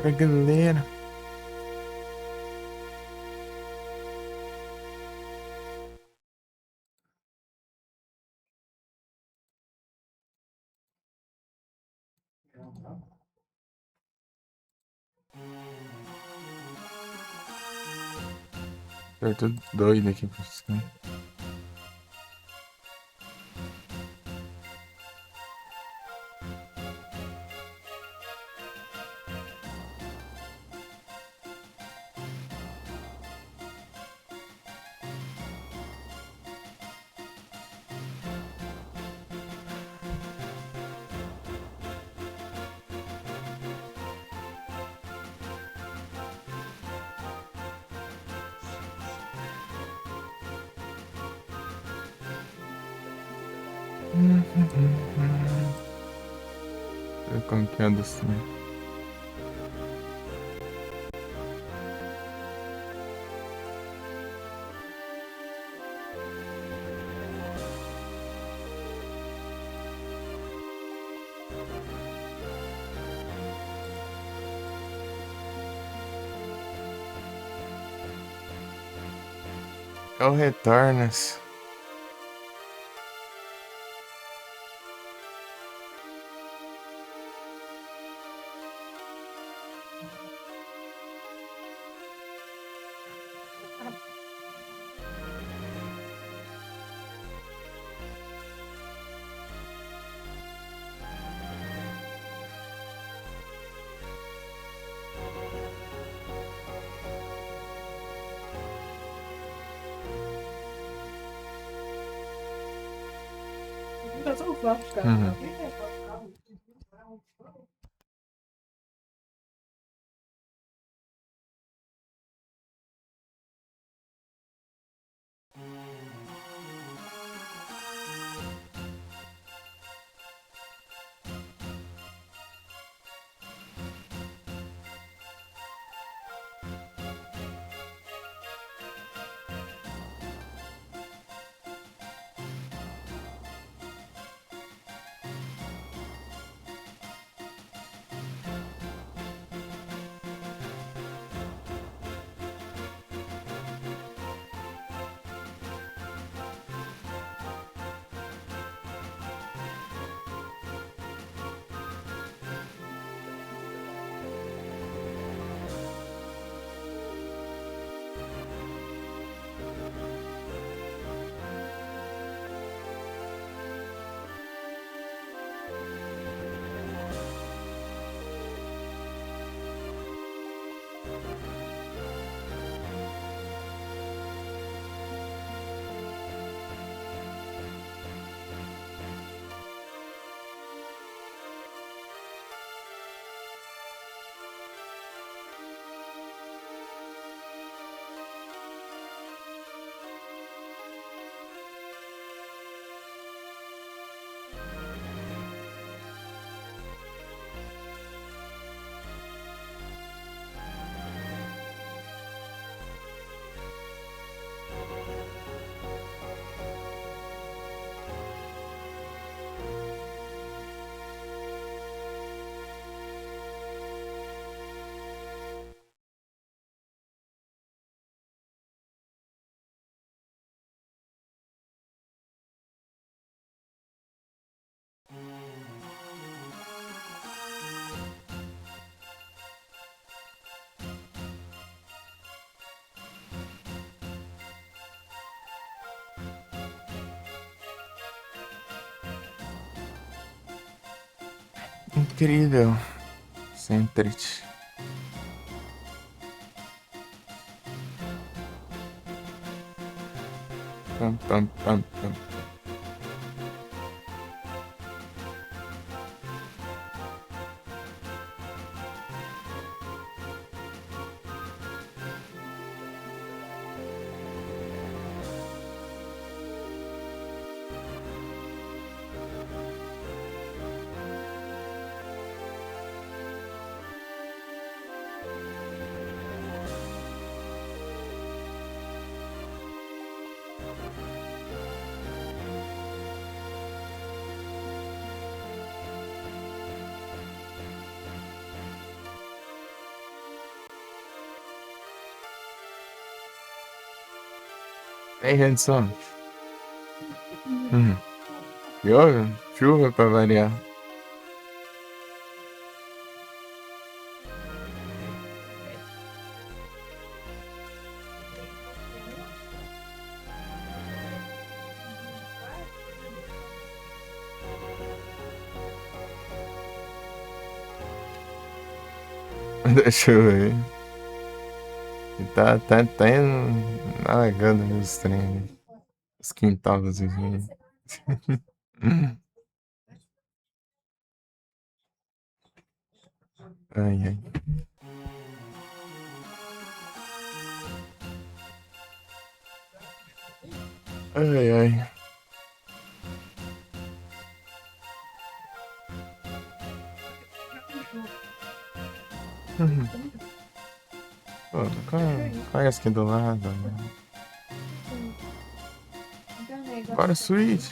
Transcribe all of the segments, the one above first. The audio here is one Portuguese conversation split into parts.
Para galera. Eu tô doido aqui por cima. Tô como que anda assim. É o Retornas. Uhum. Incrível. Sempre. Pam, pam, pam, pam. Hey, Hanson. Chuva pra variar. Deixa eu ver. Tá navegando nos trem. Os quintais assim. Ai, ai. Ai, ai. Pô, qual é essa aqui do lado? Bora, Switch.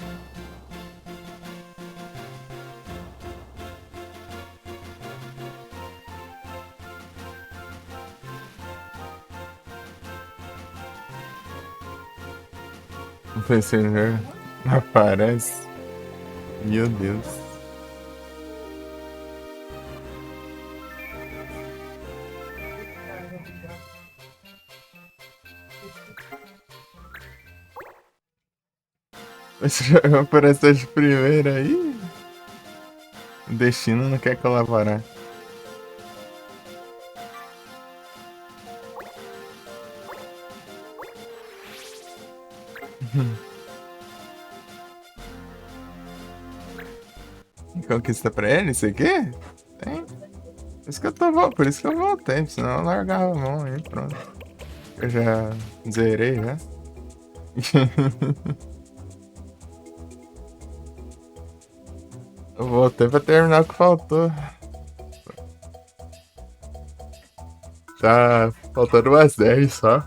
O PC não aparece. Meu Deus. Você já apareceu de primeira aí? O destino não quer colaborar. Conquista pra ele, isso aqui? Tem. Por isso que eu voltei, senão eu largava a mão aí, pronto. Eu já zerei, já. Eu voltei pra terminar o que faltou. Tá faltando umas 10 só.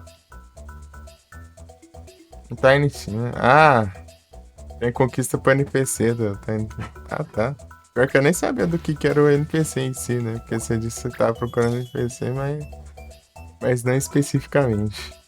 Tiny Tina. Ah, tem conquista pro NPC do Tiny. Ah, tá. Pior que eu nem sabia do que era o NPC em si, né? Porque você disse que você tava procurando NPC, mas não especificamente.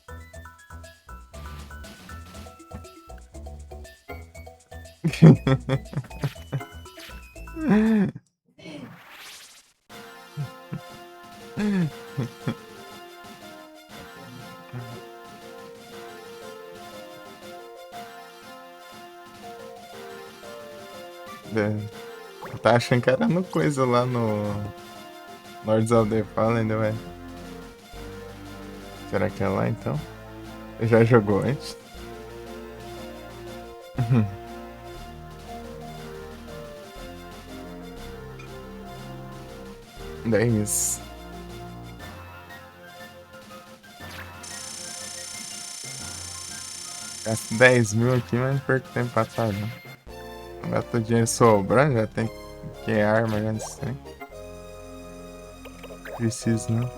Tá achando que era no coisa lá no Lords of the Fallen, né? Será que é lá então? Já jogou antes? Daí isso. Gasto 10 mil aqui, mas não perco tempo atrás, não. Agora tô dinheiro sobrando, já tem que arma já nesse trem. Preciso não.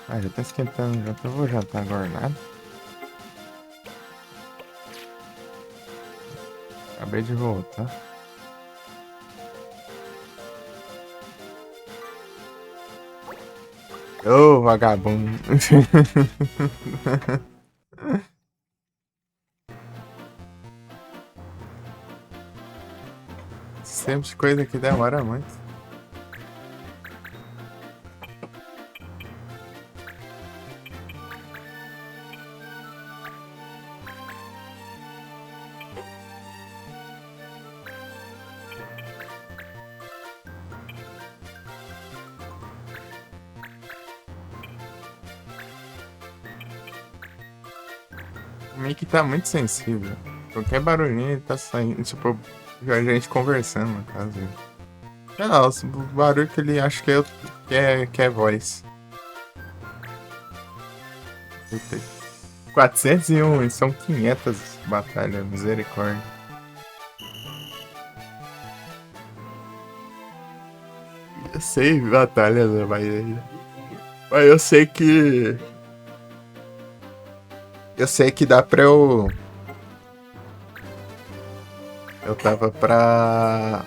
Ah, já tá esquentando, já vou jantar agora nada. Acabei de voltar. Ô, vagabundo. Sempre coisa que demora muito. O Mickey tá muito sensível. Qualquer barulhinho ele tá saindo. Tipo, a gente conversando, no caso. Sei lá, o barulho que ele acha que é voz. 401 e são 500 batalhas, misericórdia. Eu sei batalhas, mas eu sei que. Eu sei que dá pra eu. Eu tava pra.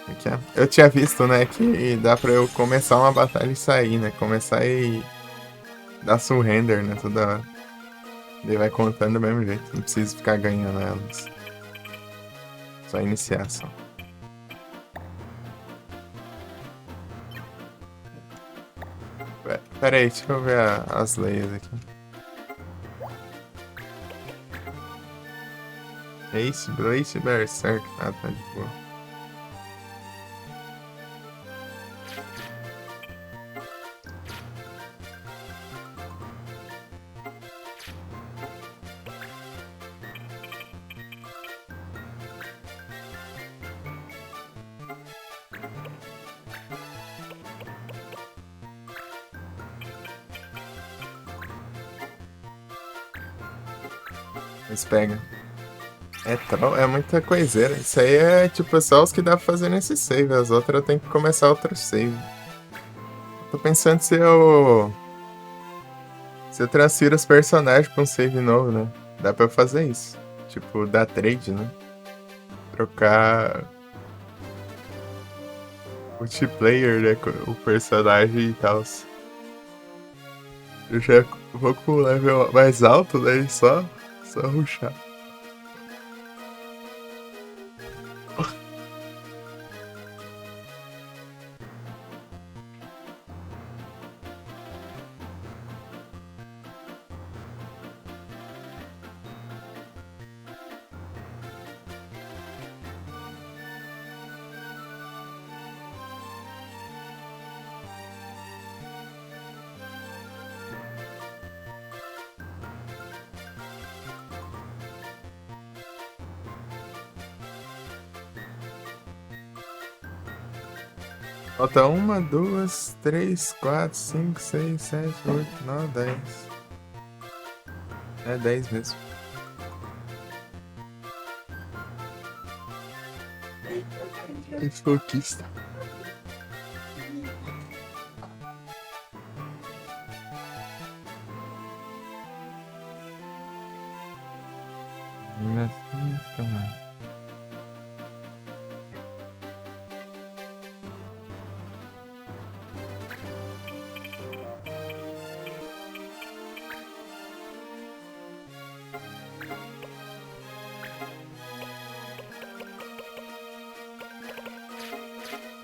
O que é? Eu tinha visto, né, que dá pra eu começar uma batalha e sair, né? Começar e dar surrender, né? Toda hora. Ele vai contando do mesmo jeito. Não precisa ficar ganhando elas. Só iniciar só. Pera aí, deixa eu ver as leis aqui. Ace, Blaze, Berserk. Ah, tá de boa. Eles pegam. É muita coiseira. Isso aí é tipo só os que dá pra fazer nesse save. As outras eu tenho que começar outro save. Tô pensando se eu transfiro os personagens pra um save novo, né? Dá pra fazer isso. Tipo, dar trade, né? Trocar multiplayer, né? Com o personagem e tal. Eu já vou com o level mais alto, né? E só rushar. Falta uma, duas, três, quatro, cinco, seis, sete, oito, nove, 10. É 10 mesmo. Conquista.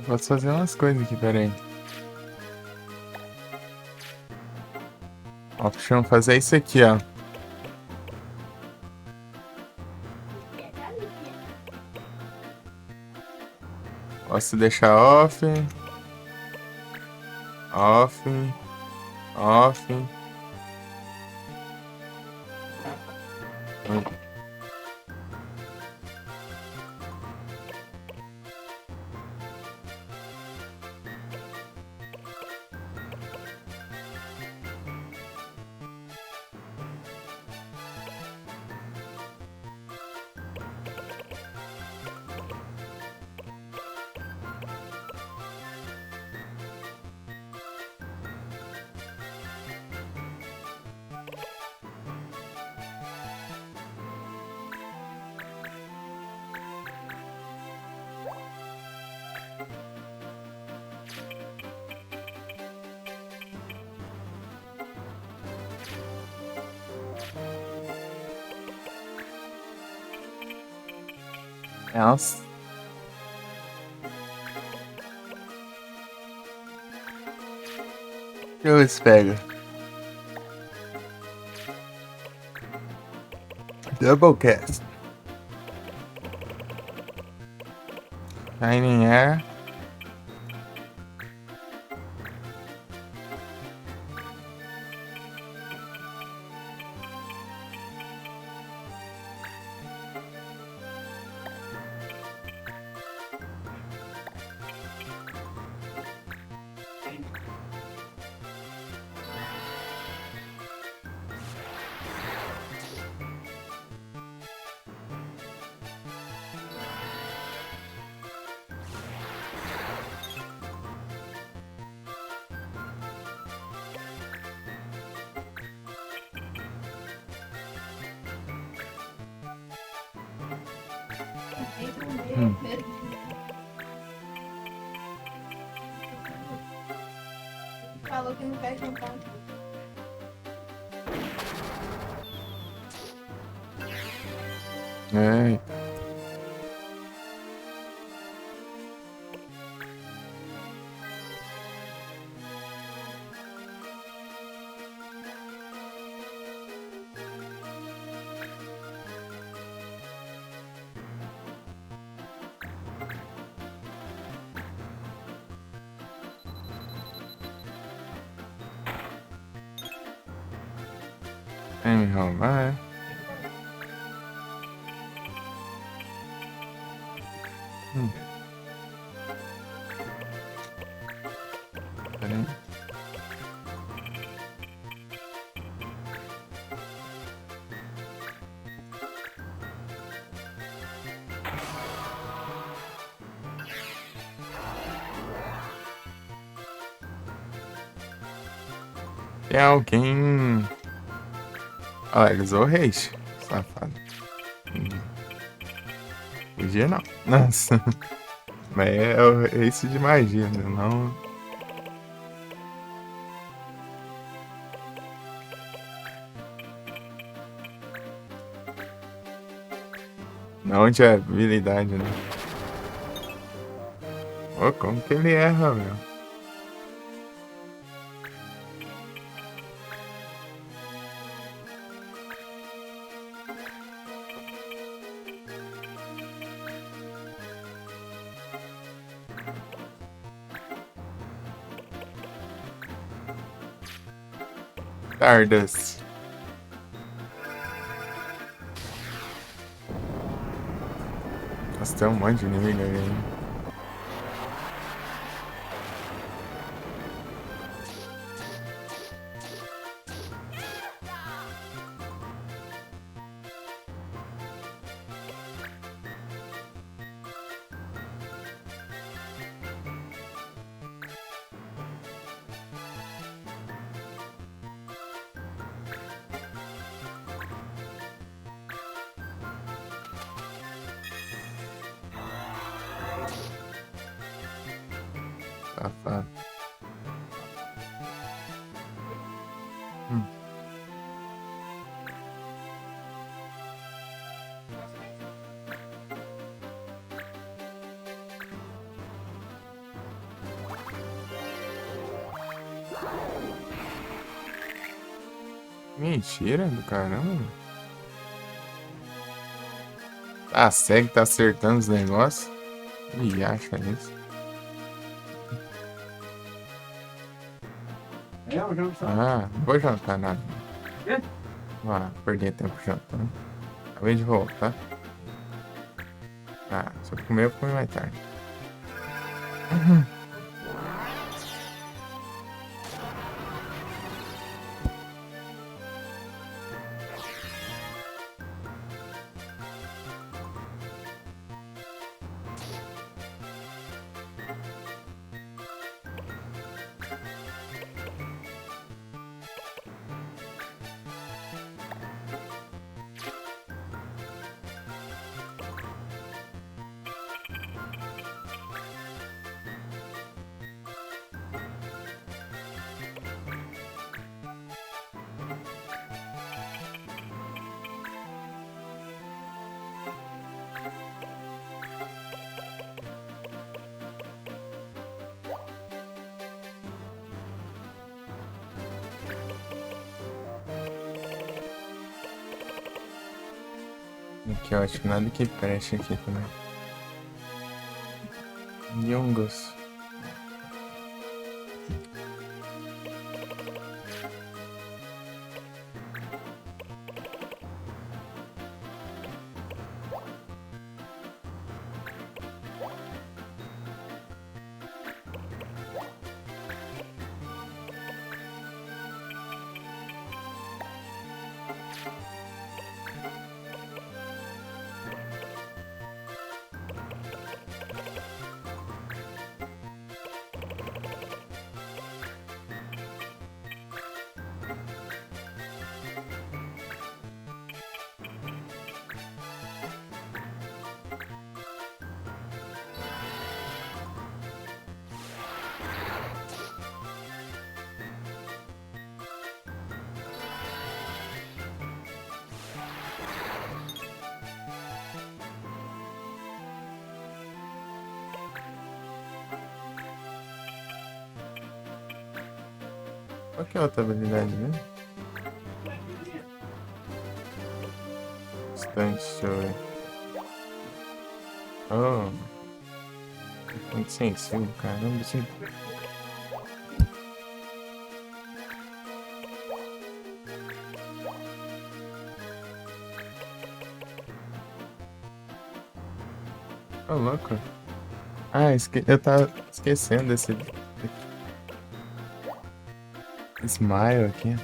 Posso fazer umas coisas aqui, peraí. Ó, deixa eu fazer isso aqui, ó. Posso deixar off. Off. Off. Nossa. Eu espero. Doublecast. Shining Air. Falou que não quer jantar. É, é me roubar, é. Hum, peraí. Tem alguém. Ó, ele usou o haste, safado. Hum, Podia não. Nossa, mas é o haste de magia, né? Não, não de habilidade, né? Ô, como que ele erra, meu? Stardust. Nossa, tem um monte de inimigo aí, hein? Safado. Hum. Mentira do caramba. A SEG tá acertando os negócios. E acha isso. Ah, não vou jantar nada. Ah, perder tempo jantando. Acabei de voltar. Ah, se eu comer, eu vou comer mais tarde. Aqui, eu acho que nada que preste aqui também. Yongos. Qual que é a outra habilidade, né? Stunt Show. Oh, muito sensível, caramba. Assim. Ô, louco. Ah, eu tava esquecendo desse Smile aqui.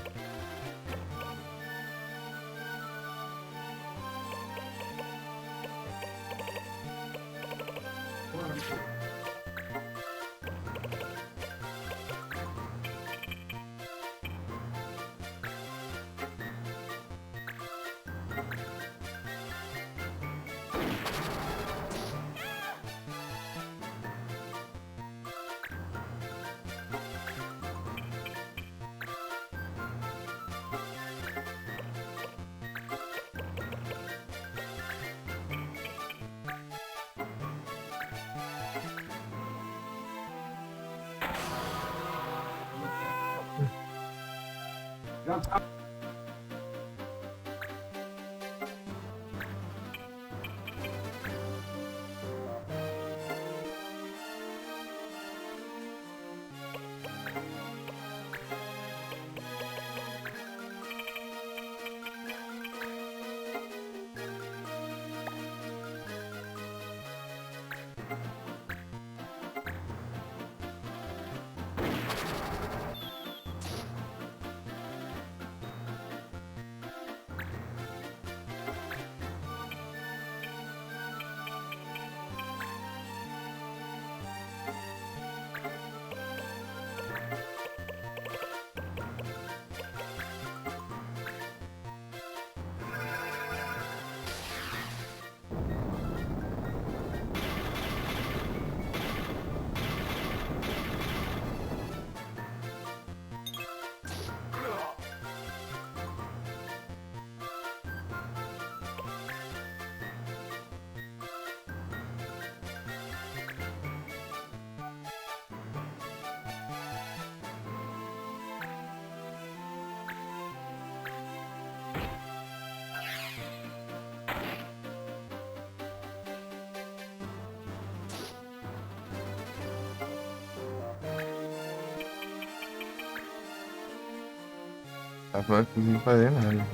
Tá falando que não fazer nada. Né?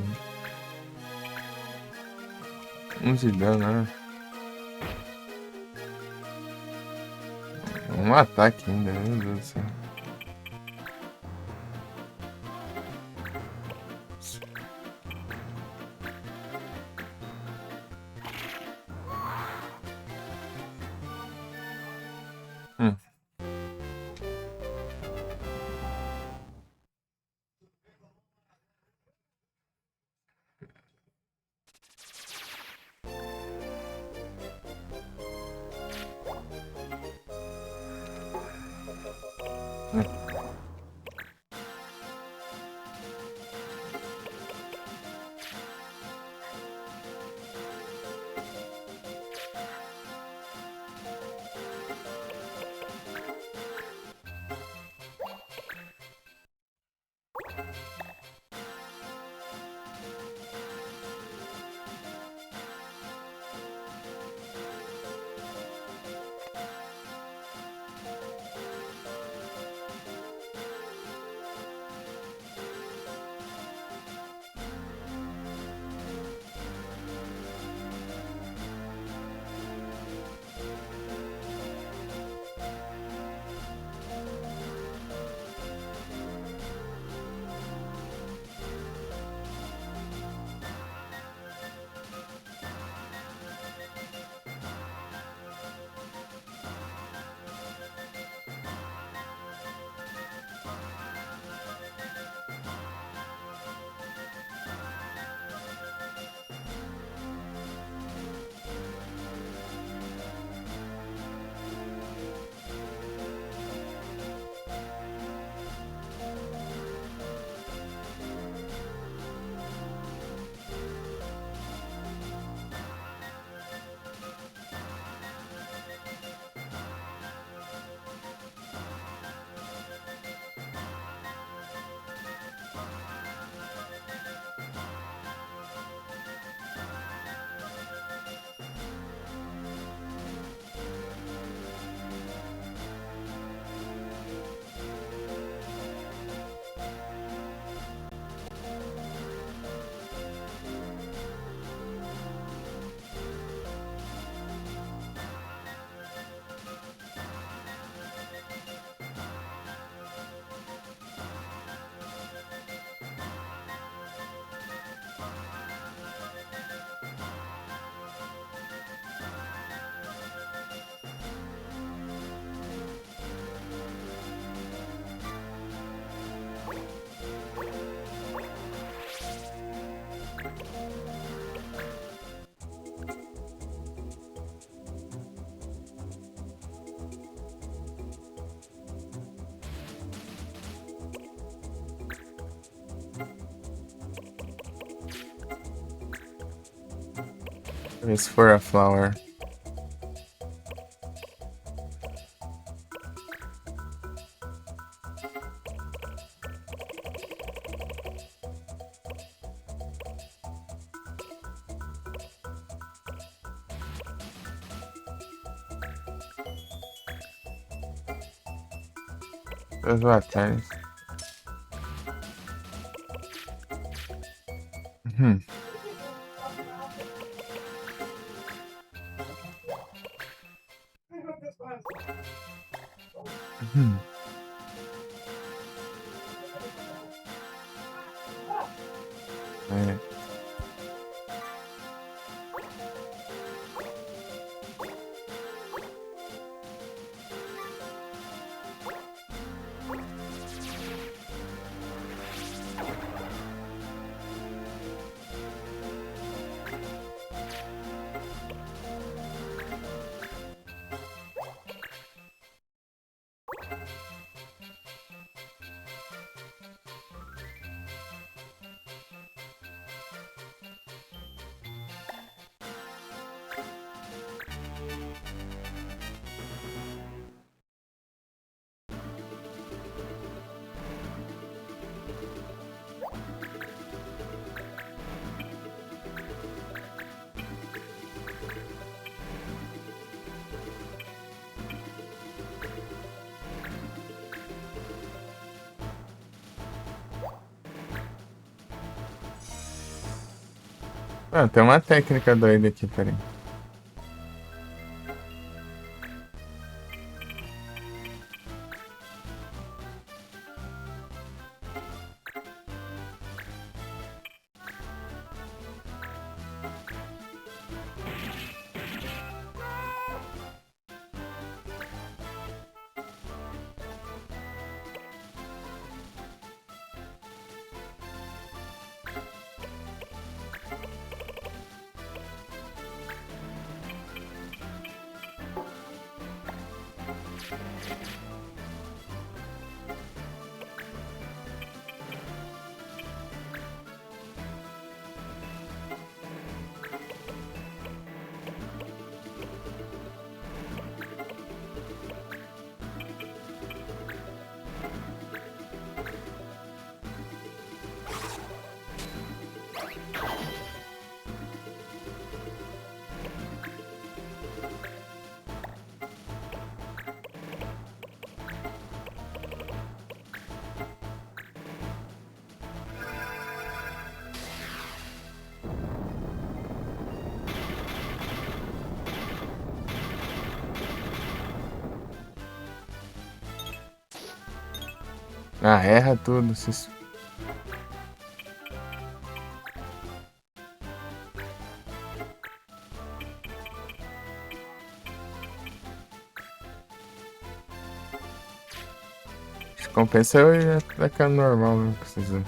De dano, né? Um ataque ainda, meu Deus do céu. Hum. It's for a flower. Those batatas. Hmm. Hmm. Right. Ah, tem uma técnica doida aqui, peraí. Ah, erra tudo. Compensa eu ir daquela normal, não precisa.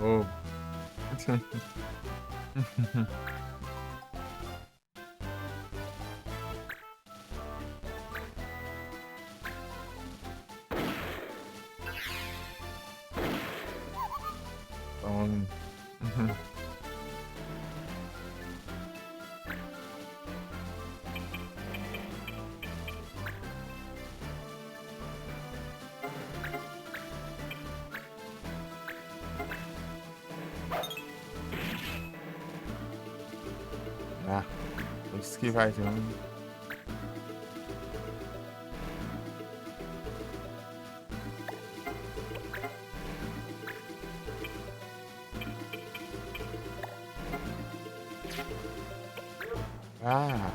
Oh. Então, ah, isso que vai jogando. Ah,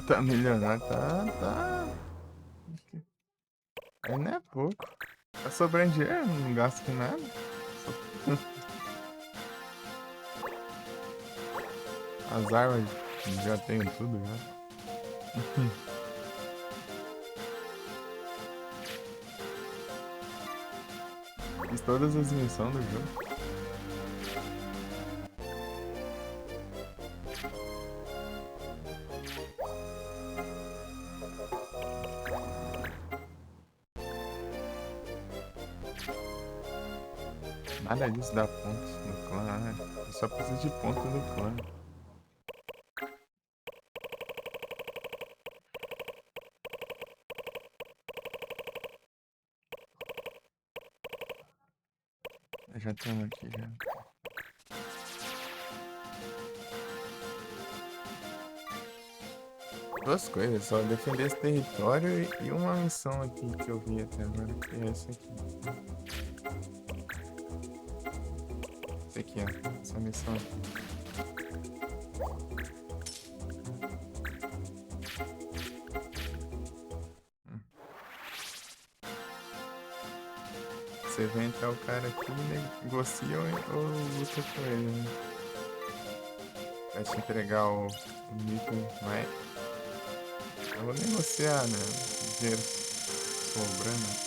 Tá milionário, tá. Aí não é pouco. Tá sobrando dinheiro, não gasto com nada. As armas já tenho tudo já. Fiz todas as missões do jogo. Nada disso dá pontos no clã. Eu só preciso de pontos no clã. Já estamos aqui já. Duas coisas, só defender esse território e uma missão aqui que eu vi até agora, que é essa aqui. Essa aqui, ó. Essa missão aqui. Você vem entrar o cara aqui, negocia ou luta com ele, né? Vai te entregar o item, mas eu vou negociar, né? Dinheiro sobrando.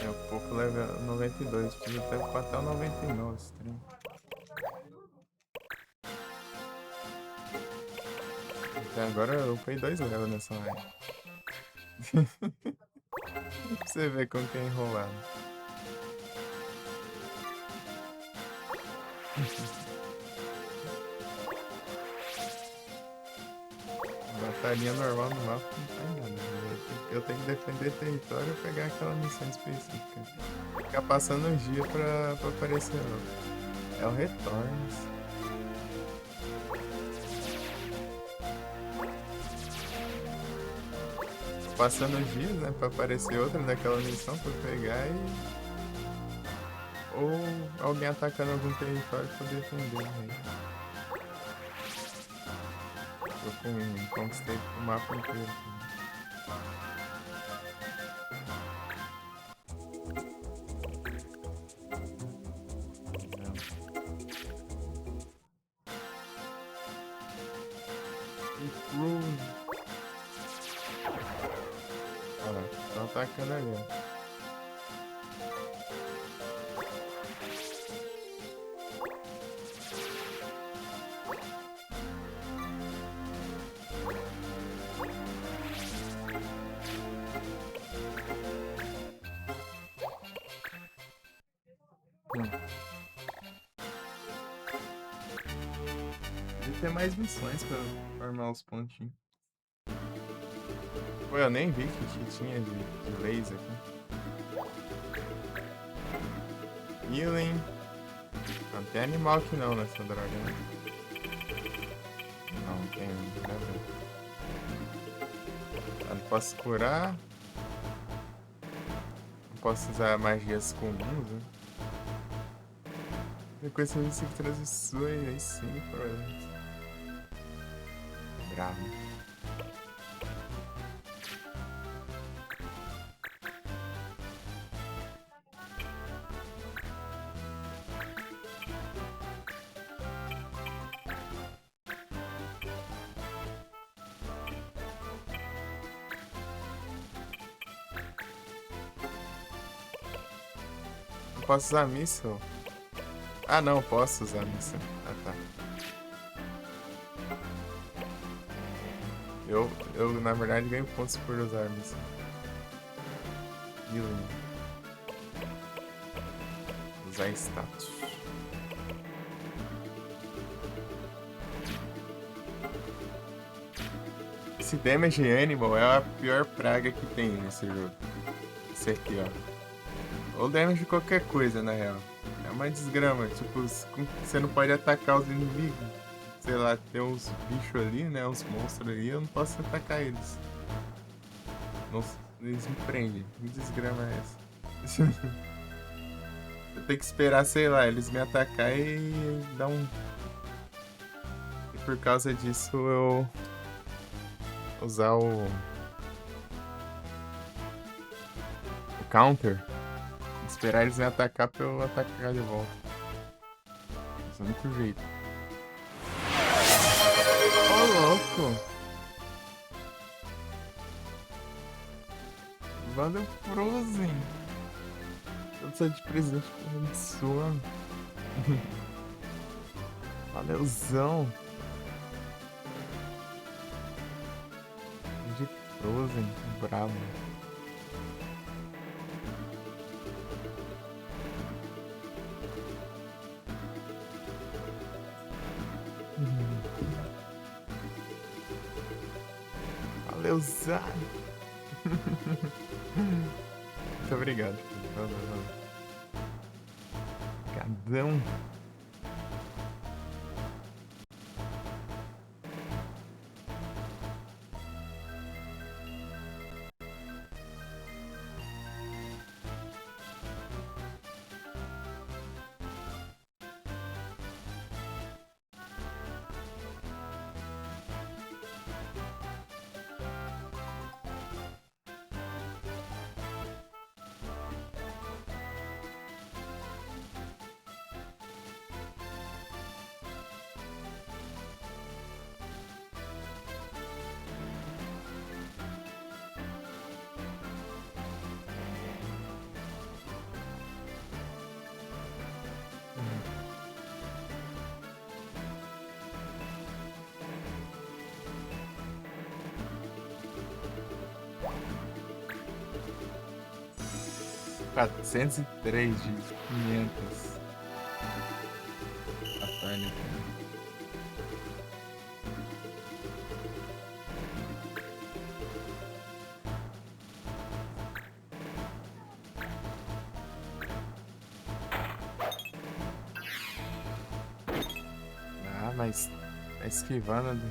É o pouco level 92, precisa até até o 99 esse trem. Até agora eu upei 2 levels nessa área. Pra você ver como que é enrolado. Batalhinha normal no mapa não faz nada. Eu tenho que defender território e pegar aquela missão específica. Ficar passando os dias pra aparecer logo. É o Returns. Passando os dias, né? Pra aparecer outra daquela missão pra pegar e. Ou alguém atacando algum território pra defender, né? Eu conquistei o mapa inteiro. Olha lá, estão atacando ali, ó. Deve ter mais missões pra formar os pontinhos. Pô, eu nem vi que tinha de laser aqui. Healing. Não tem animal aqui não nessa droga, né? Não tem, né? Eu não posso curar. Não posso usar magias comuns, né? Frequência de transições, aí sim, provavelmente. Bravo. Não posso usar míssil? Ah, não, posso usar míssil. Ah, tá. Eu na verdade, ganho pontos por usar míssil. Healing. Usar status. Esse damage animal é a pior praga que tem nesse jogo. Esse aqui, ó. Ou damage de qualquer coisa, na real. É uma desgrama. Tipo, você não pode atacar os inimigos. Sei lá, tem uns bichos ali, né? Uns monstros ali, eu não posso atacar eles. Não, eles me prendem. Que desgrama é essa? Eu tenho que esperar, sei lá, eles me atacar e dar um. E por causa disso eu usar o counter. Esperar eles me atacar pra eu atacar de volta. Esse é o único jeito. Ô, louco! Valeu, Frozen! Eu sou de presente pra mim sua. Valeuzão! De Frozen, brabo. Valeuzão! Muito obrigado. Obrigadão. R$ 403 de 500. Batalha aqui. Ah, mas tá esquivando.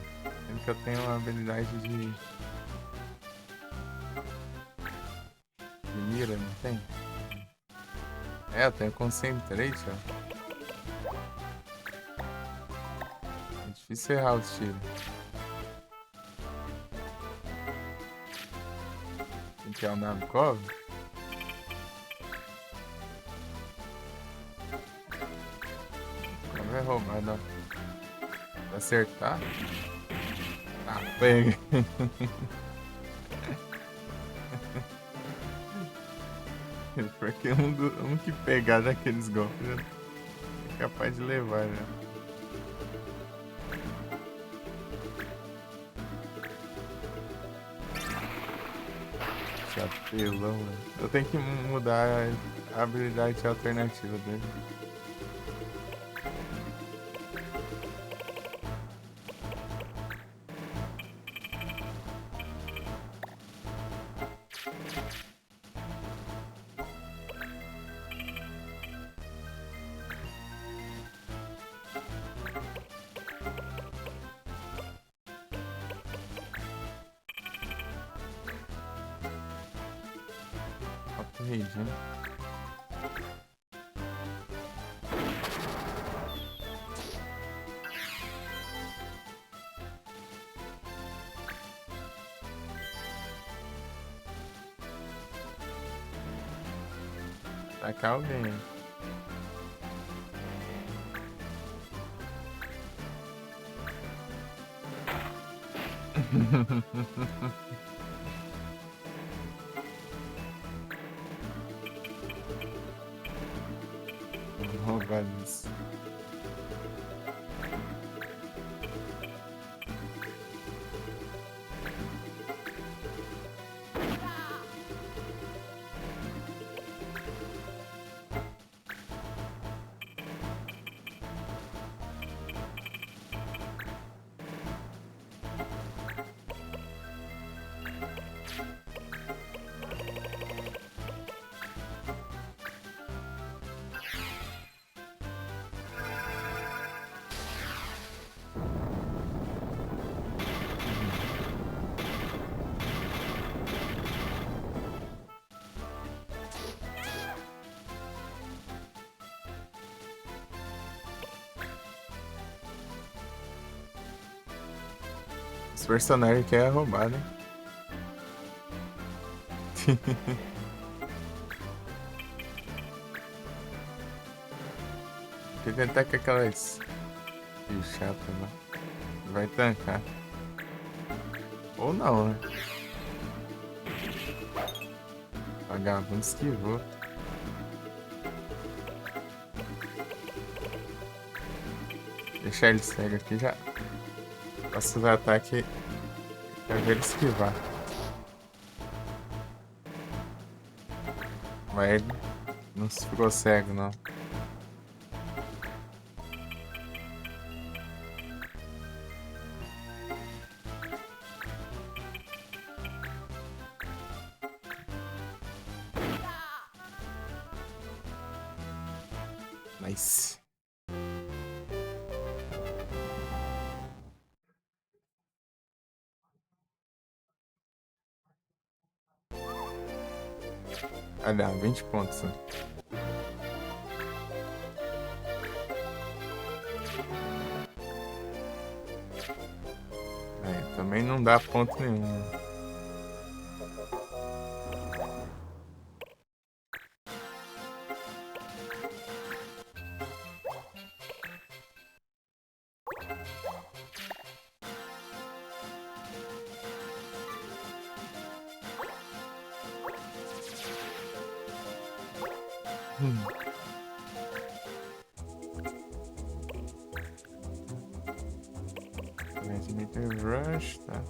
Sendo que eu tenho uma habilidade de mira, não tem? É, eu tenho concentration. É difícil errar os tiros. Quem que é o Nabokov? Não vai roubar, não. Vai acertar? Ah, pega. Porque um que pegar daqueles golpes já é capaz de levar, né? Chapelão, né? Eu tenho que mudar a habilidade alternativa dele. Rage, né? Tacar alguém. Vou roubar isso. Os personagens querem roubar, né? Tem que tentar com aquelas bicho chata lá. Vai tancar. Ou não, né? Vagabundo esquivou. Deixar ele cego aqui já. Posso usar ataque pra ver ele esquivar. Mas ele não ficou cego, não. Nice. Olha, 20 pontos. Né? Também não dá ponto nenhum. Transmitter Rush, tá.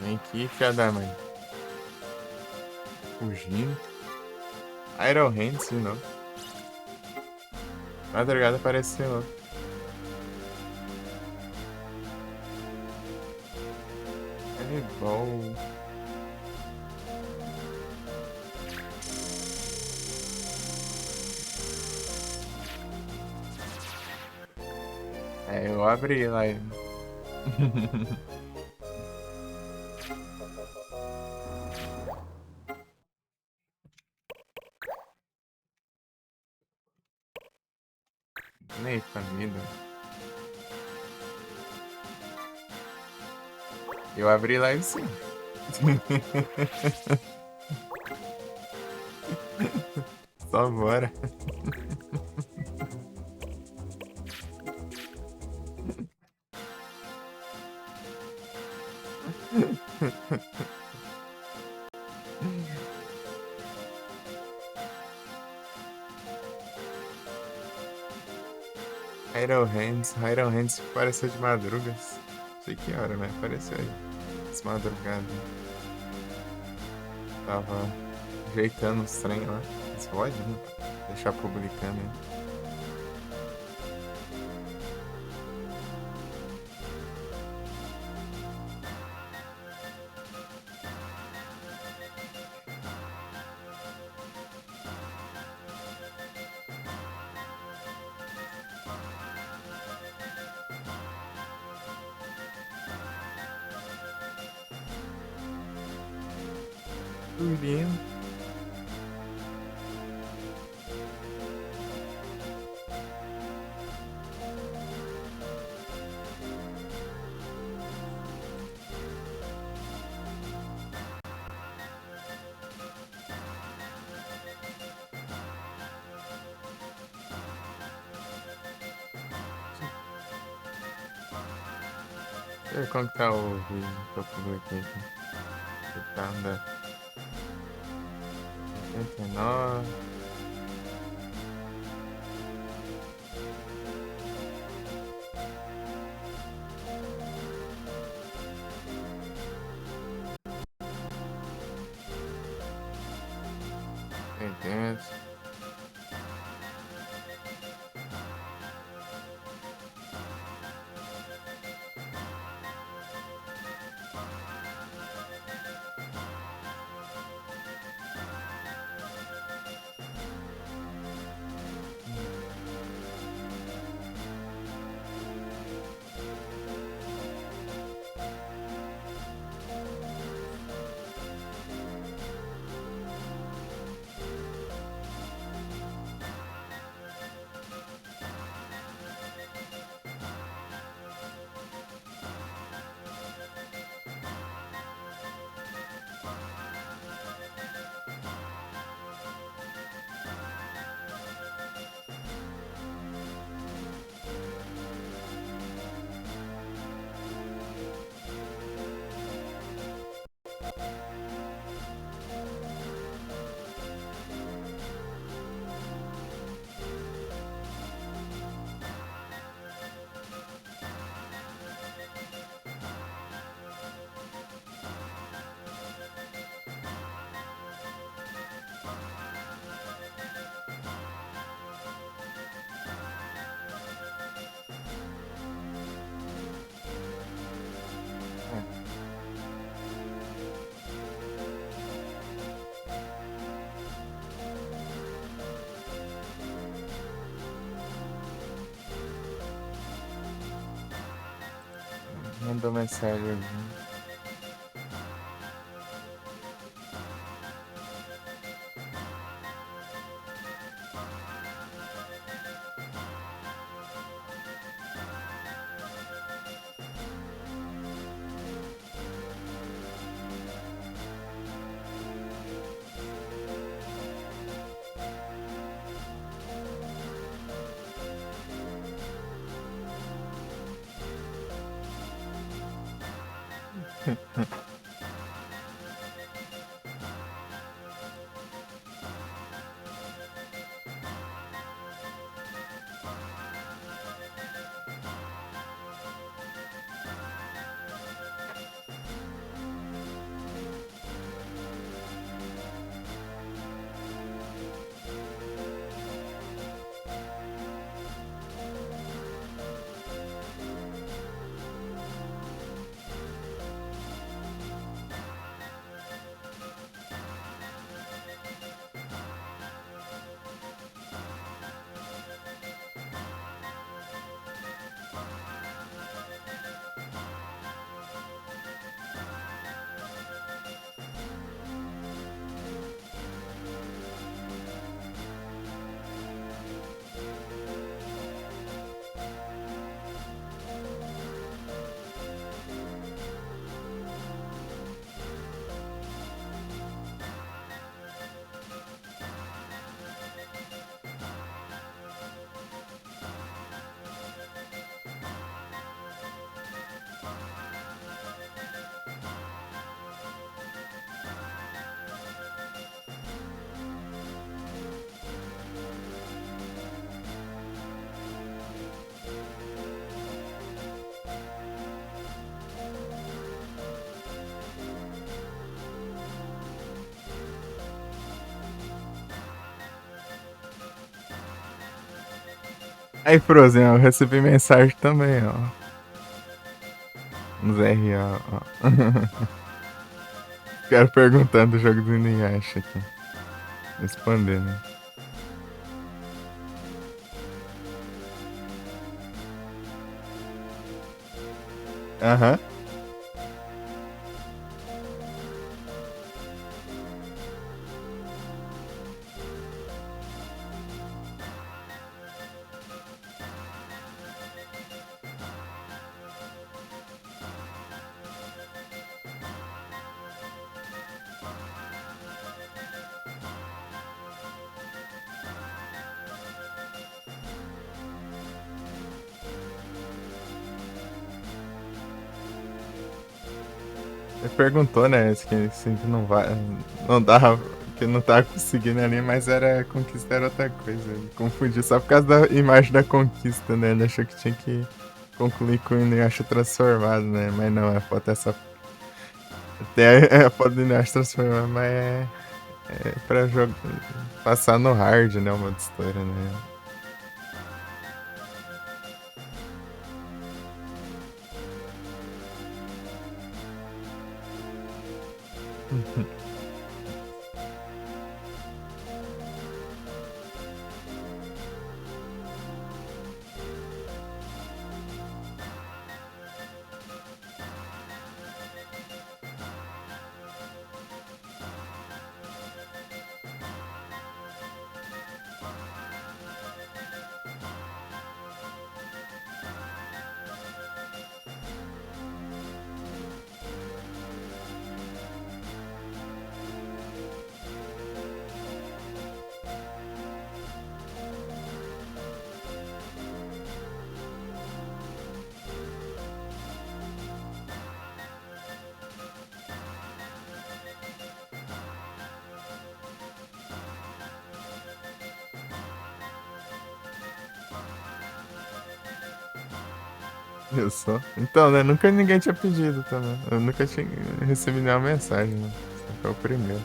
Vem aqui, filha da mãe. Fugindo. Iron Hands de novo. Madrugada apareceu. É bom. Eu abri lá. Nem família. Eu abri live sim. Só bora. Iron Hands apareceu de madrugas. Não sei que hora, mas apareceu aí. Essa madrugada. Tava ajeitando os trem lá. Mas pode, né? Deixar publicando aí. Turinho. Deixa eu ver como que tá o vídeo que eu publiquei aqui. Tá andando. 89. Entendo. Mandou mensagem. Aí, Frozen, ó, eu recebi mensagem também, ó. Nos RA, ó. Quero perguntando do jogo do Inuyasha aqui. Respondendo. Aham. Ele perguntou, né, que não vai. Não dava. Que não tava conseguindo ali, mas era conquista era outra coisa. Ele confundiu só por causa da imagem da conquista, né? Ele achou que tinha que concluir com o Inuyasha transformado, né? Mas não, a foto é só. Até a foto do Inuyasha transformado, mas é pra jogar. Passar no hard, né? O modo história, né? Eu só. Então, né? Nunca ninguém tinha pedido também. Eu nunca tinha recebido nenhuma mensagem, né? Você foi o primeiro.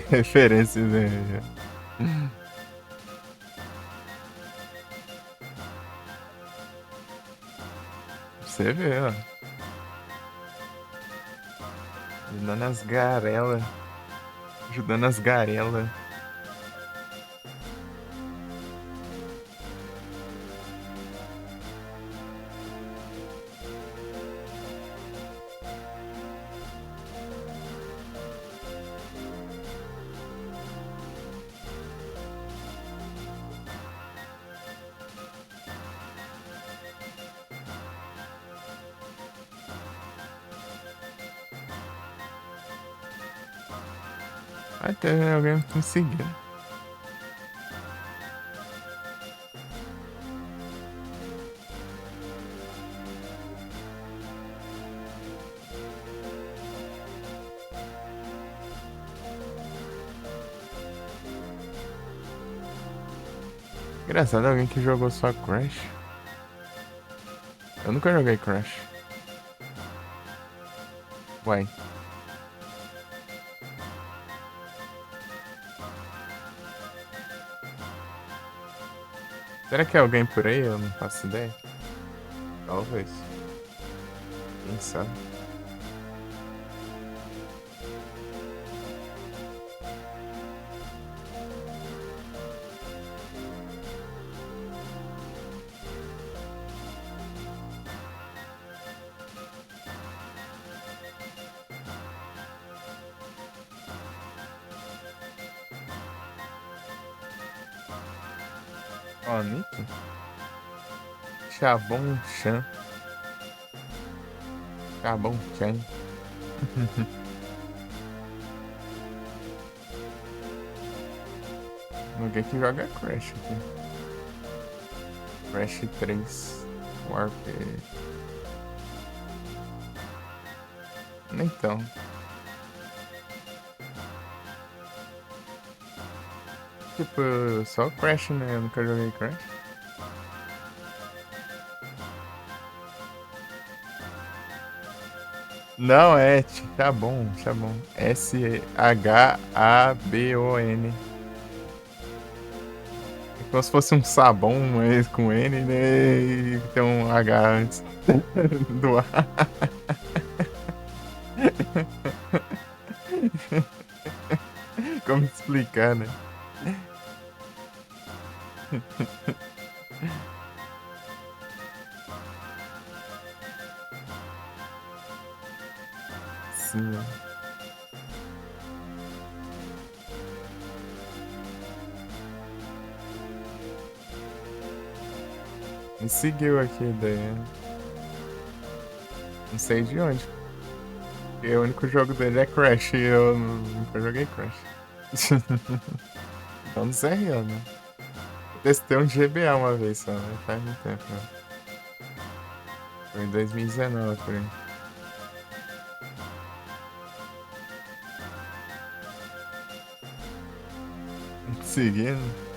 Referências, né? Você vê, ó. Indo nas garelas. Ajudando as garelas. Vai ter alguém me seguindo. Engraçado, alguém que jogou só Crash. Eu nunca joguei Crash. Uai. Será que é alguém por aí? Eu não faço ideia. Talvez. Quem sabe? Ó, Nick. Chabon Chan. Chabon Chan. Alguém que joga Crash aqui. Crash 3. Warp. Então. Tipo, só Crash, né? Eu nunca joguei Crash. Não, é Chabon, Chabon. Shabon. É como se fosse um sabão, mas com N, né? E tem um H antes do A. Como explicar, né? Sim, ó. Me seguiu aqui daí. Não sei de onde. Porque o único jogo dele é Crash e eu nunca joguei Crash. Então não sei real, né? Eu testei um GBA uma vez só, né? Faz muito tempo, né? Foi em 2019, por aí. Seguindo.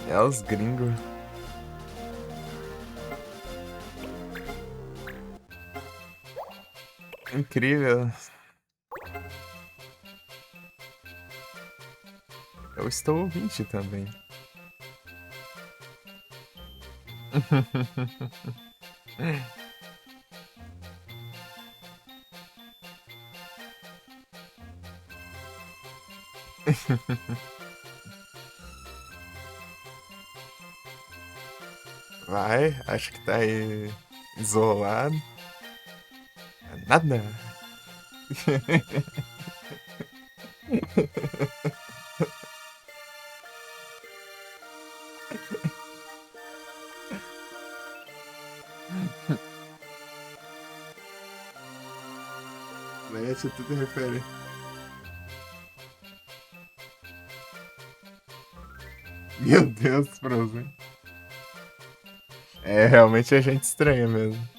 É os gringos. Incrível. Eu estou ouvinte também. Vai, acho que tá aí isolado. Nada. Mete tudo refere. Meu Deus, Frozen. É, realmente a gente estranha mesmo.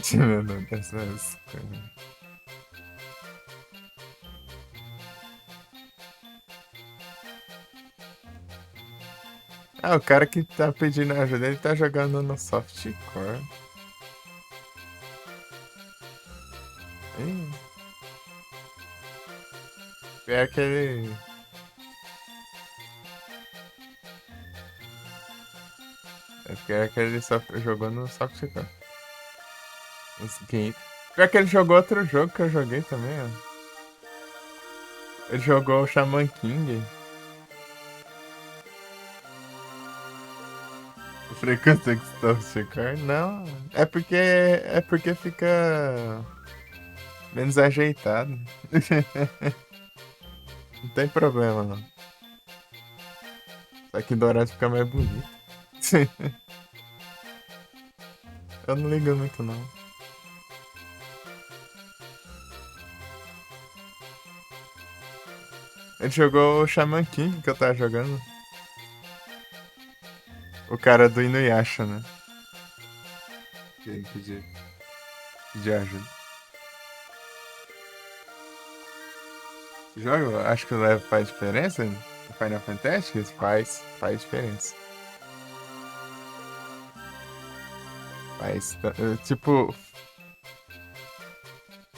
Tirando dessas coisas. Ah, o cara que tá pedindo ajuda, ele tá jogando no softcore. Ih, pior que ele. Pior que ele só jogou no softcore. Os game. Pior que ele jogou outro jogo que eu joguei também, ó. Ele jogou o Shaman King. Frequência que softcore? Não. É porque fica menos ajeitado. Não tem problema, não. Só que dourado fica mais bonito. Eu não ligo muito, não. Ele jogou o Shaman King que eu tava jogando. O cara do Inuyasha, né? Que ele pediu ajuda. Esse jogo, acho que o level faz diferença. No Final Fantasy faz diferença. Tipo.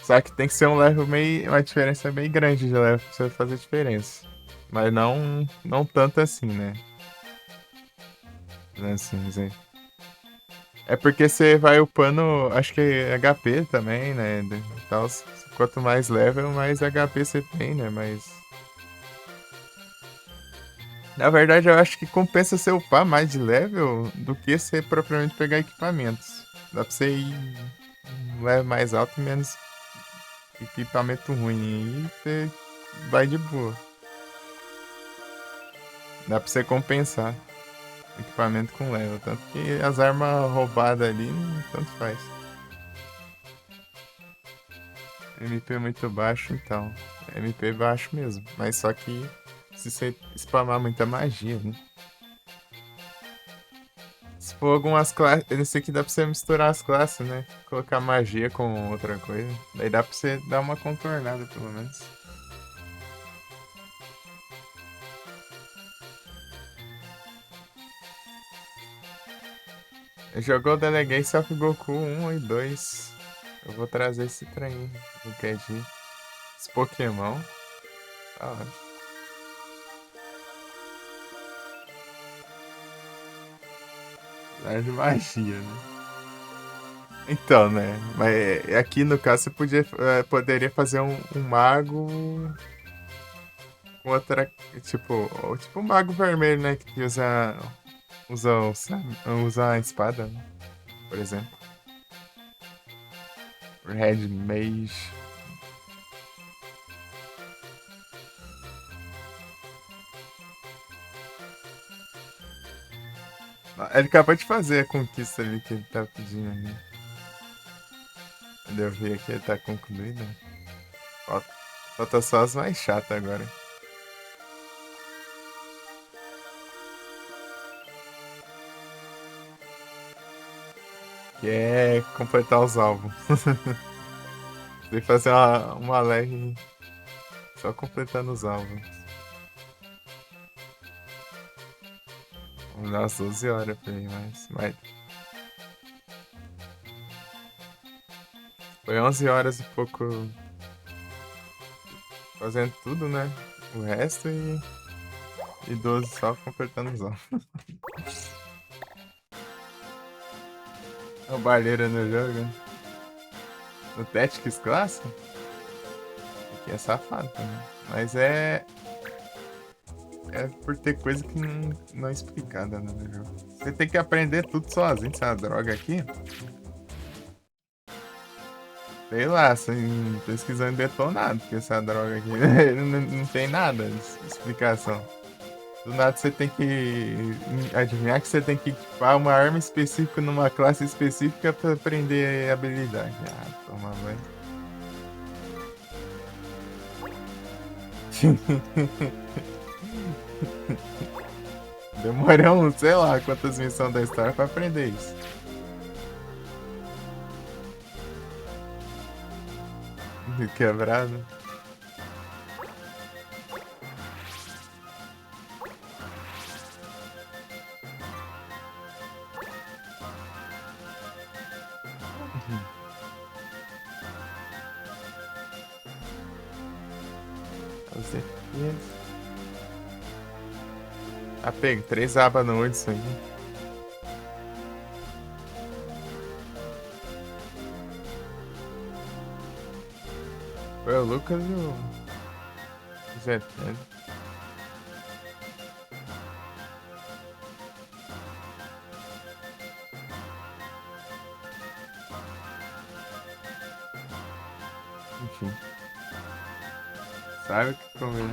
Só que tem que ser um level meio. Uma diferença meio grande de level pra você fazer diferença. Mas não tanto assim, né? Não é assim, dizer. É porque você vai upando, acho que HP também, né? Tal, quanto mais level, mais HP você tem, né? Mas. Na verdade, eu acho que compensa você upar mais de level do que você propriamente pegar equipamentos. Dá pra você ir um level mais alto e menos equipamento ruim. E você vai de boa. Dá pra você compensar equipamento com level. Tanto que as armas roubadas ali, tanto faz. MP muito baixo, então. MP baixo mesmo. Mas só que se você spamar muita magia, né? Se for algumas classes. Esse aqui dá pra você misturar as classes, né? Colocar magia com outra coisa. Daí dá pra você dar uma contornada, pelo menos. Jogou The Legacy of Goku 1 e 2. Eu vou trazer esse trem qualquer dia. Esse Pokémon. Tá ótimo. Dá de magia, né? Então, né? Mas aqui no caso você poderia fazer um mago com outra. Tipo um mago vermelho, né? Que usa a espada, né? Por exemplo. Red Mage. Ele acabou de fazer a conquista ali que ele tá pedindo ali. Eu vi aqui, ele tá concluído. Falta, falta só as mais chatas agora. Que é completar os álbuns. Tem que fazer uma leg só completando os álbuns. Vamos dar umas 12 horas pra ir, mas foi 11 horas e pouco fazendo tudo, né? O resto e 12 só completando os álbuns. É o barreira no jogo, né? No Tactics Clássico? Aqui é safado também. Mas é por ter coisa que não é explicada, né, no jogo. Você tem que aprender tudo sozinho, essa droga aqui. Sei lá, assim, pesquisando detonado, porque essa droga aqui não tem nada de explicação. Do nada você tem que adivinhar que você tem que equipar uma arma específica numa classe específica pra aprender a habilidade. Ah, toma banho. Demorei sei lá, quantas missões da história pra aprender isso. Quebrado. Fazer isso. Ah, pega 3 abas no Hudson aí. Foi o Lucas e o Zé Télio. Enfim. Sabe o que comer.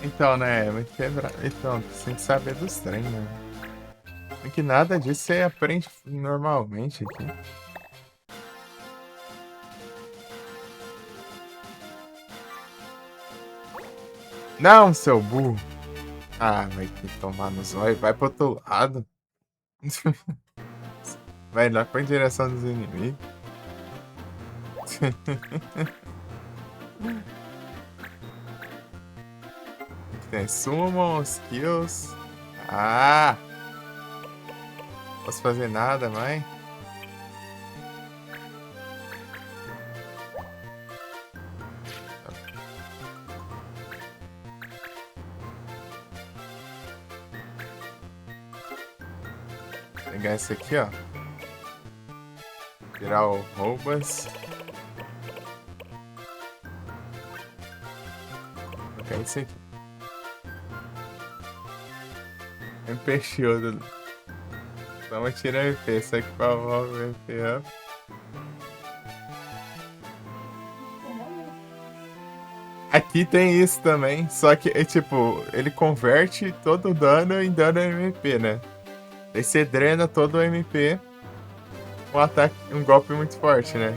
Então, né? É muito quebrado. Então, você tem que saber dos treinos, né? Porque nada disso você aprende normalmente aqui. Não, seu burro. Ah, vai ter que tomar no zóio. Vai pro outro lado. Vai lá pra direção dos inimigos. Tem summon, skills. Ah! Posso fazer nada, mãe? Vou pegar esse aqui, ó. Virar o roubas. Vou pegar esse aqui. MP Shield. Vamos tirar MP. Isso aqui pra o MP up. Aqui tem isso também, só que é tipo, ele converte todo o dano em dano MP, né? Aí você drena todo o MP com um ataque, um golpe muito forte, né?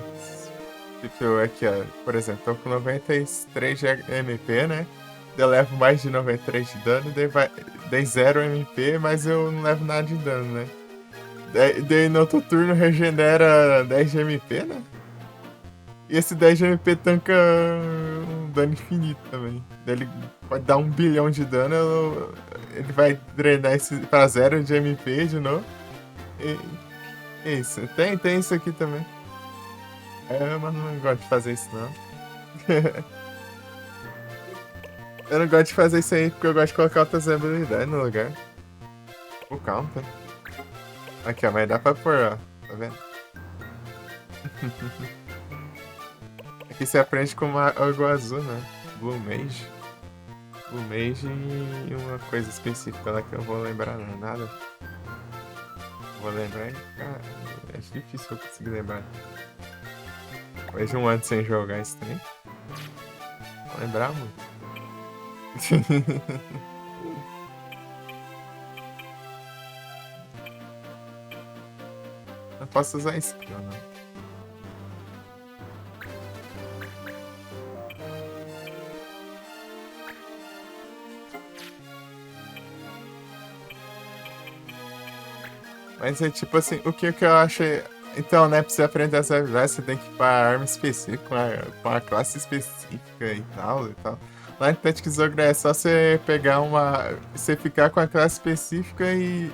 Tipo, aqui ó, por exemplo, tô com 93 de MP, né? Eu levo mais de 93 de dano, daí 0 MP, mas eu não levo nada de dano, né? Daí no outro turno regenera 10 de MP, né? E esse 10 de MP tanca um dano infinito também. Ele pode dar 1 bilhão de dano, ele vai drenar esse pra 0 de MP de novo. E isso. Tem isso aqui também. É, mas não gosto de fazer isso não. Eu não gosto de fazer isso aí porque eu gosto de colocar outras habilidades no lugar. O counter. Aqui, ó, mas dá pra pôr, ó. Tá vendo? Aqui você aprende com algo azul, né? Blue Mage. Blue Mage e uma coisa específica lá que eu vou lembrar, não, nada. Vou lembrar e, cara, é difícil eu conseguir lembrar. Mais de um ano sem jogar esse trem. Vou lembrar muito. Não posso usar skill, não. Mas é tipo assim, o que eu acho. Então, né, pra você aprender essa habilidade, você tem que ir pra arma específica, com a classe específica e tal e tal. Lá em Tactics Ogre é só você pegar uma. Você ficar com a classe específica e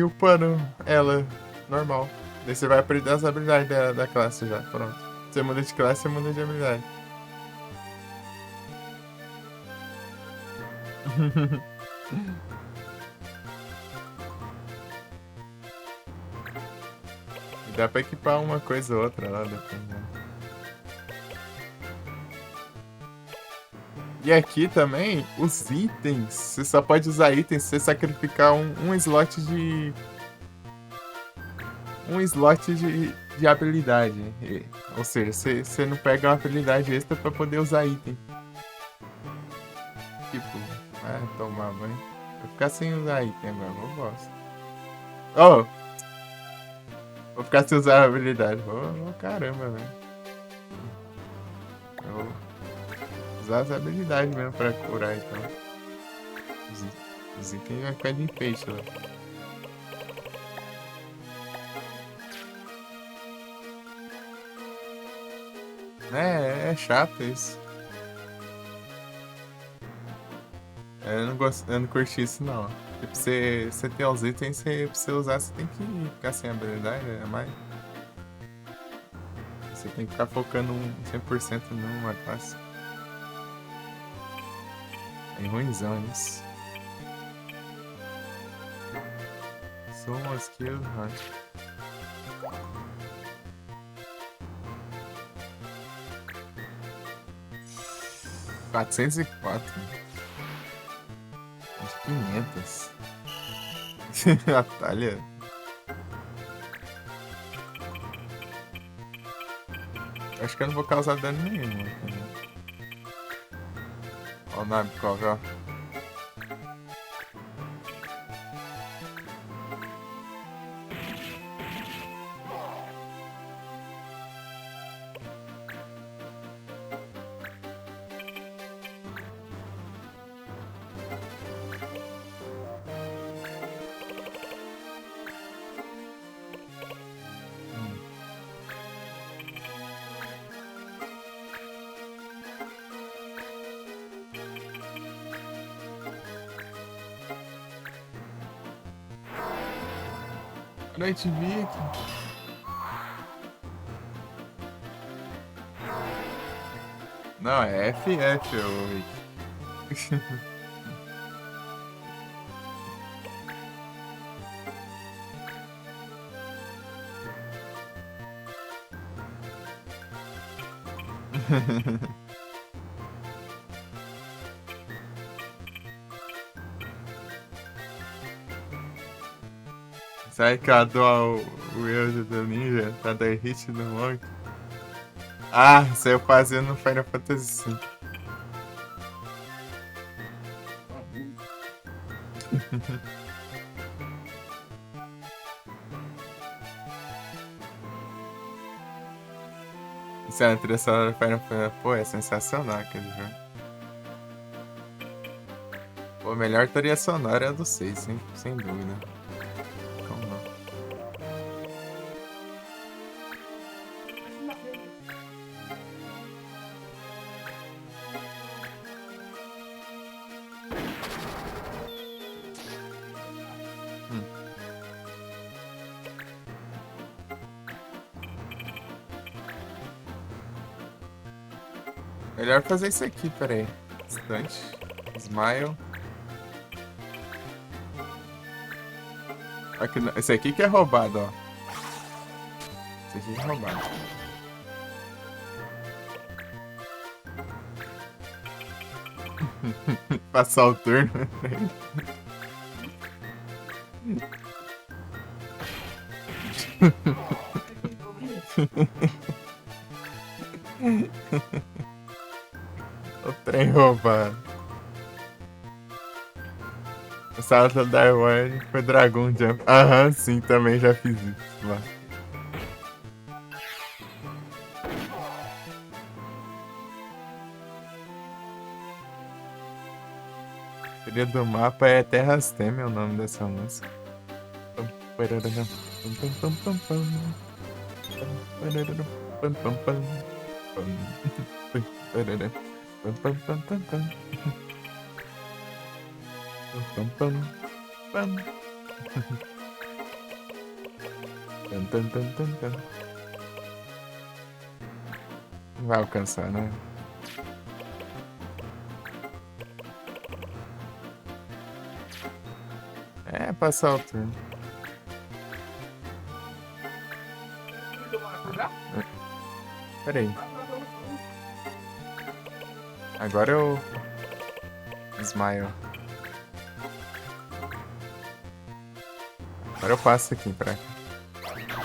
upando ela normal. Daí você vai aprender as habilidades da classe já, pronto. Você muda de classe, você muda de habilidade. E dá pra equipar uma coisa ou outra lá, dependendo. E aqui também, os itens. Você só pode usar itens se você sacrificar um slot de. Um slot de habilidade. Ou seja, você não pega uma habilidade extra pra poder usar item. Tipo, tomar banho. Vou ficar sem usar item agora, eu gosto. Oh! Vou ficar sem usar a habilidade. Caramba, velho. Eu vou usar as habilidades mesmo pra curar, então. Os itens vai ficar de enfeite lá. É chato isso. Eu não curti isso não. Tipo, você ter os itens, pra você usar, você tem que ficar sem habilidade, é mais. Você tem que ficar focando 100% numa classe. É ruimzão isso. Summon skill, hunt. 404. Acho que 500. Atalha. Acho que eu não vou causar dano nenhum. Ó o Nabkov, ó. Night Vic. Não, é FF, ô Rick. Sai que eu adoro o Elder do Ninja pra dar hit no Monk. Ah, isso aí eu fazia no Final Fantasy V. Isso é uma trilha sonora do Final Fantasy. Pô, é sensacional aquele jogo. Pô, a melhor trilha sonora é a do 6, sem dúvida. Como não? Hum. Melhor fazer isso aqui, peraí. Instante. Smile. Aqui, esse aqui que é roubado, ó. Esse aqui que é roubado. Passar o turno. O trem roubado. O salto da One foi Dragon Jump. Aham, sim, também já fiz isso lá. Trilha do mapa é Terras Tem, é o nome dessa música. Não vai alcançar, né? É, passar o turno. Pera aí. Agora eu... Smile. Agora eu passo aqui pra...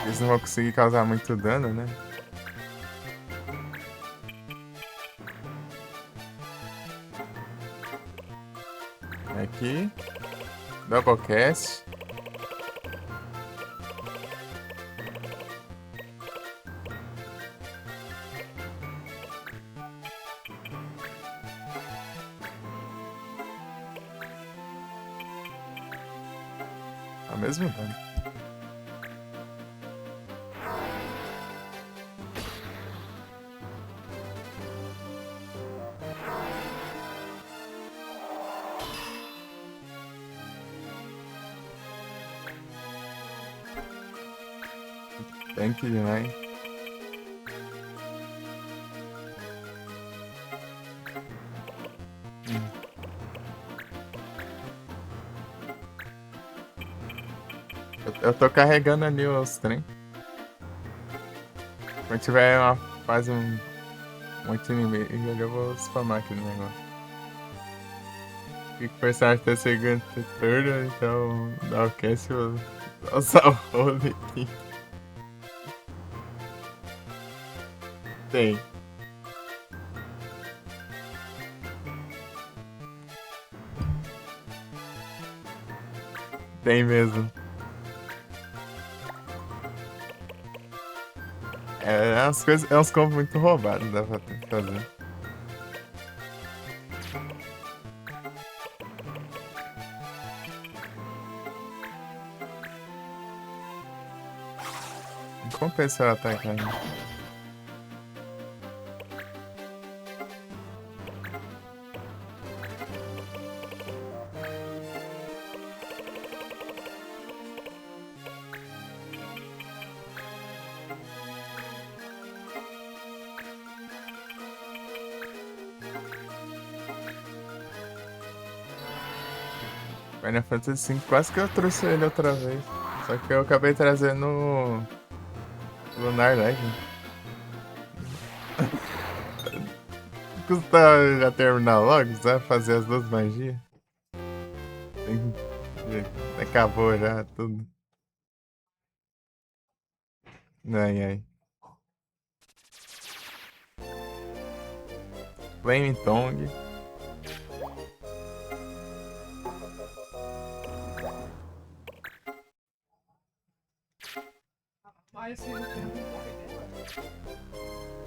Eles não vão conseguir causar muito dano, né? Aqui. Doublecast. Ao mesmo dano. Tanque demais. Eu tô carregando ali os trem. Quando tiver quase muito inimigo, eu vou spamar aqui no negócio. E o personagem tá chegando turno, então dá o cast eu vou usar o role aqui. Tem. Tem mesmo. É umas coisas, é uns combos muito roubados, dá pra fazer. Não compensa eu atacar, né? Final Fantasy V, quase que eu trouxe ele outra vez. Só que eu acabei trazendo o Lunar Legend. Custa já terminar logo, sabe? Fazer as duas magias. Acabou já, tudo. Ai, ai. Flame Tongue.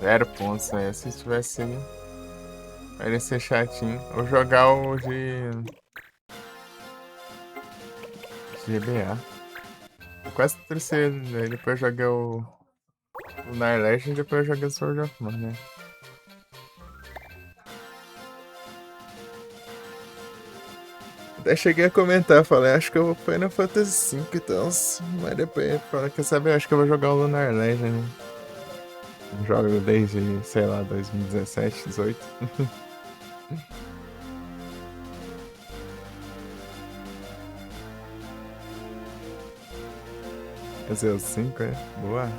Zero pontos, né? Se tivesse aí, vai ser chatinho. Vou jogar o de GBA. Eu quase terceiro, né? Depois eu joguei o Lunar Legend, depois eu joguei o Sword of Mana, né? Até cheguei a comentar, falei, acho que eu vou pro Final Fantasy V, então, mas depois, falei, quer saber, acho que eu vou jogar o Lunar Legend, né? Jogo desde, sei lá, 2017, 18. Fazer o 5, é? Boa.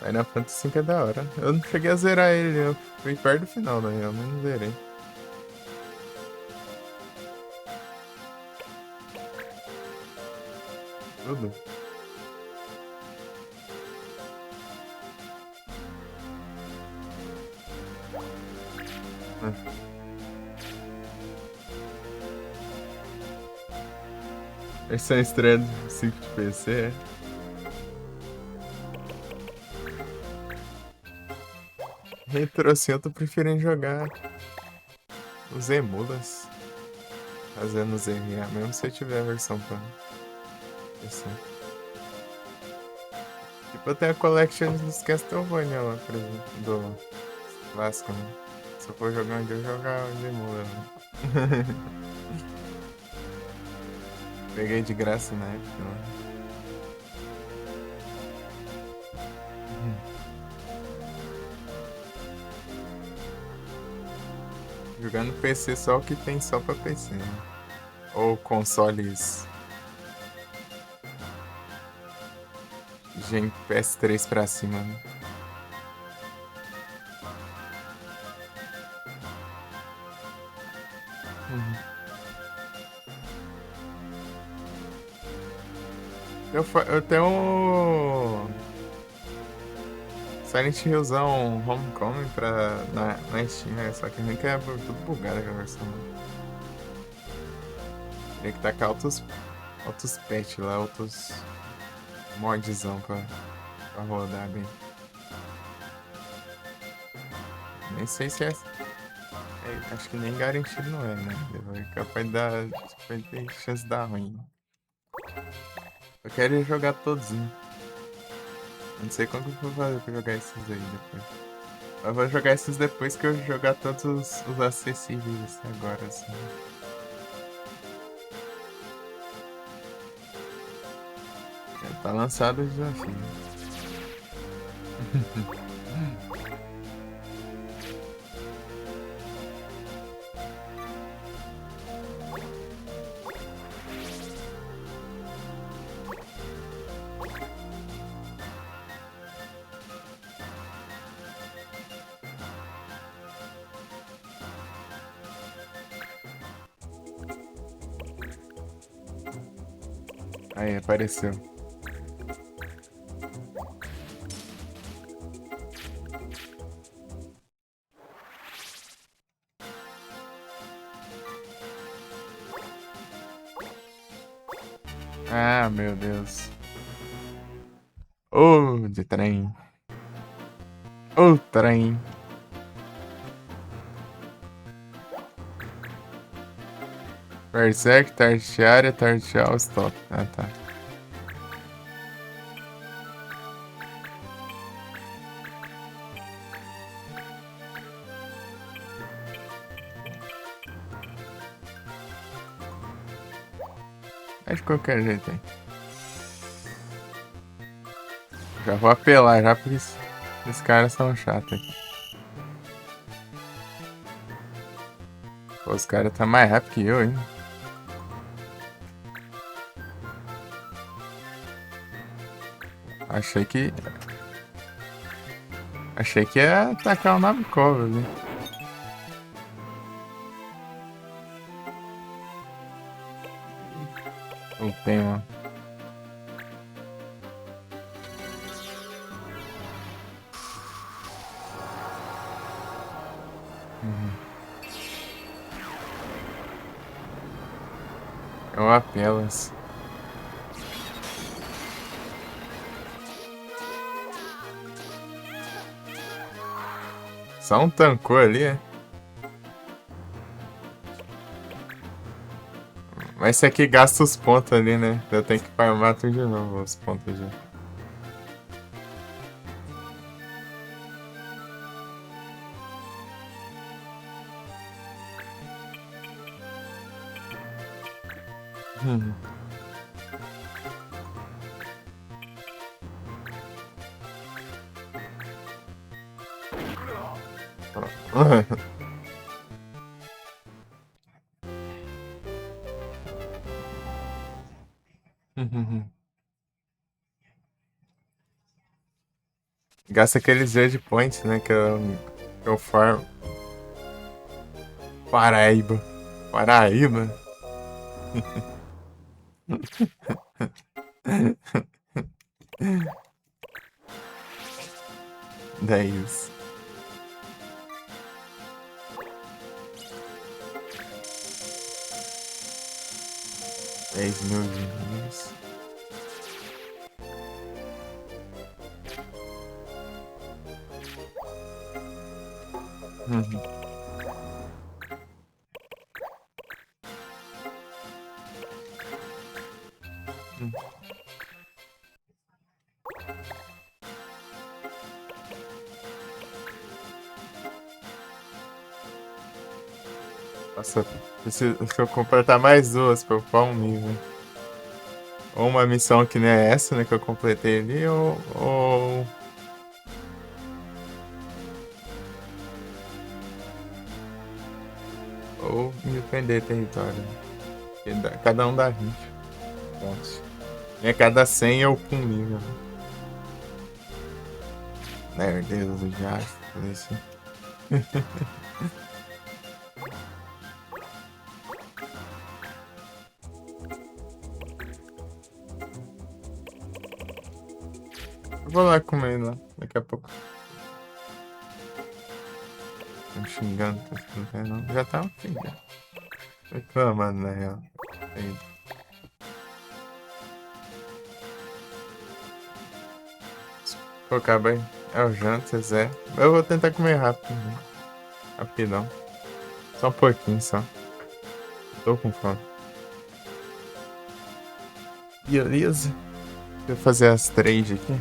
Final Fantasy V é da hora. Eu não cheguei a zerar ele, eu fui perto do final, né? Eu não zerei. Tudo. Versão estreia do 5 de PC, é? Retro assim, eu tô preferindo jogar os emulas. Fazendo os RA, mesmo se eu tiver a versão pra PC. Tipo, eu tenho a Collection dos Castlevania lá, por exemplo, do clássico, né? Se eu for jogar um dia, eu jogar os emulas, né? Peguei de graça na época, né? Jogar no PC só o que tem só pra PC, né? Ou consoles de PS3 pra cima, né? Uhum. Eu tenho um Silent Hillzão Homecoming na Steam, né? Só que nem que é tudo bugado a versão. Tem que tacar outros patch lá, outros modzão pra rodar bem. Nem sei se acho que nem garantido não é, né? É capaz de vai ter chance de dar ruim. Eu quero ir jogar todinho. Eu não sei como que eu vou fazer pra jogar esses aí depois. Eu vou jogar esses depois que eu jogar todos os acessíveis assim, agora, assim. Tá lançado o desafio. Aí, apareceu. Ah, meu Deus. Ô, de trem. Ô, trem. Berserk, Tartiária, Tartial, Stop. Ah, tá. É de qualquer jeito aí. Já vou apelar já porque esses caras são chatos aqui. Pô, os caras tá mais rápido que eu, hein? Achei que. Achei que ia atacar o Nabokov ali. Não tem, mano. Eu apelas. Só um tancou ali, é? Mas esse aqui gasta os pontos ali, né? Eu tenho que farmar tudo de novo, os pontos já. Gasta aqueles Judge Points, né? Que eu farm. Paraíba. Paraíba. Dez. 10.000 dinheiros. Nossa, se eu completar mais duas pra upar um nível. Ou uma missão que nem é essa, né? Que eu completei ali, ou me defender território. Cada um dá 20 pontos. E a cada 100 eu upo um nível. Né, herdeiro do Jasper, tudo assim. Eu vou lá comer lá, daqui a pouco. Tô me xingando, tá ficando não. Já tá um fim, né? Reclamando, na real. Aí. Pô, acaba aí. É o janta, Zé. Eu vou tentar comer rápido, né? Rapidão. Só um pouquinho, só. Tô com fome. Beleza. Deixa eu fazer as trade aqui.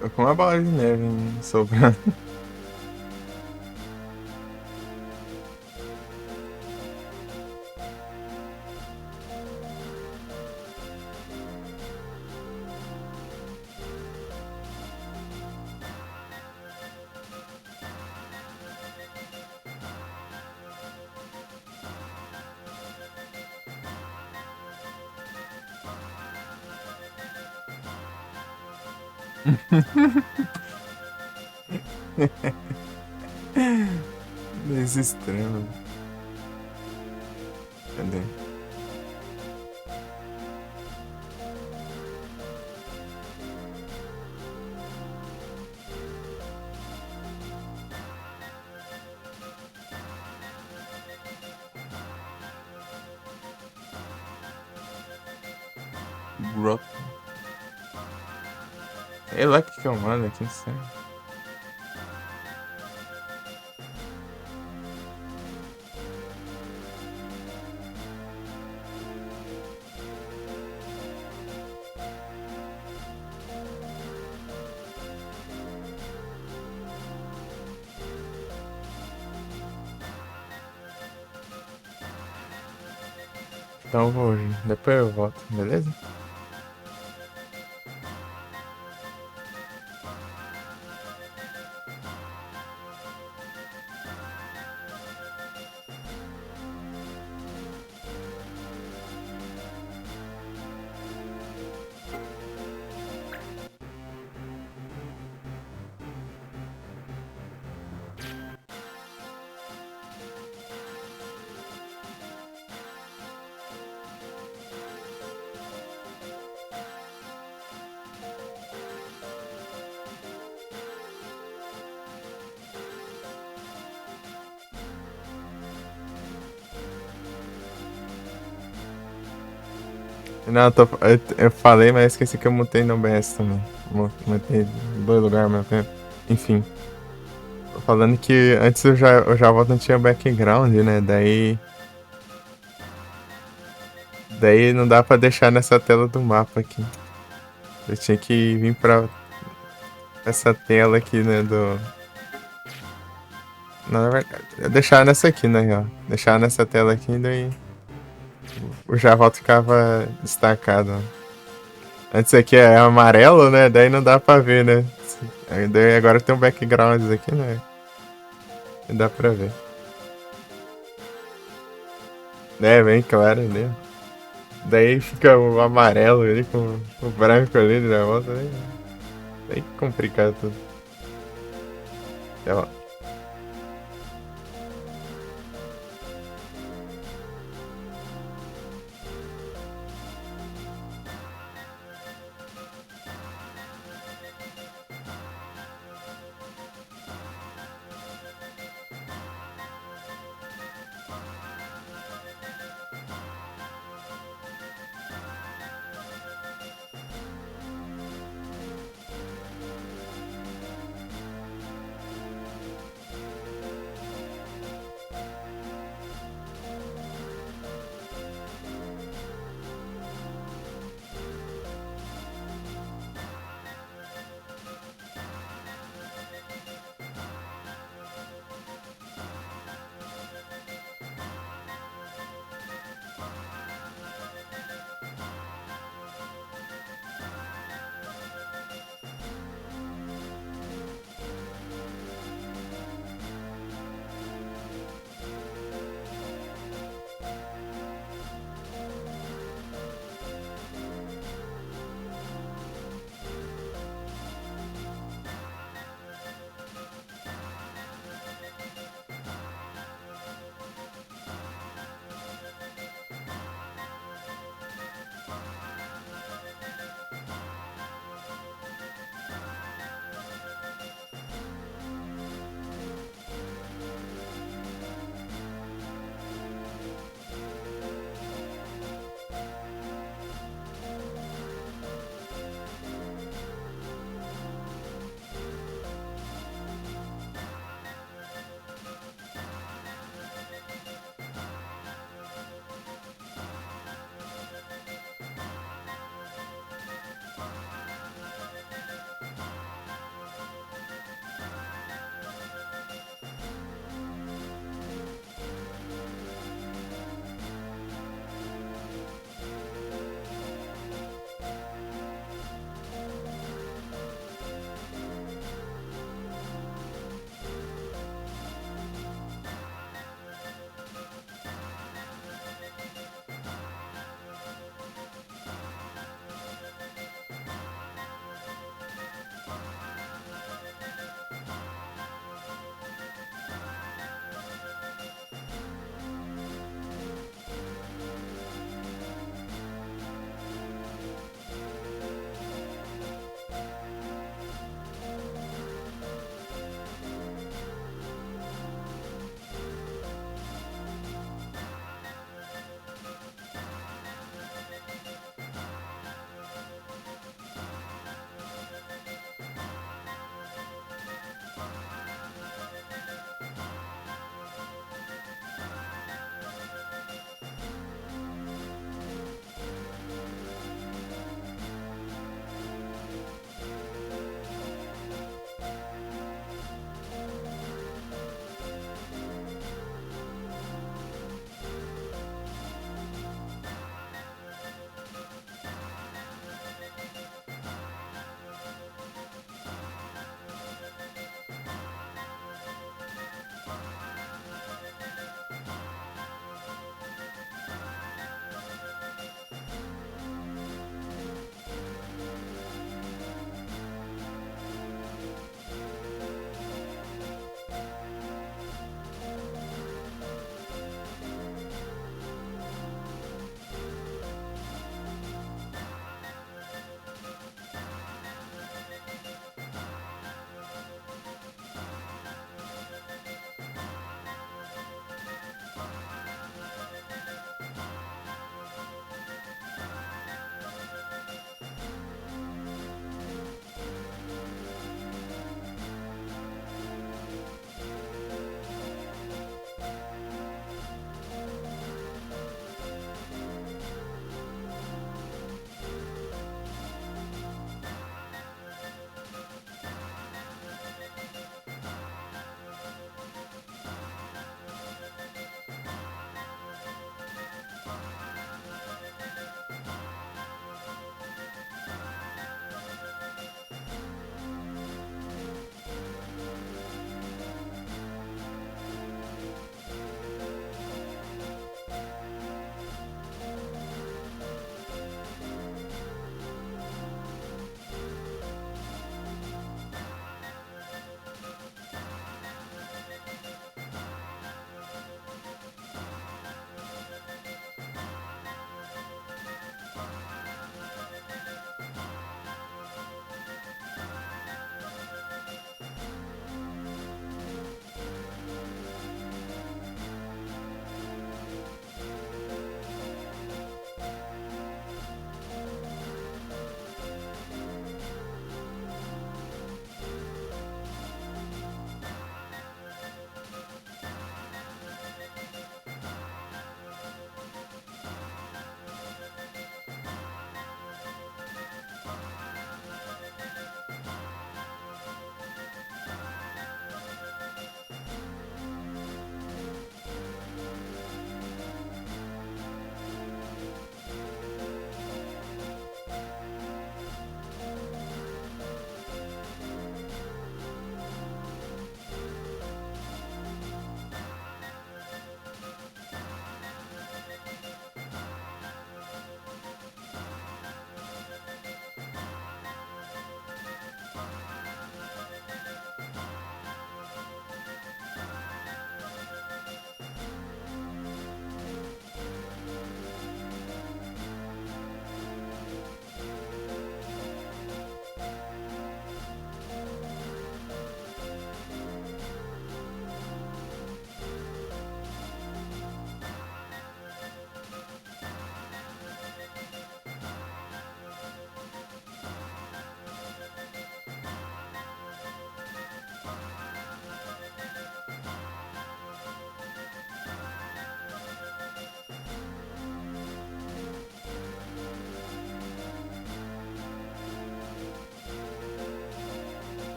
Tô com uma bola de neve sobrando. Nesse extremo. Cadê? Grot. Sei lá o que eu mando aqui, sério. Então eu vou, depois eu volto, beleza? Não, eu falei, mas esqueci que eu mutei no OBS também. Mutei em dois lugares ao mesmo tempo. Enfim. Tô falando que antes eu já volto não tinha background, né? Daí não dá pra deixar nessa tela do mapa aqui. Eu tinha que vir pra essa tela aqui, né? Não, na verdade, eu deixar nessa aqui, né? Ó. Deixar nessa tela aqui, daí o Java ficava destacado. Ó. Antes aqui é amarelo, né? Daí não dá pra ver, né? Daí agora tem um background aqui, né? E dá pra ver. É, bem claro, né? Daí fica o amarelo ali com o branco ali na volta. Daí complica tudo. Ó.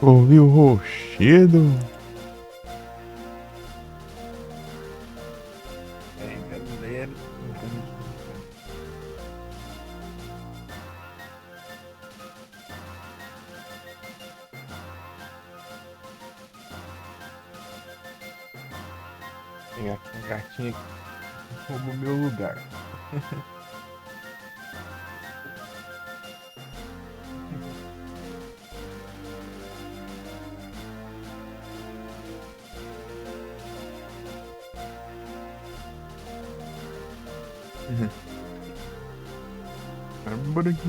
Ouvi o rochedo. Aí, galera. Pegar aqui um gatinho que roubou meu lugar. Bora aqui.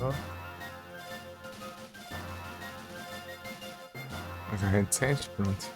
Ó. Mas o headset, pronto.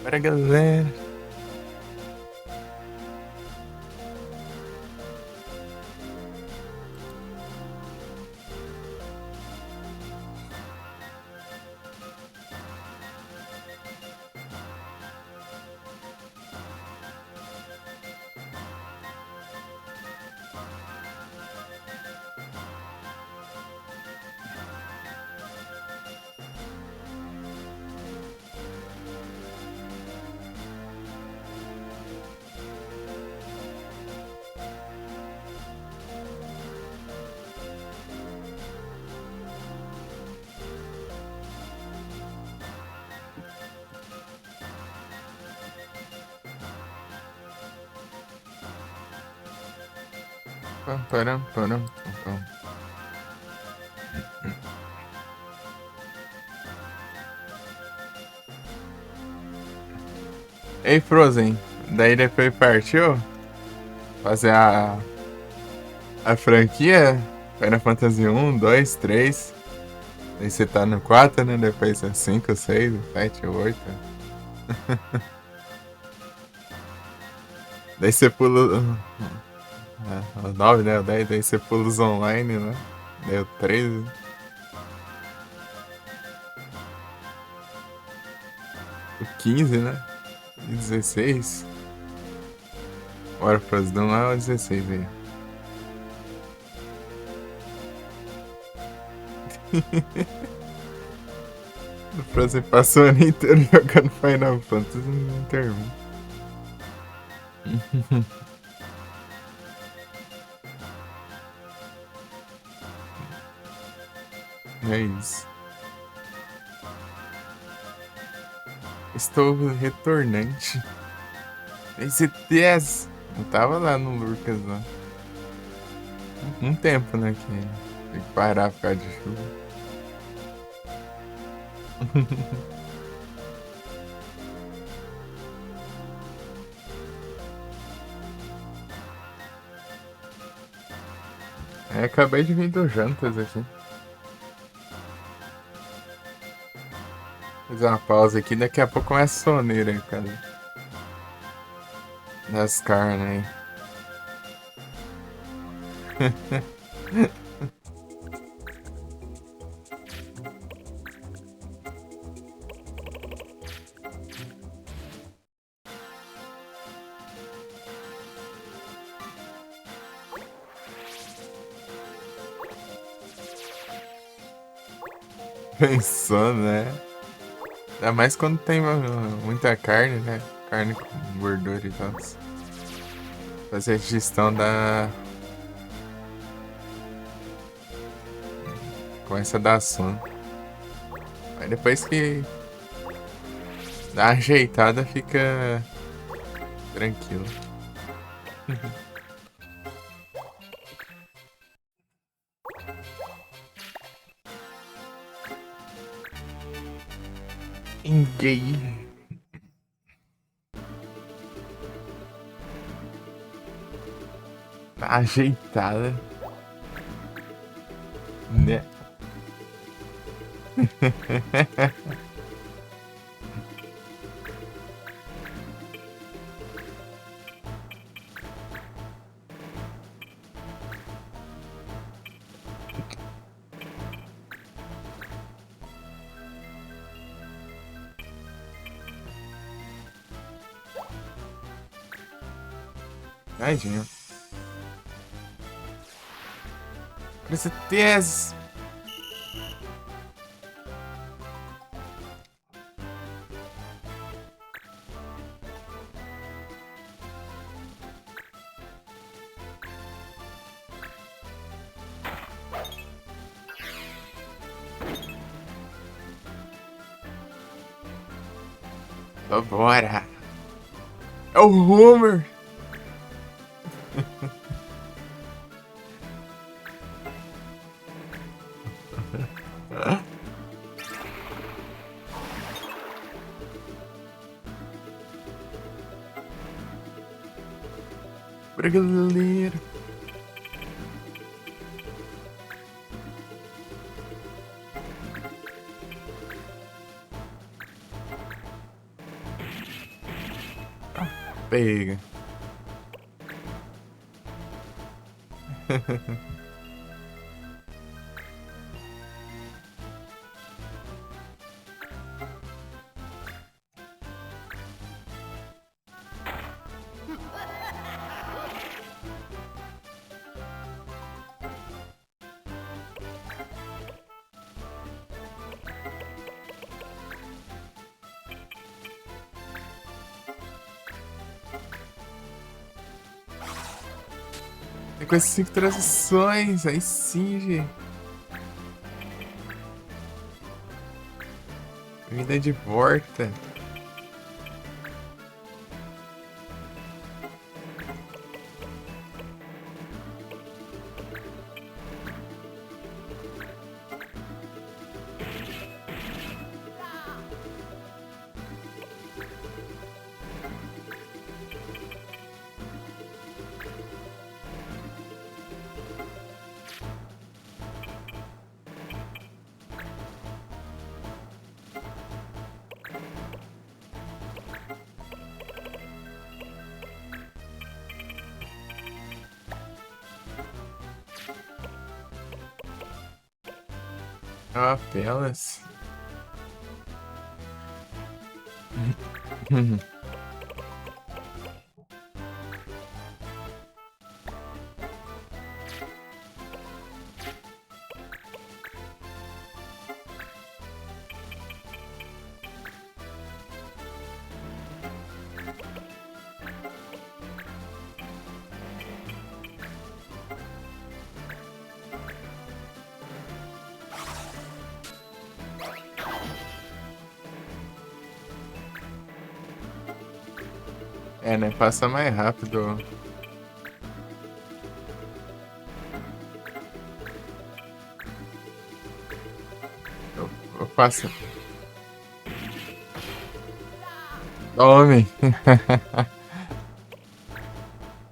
Bora, galera. Pam, param, param, pam, pam. Ei, Frozen. Daí depois partiu fazer a franquia Final Fantasy 1, 2, 3. Daí você tá no 4, né? Depois é 5, 6, 7, 8. Daí você pula. O 9, né? O 10, daí você pula os online, né? Daí o 13. O 15, né? E 16. Bora pros não é o 16 aí. O Frozen passou o ano inteiro jogando Final Fantasy não termina. É isso. Estou retornante. Esse TS. Eu tava lá no Lucas lá. Um tempo, né? Que tem que parar por causa de chuva. É, acabei de vir do jantas aqui. Fazer uma pausa aqui, daqui a pouco começa a soneira aí, cara. Das carnes aí. Pensou, né? Ainda mais quando tem muita carne, né? Carne com gordura e tal. Fazer a digestão da. Começa a dar sono. Aí depois que dá uma ajeitada, fica tranquilo. Gay. Ajeitada. Né? Tadinho. Com certeza. Bora. É o Homer. Brasileiro. Pega. É com essas 5 transições. Aí sim, gente. Vida de volta. Apenas. É, né? Passa mais rápido. Eu passo. Homem.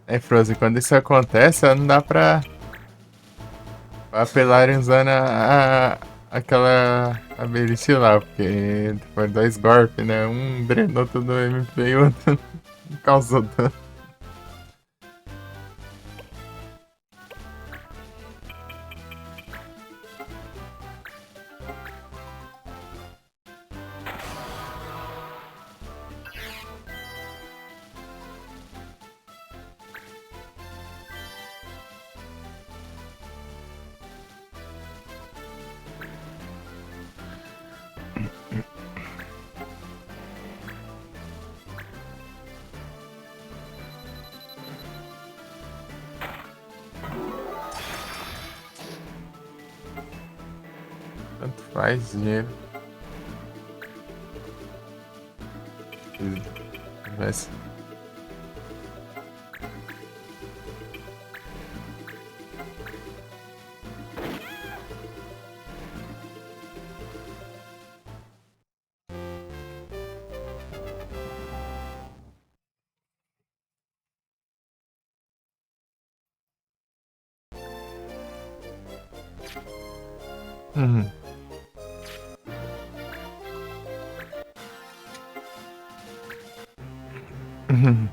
É, Frozen, quando isso acontece, não dá pra apelarem usando aquela ability lá, porque foi 2 golpes, né? Um drenou todo o MP e o outro causou dano. Tanto faz dinheiro. Mas... Uhum. Uhum.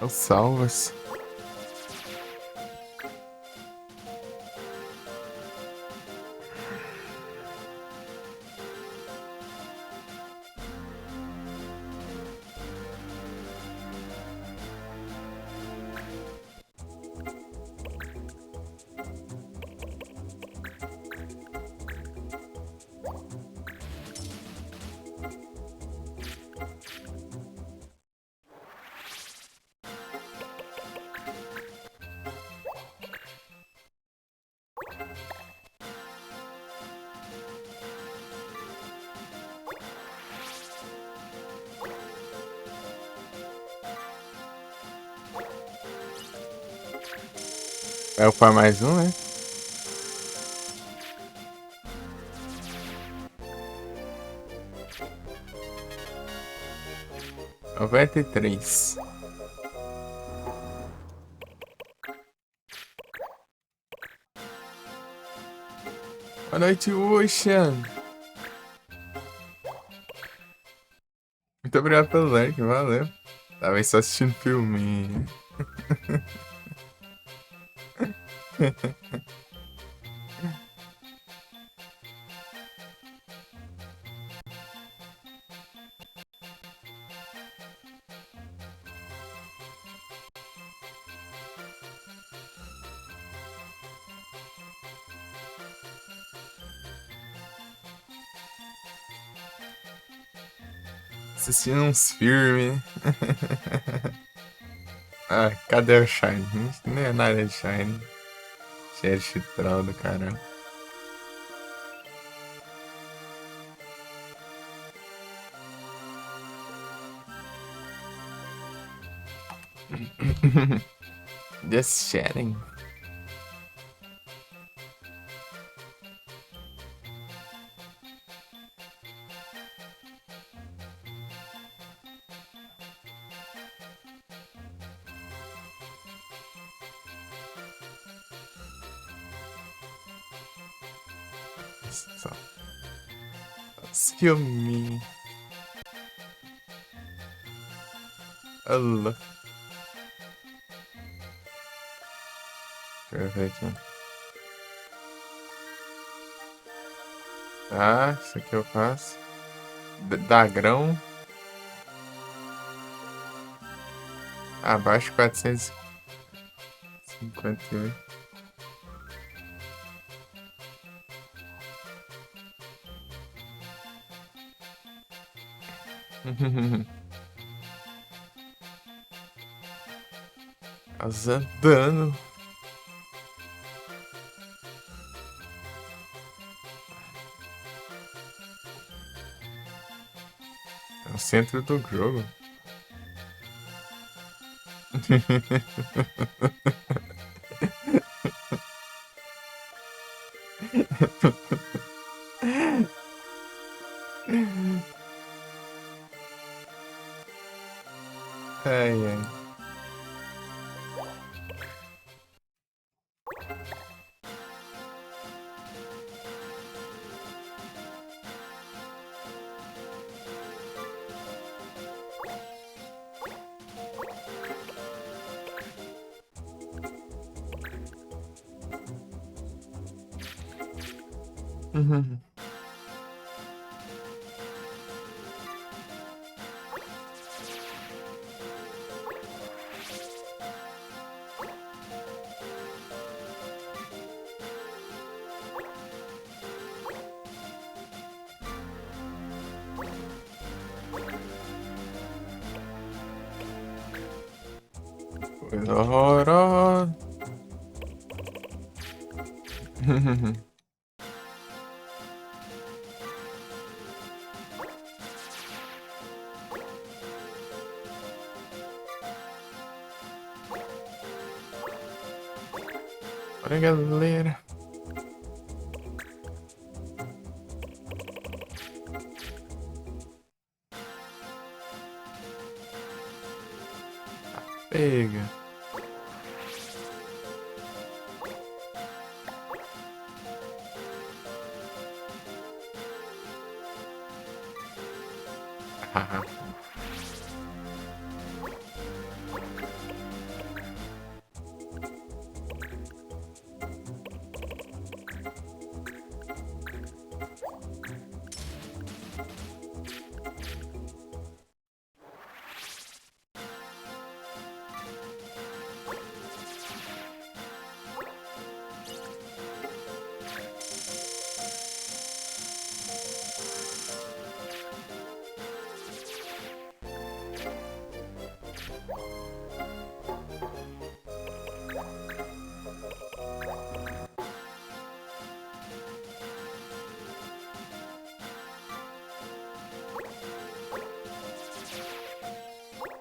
As salvas. Vai upar mais um, né? Noventa e três. Boa noite, Ocean. Muito obrigado pelo like, valeu. Tava aí só assistindo filminho. Assistindo uns filmes. Ah, cadê o Shine? Nem é nada de Shine. Cheio de chitrão do caramba. Just chatting. Só. Filme. Allah. Deixa eu ver aqui. Ah, isso aqui eu faço. Dagrão. Abaixo 458. Causando. É o centro do jogo. Ai, ai. Uhum. Coisa horrorosa. Bora, galera. Pega.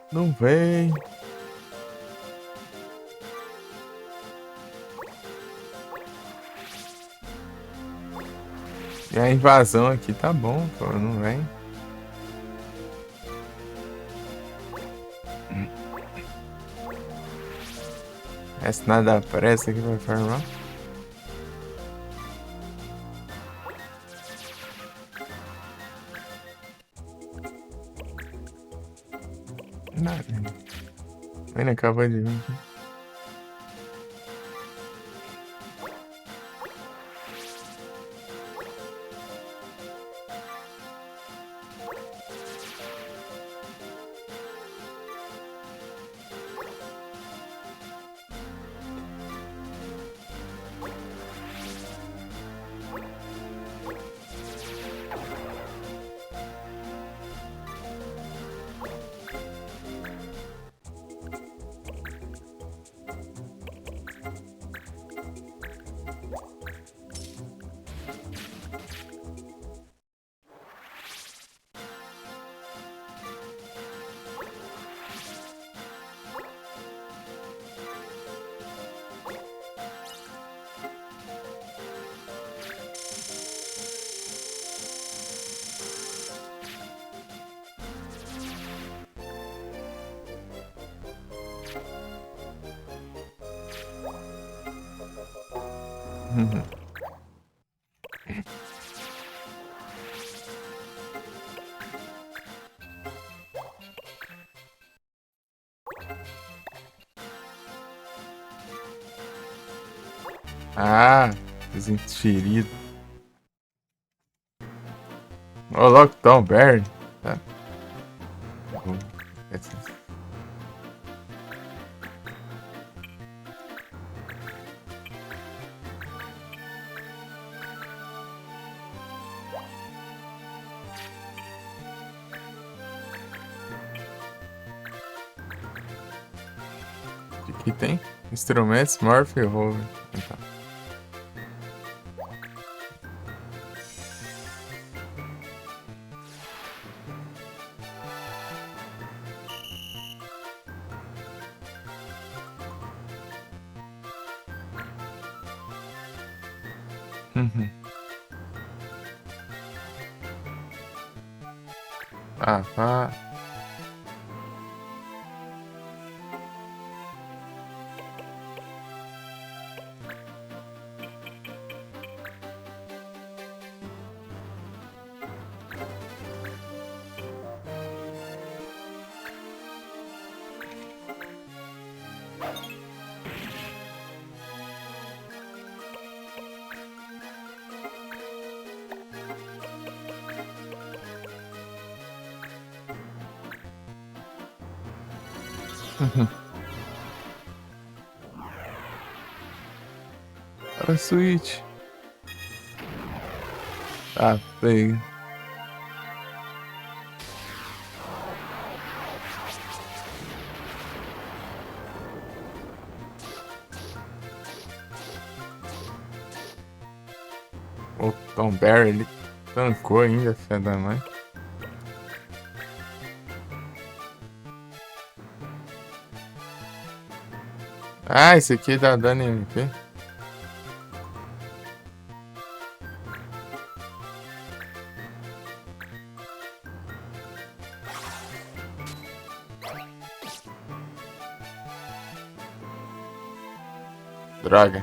Não vem. E a invasão aqui tá bom, pô, não vem. Essa nada pressa aqui vai farmar. Nada. Ainda acabou de vir aqui. Ah, desinferido. Ô, Lockdown Bear. Tá. Aqui tem instrumentos, Morph e Rover. Tá. Ah, pá. A Switch. Ah, pega. O Tom Barry, ele tancou ainda, filha da mãe. Ah, esse aqui dá dano em MP. Droga.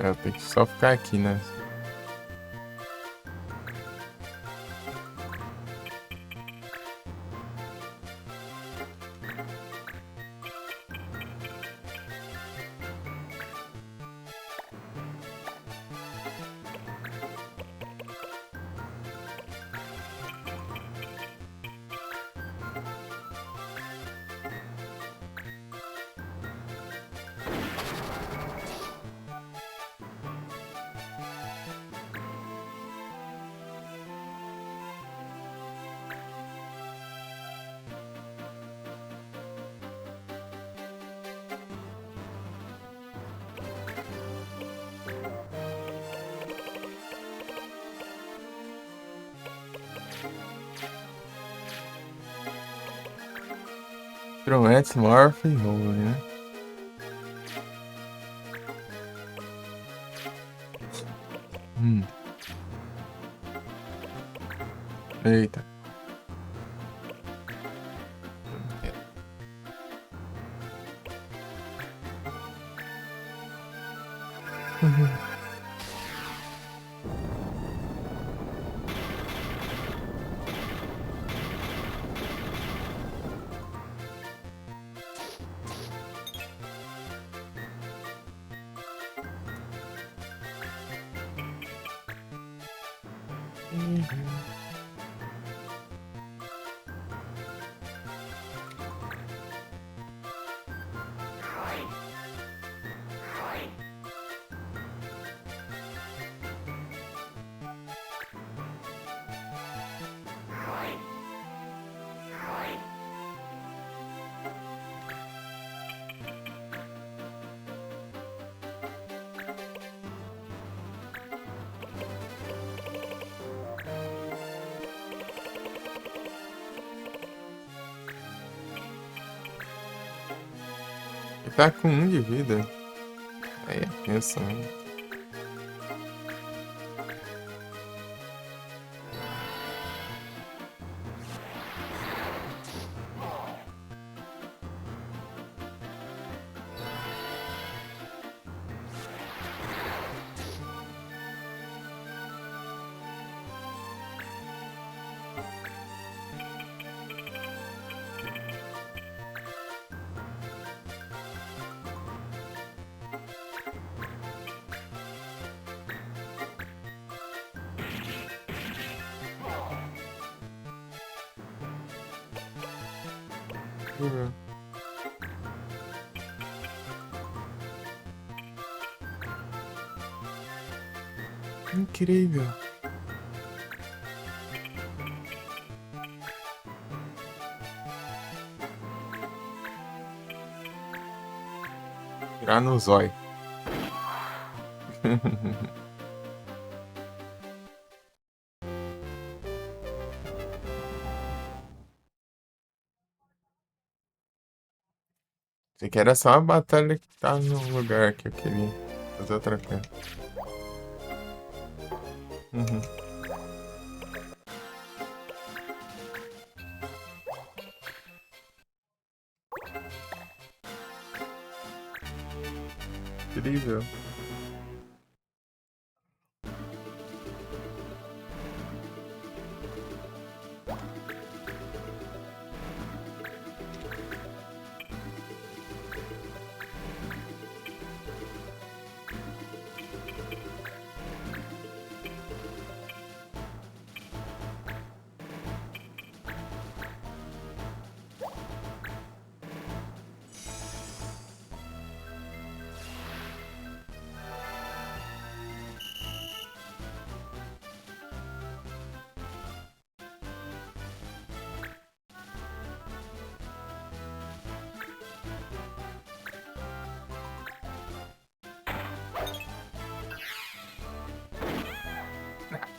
Eu tenho que só ficar aqui, né? Promete Morph e Roll, né? Eita. Ele tá com 1 de vida. Aí é tenso, né? Incrível. Tirar no zóio. Isso aqui era só uma batalha que tá no lugar que eu queria fazer outra coisa. Incrível.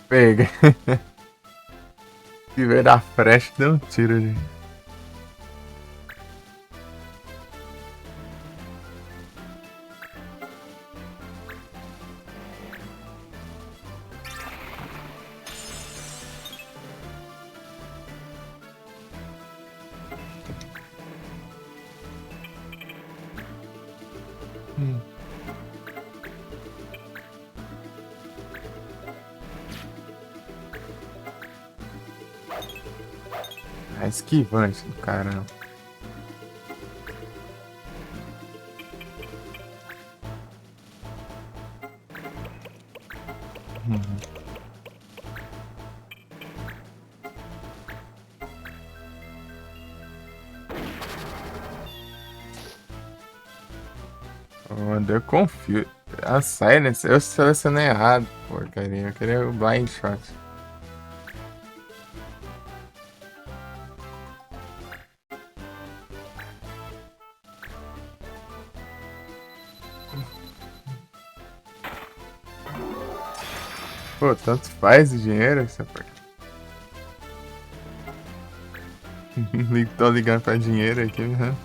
Pega. Se vier da frecha, deu um tiro ali. Ah, esquivante do caramba. Onde eu confio. A Silence, eu selecionei errado, porcaria. Eu queria o Blind Shot. Pô, tanto faz o dinheiro, essa porca. Tô ligando pra dinheiro aqui, né?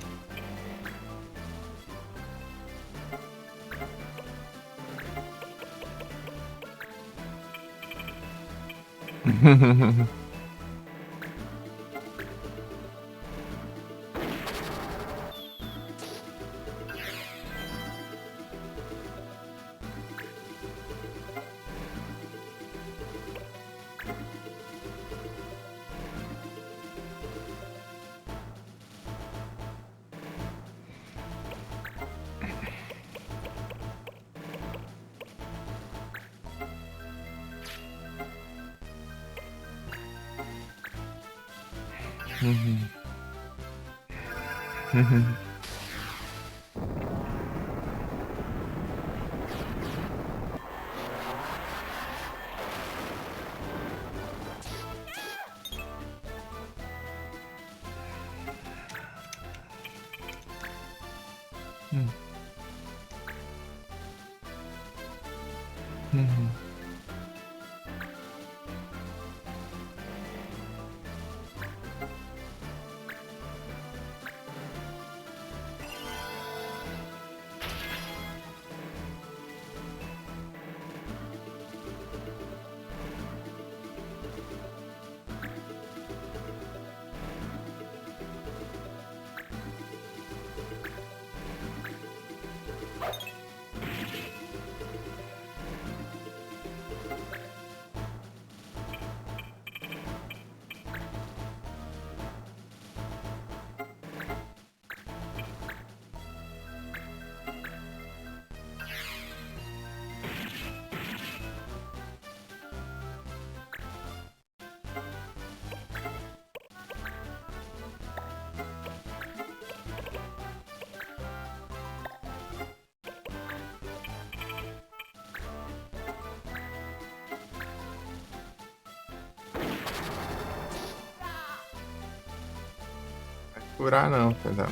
Curar não, pedal.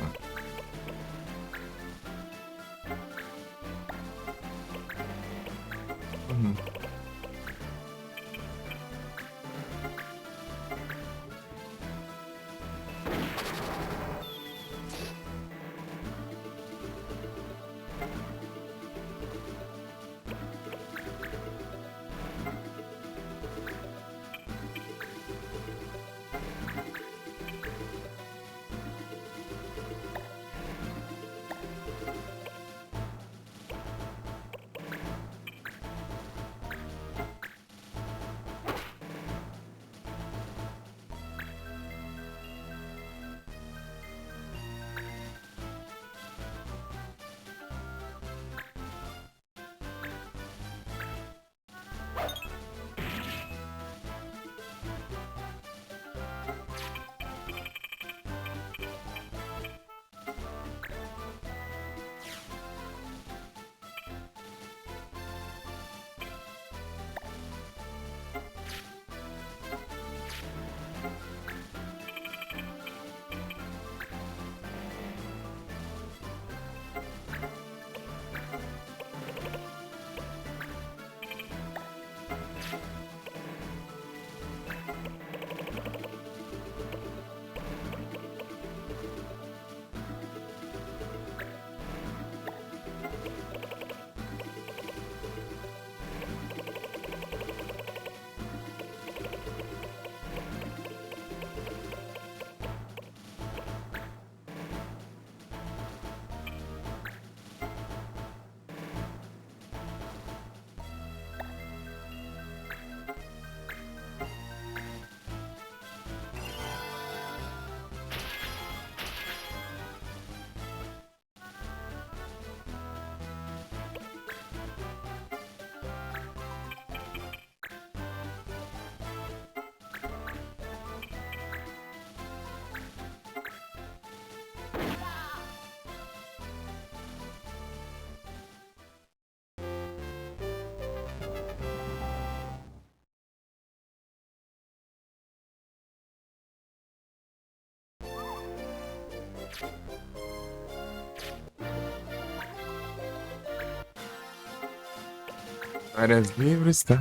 Várias livros, tá?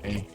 Ei.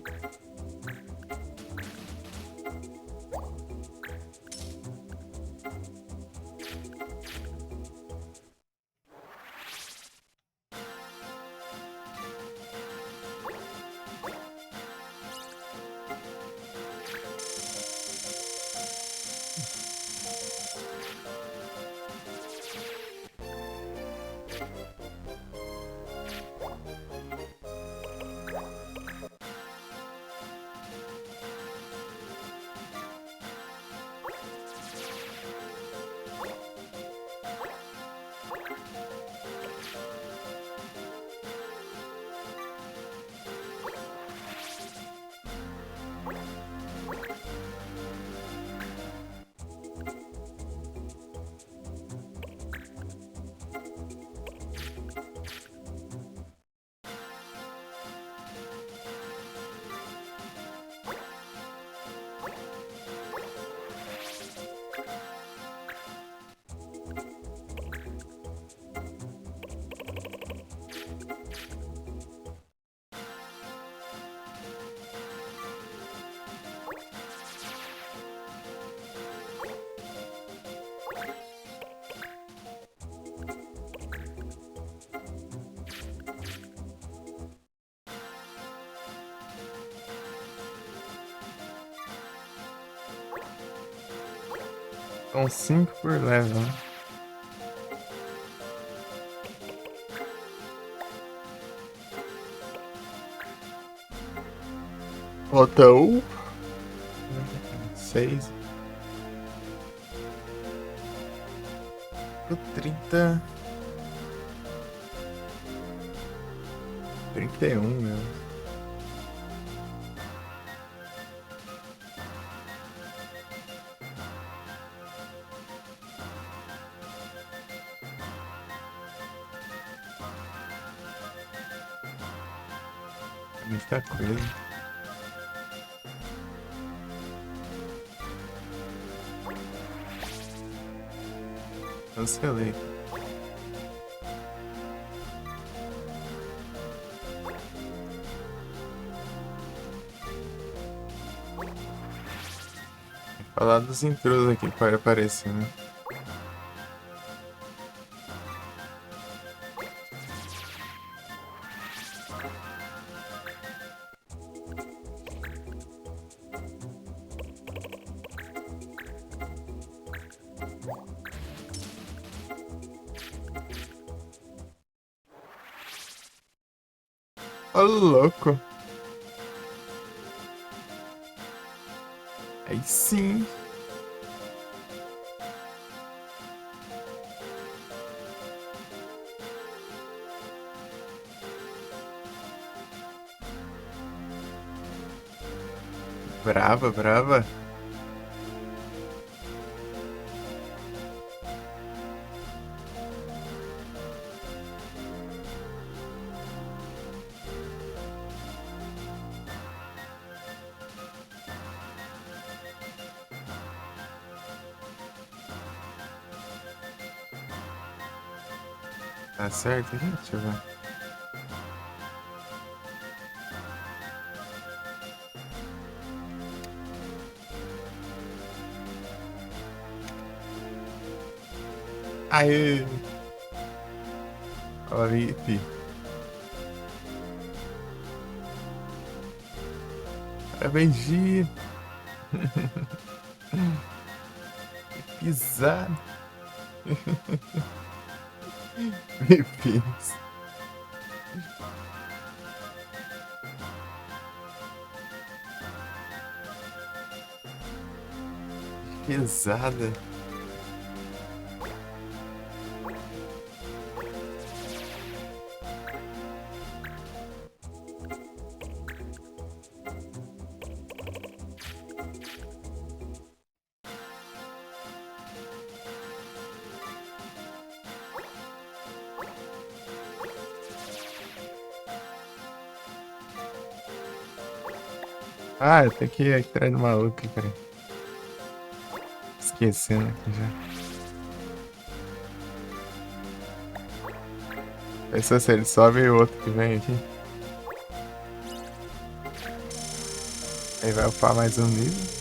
São 5 por level. Falta 1. 6. 30. 31, meu. Muita coisa. Cancelei. Falar dos intrusos aqui para aparecer, né? Ô, louco. Aí sim. Brava, brava. Tá certo aqui? Deixa eu ver. Aê! Olipe. Parabéns, Gi. Pisado. Me fiz. Pesada. Ah, eu tenho que ir atrás do maluco, cara. Esquecendo aqui já. Pensa se ele sobe e o outro que vem aqui. Aí vai upar mais um nível.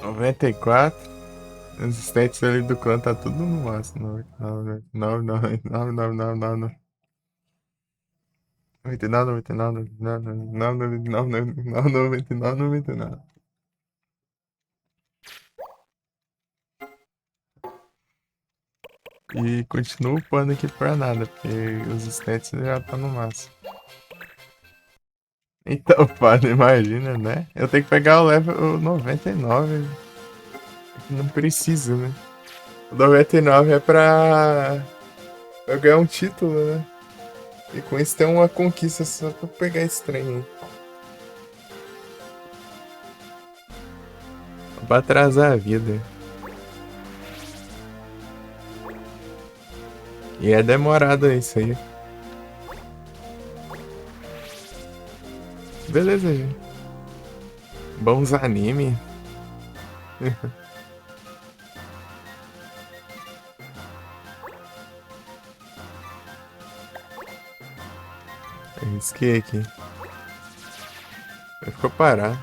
"94". Os stats ali do clã tá tudo no máximo. 99, 99, 99, 99, 99, 99, 99, 99, 99. E continuo upando aqui pra nada, porque os stats já tá no máximo. Então, padre, imagina, né? Eu tenho que pegar o level 99. Não precisa, né? O 99 é pra eu ganhar um título, né? E com isso tem uma conquista só pra pegar esse trem aí. Pra atrasar a vida. E é demorado isso aí. Beleza, gente. Bons anime. Arrisquei aqui. Vai ficar parado.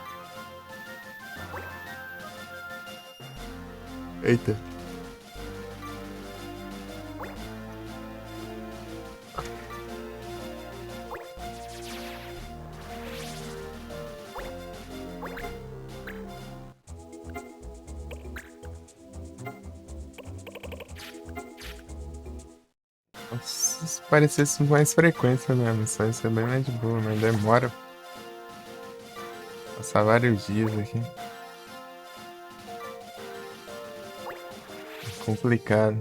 Eita. Nossa, se parecesse mais frequência mesmo, só isso é bem mais de boa, mas demora. Passar vários dias aqui. Complicado.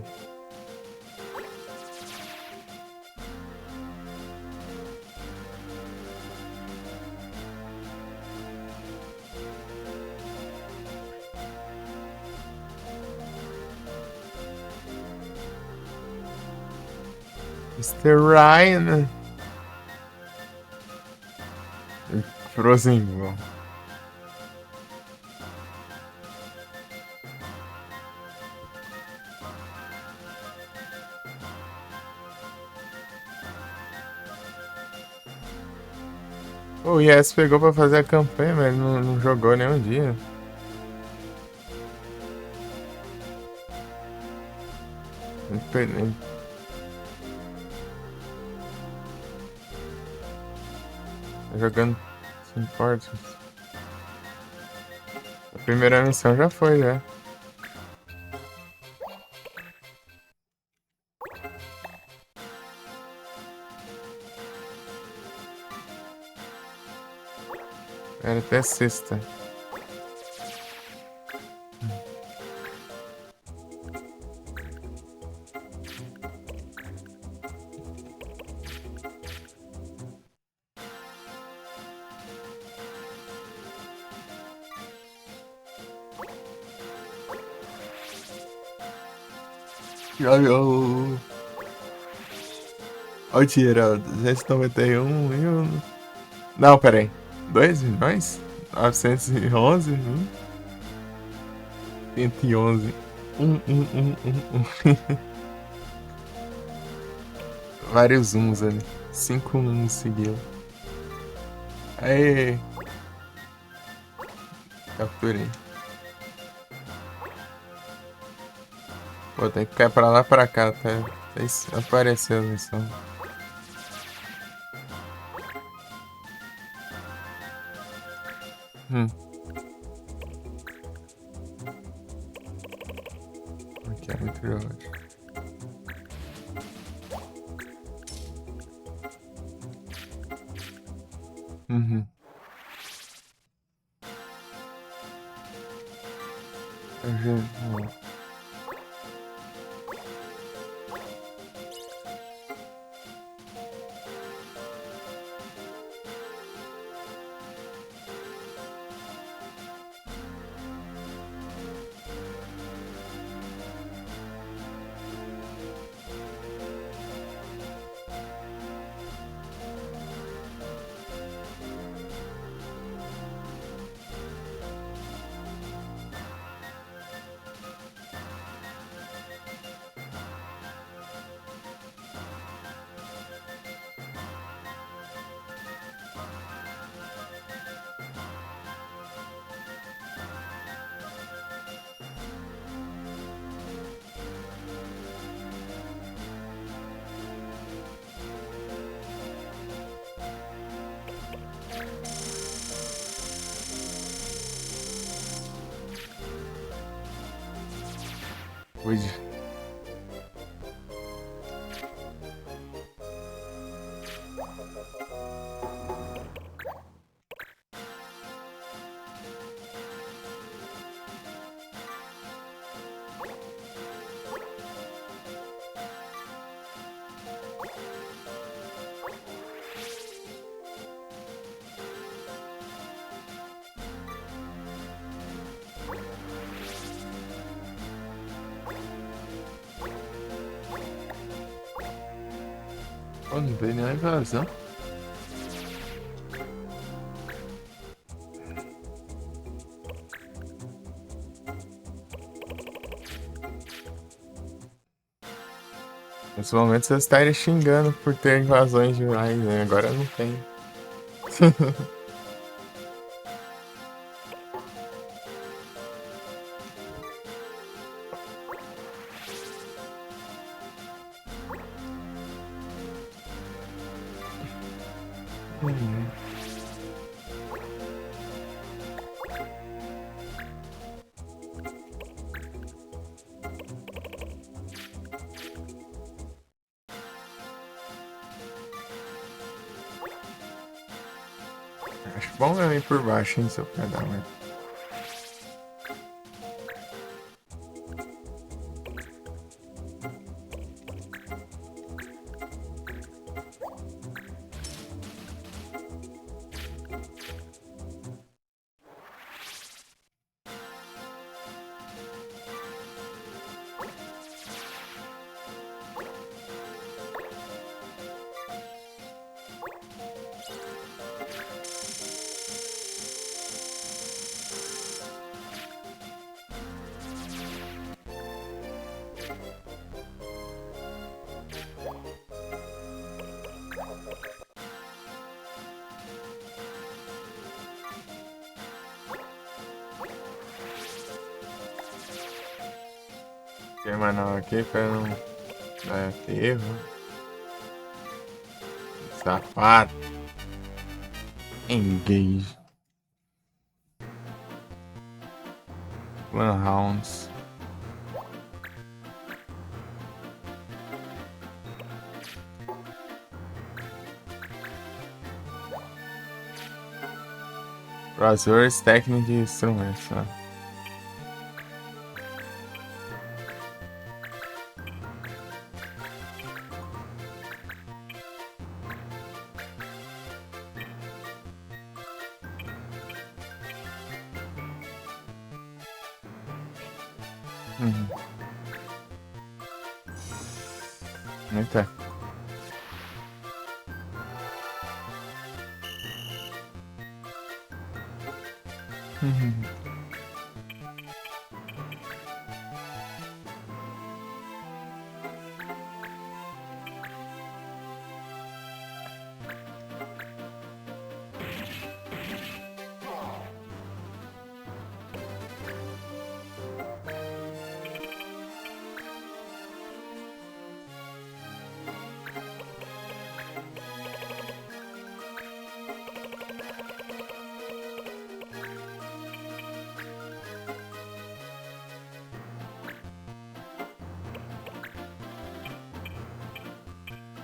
Mr. Ryan. Frozen bom. O Yes pegou pra fazer a campanha, mas ele não jogou nenhum dia. Ele tá jogando sem portas. A primeira missão já foi, já. Era até sexta. Olha o. Olha o dinheiro, 291 e um. Não, pera aí. 2 milhões? 911? 111. Vários uns ali. 5 uns seguidos. Aê! Capturei. Pô, tem que cair pra lá pra cá, tá? Apareceu a missão. Aqui é muito grande. Uhum. Cuide. Pô, não tem nenhuma invasão. Nesse momento vocês estarem xingando por ter invasões demais, né? Agora não tem. Acho bom eu ir por baixo, hein, seu cadáver. Queima não aqui pra não dar erro. Safado. Engage. One rounds. Browsers, técnica de instrumentos, né? Eita.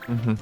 Uhum.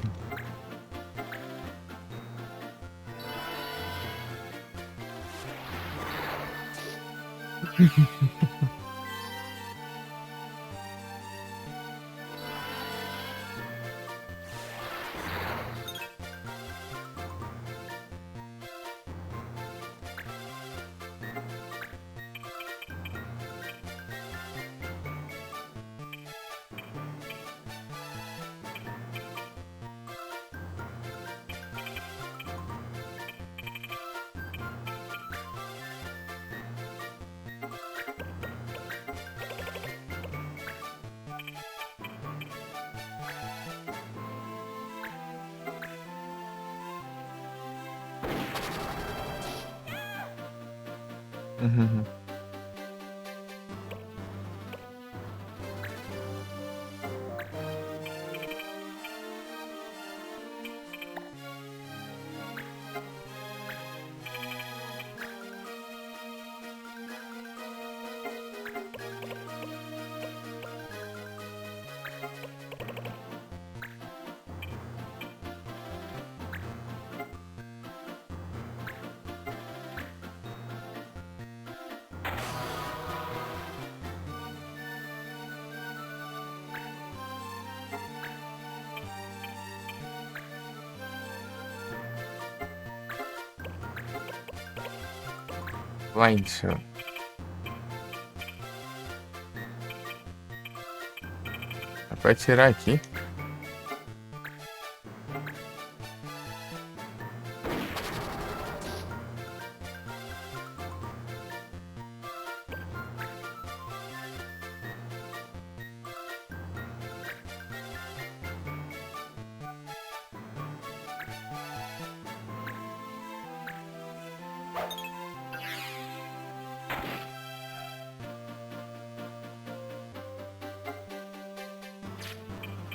Uhum. Blind. Vai tirar aqui.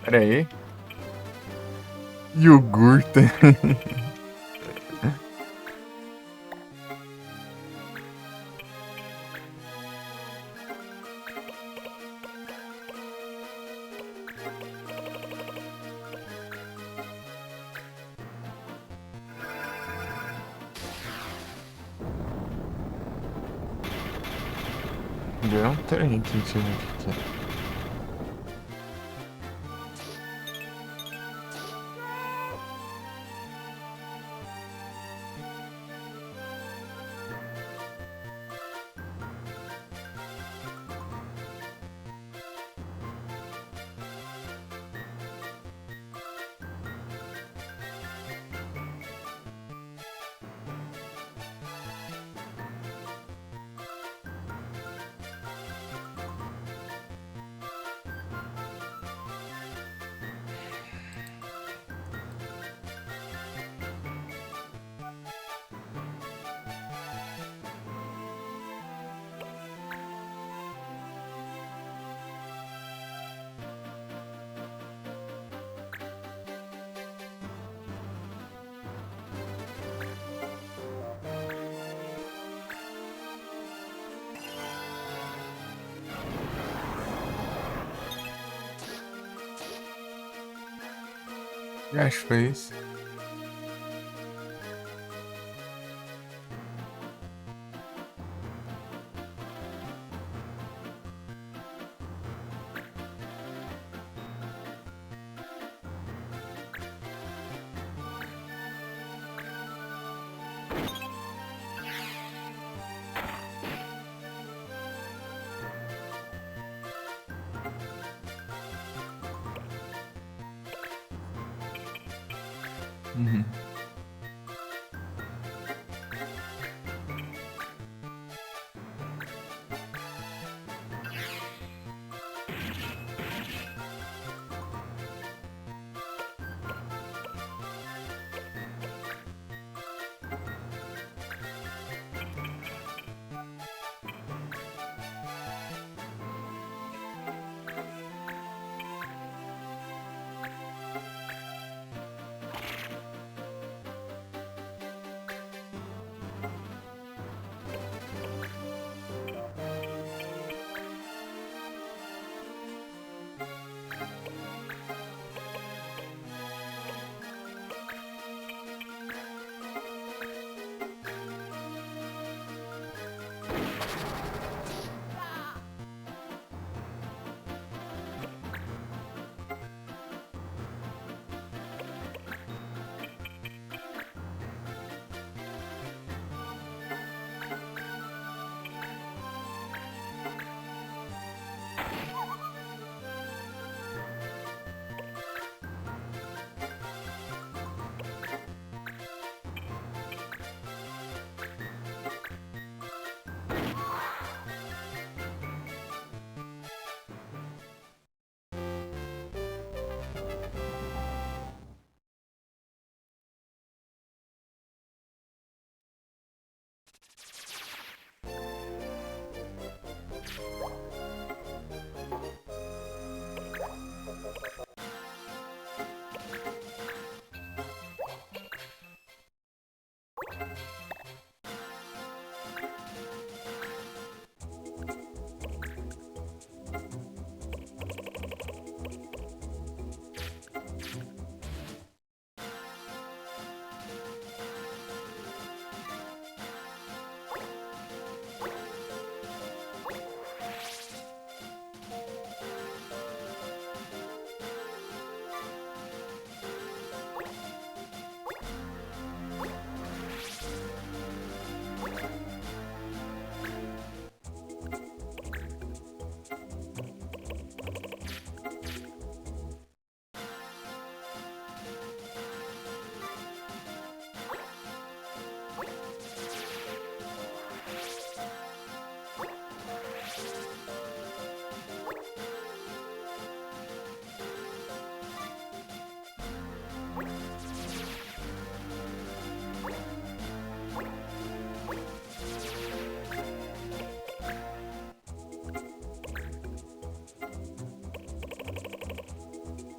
Pera aí. Iogurte. Deu um trem aqui, deixa eu ver o que é. Acho que foi isso. Uhum.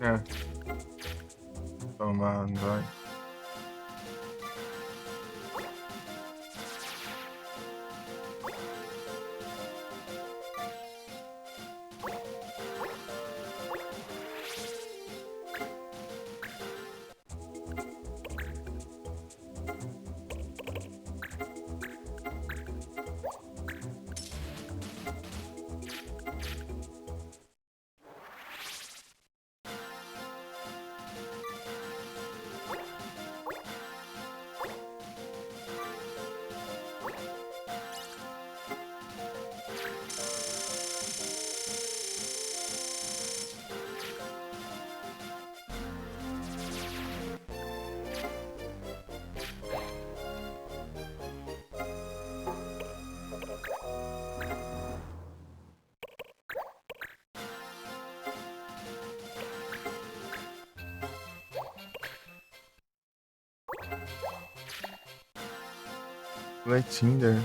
É, tomando, vai. Vai Tinder.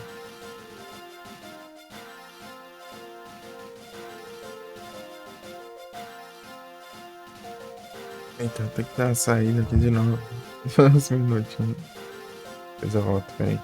Então, tem que dar uma saída aqui de novo. Uns minutinhos. Depois eu volto, peraí.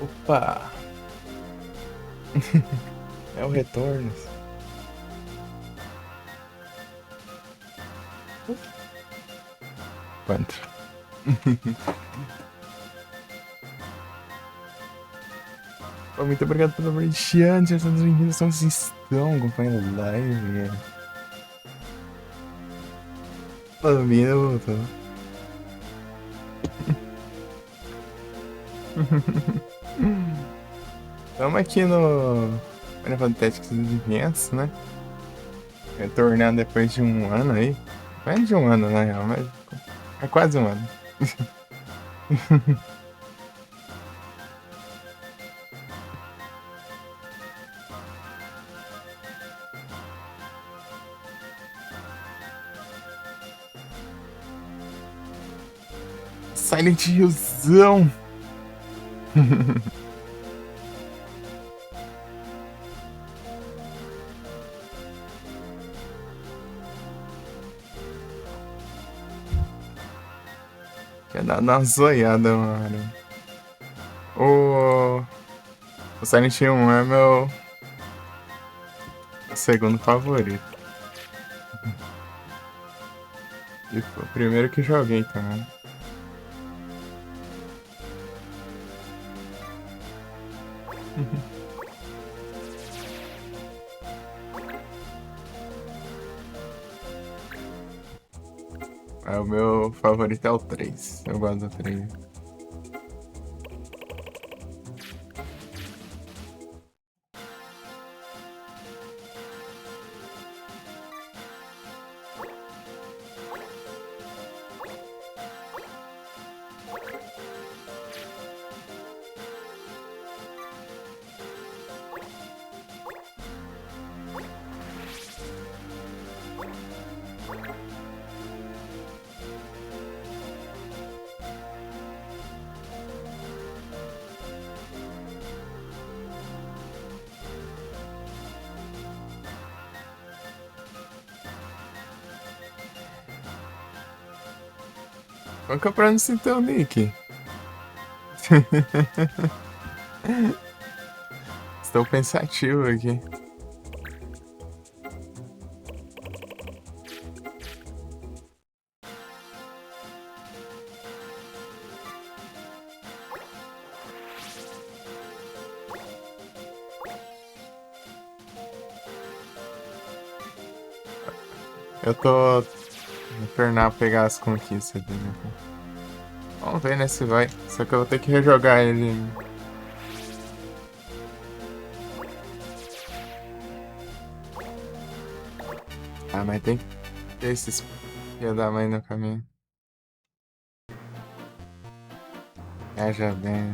Opa! É o retorno. Quanto? Pô, muito obrigado pelo brilhante. Essas meninas são assim, estão acompanhando a live. Pô, minuto. Estamos aqui no Final Fantasy Advance, né? Retornando depois de um ano aí. Menos de um ano, na real, mas é quase um ano. Silent Hillzão! Quer dar uma zoiada, mano. O Silent Hill 1 é meu segundo favorito. E foi o primeiro que joguei também. É, o meu favorito é o 3. Eu gosto do 3. Qual que é pra não se o nick? Estou pensativo aqui. Eu tô vou tornar a pegar as conquistas dele. Vamos ver, né, se vai. Só que eu vou ter que rejogar ele. Ah, mas tem que ter esses filha da mãe no caminho. Já bem.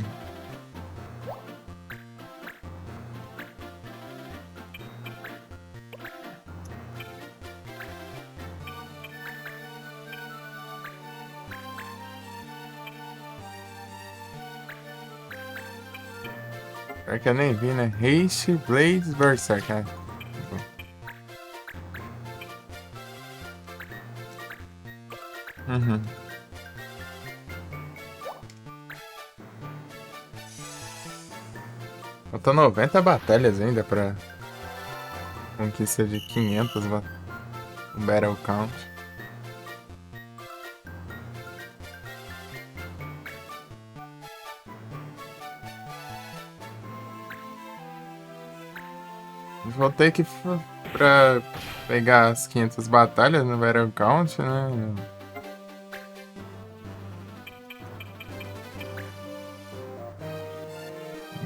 Pior que eu nem vi, né? Haste Blades Berserk, cara. Uhum. Faltam 90 batalhas ainda pra conquista de 500 Battle Count. Vou ter que pra pegar as 500 batalhas no Battle Count, né?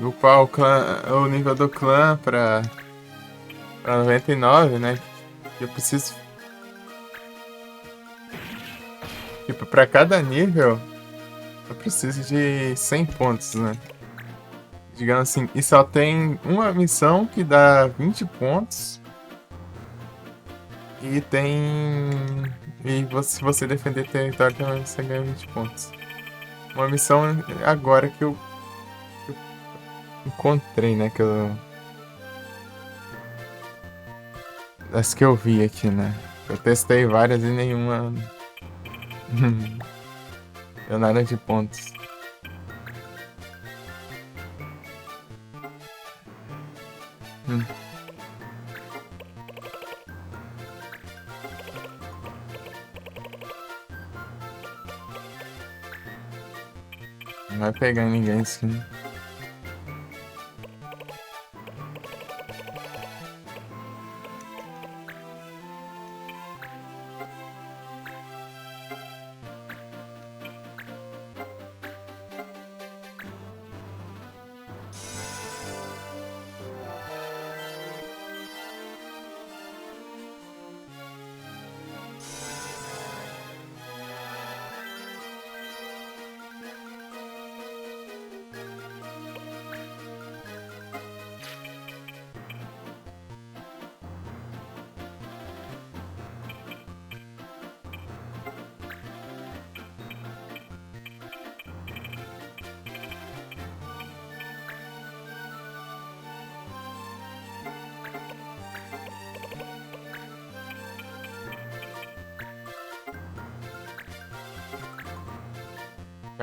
Upar o nível do clã pra 99, né? Eu preciso. Tipo, pra cada nível, eu preciso de 100 pontos, né? Digamos assim, e só tem uma missão que dá 20 pontos. E tem. Se você defender território também você ganha 20 pontos. Uma missão agora que eu encontrei, né? As que eu vi aqui, né? Eu testei várias e nenhuma. Deu nada de pontos. Não vai pegar ninguém assim.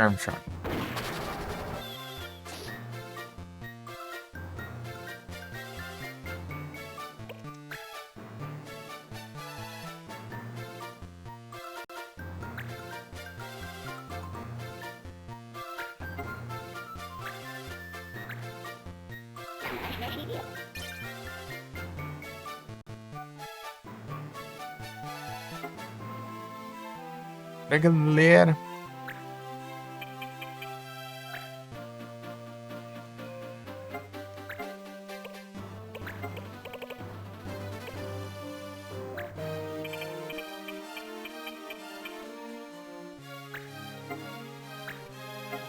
Charm Shot. Pra galera.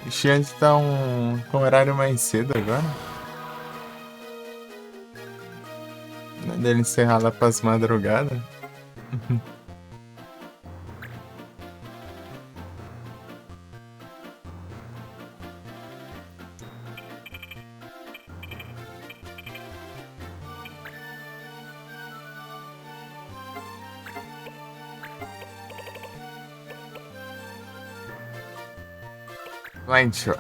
Ixi, antes tá com horário mais cedo agora. Não é dele encerrar lá pras madrugadas. Blind Shot.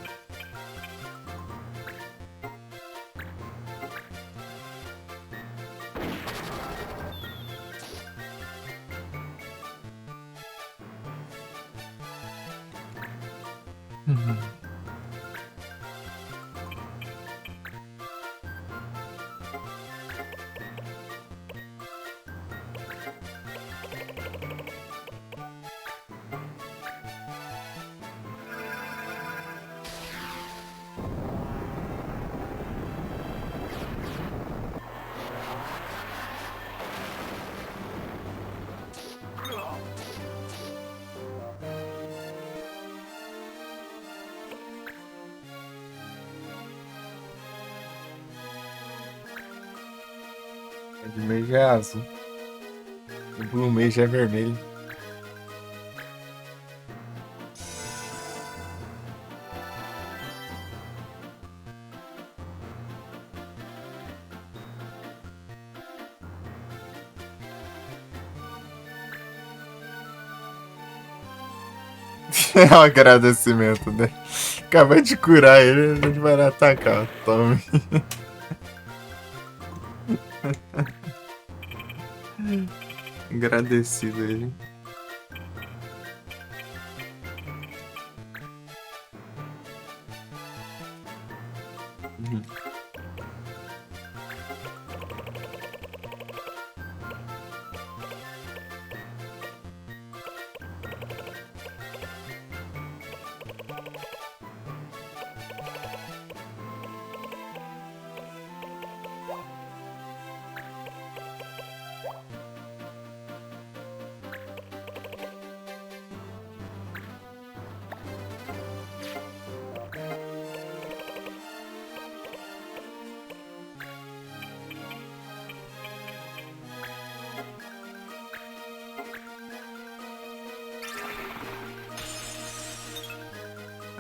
O de meio é azul. O Blue Mage é vermelho. É um agradecimento, né? Acabei de curar ele, a gente vai lá atacar. Tome. Agradecido ele.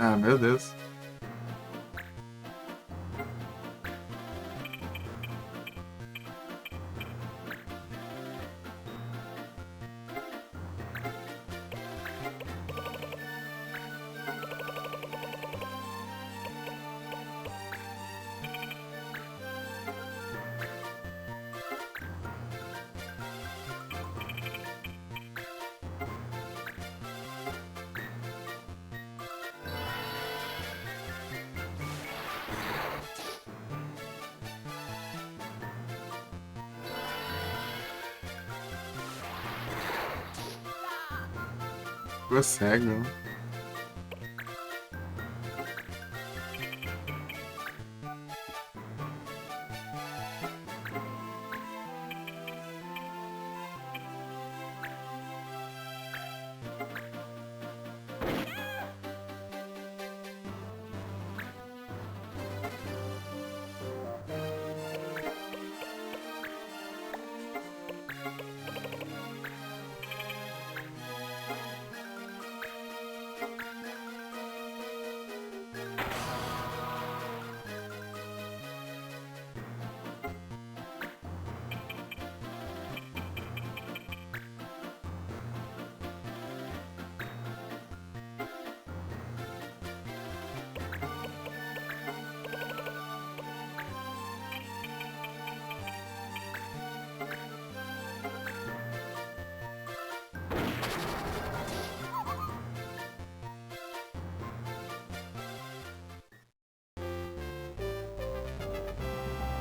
Ah, meu Deus. Ficou cego.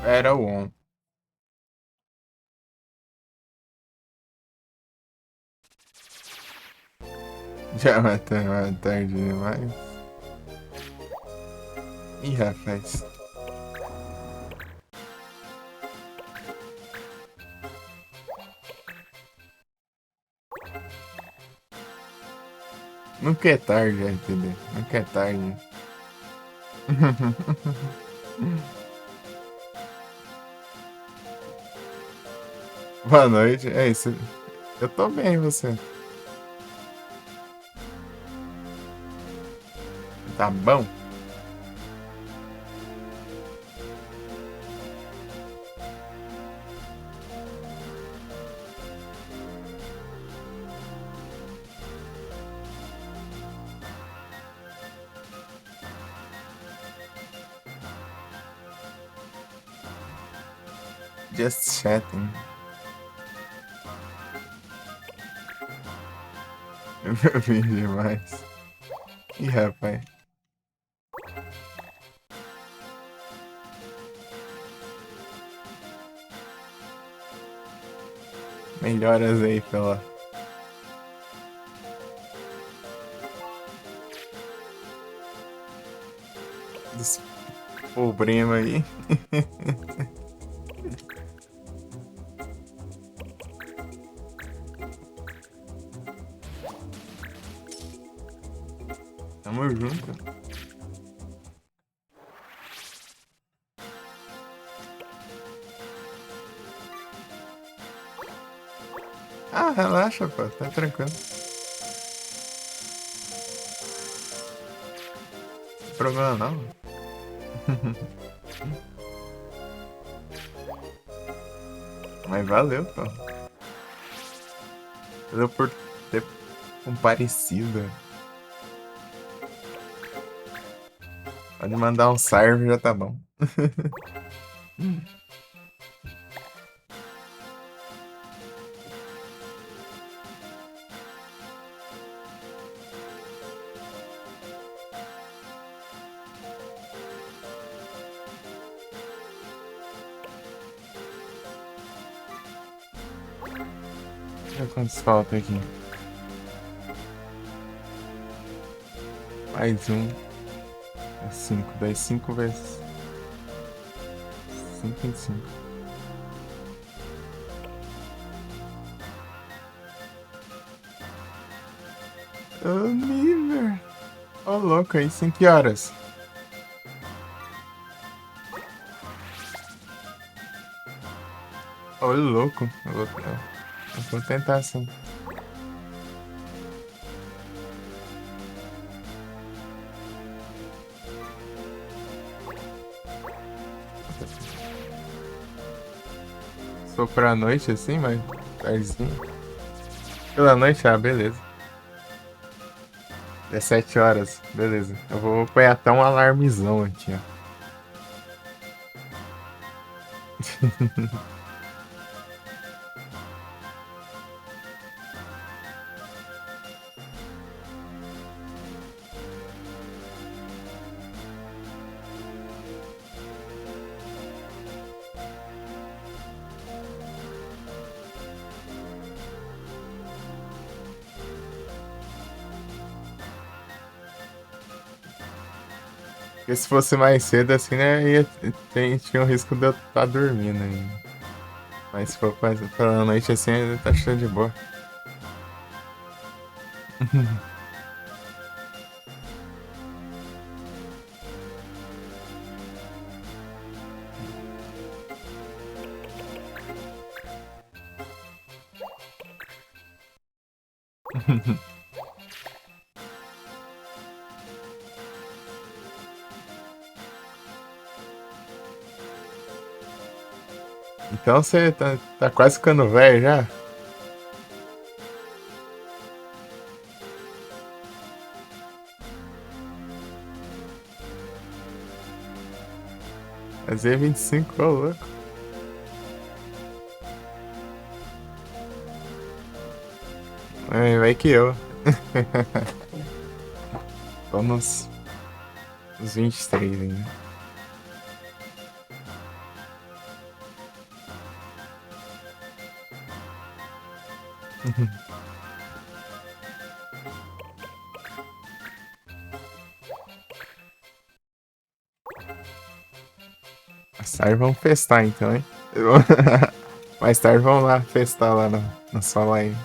Era o on. Já vai tarde demais. Ih, rapaz. Nunca é tarde, entendeu? Nunca é tarde. Boa noite. É isso. Eu tô bem, e você? Tá bom? Just chatting. Eu vi demais. Ih, rapaz. Melhoras aí pela. Dos problema aí. Tamo junto. Ah, relaxa, pô. Tá tranquilo. Não tem problema não. Mas valeu, pô. Valeu por ter comparecido. Pode mandar um salve, já tá bom. Deixa eu ver quantos falta aqui. Mais um. É 5. Daí 5 vezes 5 em 5. Ô, Niver. Ô, louco aí. 5 horas. Ô, louco. Eu vou tentar assim. Se for pra noite assim, mas tardezinho. Pela noite, ah, beleza. 17 horas, beleza. Eu vou pôr até um alarmezão aqui, ó. Porque se fosse mais cedo assim, né, tinha o risco de eu estar dormindo ainda. Mas se for pela noite assim, tá show de boa. Então você tá quase ficando velho já? Fazer 25, ô louco. Vai que eu. Vamos uns 23 ainda. Mais tarde vamos festar então, hein? Mais tarde vamos lá festar lá na sala aí.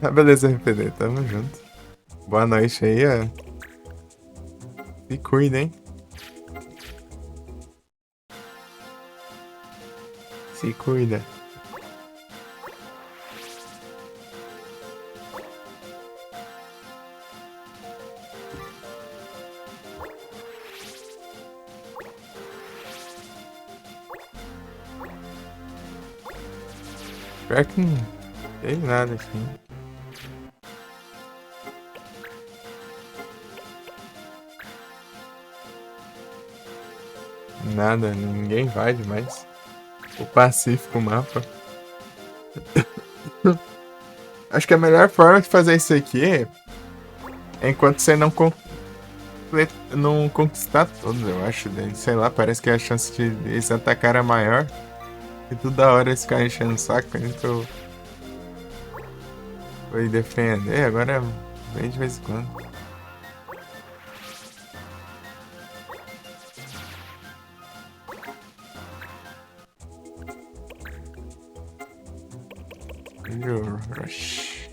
Ah, beleza, RPD, tamo junto. Boa noite aí, ó. Se cuida, hein? Se cuida. Pior que não teve nada assim. Nada, ninguém invade mais. O Pacífico mapa. Acho que a melhor forma de fazer isso aqui é enquanto você não conquistar todos, eu acho. Né? Sei lá, parece que a chance de eles atacarem é maior. E toda hora eles ficarem enchendo o saco, então foi defender, agora vem de vez em quando. Rush.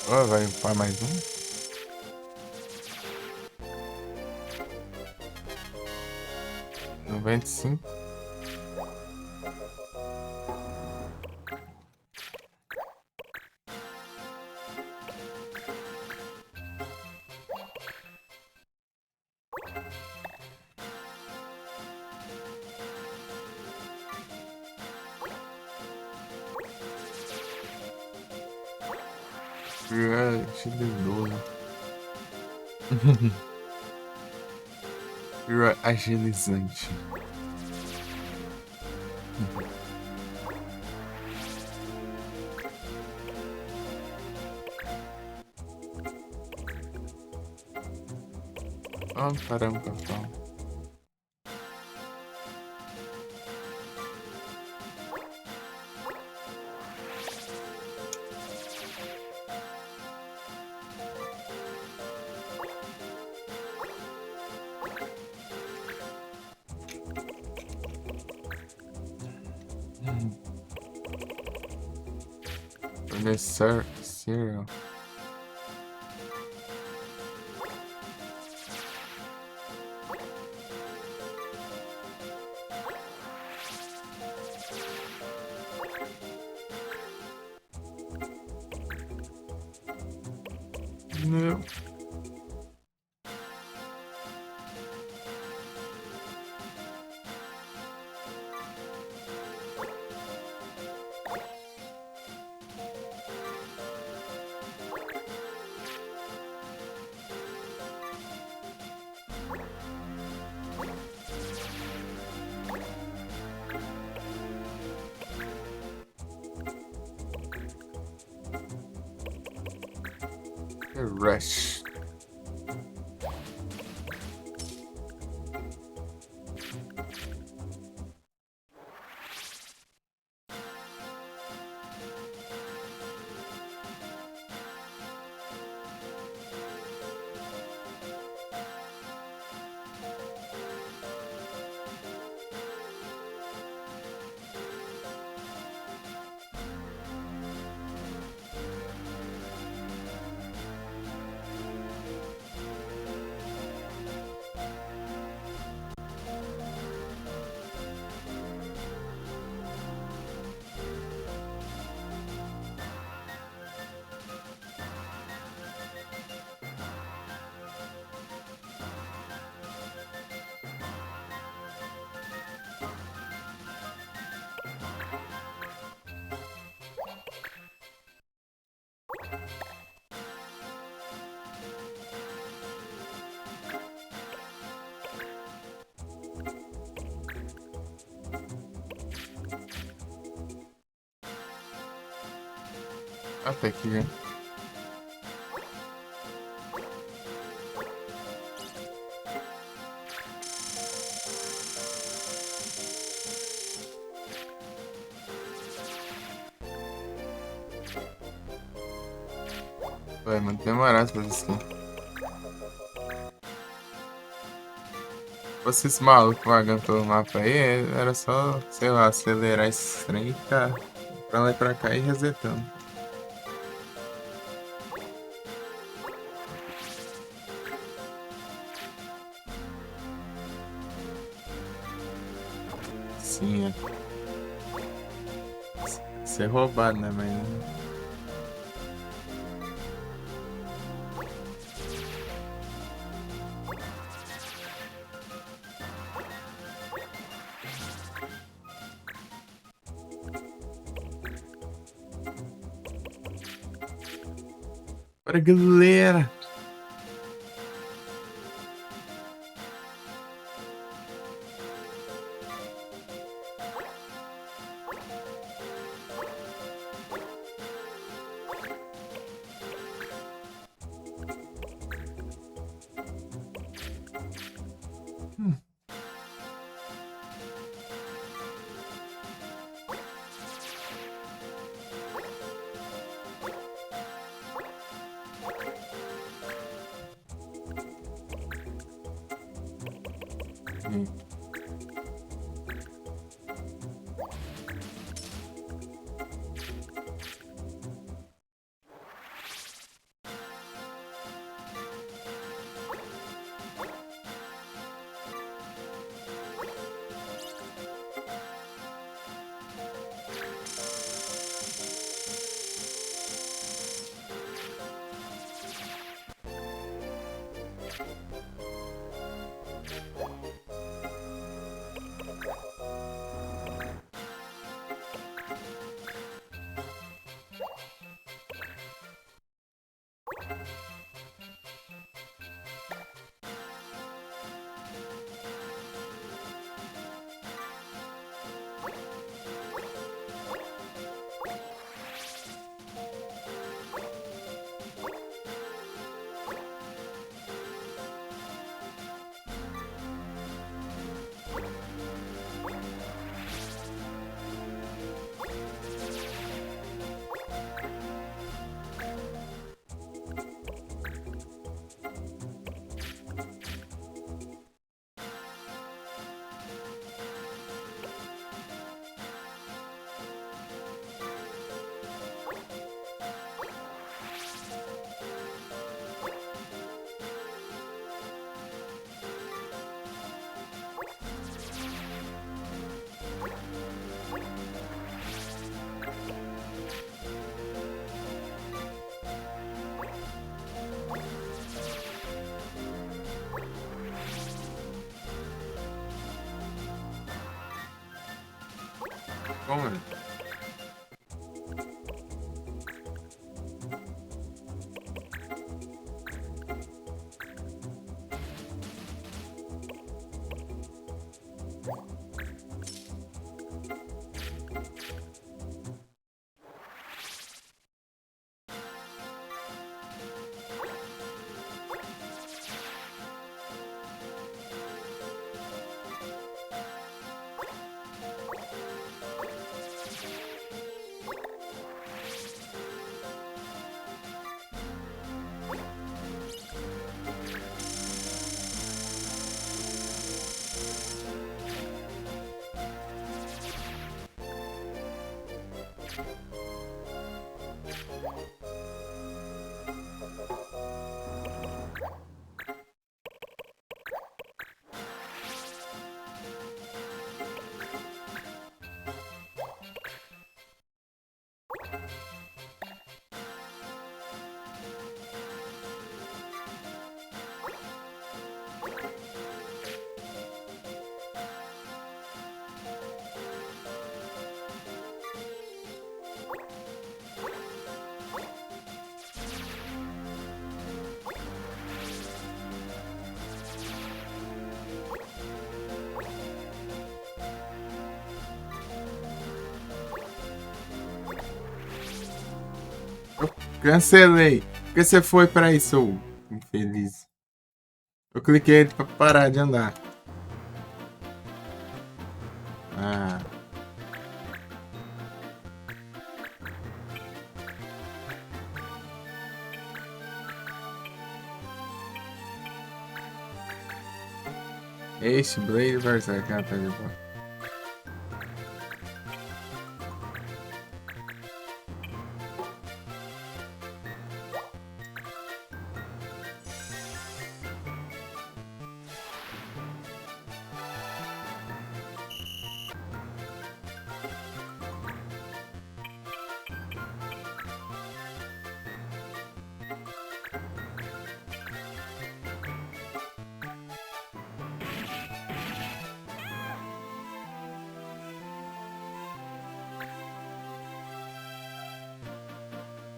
Ó, vai upar mais um. 95. Agilidoso. Agilizante. Ó, caramba, pessoal. Começar serial. Não. Rush. Até aqui, né? Vai, muito demorado pra fazer isso aqui. Se fosse esse maluco vagando pelo mapa aí, era só, sei lá, acelerar esse trem e ficar pra lá e pra cá e resetando. Sim, é. Ser roubado, né? Mas. Bora, galera! Como é? Cancelei. Por que você foi pra isso, infeliz? Eu cliquei pra parar de andar. Ah. Ace Blade Berserk. Ah, tá de boa.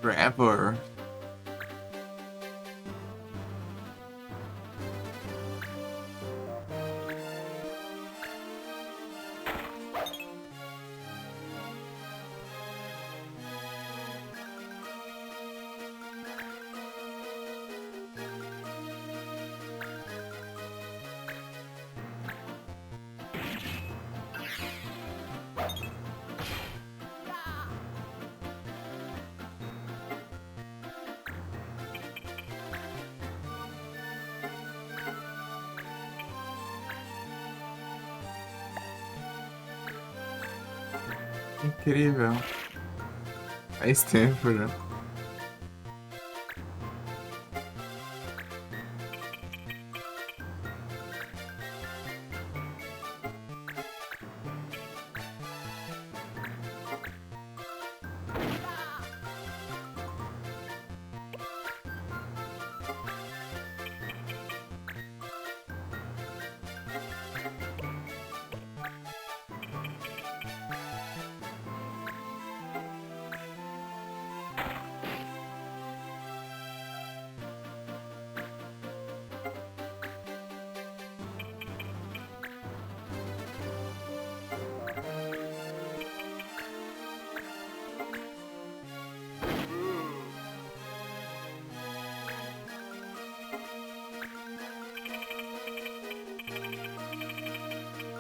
Trevor. Incrível. Faz tempo, né?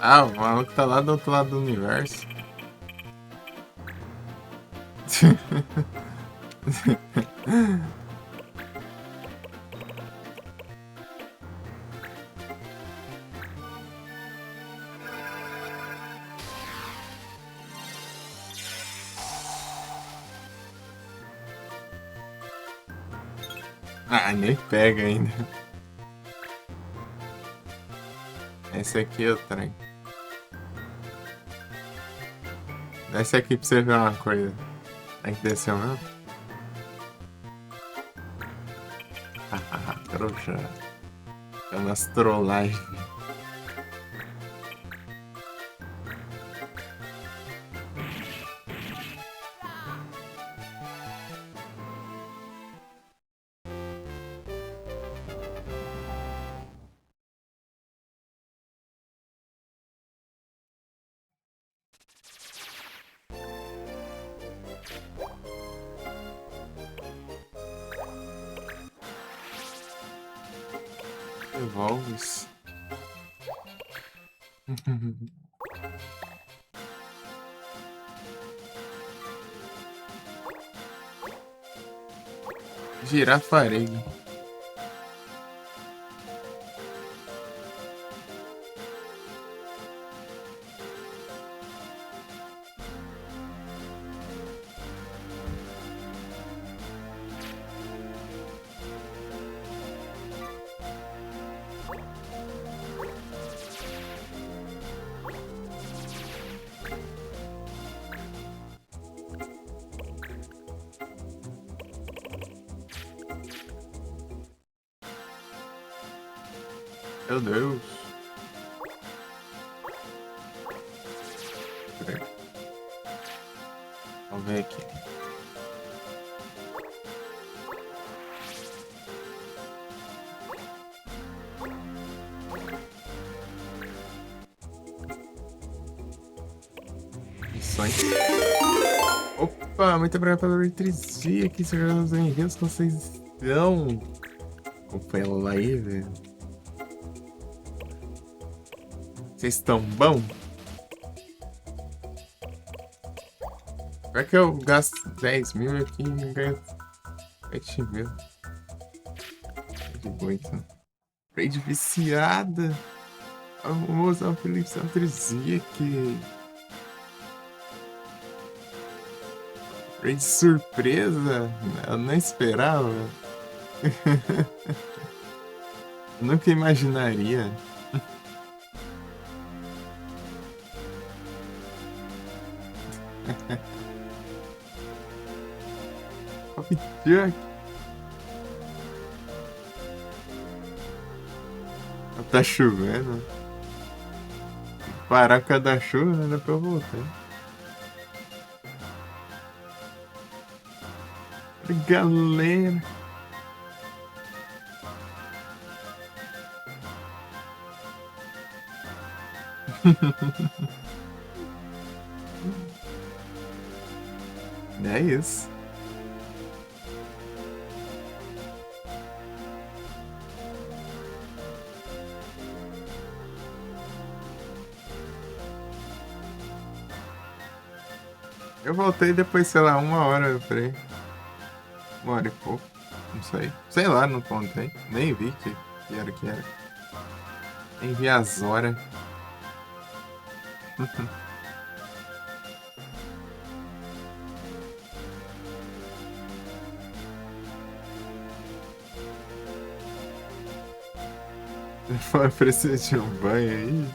Ah, o maluco tá lá do outro lado do universo. Ah, nem pega ainda. Esse aqui é o trem. Desce aqui pra você ver uma coisa. Tem que descer mesmo? Hahaha, trouxa. É umas trollagens. Evolves. Girafarig. Meu Deus. Peraí. Vamos ver aqui. Missões. Oh. Opa, muito obrigado pela eletricidade aqui, chegando os envios com vocês estão. Acompanha ela aí, velho. Vocês estão bom? Será que eu gasto 10 mil aqui e ganho 7 mil? De boa, então. Trade viciada. Vamos usar o Felipe Santrisia aqui. Trade surpresa? Eu não esperava. Nunca imaginaria. Pop Truck. Tá chovendo. Parar por causa da chuva, né? Dá pra eu voltar. Galera. É isso. Eu voltei depois, sei lá, 1 hora, eu falei. 1 hora e pouco. Não sei. Sei lá, não contei. Nem vi que era que era. Nem vi as horas. Foi preciso de um banho aí.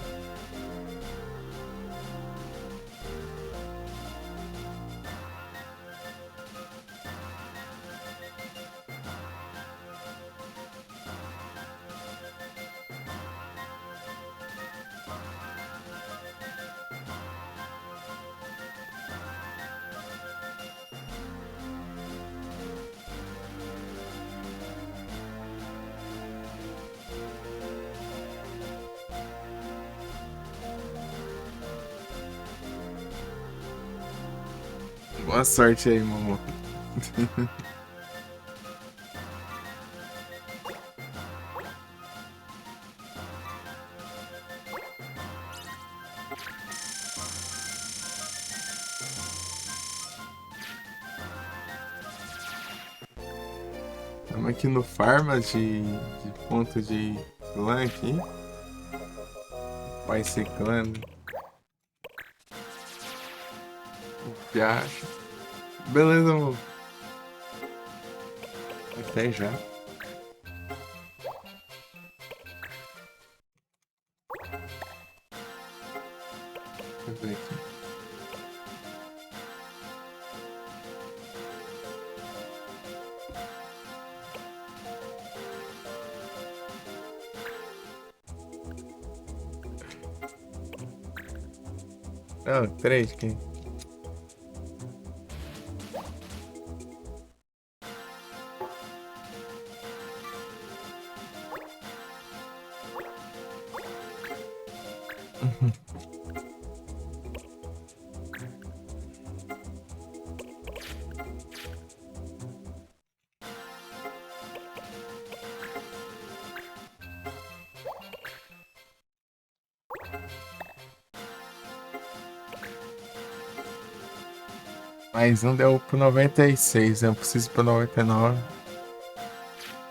Boa sorte aí, mamô. Estamos aqui no Farmas de ponto de clã aqui. Vai ser clã. Viaja. Beleza, amor. Até já. Deixa eu ver aqui. Não, 3 aqui. Mais um deu pro 96, eu preciso pro 99.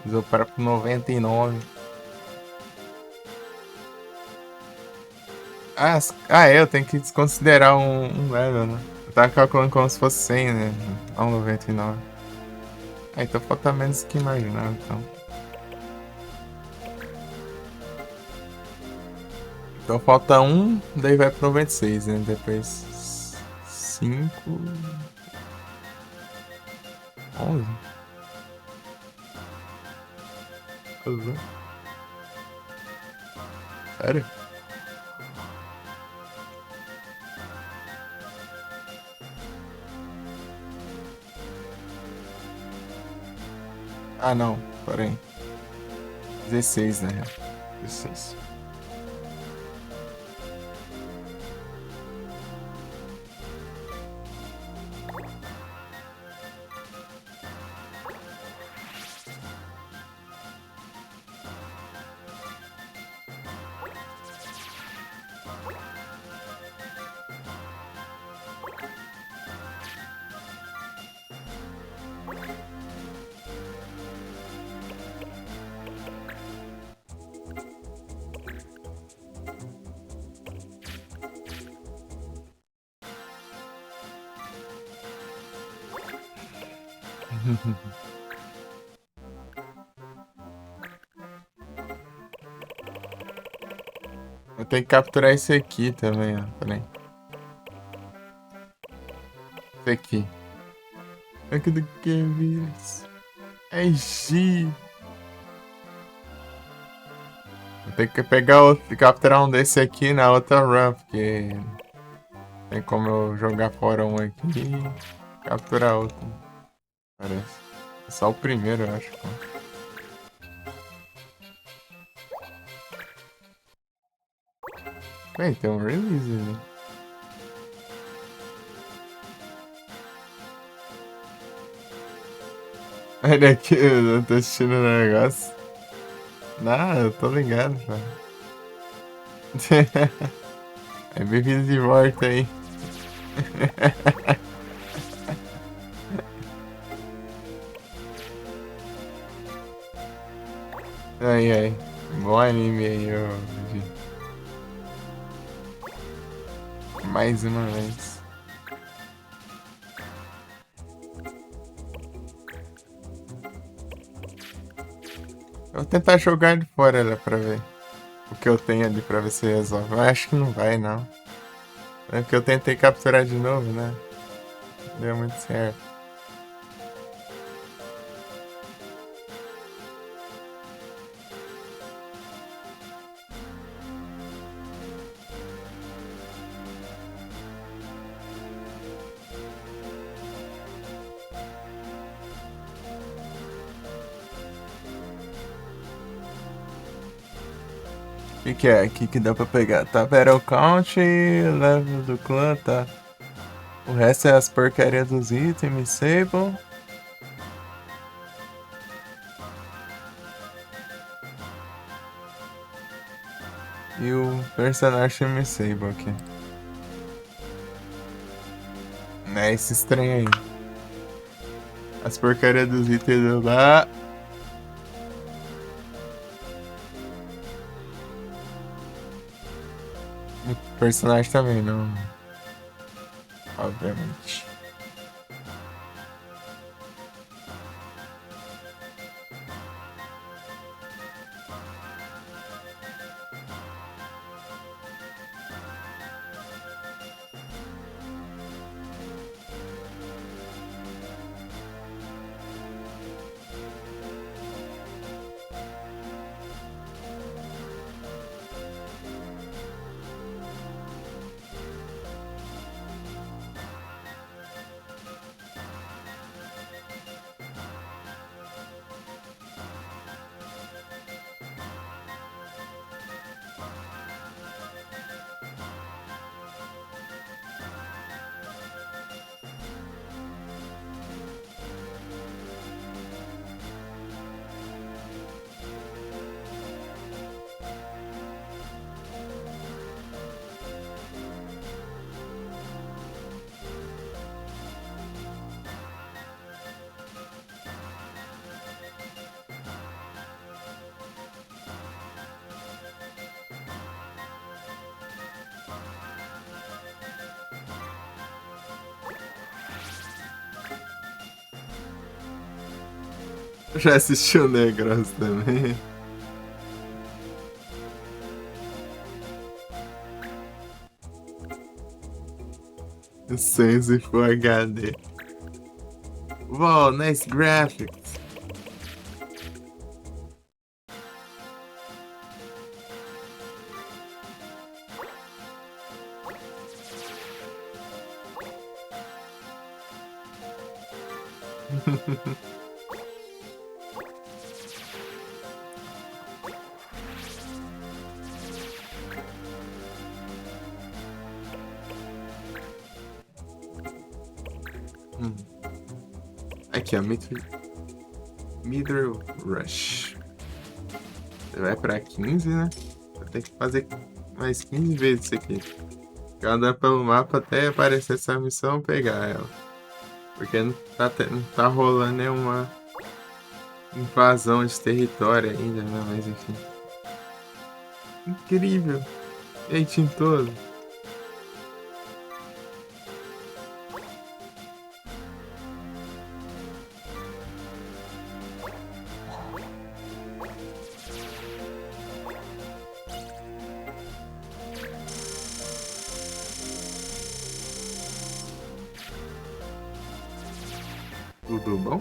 Vou parar pro 99. Eu tenho que desconsiderar um level, né? Eu tava calculando como se fosse 100, né? Não 99. Então falta menos que imaginava, então. Então falta 1, daí vai pro 96, né? Depois 5... 11. Sério? Ah, não. Porém. 16, né? 16. Eu tenho que capturar esse aqui também, ó. Peraí. Esse aqui. Aqui do que vírus. É G. Eu tenho que pegar outro, capturar um desse aqui na outra run, porque tem como eu jogar fora um aqui e capturar outro. Parece. É só o primeiro, eu acho. Bem, tem um release ali. Olha aqui, eu tô assistindo o negócio. Não, eu tô ligado, cara. É bem-vindo de volta aí. Ai, ai. Bom anime aí, ô. Mais uma vez. Eu vou tentar jogar de fora lá pra ver o que eu tenho ali pra ver se resolve. Eu acho que não vai, não. É porque eu tentei capturar de novo, né? Não deu muito certo. O que, que é aqui que dá pra pegar? Tá Battle Count, level do clã, tá? O resto é as porcarias dos itens, Sable. E o personagem Sable aqui. É esse estranho aí. As porcarias dos itens lá. O personagem também, não. Obviamente. Já assistiu o Negros também? Sense Full HD. Wow, nice graphics. Aqui, ó, Middle Rush. Você vai pra 15, né? Vai ter que fazer mais 15 vezes isso aqui. Eu andar pelo mapa até aparecer essa missão pegar ela. Porque não tá rolando nenhuma invasão de território ainda, né? Mas enfim. Incrível! Eitinho todo. Tudo bom?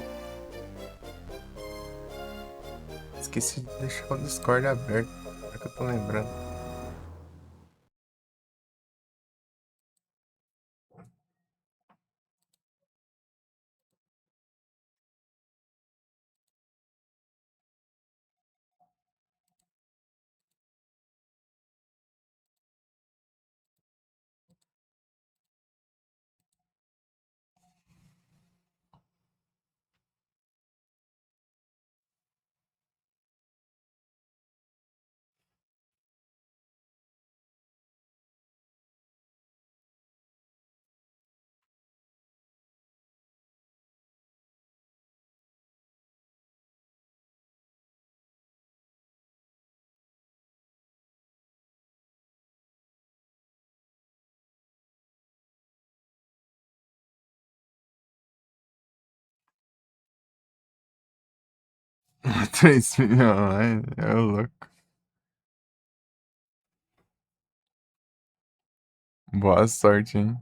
Esqueci de deixar o Discord aberto. É que eu tô lembrando. Três milhões, é louco. Boa sorte, hein?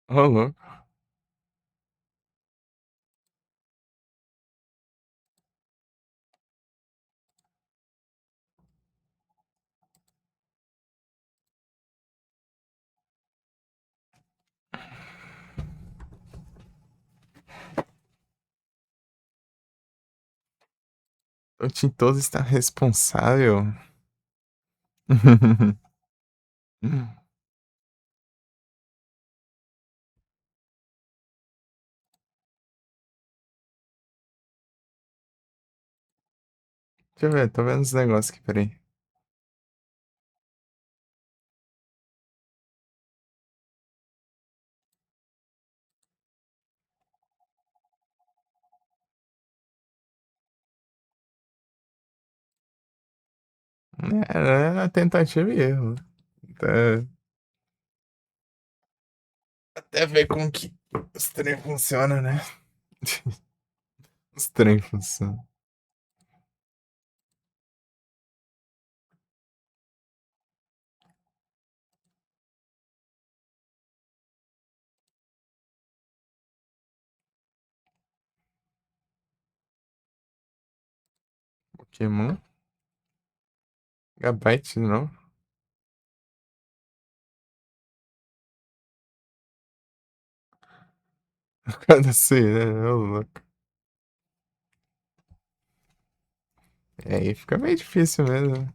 Ô, louco. O Tintoso está responsável? Deixa eu ver, tô vendo os negócios aqui, peraí. É tentativa e erro. Até, até ver como que os trem funciona, né? Os trem funcionam. Pokémon? Gigabyte, não? Cada assim, né? Ô, louco. É, aí fica meio difícil mesmo.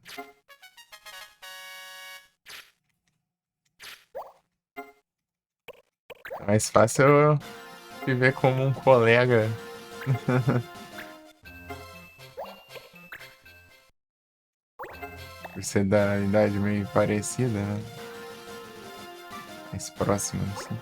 É mais fácil eu viver como um colega. Por ser da idade meio parecida, né? Mais próxima, assim.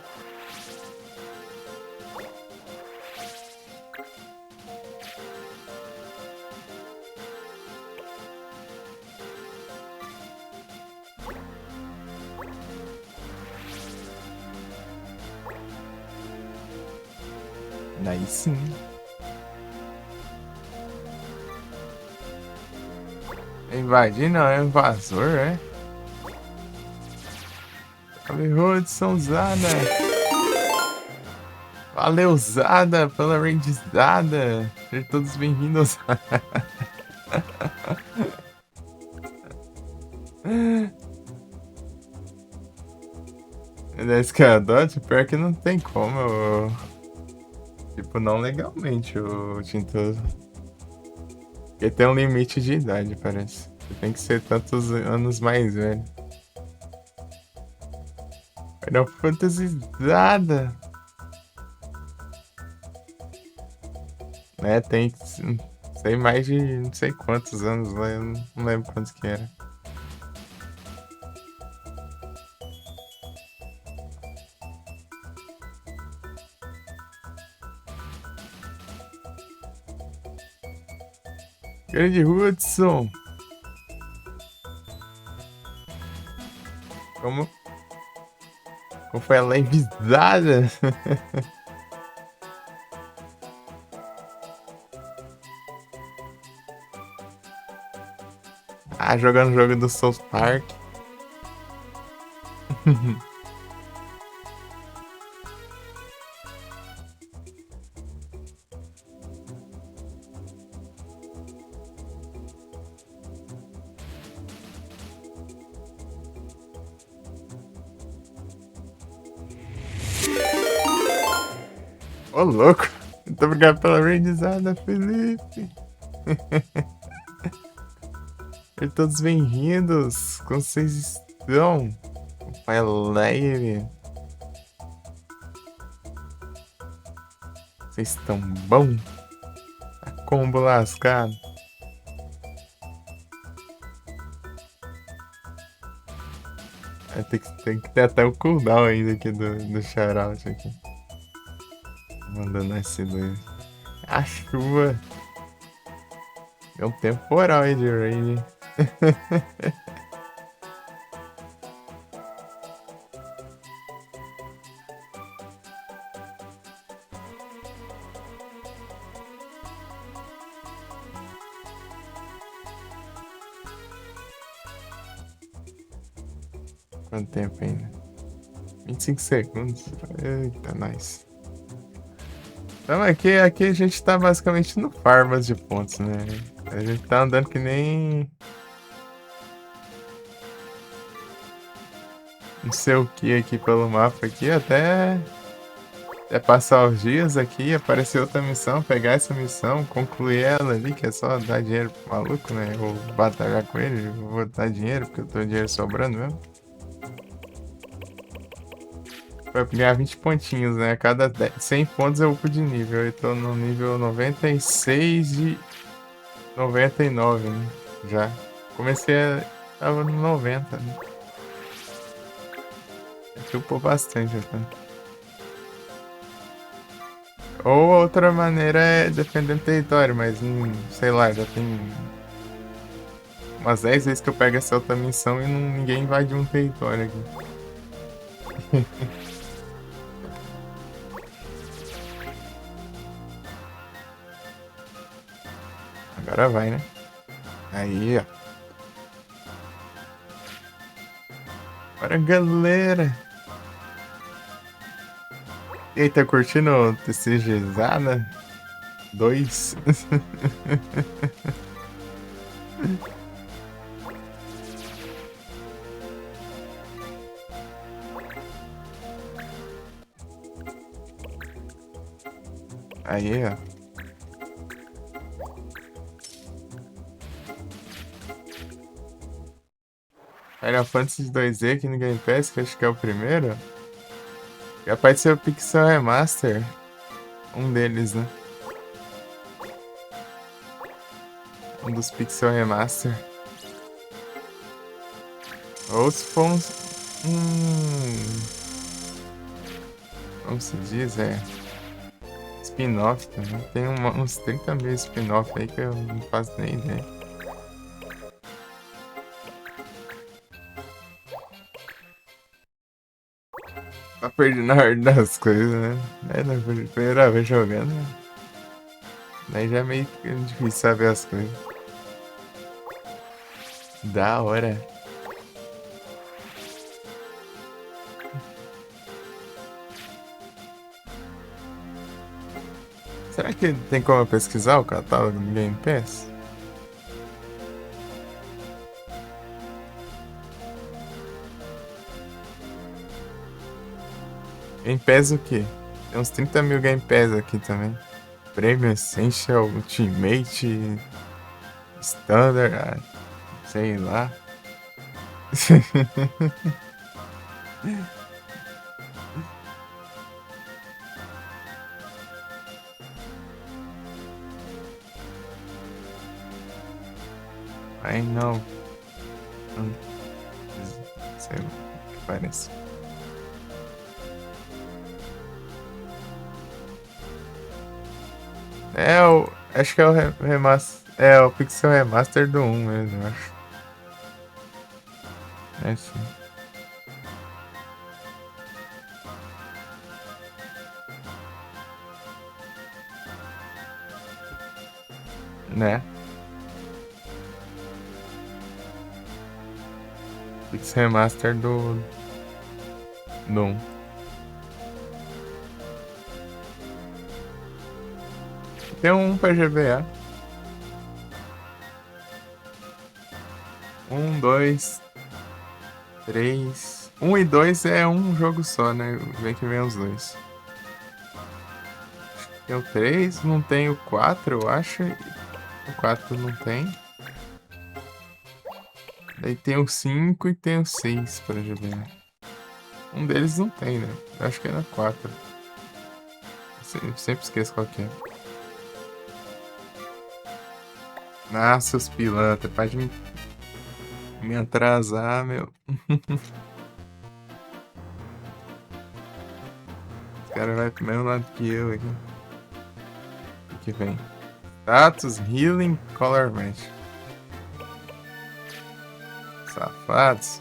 Daí sim. Invadir não, é invasor, é? Valeu, edição Zada. Valeu, Zada, pela raidizada. Sejam todos bem-vindos. 10k dot, pior que não tem como. Tipo, não legalmente o Tintoso. Porque tem um limite de idade, parece. Você tem que ser tantos anos mais velho. Final Fantasy nada. É, tem, sei mais de não sei quantos anos lá, eu não lembro quantos que era. Grande Hudson, como, como foi a levezada? Ah, jogando o jogo do South Park. Ô, louco. Muito obrigado pela rendizada, Felipe. E todos bem-vindos. Como vocês estão? Pai leve. Vocês estão bom? Tá combo lascado. É, tem que ter até o cooldown ainda aqui do shoutout aqui. Mandando S2. A chuva. É um temporal aí de raid. Quanto tempo ainda? 25 segundos. Eita, nice. Então aqui a gente tá basicamente no farmas de pontos, né? A gente tá andando que nem não sei o que aqui pelo mapa aqui, até passar os dias aqui, aparecer outra missão, pegar essa missão, concluir ela ali, que é só dar dinheiro pro maluco, né? Ou batalhar com ele, eu vou dar dinheiro, porque eu tô dinheiro sobrando mesmo. Vai ganhar 20 pontinhos, né? A cada 100 pontos eu upo de nível. Eu tô no nível 96 de 99, né? Já. Tava no 90, né? Upou bastante até. Ou outra maneira é defendendo território, mas sei lá, já tem umas 10 vezes que eu pego essa outra missão e ninguém invade um território aqui. Agora vai, né? Aí, ó. Bora, galera! E aí, tá curtindo o TCGzada? 2? Aí, ó. Final Fantasy 2E aqui no Game Pass, que acho que é o primeiro. Capaz de ser o Pixel Remaster. Um deles, né? Um dos Pixel Remaster. Ou se for uns. Como se diz? É. Spin-off também. Tem uns 30 mil spin-off aí que eu não faço nem ideia. Tá perdendo a ordem das coisas, né? É, na primeira vez jogando, né? Daí já é meio difícil saber as coisas. Da hora. Será que tem como eu pesquisar o catálogo do Game Pass? Game Pass o quê? Tem uns 30 mil Game Pass aqui também. Premium Essential, Ultimate, Standard, sei lá. I know. Hum, sei lá o que parece. Acho que é o remaster. É o Pixel Remaster do 1 mesmo, eu acho. É sim. Né? Pixel Remaster do 1. Tem um pra GBA. 1, 2, 3. 1 e 2 é um jogo só, né? Vem que vem os dois. Tem o 3, não tem o 4, eu acho. O 4 não tem. Daí tem o 5 e tem o 6 pra GBA. Um deles não tem, né? Eu acho que era 4. Sempre esqueço qual que é. Nossa, os pilantras, pode me atrasar, meu. Os caras vão pro mesmo lado que eu aqui. O que vem? Status Healing Color Match. Safados.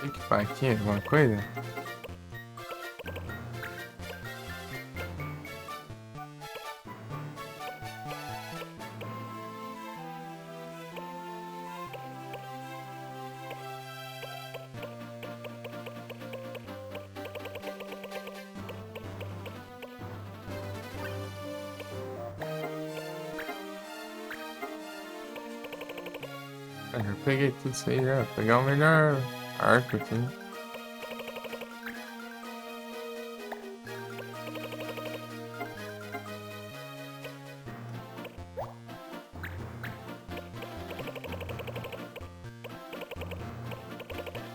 Equipar aqui alguma coisa? Ah, já peguei tudo isso aí já. Vou pegar o melhor arco aqui.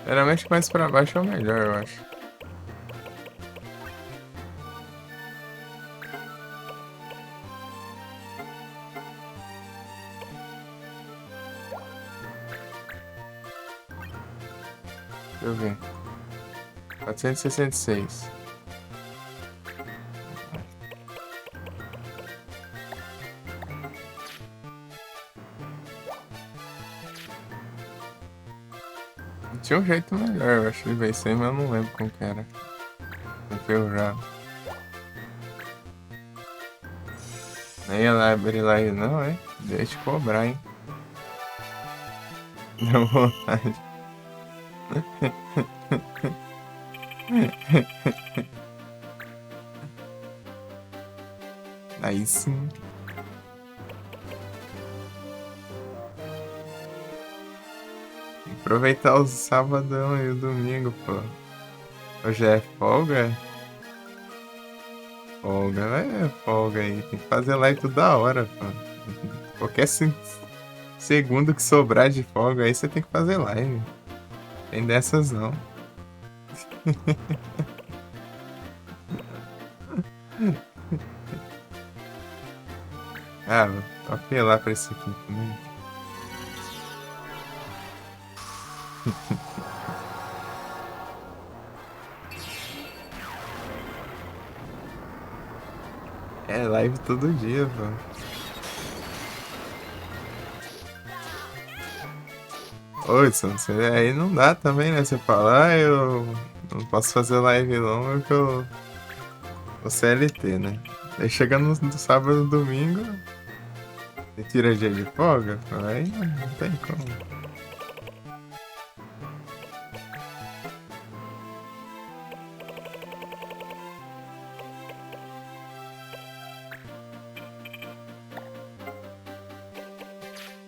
Geralmente mais pra baixo é o melhor, eu acho. Deixa eu ver. 466. Tinha um jeito melhor, eu acho, de vencer, mas eu não lembro como que era. Enferrujado. Nem ia abrir live não, hein? Deixa eu cobrar, hein? Deu vontade. Aí sim. Aproveitar o sabadão e o domingo, pô. Hoje é folga? Folga, é folga aí. Tem que fazer live toda hora, pô. Qualquer segundo que sobrar de folga aí, você tem que fazer live. Tem dessas não. Ah, vou apelar pra esse aqui também. É live todo dia, pô. Ô, Edson, você aí não dá também, né? Você fala, eu não posso fazer live longa porque eu sou CLT, né? Aí chega no sábado e domingo, você tira dia de folga, pô, aí não tem como.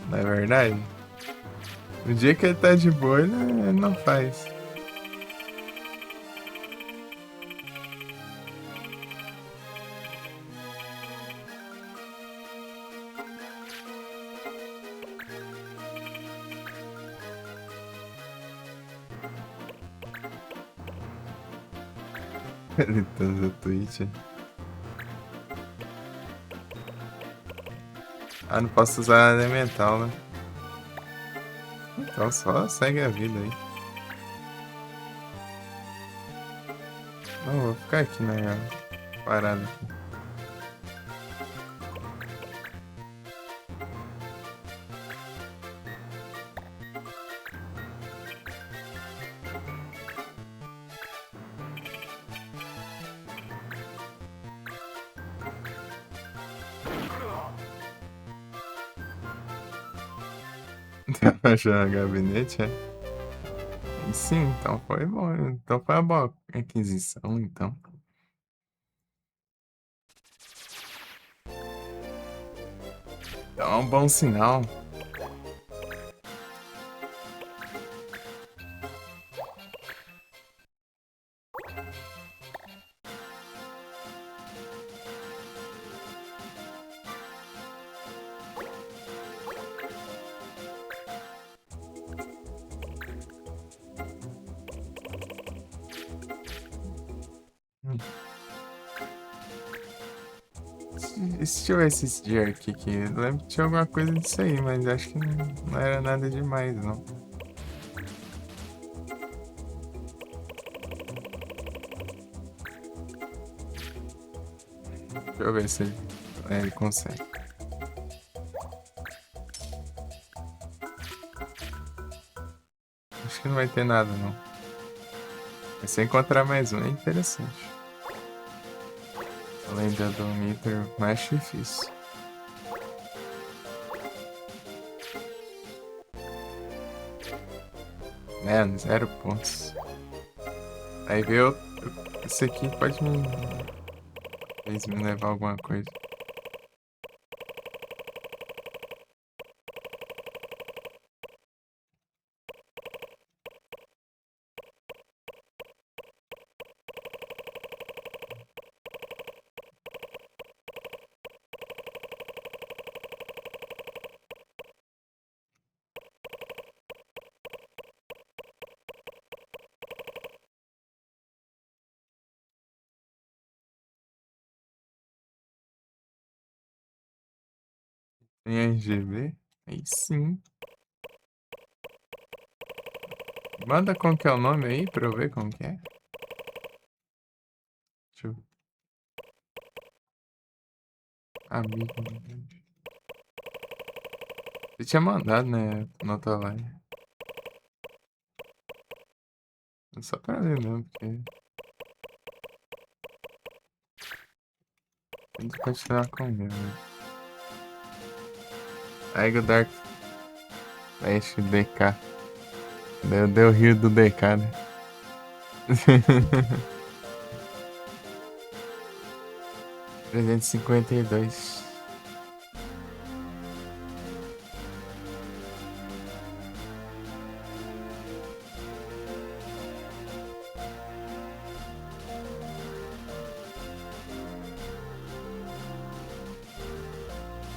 Não é verdade? No dia que ele tá de boa, ele não faz. Gritando da Twitch. Ah, não posso usar elemental, né? Então só segue a vida aí. Não, vou ficar aqui na real. Parado aqui. Já gabinete, é? Sim, então foi bom. Então foi uma boa aquisição, então. Então é um bom sinal. Hum. Deixa eu ver esse jerk aqui. Eu lembro que tinha alguma coisa disso aí, mas acho que não era nada demais, não. Deixa eu ver se ele consegue. Acho que não vai ter nada, não. Mas se encontrar mais um é interessante. Além da do Meter, mais difícil. É, 0 pontos. Aí veio. Esse aqui pode me levar a alguma coisa. Tem RGB? Aí sim. Manda como que é o nome aí pra eu ver como que é. Deixa eu... Amigo. Você tinha mandado, né? No outra live. Só pra ver mesmo, porque... Tem que continuar com o meu. Aí o Dark Flash DK. Deu rio do DK, né? 352.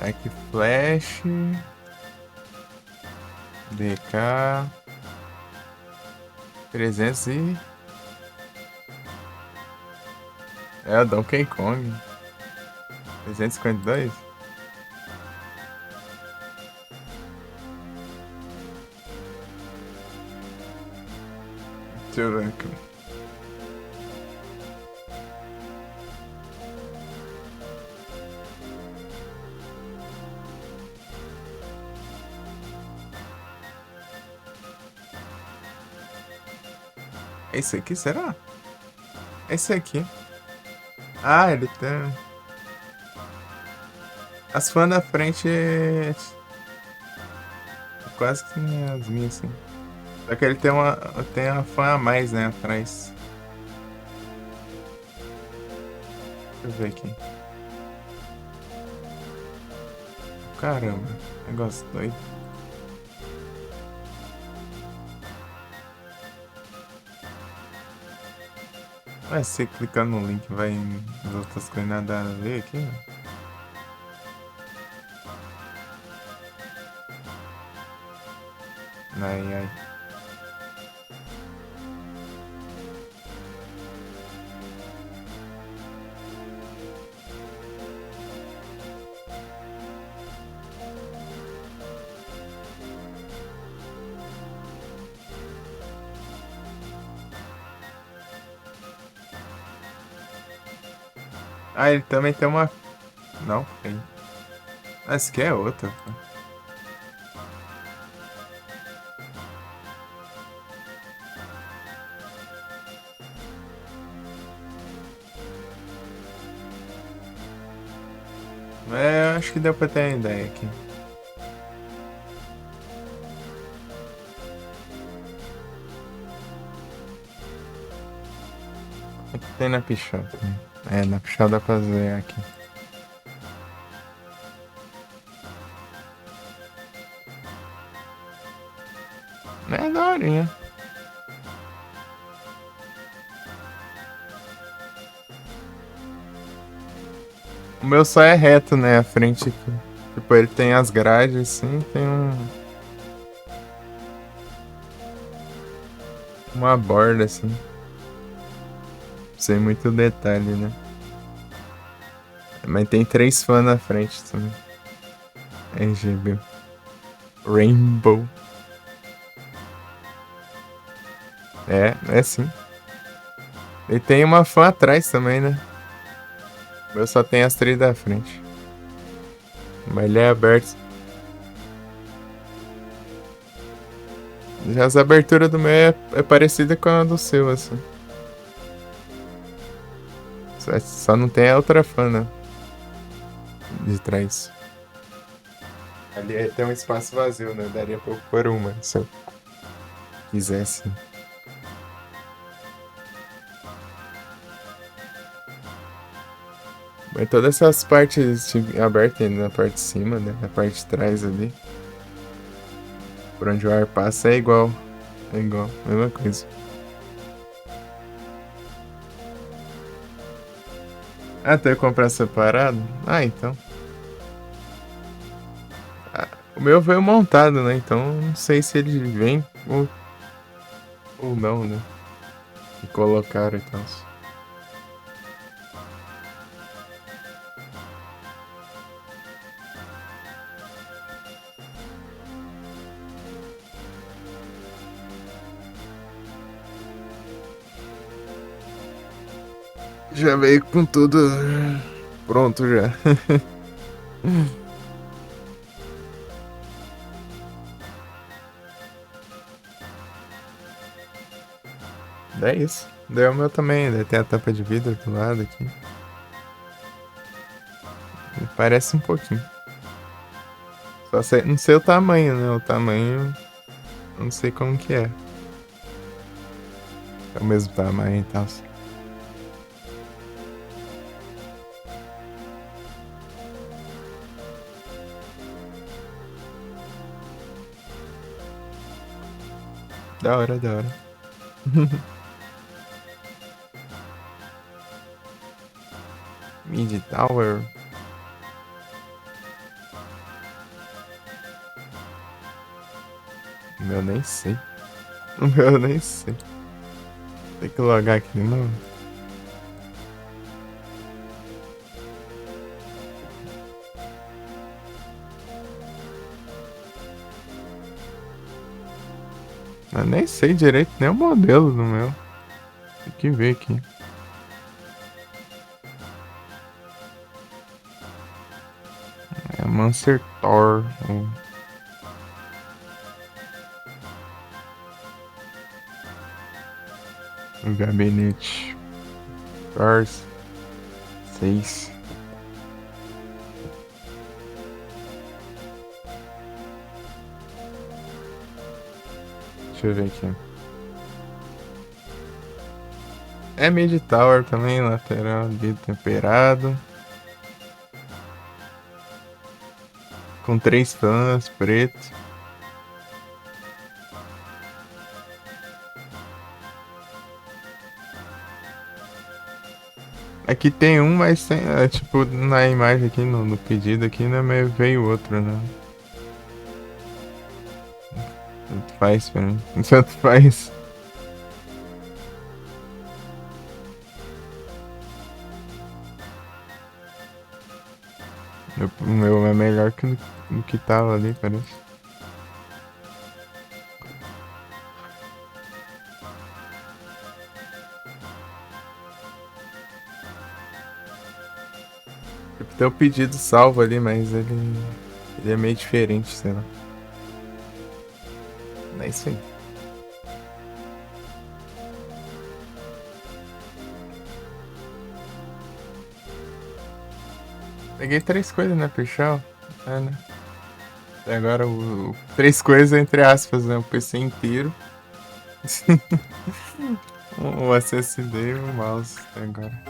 Dark Flash. DK. 300 e... É o Donkey Kong. 352? Deixa eu ver aqui. Esse aqui, será? Esse aqui. Ah, ele tem... As fãs da frente é quase que as minhas, assim. Só que ele tem uma fã a mais, né, atrás. Deixa eu ver aqui. Caramba, negócio doido. Mas se clicar no link vai em outras coisas nada a ver aqui, né? Ai, ai. Ah, ele também tem uma. Não, tem. Ah, esse aqui é outra. É, eu acho que deu pra ter uma ideia aqui. O que tem na Pichel? É, na Pichel dá pra ver aqui. É daorinha. O meu só é reto, né? A frente aqui. Tipo, ele tem as grades assim, tem uma borda assim. Sem muito detalhe, né? Mas tem três fãs na frente também. RGB. Rainbow. É sim. E tem uma fã atrás também, né? O meu só tem as três da frente. Mas ele é aberto. Já as aberturas do meu é parecida com a do seu, assim. Só não tem a outra fã, né? De trás. Ali tem um espaço vazio, né? Daria pra eu pôr uma, se eu quisesse. Mas todas essas partes abertas na parte de cima, né? Na parte de trás ali. Por onde o ar passa é igual. É igual, mesma coisa. Ah, tem que comprar separado? Ah, então. Ah, o meu veio montado, né? Então não sei se ele vem ou não, né? E colocaram e tal. Já veio com tudo pronto já. É isso. Daí o meu também, daí tem a tampa de vidro do lado aqui. Parece um pouquinho. Só sei, não sei o tamanho, né? O tamanho, não sei como que é. É o mesmo tamanho e tal. Da hora, da hora. Mid Tower. O meu nem sei. O meu nem sei. Tem que logar aqui de novo. Eu nem sei direito nem o modelo do meu. Tem que ver aqui. É Mancer Thor. O gabinete. Stars 6. Deixa eu ver aqui. É Mid Tower também, lateral, vidro temperado. Com três fãs, preto. Aqui tem um, mas tem, tipo, na imagem aqui, no pedido aqui, né, mas veio outro, né? Tanto faz pra mim. Tanto faz. O meu é melhor que o que tava ali, parece. Tem o pedido salvo ali, mas ele é meio diferente, sei lá. É isso aí. Peguei 3 coisas, né, Pichal? É, né? Até agora, o 3 coisas, entre aspas, né? O PC inteiro. O SSD e o mouse até agora.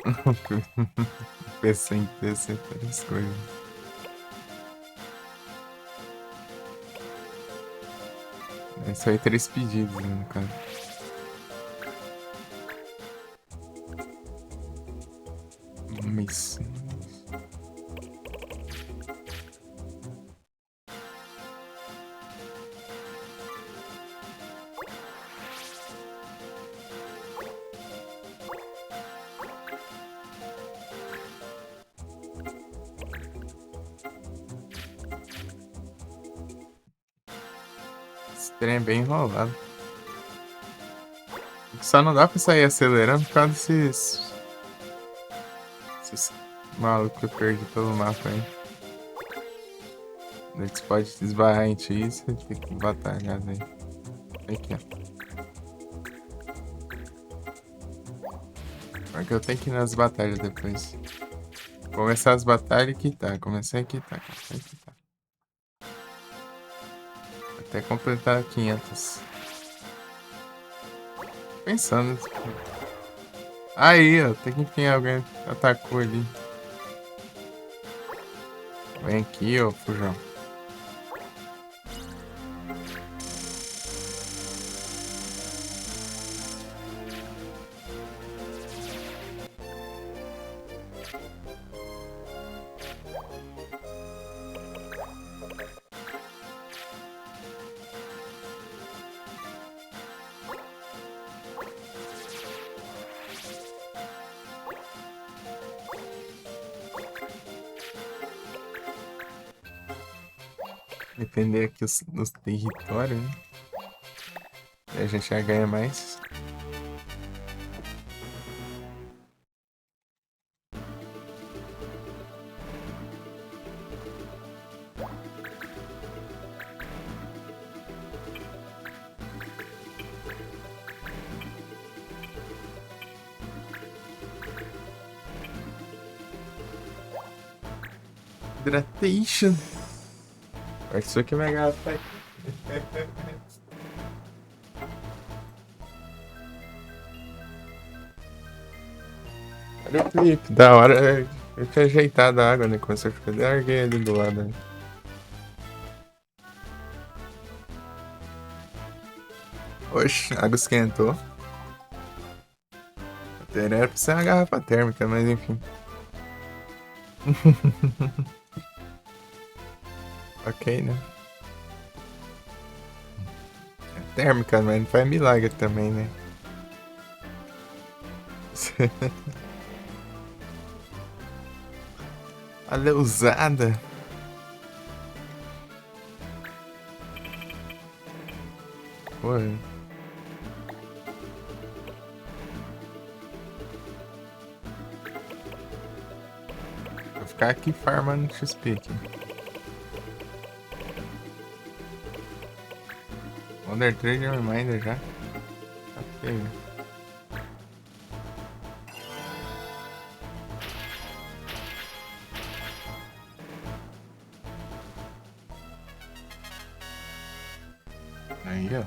O PC inteiro, sem 3 coisas. Isso aí, 3 pedidos, né, no caso. Missões. Esse trem é bem enrolado. Só não dá pra sair acelerando por causa esses malucos que eu perdi pelo mapa aí. Eles podem esbarrar em ti e você tem que batalhar daí. Aqui, ó. Porque eu tenho que ir nas batalhas depois. Começar as batalhas e quitar. Comecei a quitar, comecei a quitar. Até completar 500. Pensando. Aí, ó. Tem que enfim, alguém atacou ali. Vem aqui, ó, fujão. Defender aqui os territórios, né? E a gente já ganha mais. Hydratation. Isso aqui vai gastar. Olha o clipe, da hora. Eu tinha ajeitado a água, né? Quando você fica, larguei ali do lado. Né? Oxe, a água esquentou. Era pra ser uma garrafa térmica, mas enfim. Ok, né? É térmica, mas não faz milagre também, né? A leusada. Pô. Vou ficar aqui farmando XP aqui. Wonder Trade Reminder já. Tá feio. Aí, ó.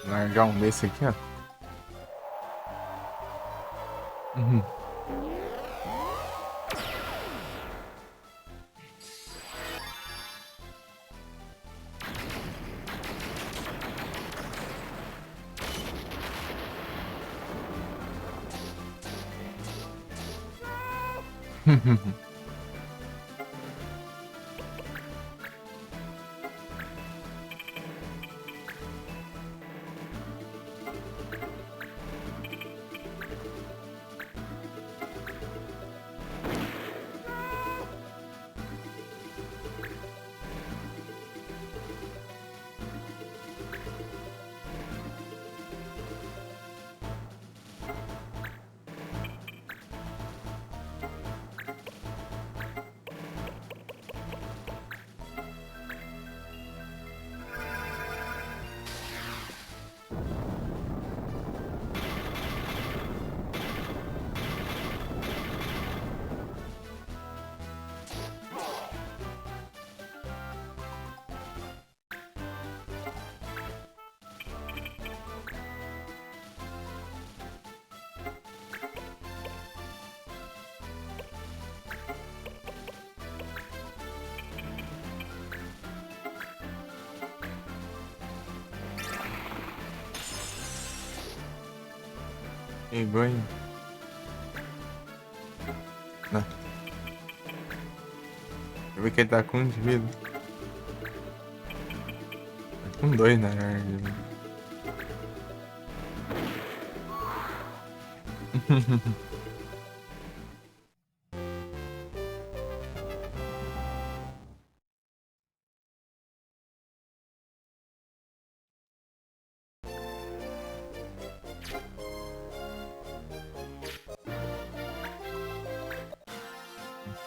Largar um desse aqui, ó. Uhum. Pegou, hein? Não. Eu vi que ele tá com 1 de vida. Tá com 2, na verdade.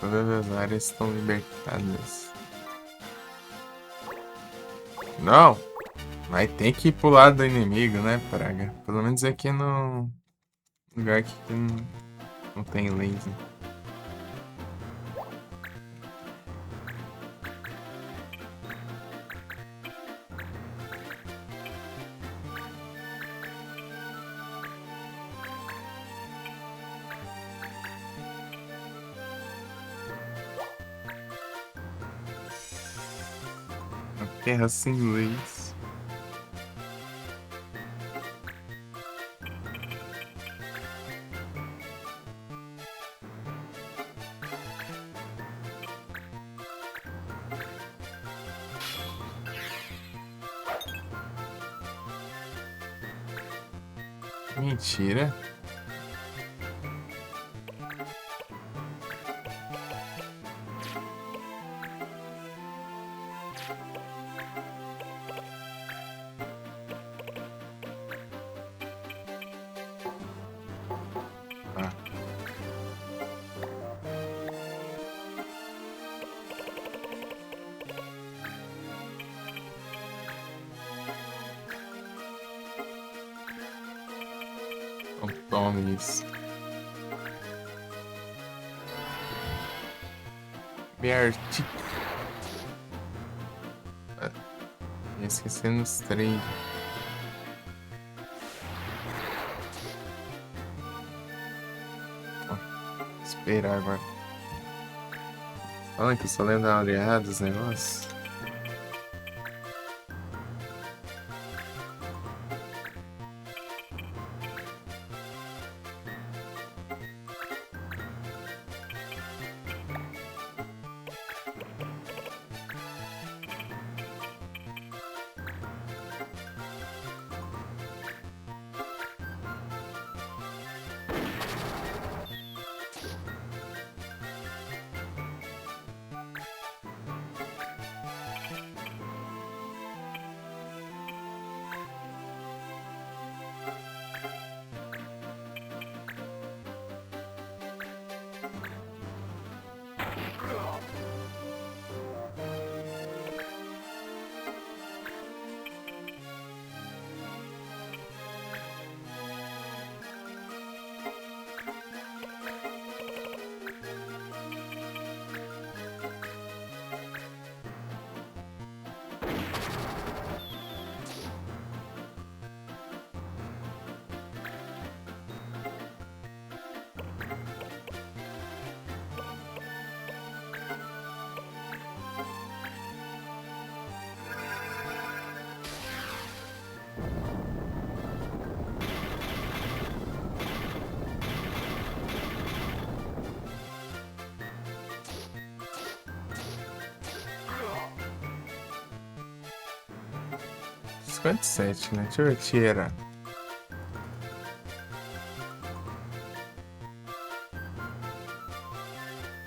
Todas as áreas estão libertadas. Não! Mas tem que ir pro lado do inimigo, né, praga? Pelo menos aqui no lugar que não tem laser. Uma terra sem leis. Mentira. Ah. Então tome isso. Beartic. Esquecendo os 3. Esperar agora. Fala que eu só lembro da hora errada dos negócios. Quanto 7, né? Deixa eu tirar.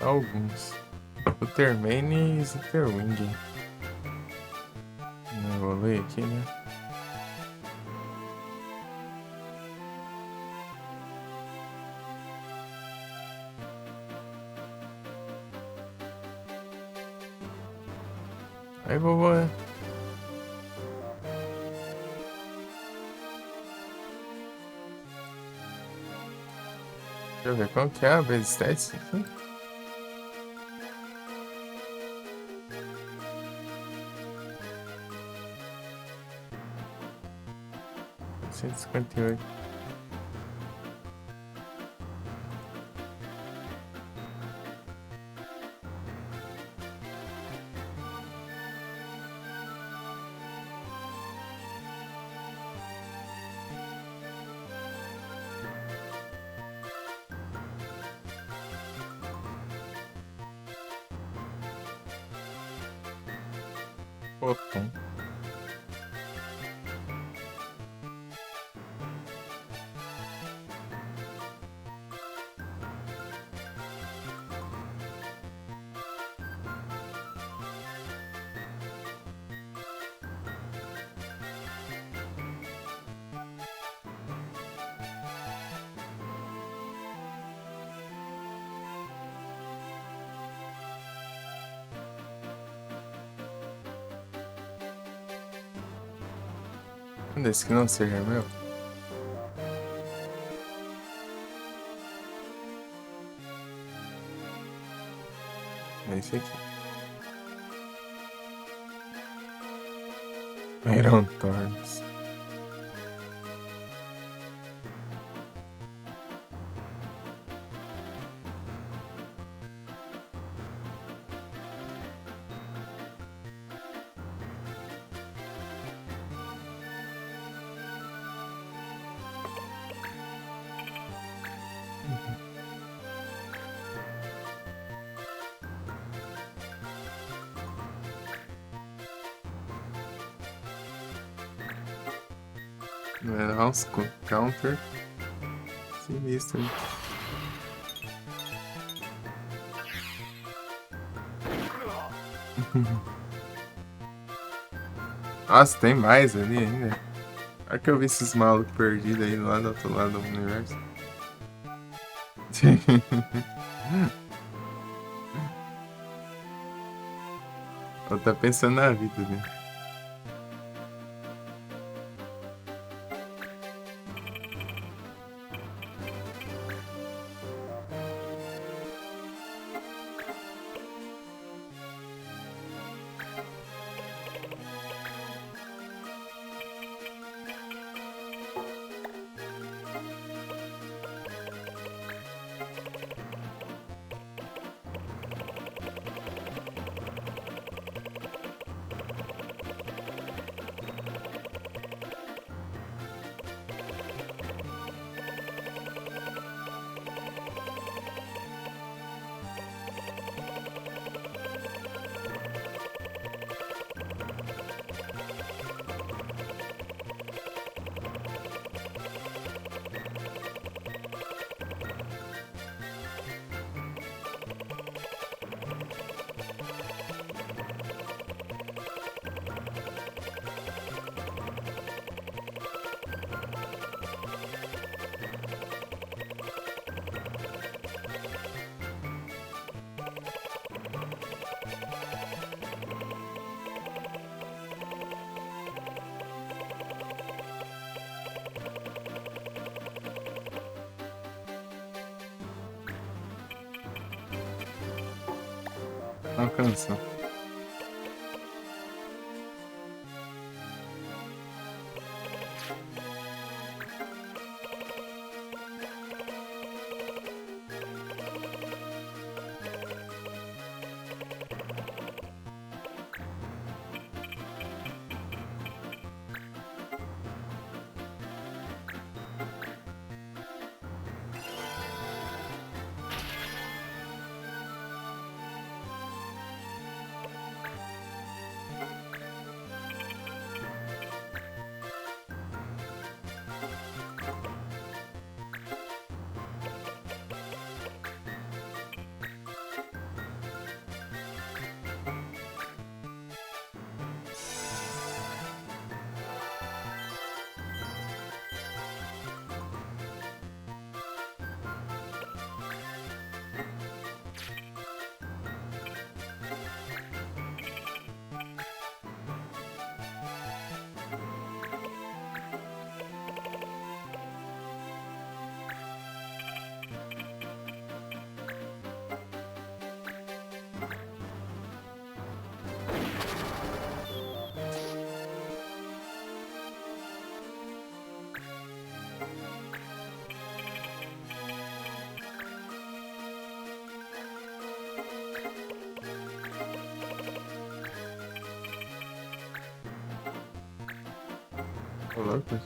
Alguns. O Termane e Zitterwing. Não vou ler aqui, né? Aí, vovô. Deixa eu ver qual que é a resistência aqui. 158. Botão. Esse que não seja meu. É esse aqui. Iron Thorns. Nossa, counter sinistro. Nossa, tem mais ali ainda. Olha que eu vi esses malucos perdidos aí lá do outro lado do universo. Eu tô pensando na vida, né? Alcança. Louco.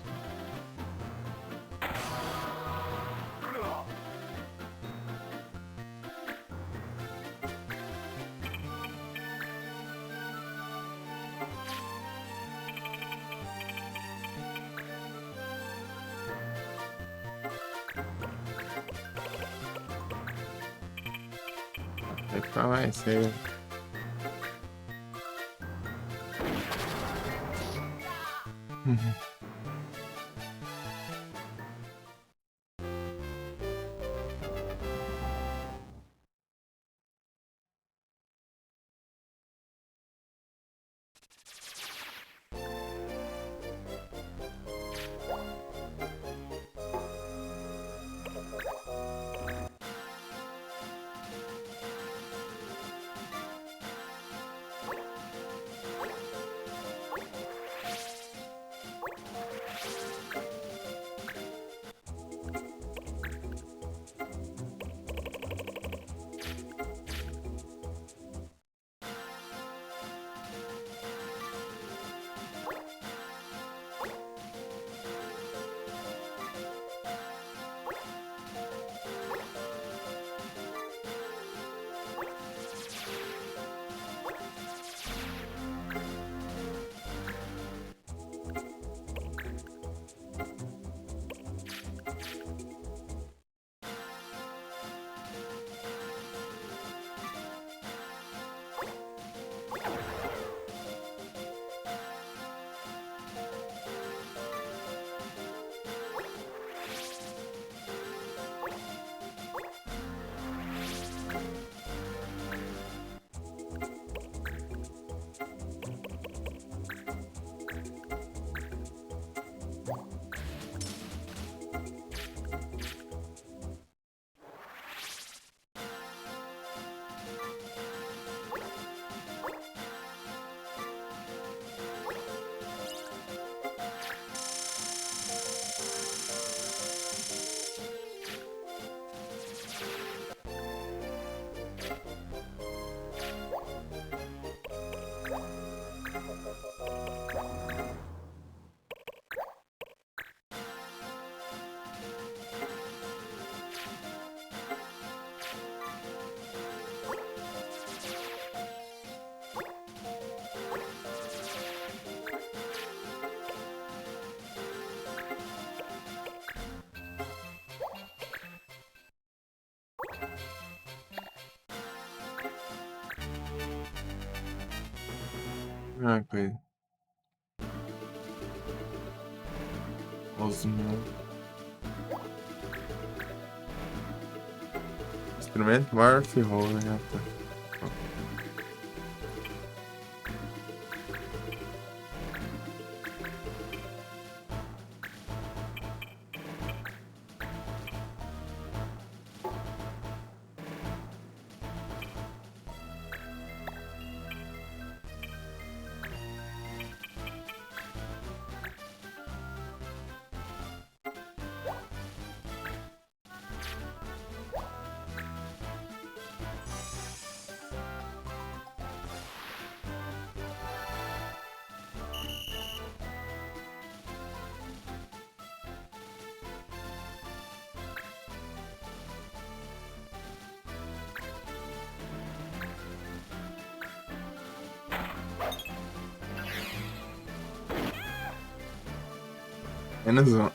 Tem que ficar mais cedo. Ah, coisa. Osmol. Instrumento Morph Roll, né? Menos um.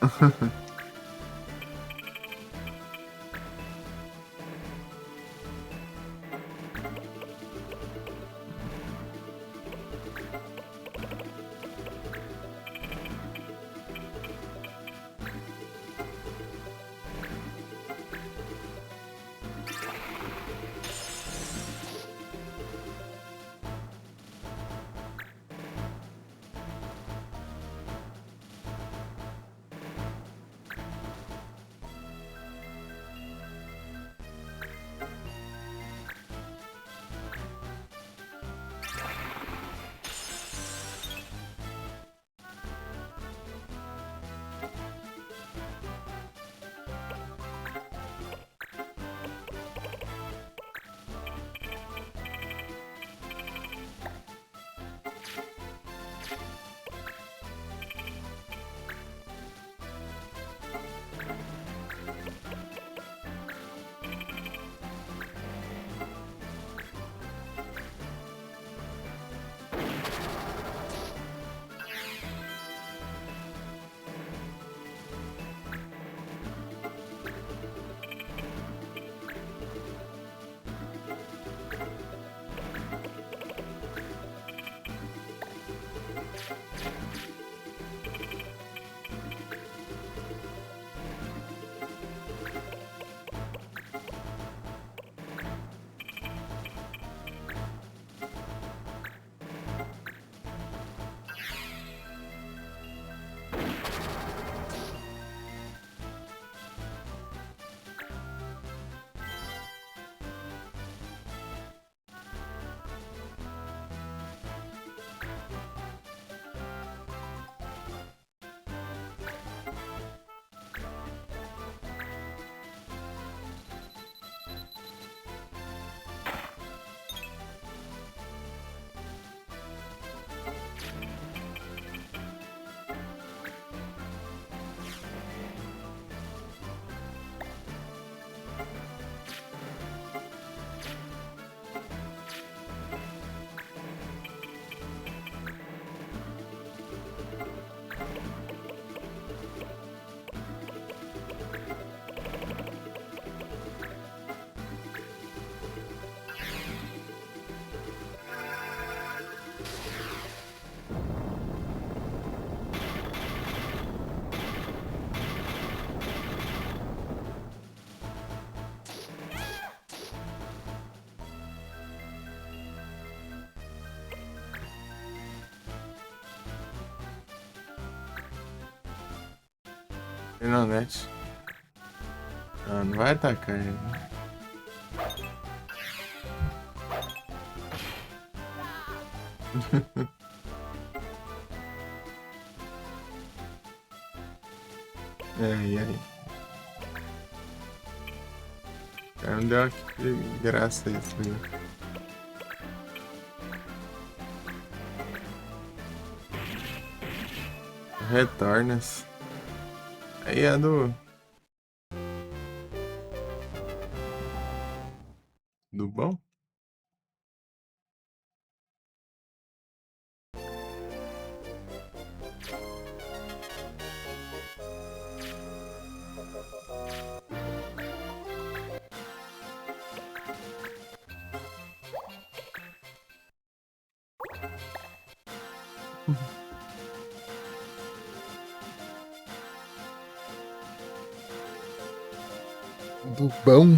Fernandete. Ah, não vai atacar ele. E aí? Cara, não deu que graça isso, né? Retornas. Aí é do bom? Do bom?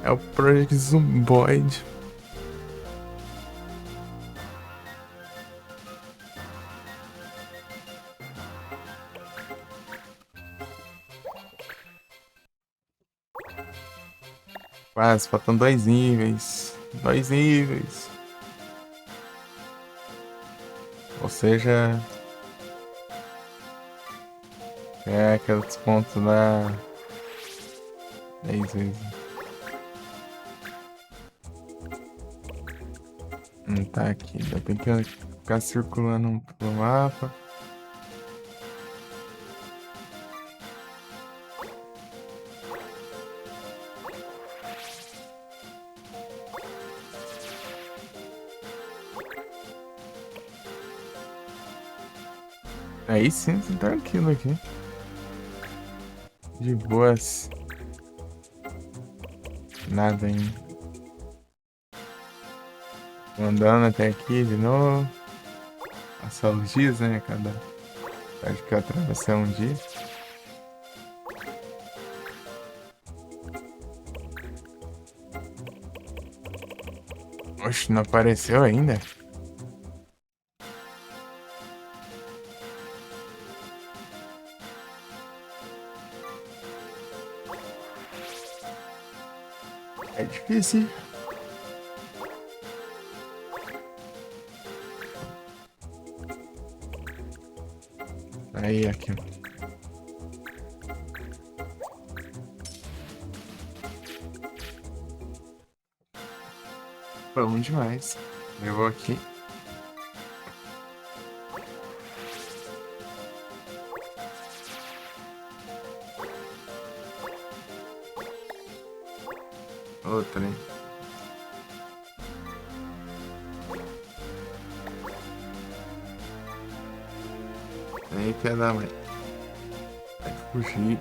É o Project Zomboid. Quase, faltam 2 níveis. 2 níveis. Ou seja, é aquele desconto da 10 vezes. Tá aqui. Tem que ficar circulando pelo mapa. Aí sim, tá tranquilo aqui. De boas. Nada ainda. Andando até aqui de novo. Passar os dias, né? Acho que eu atravessei um dia. Oxe, não apareceu ainda? É difícil. Aí, aqui. Bom demais. Eu vou aqui. Outra, hein? Aí, pé da mãe. Vai fugir.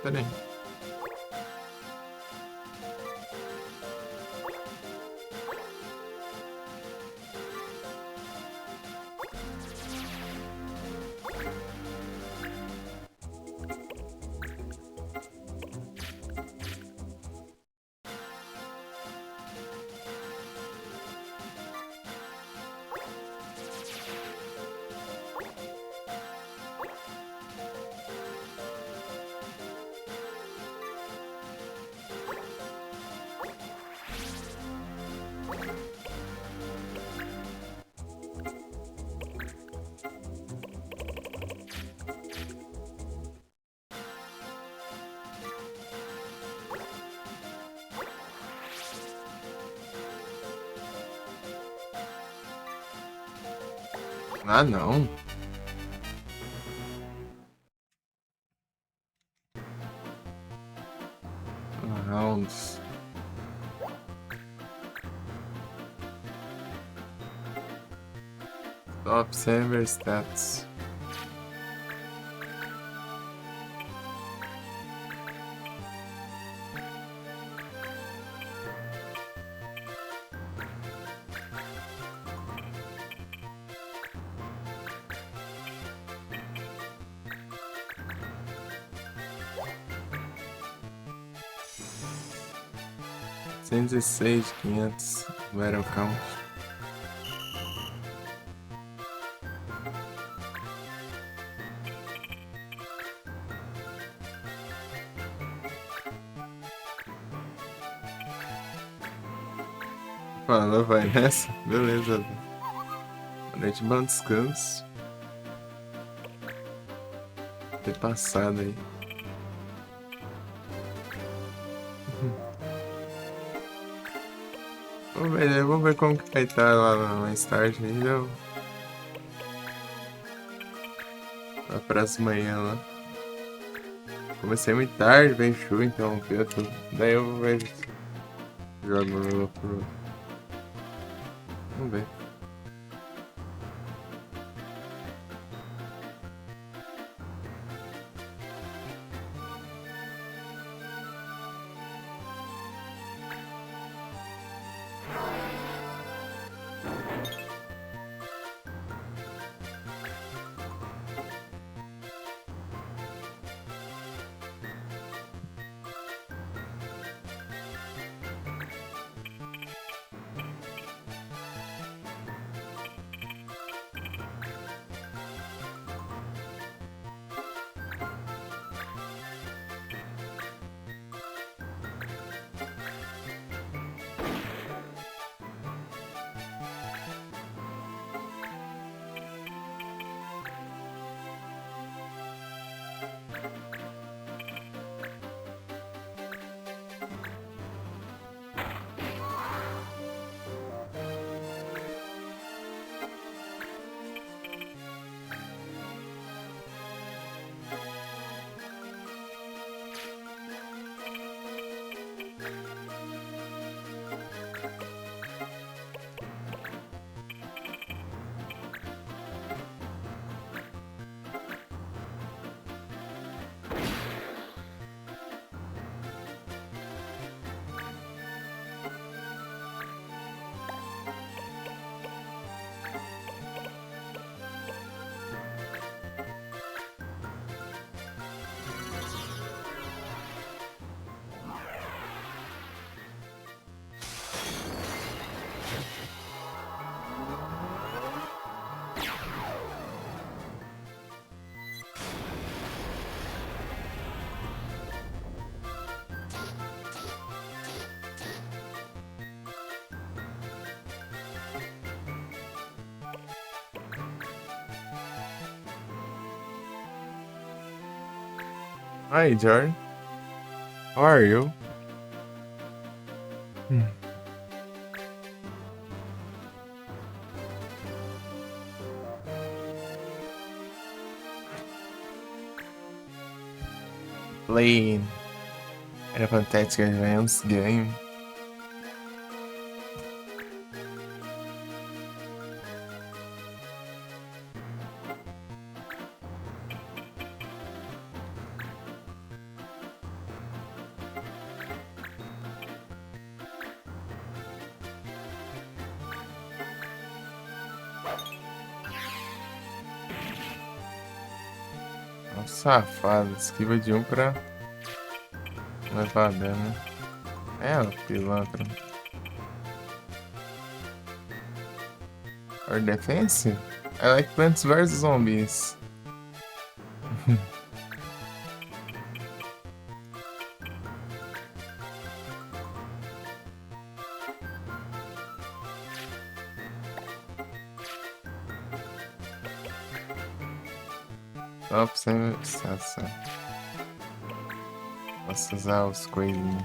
Pera aí. Ah, não. Rounds. Top server stats. $116, 500. Battle count. Falou, vai nessa? Beleza. Boa noite, bom descanso. Ter passado aí. Vamos ver como que vai estar lá mais tarde ainda. Lá pras manhã lá. Comecei muito tarde, bem chuva, interrompeu tudo. Daí eu vou ver. Jogo pro. Vamos ver. Hi, Jordan. How are you? Playing era Fantastic Advance game. Safado, esquiva de um pra levar dano. É, o pilantra. Or defense? I like Plants vs Zombies. Top sem estação. Posso usar os coelhinhos.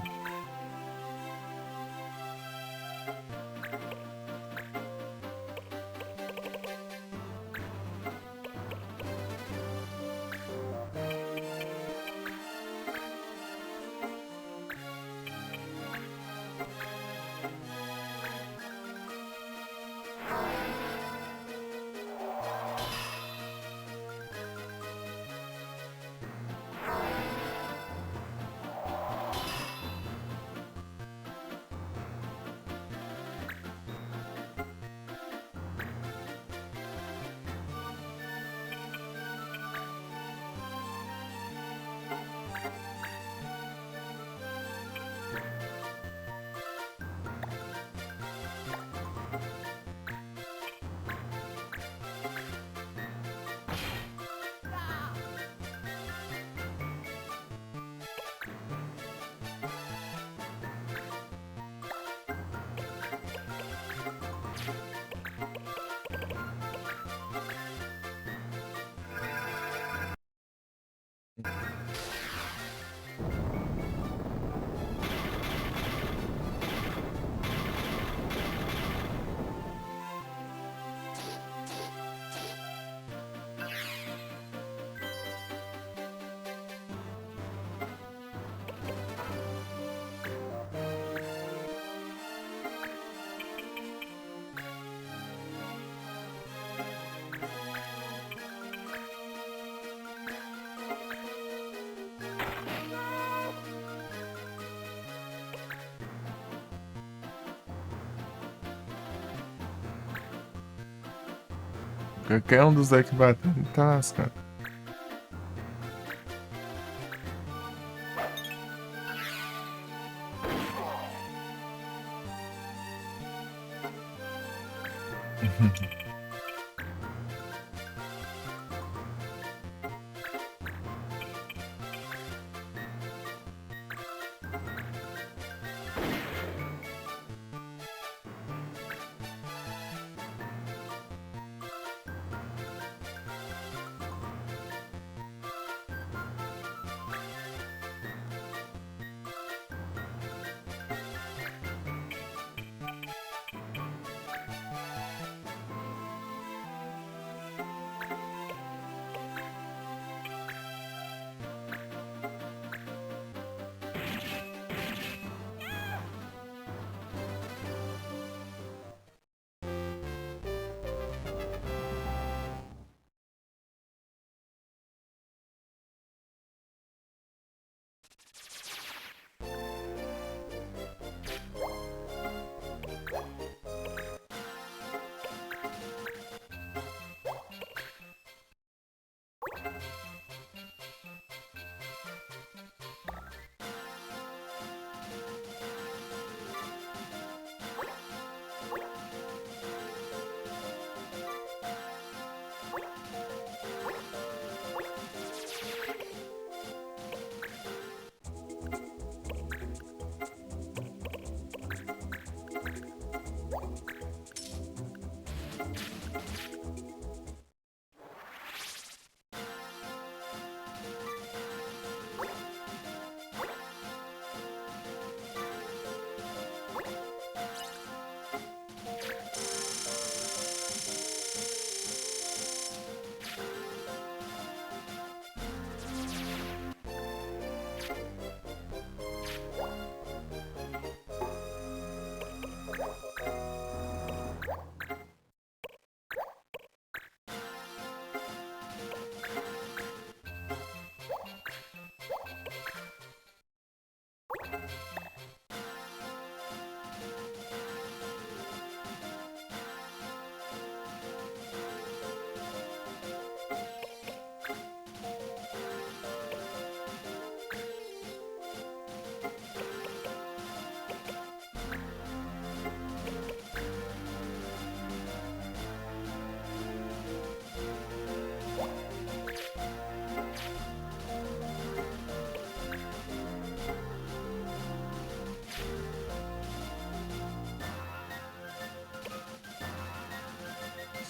Qualquer um dos decks batendo tá lascado.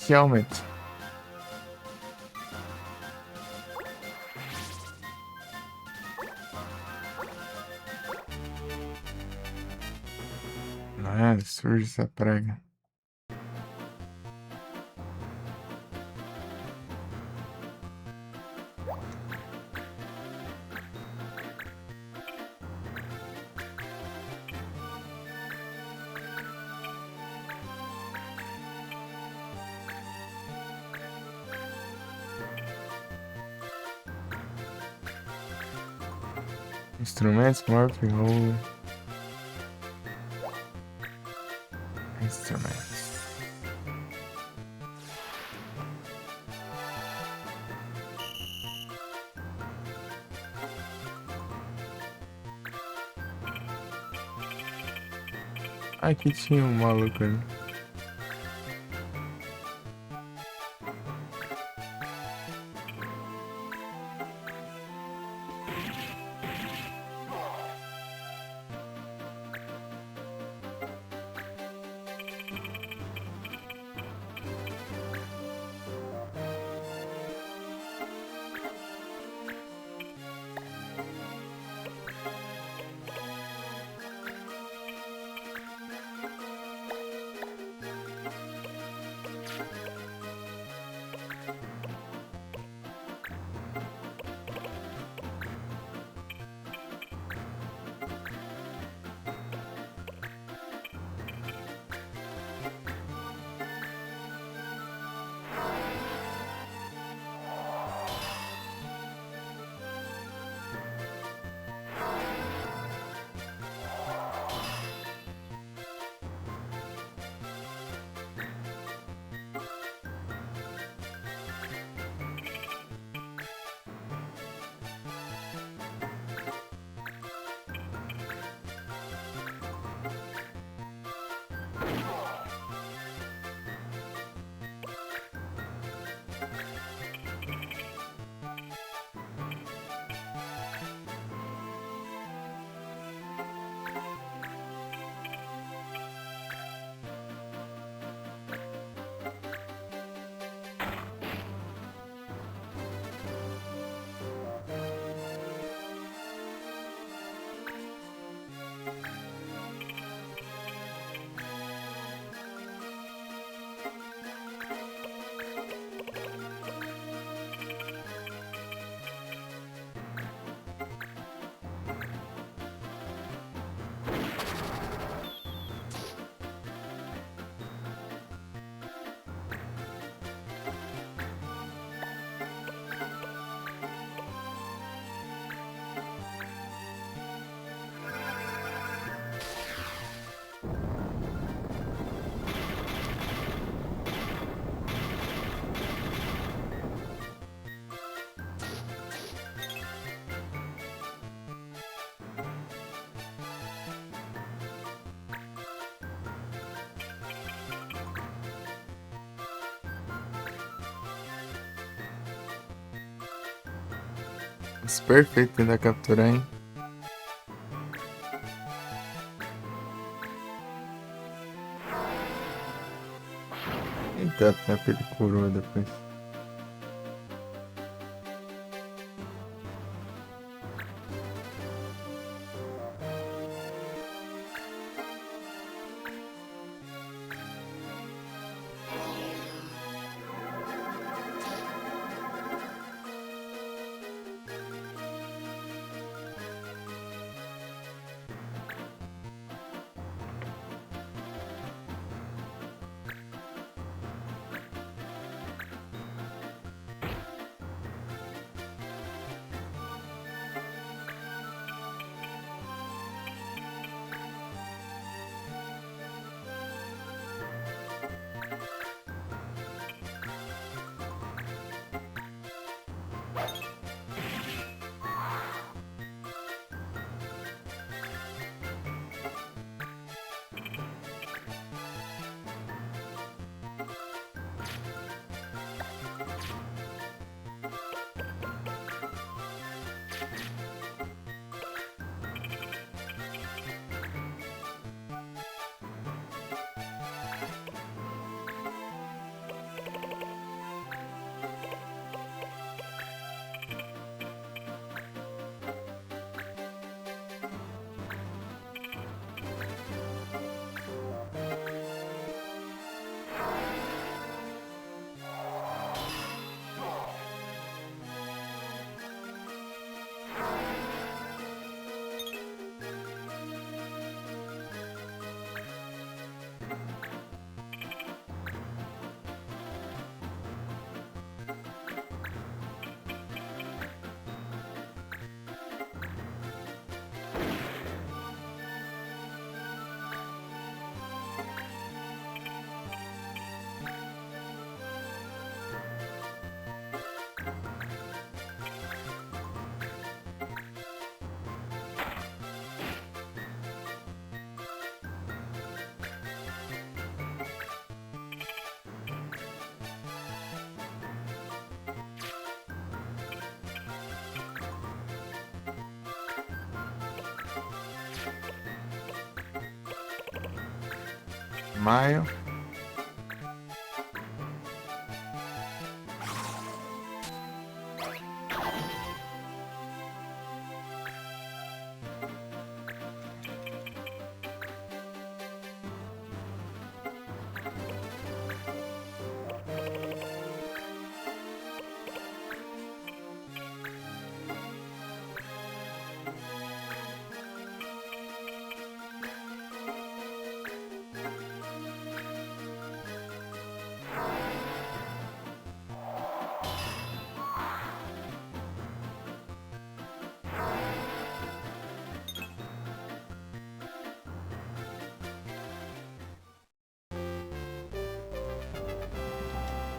Realmente. Ah, surge essa praga. Instrumentos, Morph, Roller. Instrumentos. Aqui tinha um maluco ali. Nossa, perfeito tentar capturar, hein? Eita, até ele curou depois. Maio.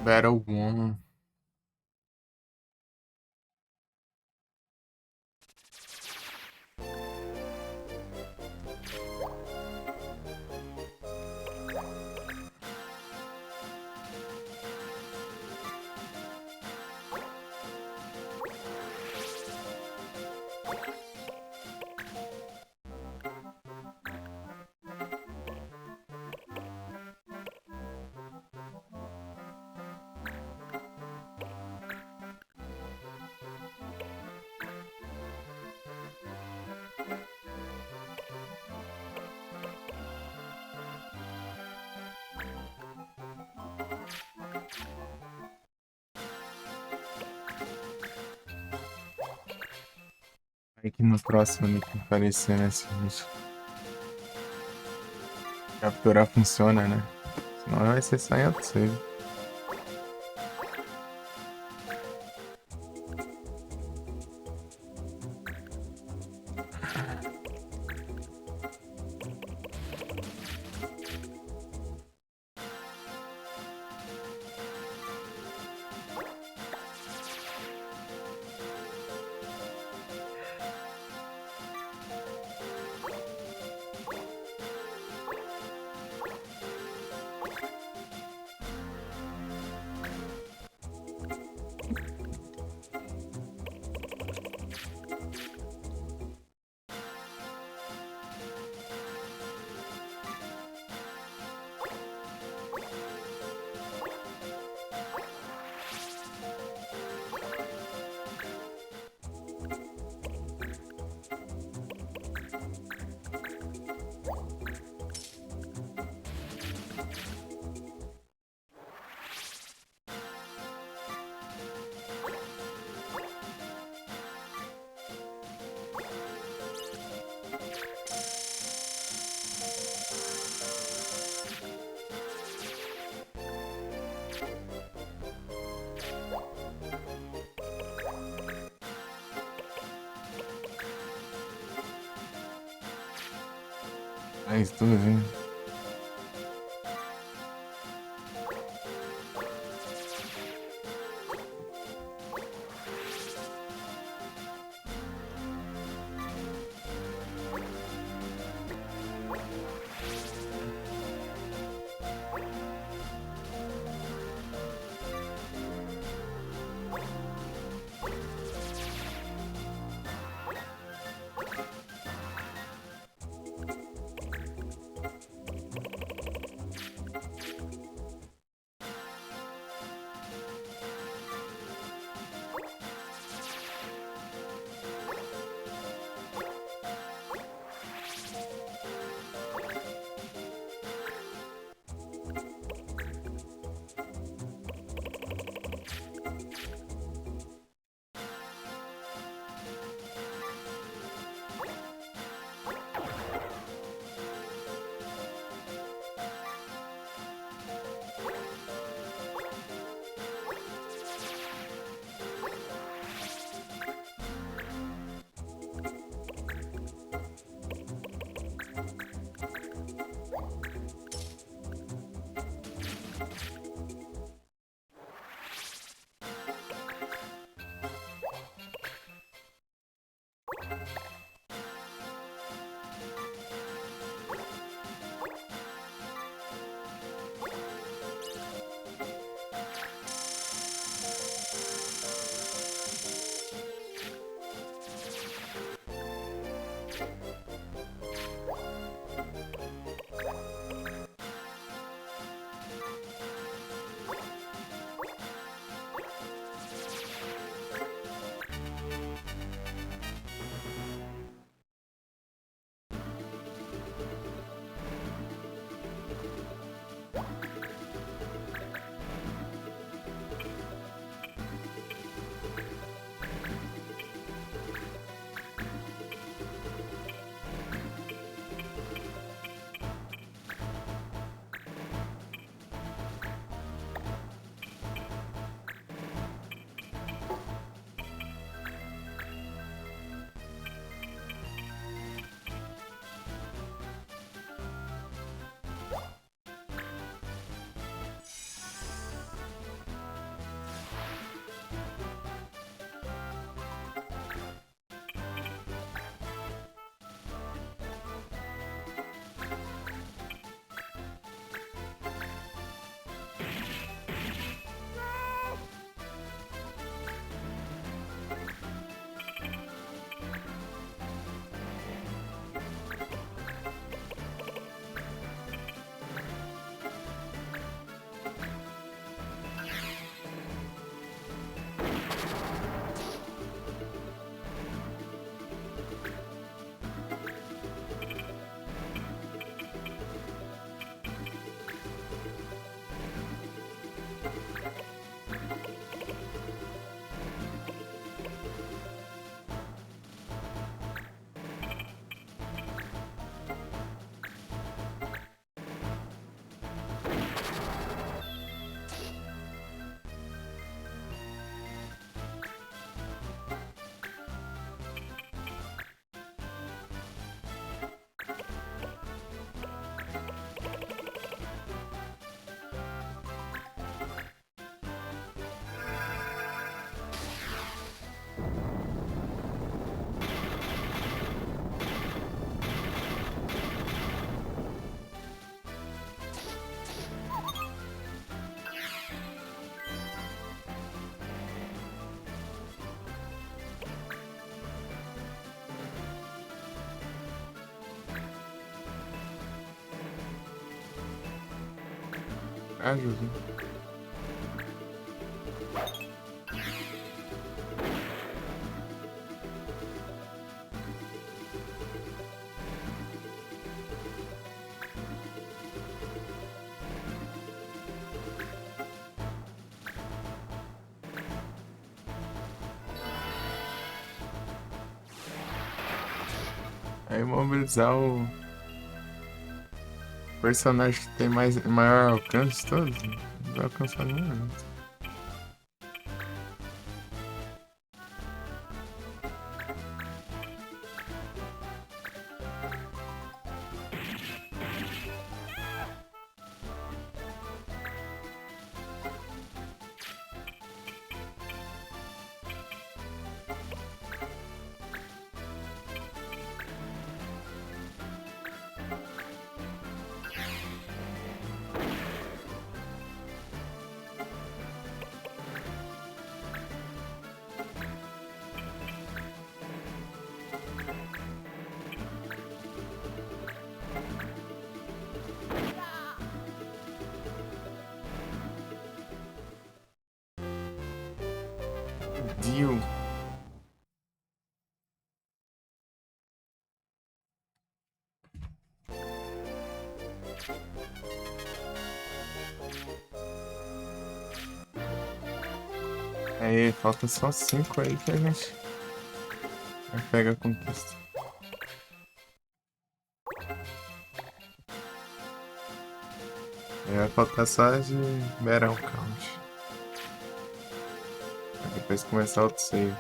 Battle 1. Aí que no próximo ele que aparecer, né? Se a gente capturar funciona, né? Senão vai ser só em autosave. Faz tudo, hein? Ajuda. Aí mobilizar o personagem que tem maior alcance de todos. Não vai alcançar nenhum. Dio. Aí, falta só 5 aí que a gente pega a conquista. Aí vai faltar só de Battle Count. Aí depois começar outro save.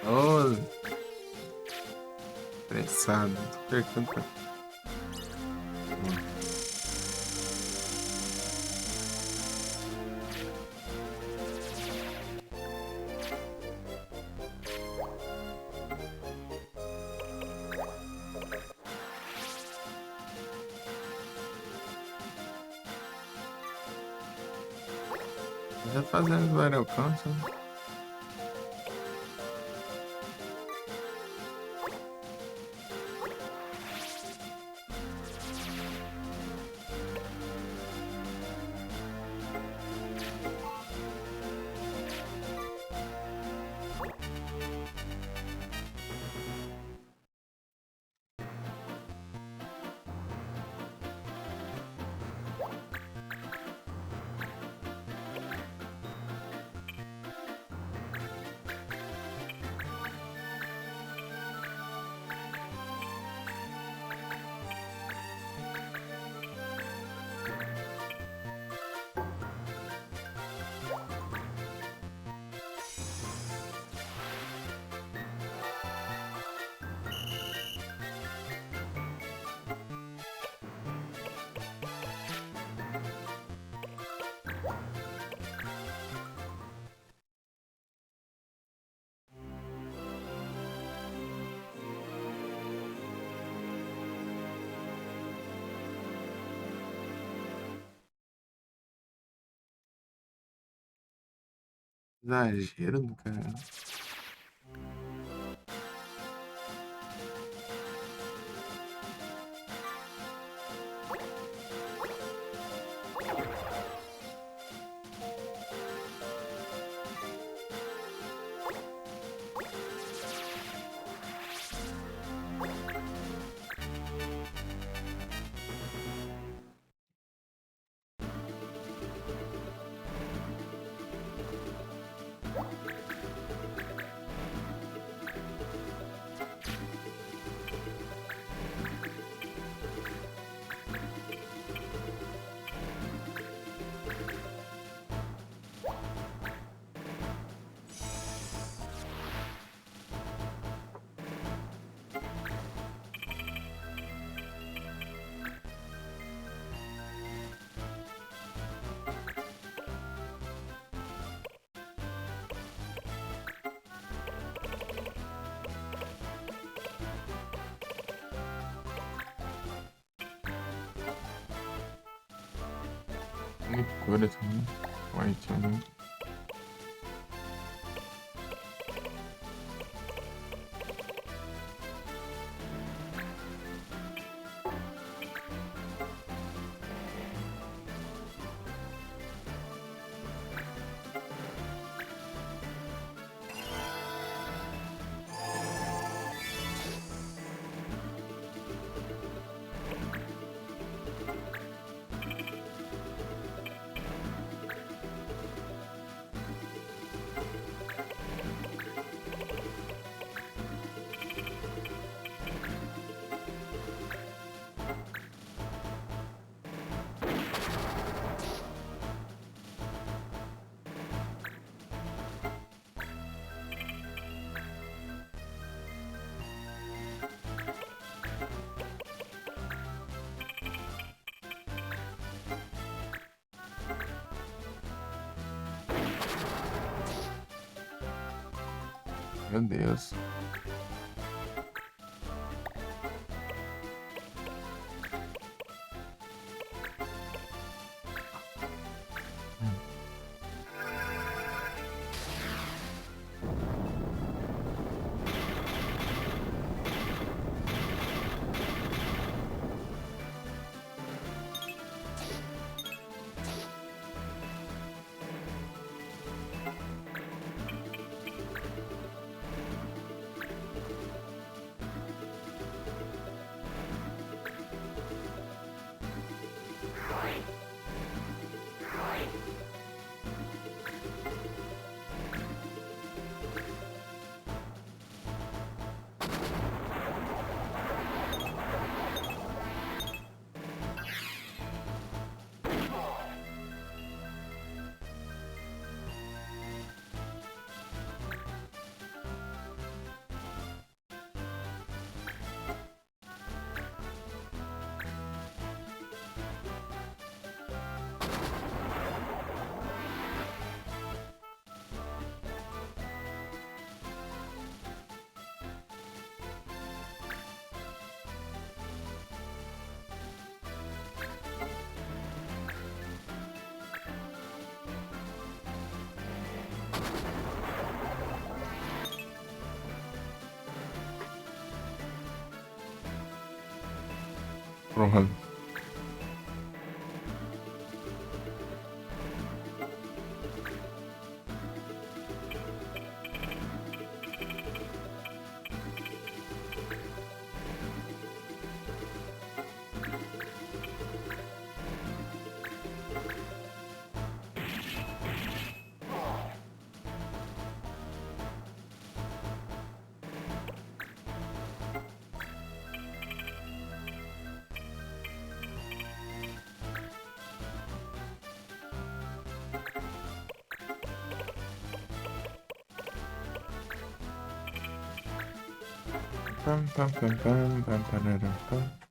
Oh, estressado. Tô percando. Já fazendo o aerocanto. Exagero do cara. Muito cura também. White também. Meu Deus. Pronto. Pam, pam, pam, pam, pam, pararam, pam.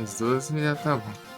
As duas já tá bom.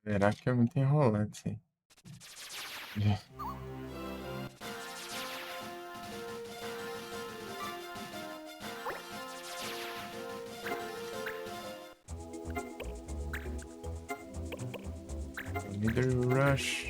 Será que é muito enrolante, sim? Middle Rush.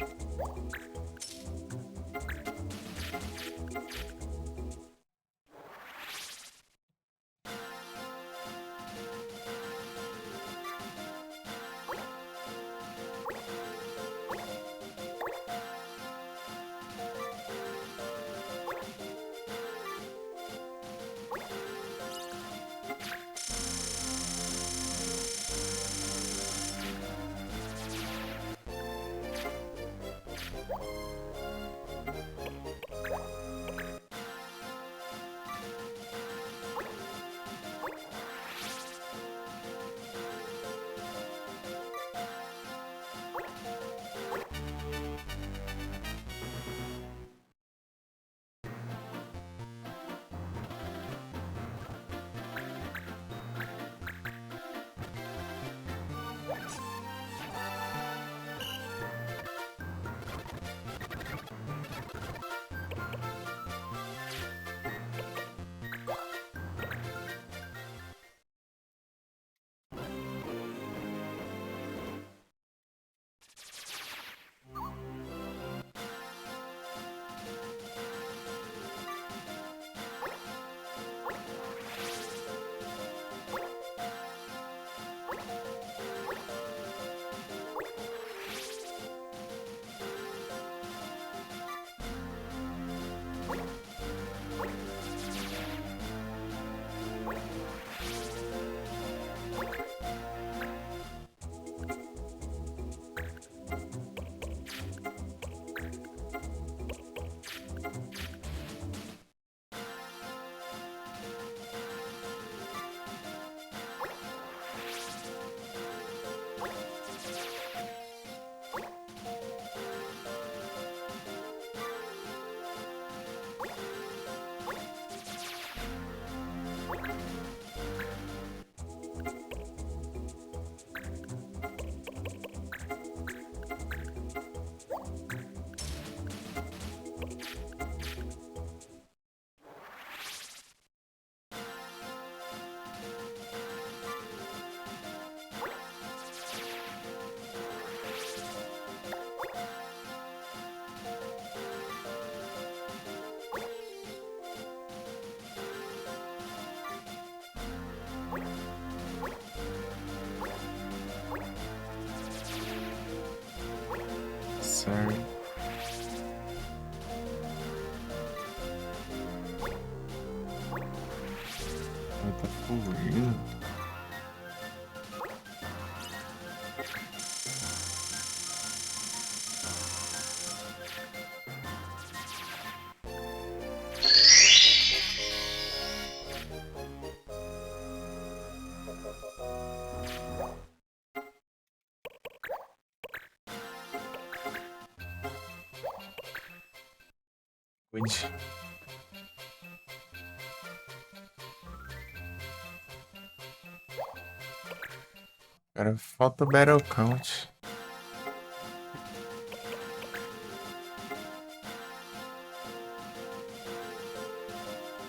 Certo. Ela tá fugindo. Cuide. Agora falta o Battle Count.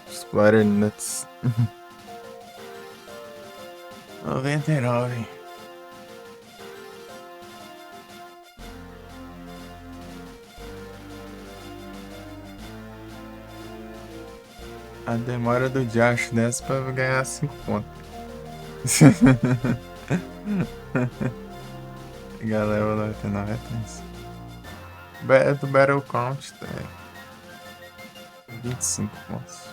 Splatter Nuts. 99. A demora do Josh dessa pra ganhar 5 pontos. Galera, 99 é tenso. Do Battle Count, tá? 25 pontos.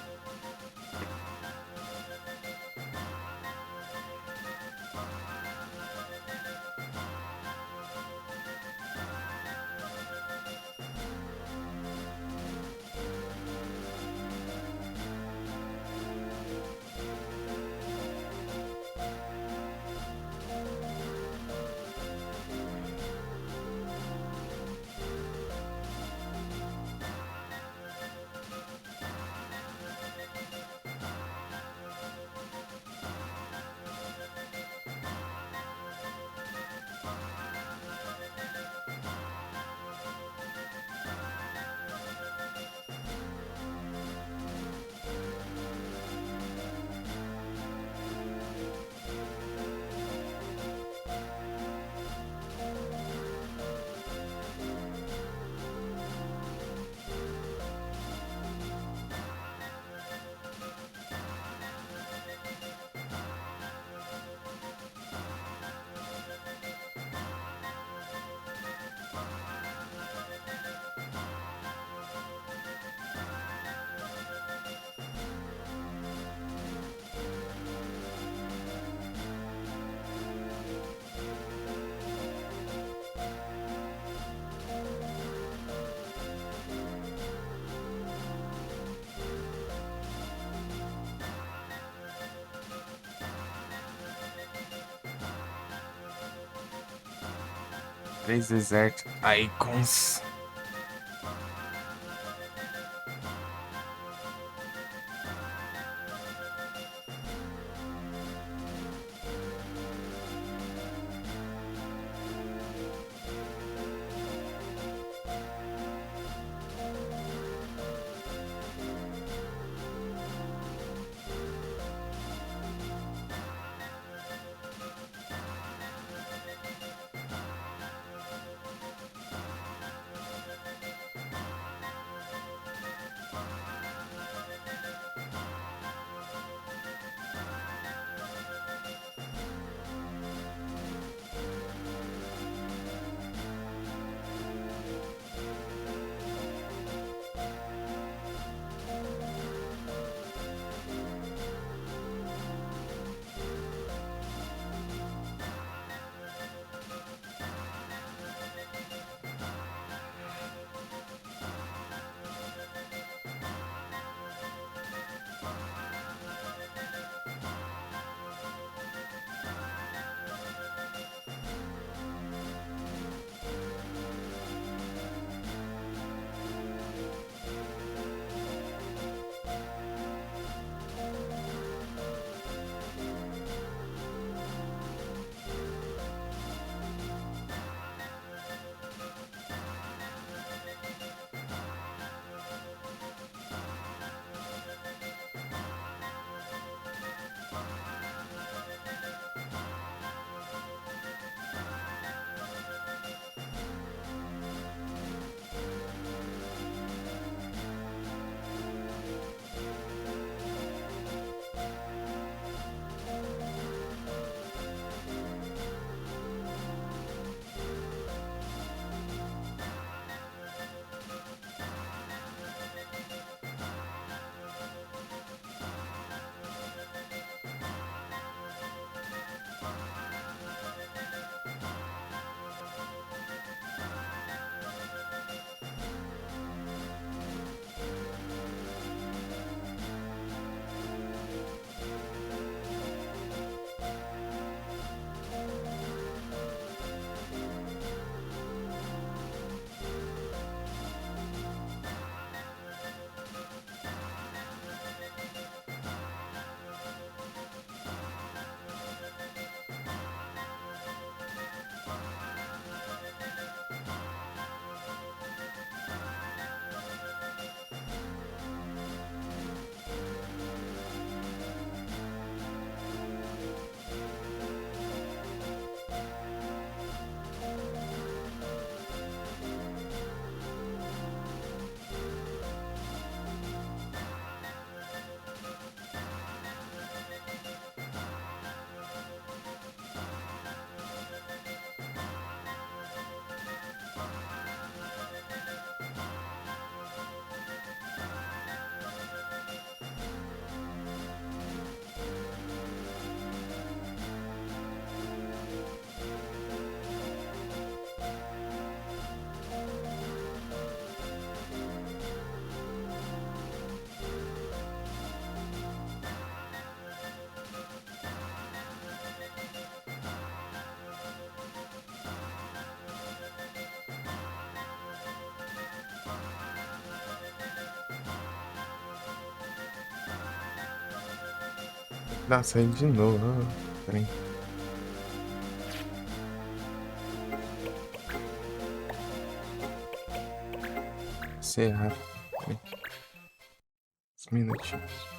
Três Desert Icons. Dá sair de novo. Peraí. Ser rápido. Peraí. Uns minutinhos.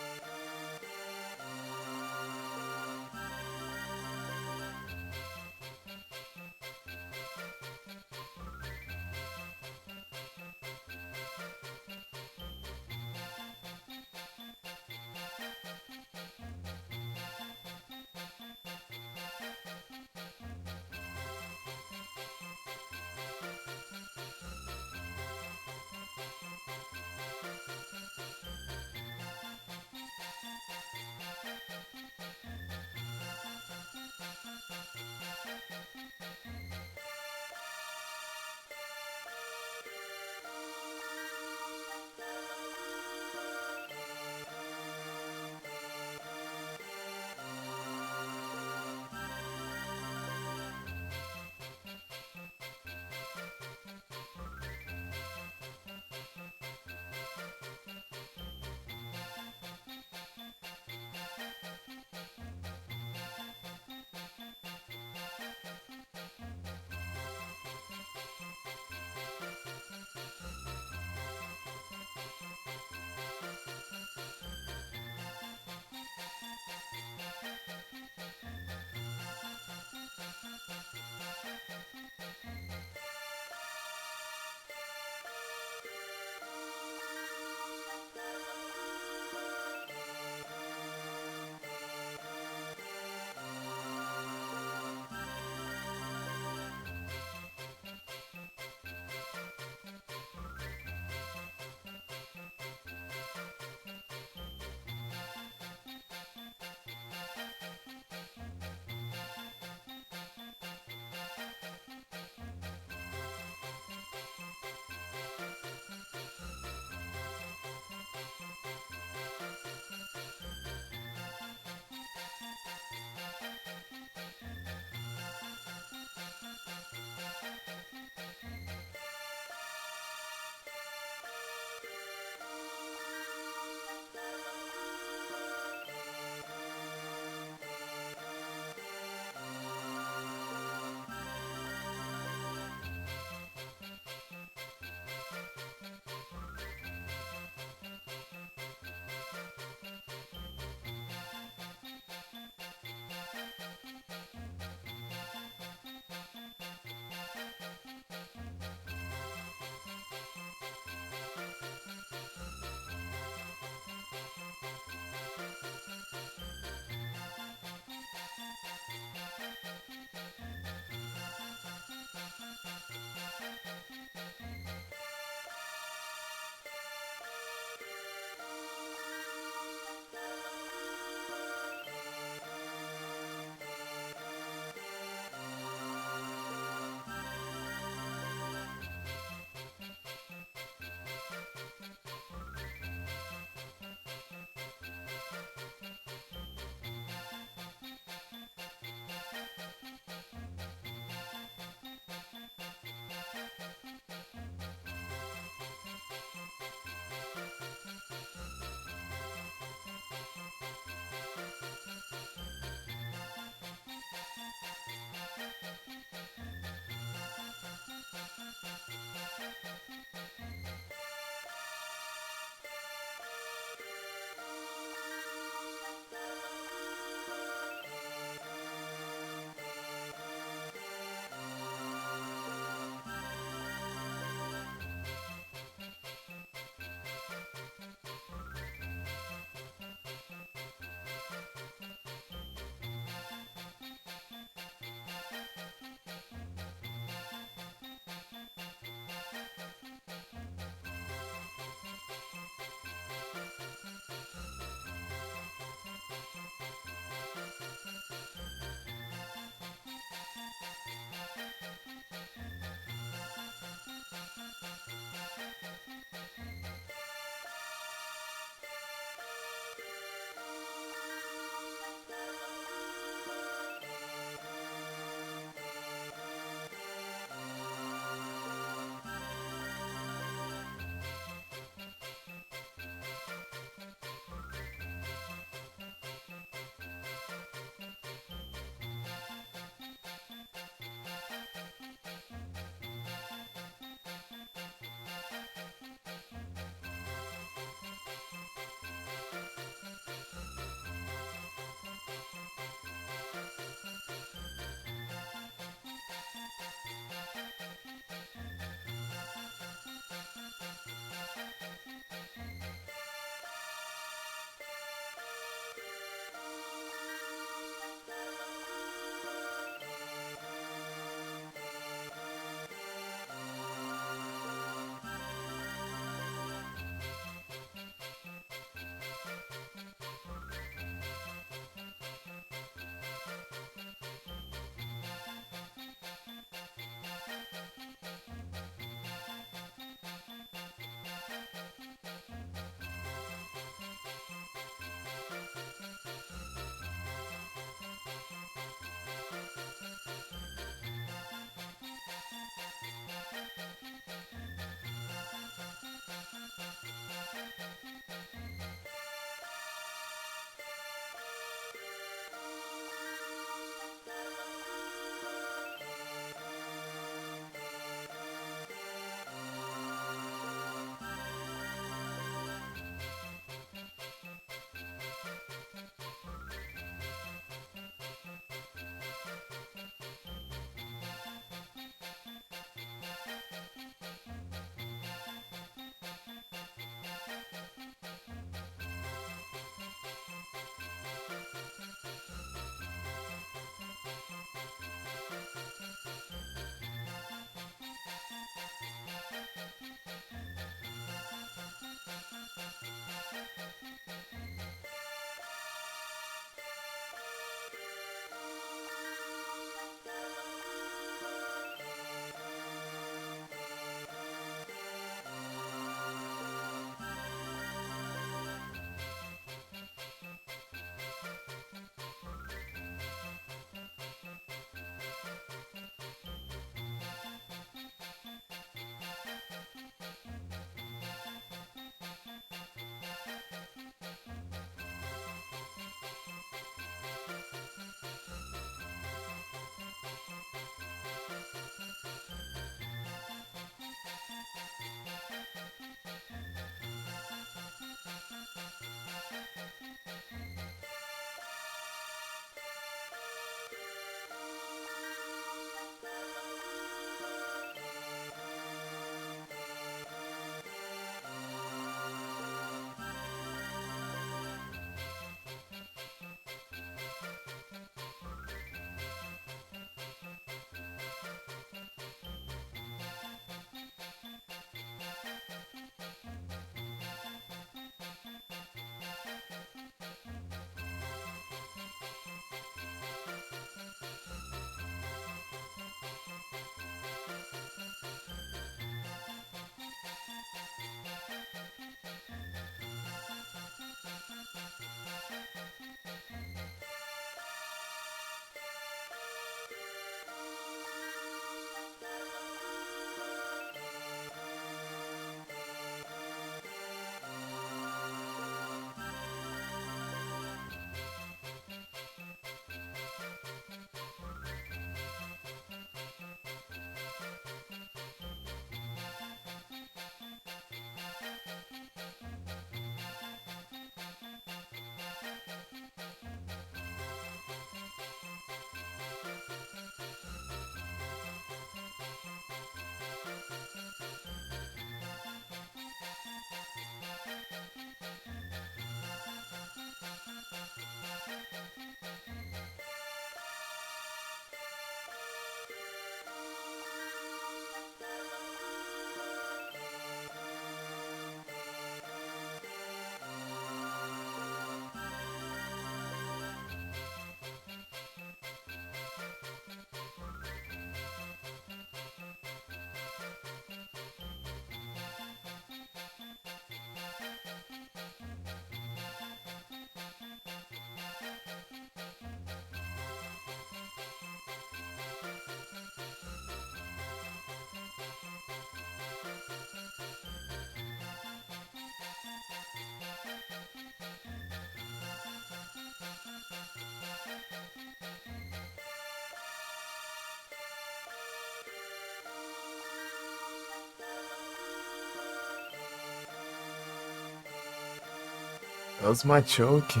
É os Machoke.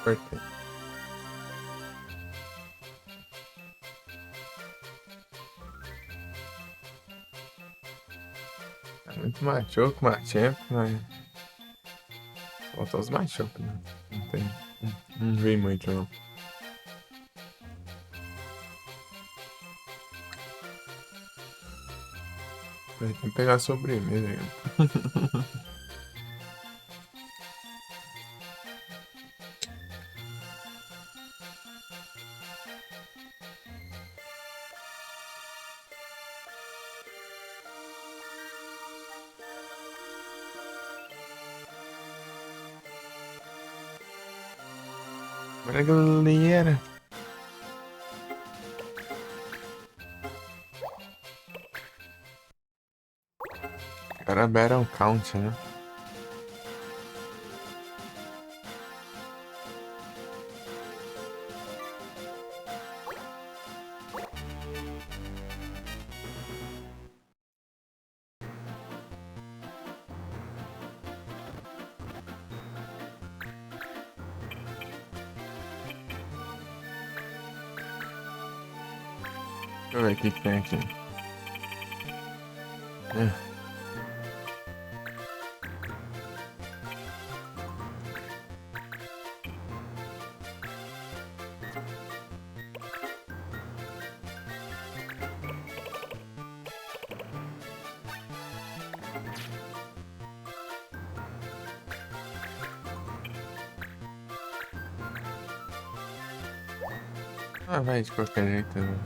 Cortei. É muito Machoke, Machamp, mas. Faltam os Machoke, né? Não tem. Não vi muito, não. Tem que pegar a sobremesa aí. Bora, galera. Agora Battle Count, né? Deixa eu ver o que tem aqui. É. Ah, vai de qualquer jeito. Né?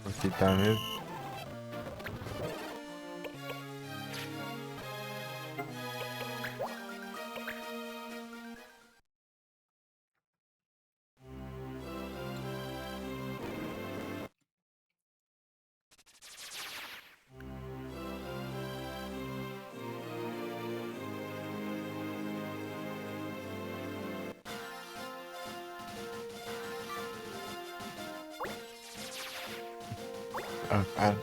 Aqui tá mesmo. Ah, para.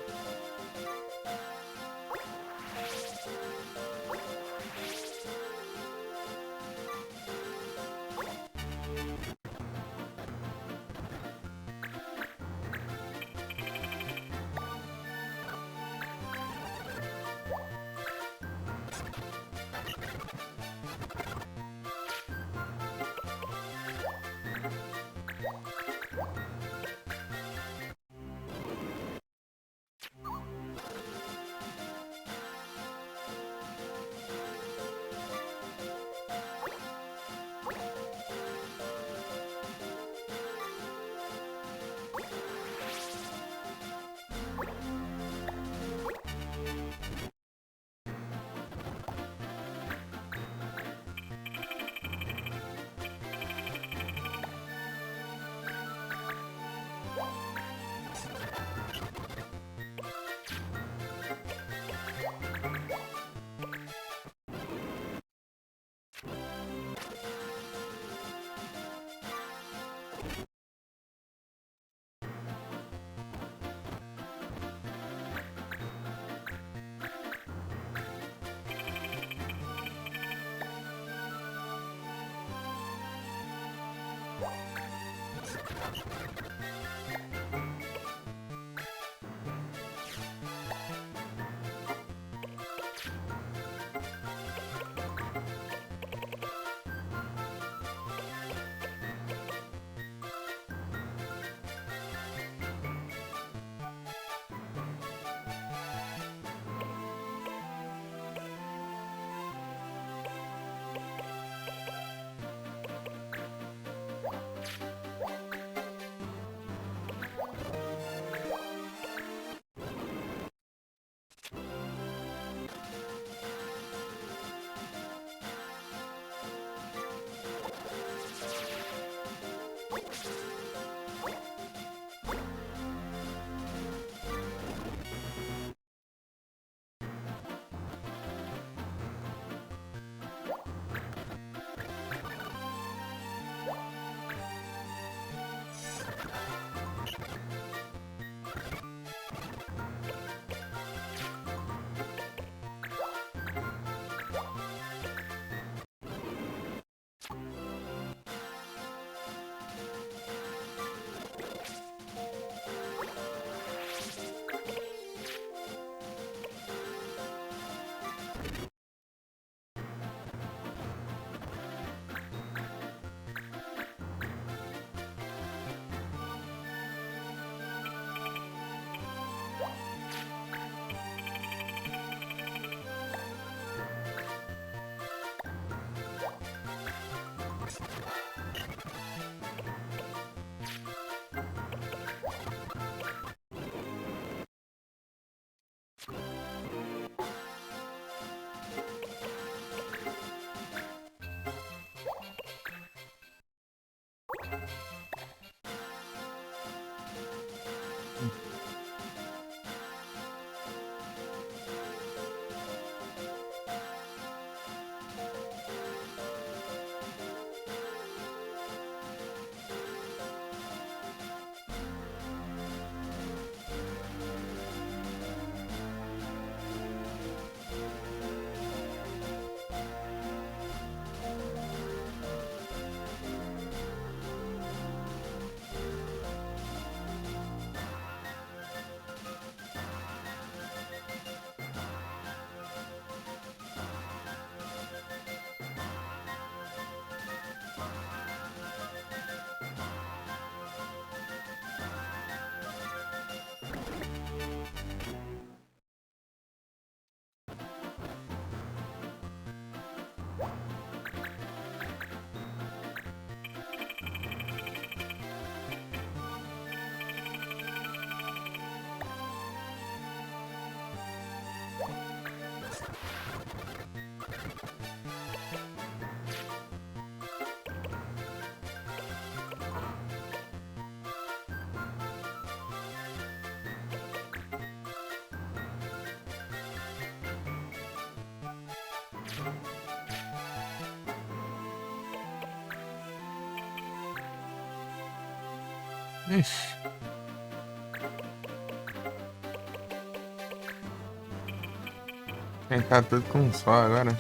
Ixi. Tem que ficar tudo com um só agora.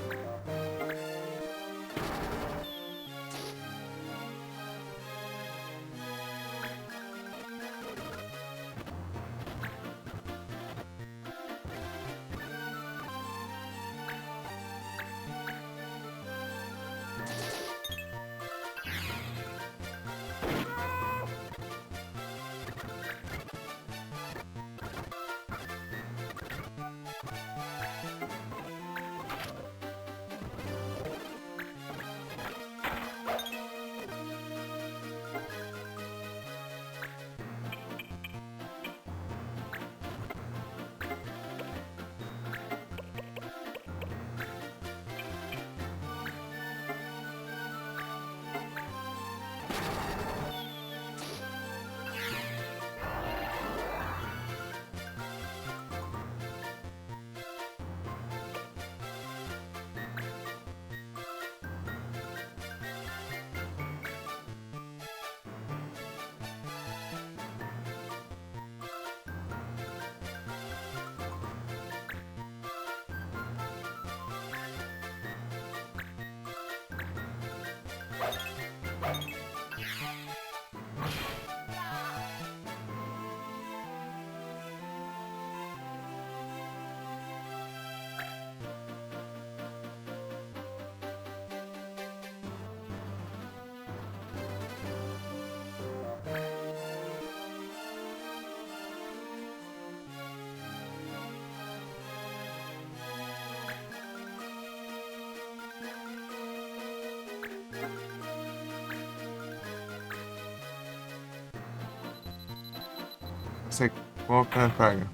Você coloca, paga.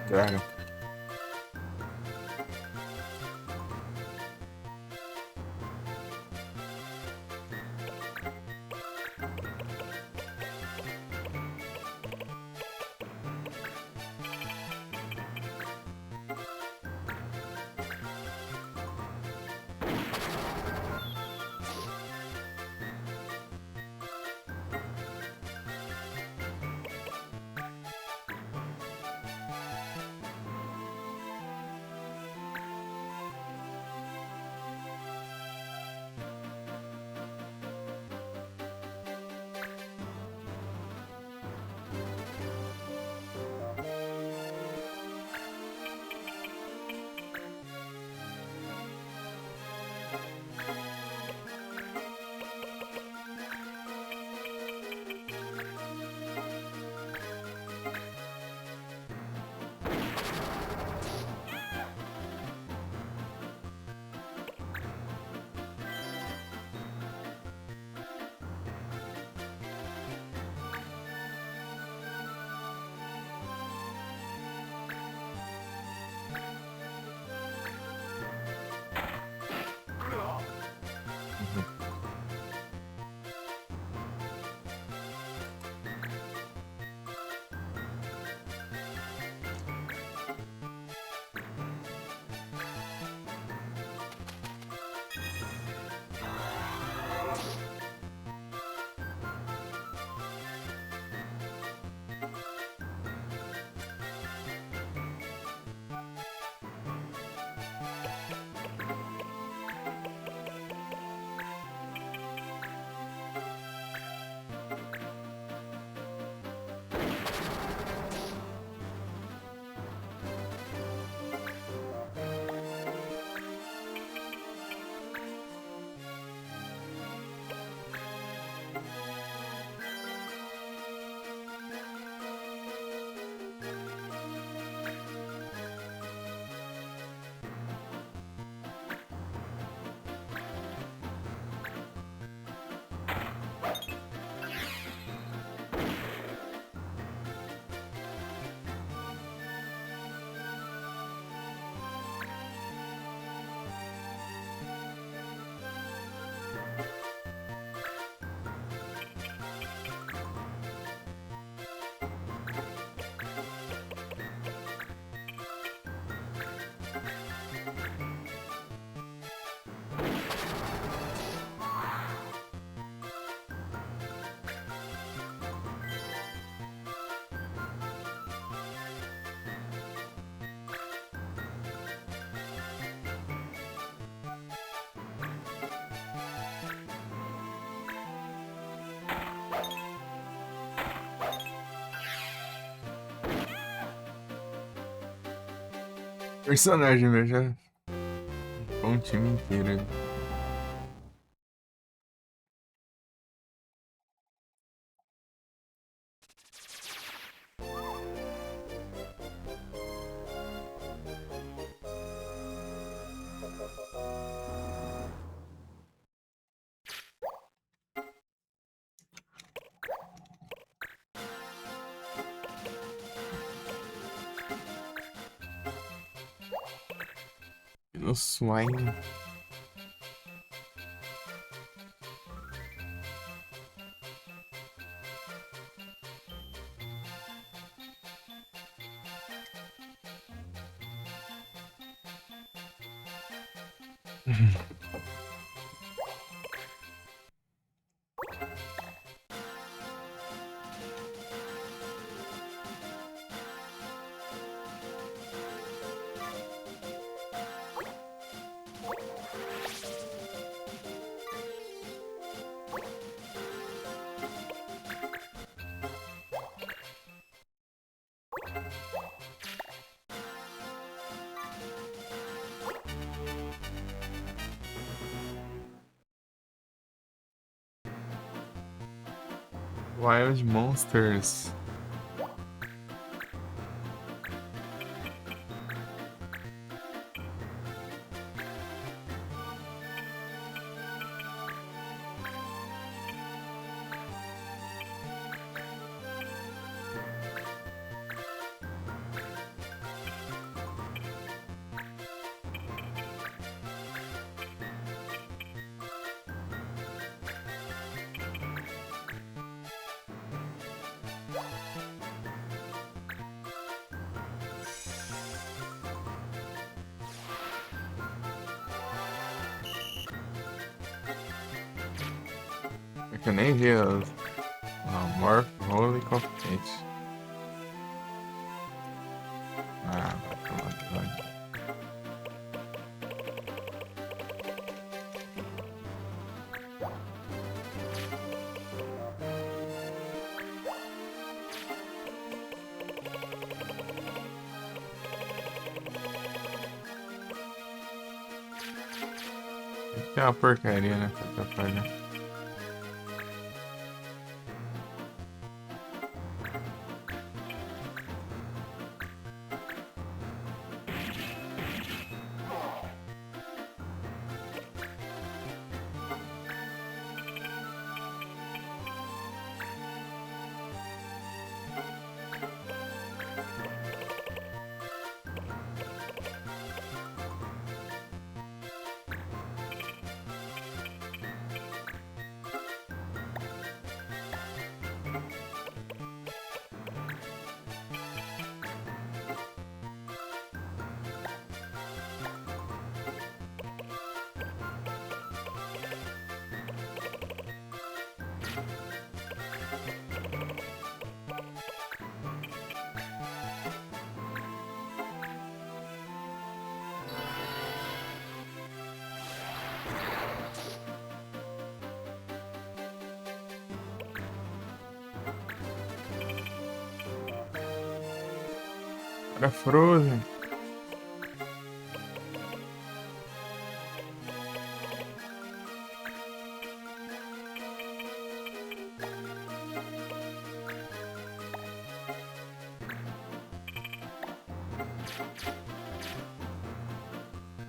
Droga. Personagem, velho. Já. Com o time inteiro. No Swine. Wild Monsters. É que eu nem vi os Morph, Roll e Confidente. Ah, vai tomar banho. É uma porcaria, né? Pra atrapalhar. Era Frozen.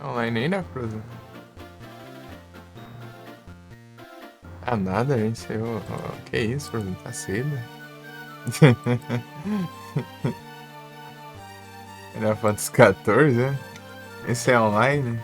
Online ainda, Frozen? Ah, nada, gente. Que isso, Frozen? Tá cedo. Era Fantasy 14, né? Esse é online?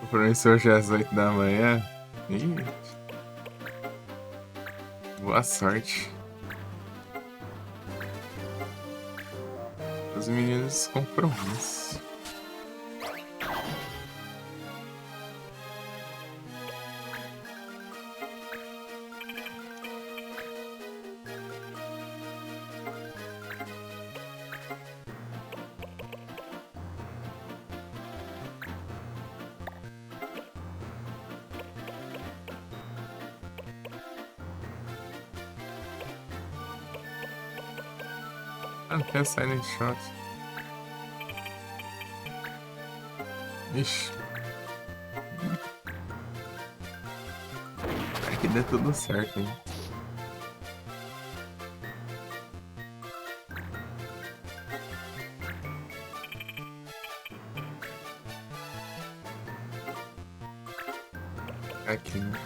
O professor já às 8 da manhã. Ih, boa sorte. Os meninos compromisso. Ah, não quero Silent Shot. Ixi. Vai que dê tudo certo, hein? Aqui, né?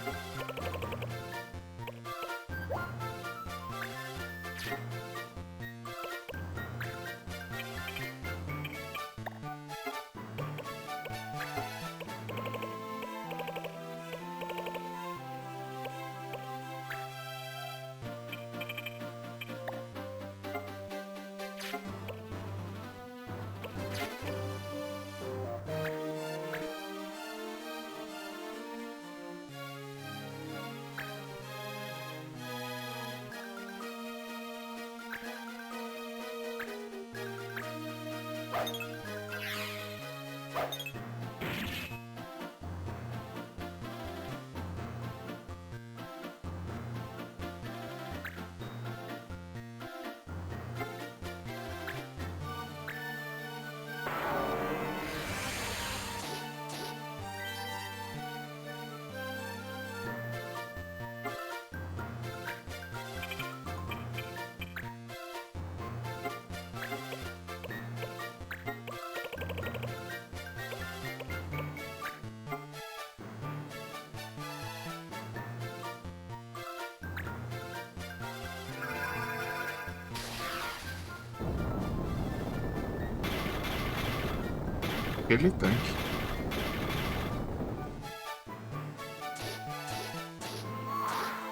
aquele tanque.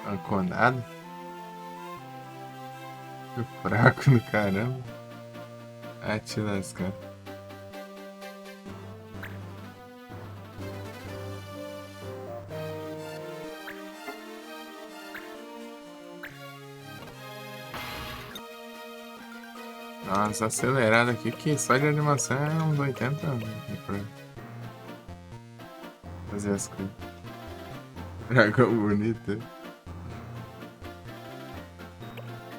Anconado. Fraco do caramba. Ah, te lascar. Nossa, acelerado aqui que só de animação é uns 80 anos pra fazer as coisas. Dragão bonito.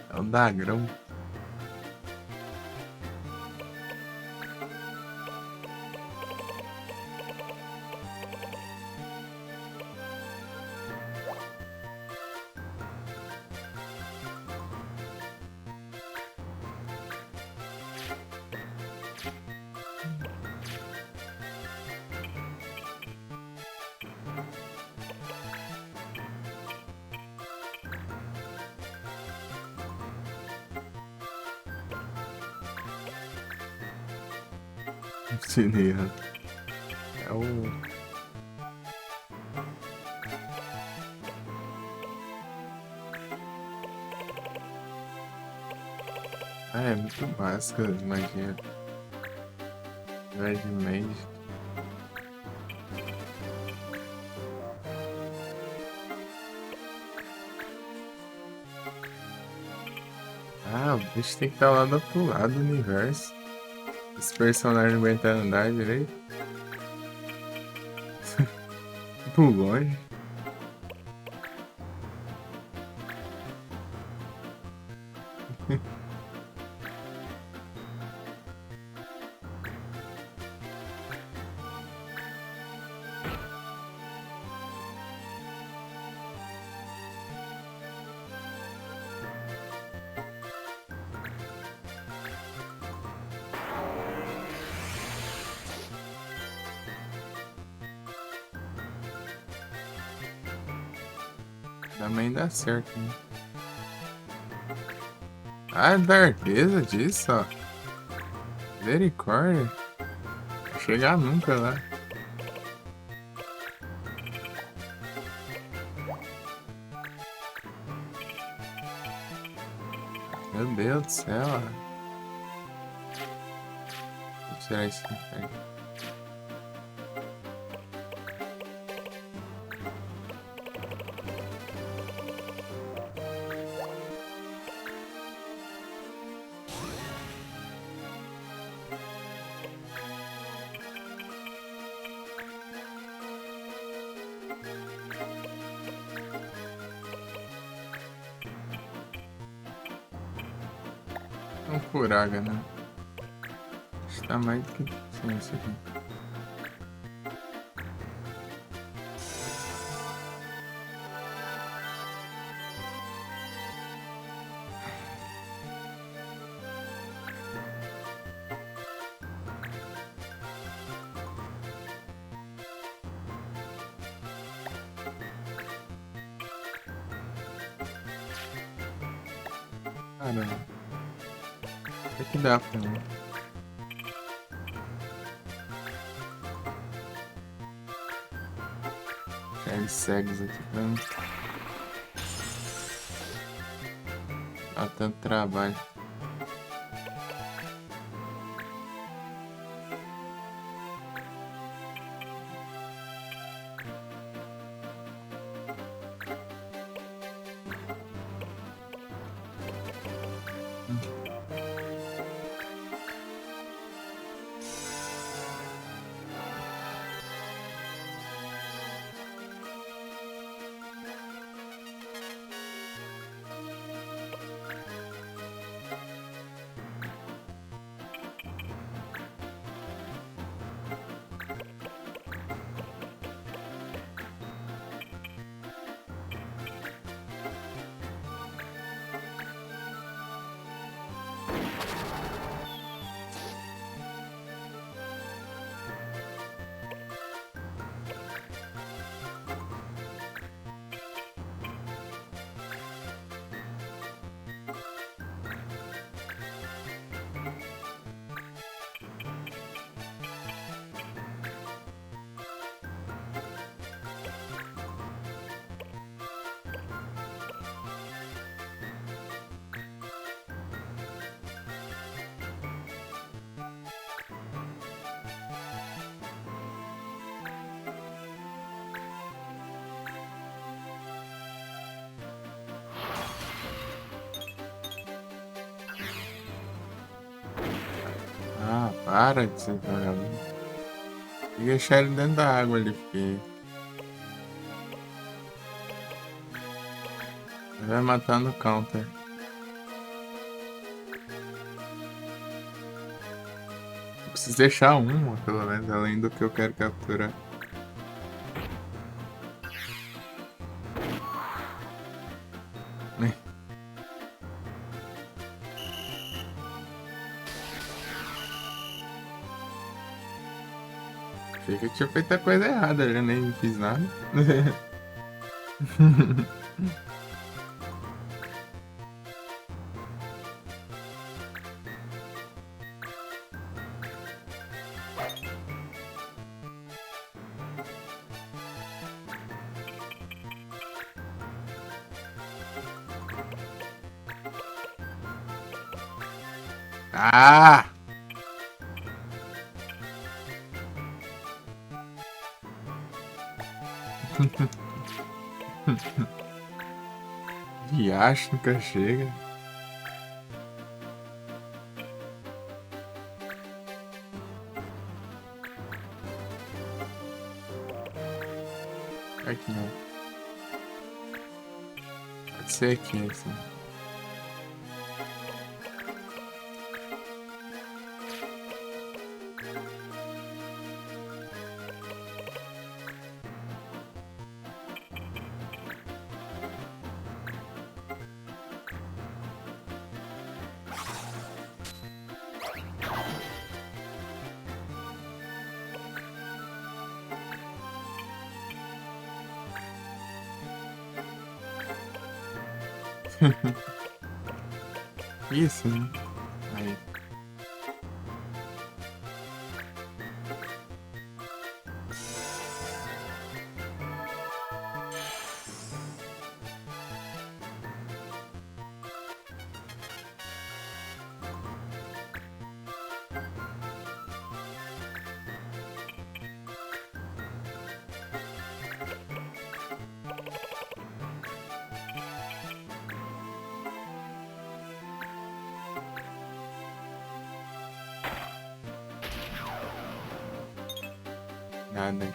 É um dagrão. Sinistro. É o. Ah, é muito básico as magias. Red Mage. Ah, o bicho tem que estar lá do outro lado do universo. Esse personagem não aguenta andar direito. Muito longe. Também dá certo, né? Ah, darkeza disso, ó. Misericórdia. Não chegar nunca lá. Meu Deus do céu, ó. Vou tirar isso aqui. É um furaga, né? Acho que tá mais do que isso aqui. Caramba. O que dá pra mim? Eles cegos aqui pra mim. Dá tanto trabalho. Para de ser vagabundo. Tem que deixar ele dentro da água ali, porque ele vai matar no counter. Eu preciso deixar uma, pelo menos, além do que eu quero capturar. Achei que eu tinha feito a coisa errada, eu nem fiz nada. Ah! Riacho nunca chega. Aqui não. Pode ser aqui, assim. Isso, né? Aí. Nada.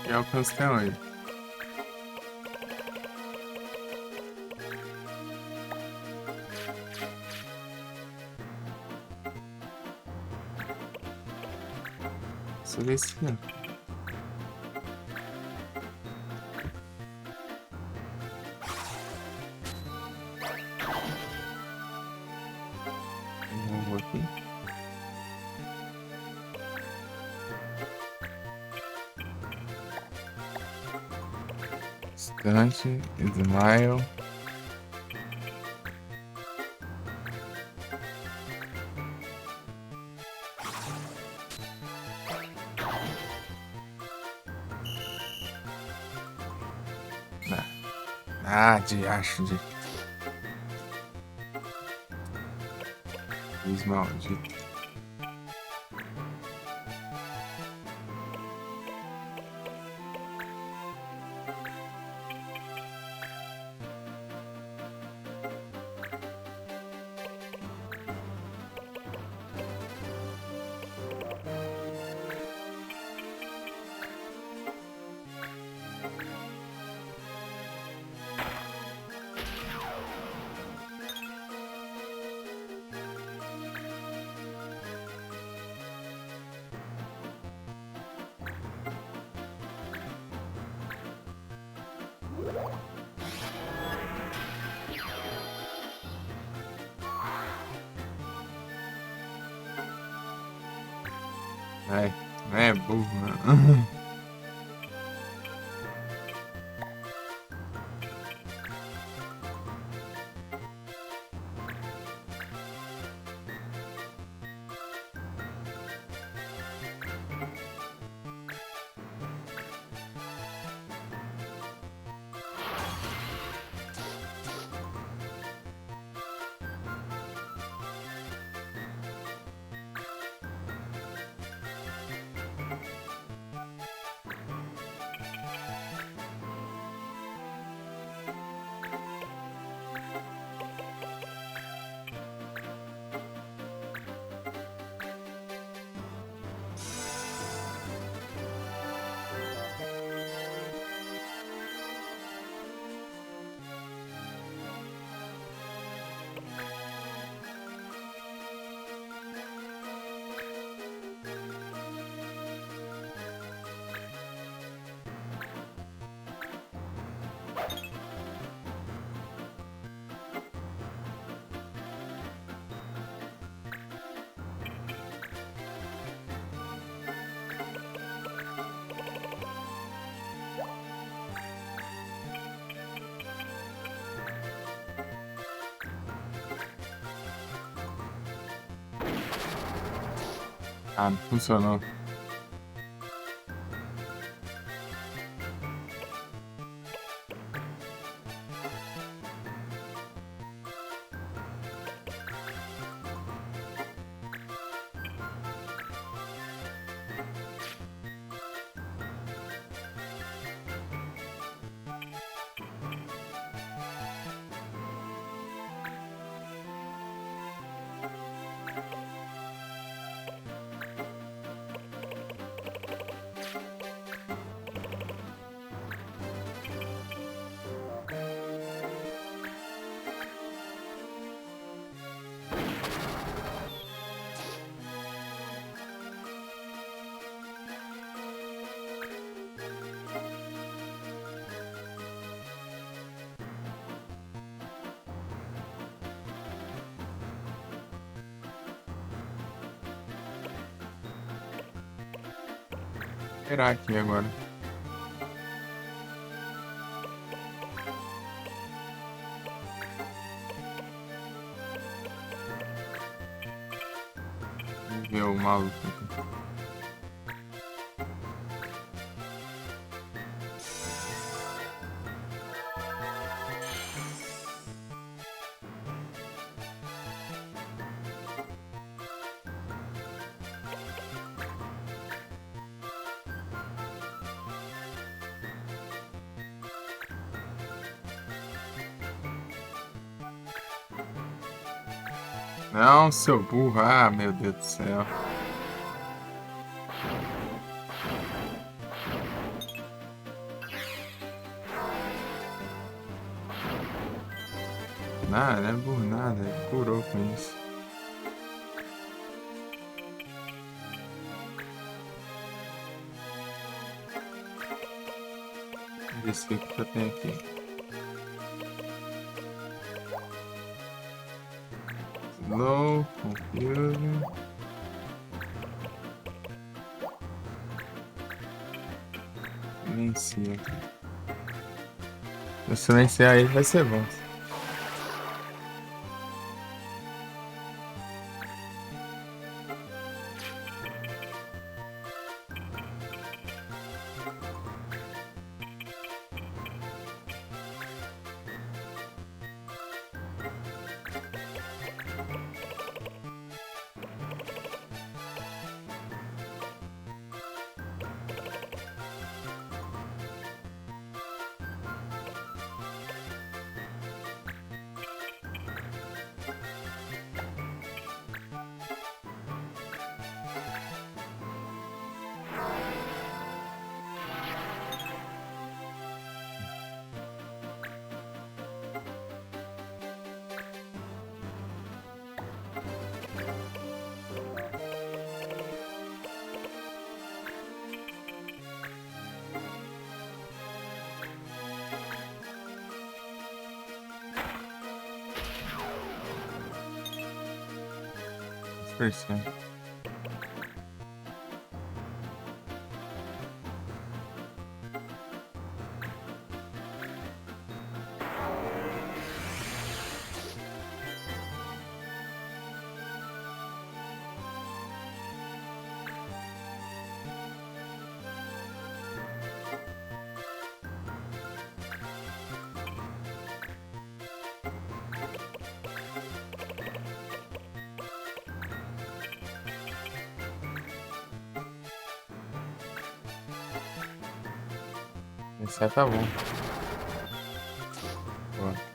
E alcance até onde? Silenciar. Vou aqui. Distante, Smile. De acho de. Maldito. Ai, não é burro, não. Ah, não funcionou. Esperar aqui agora. Vamos ver o maluco aqui. Não, seu burro. Ah, meu Deus do céu. Nada, não é burro nada. Ele curou com isso. Vamos ver se o que eu tenho aqui. Slow, confuse. Silencia. Se eu silenciar ele vai ser bom. Dispersão. Esse aí tá bom. Boa.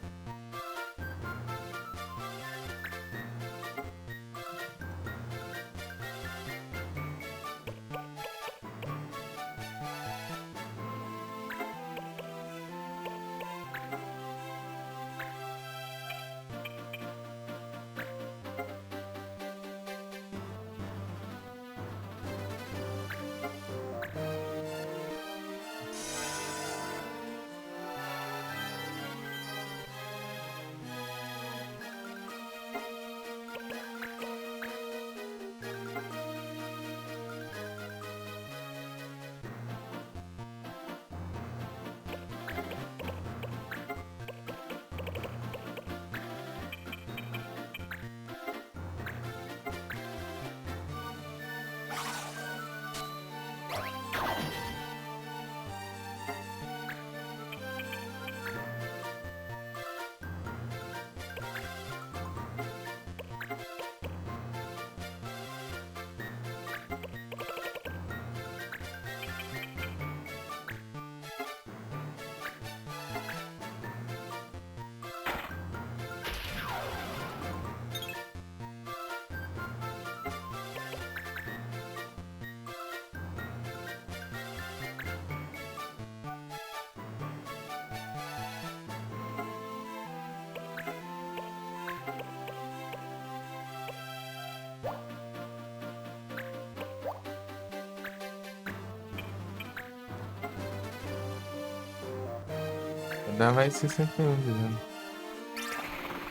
Dá mais 61 de dano.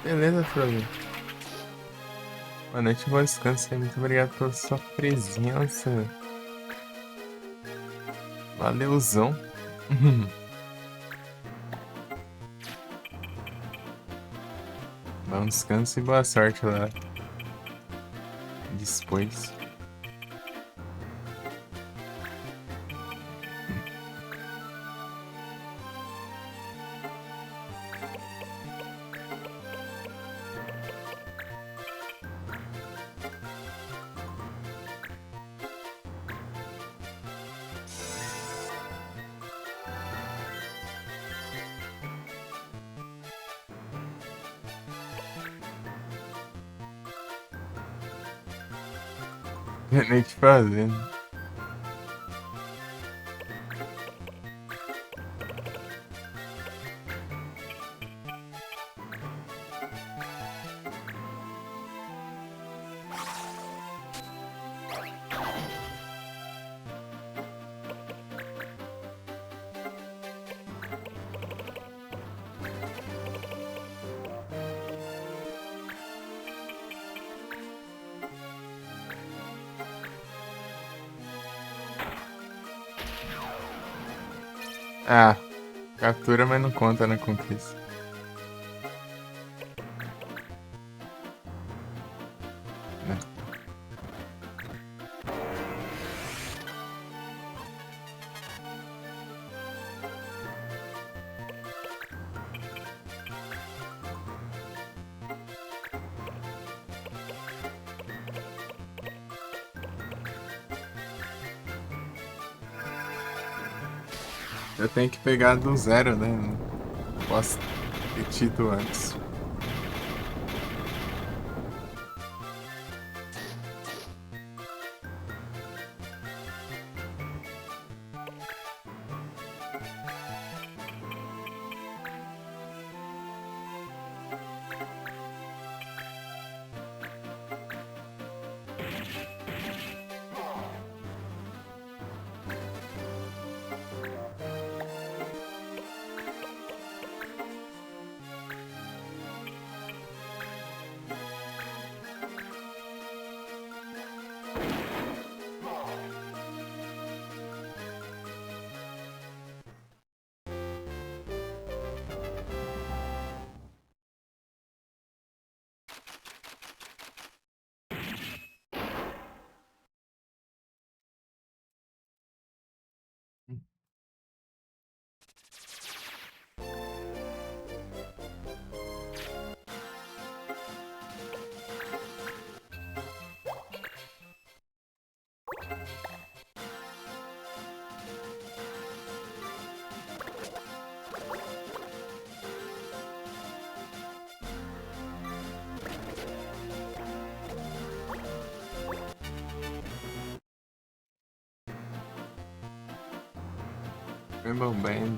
Beleza, Frodo. Boa noite, bom descanso aí. Muito obrigado pela sua presença. Valeuzão. Bom descanso e boa sorte lá. Depois. Nem te fazendo. Ah, captura, mas não conta na conquista. Né? Eu tenho que pegar do zero, né? Não posso ter tido antes. Rainbow Band.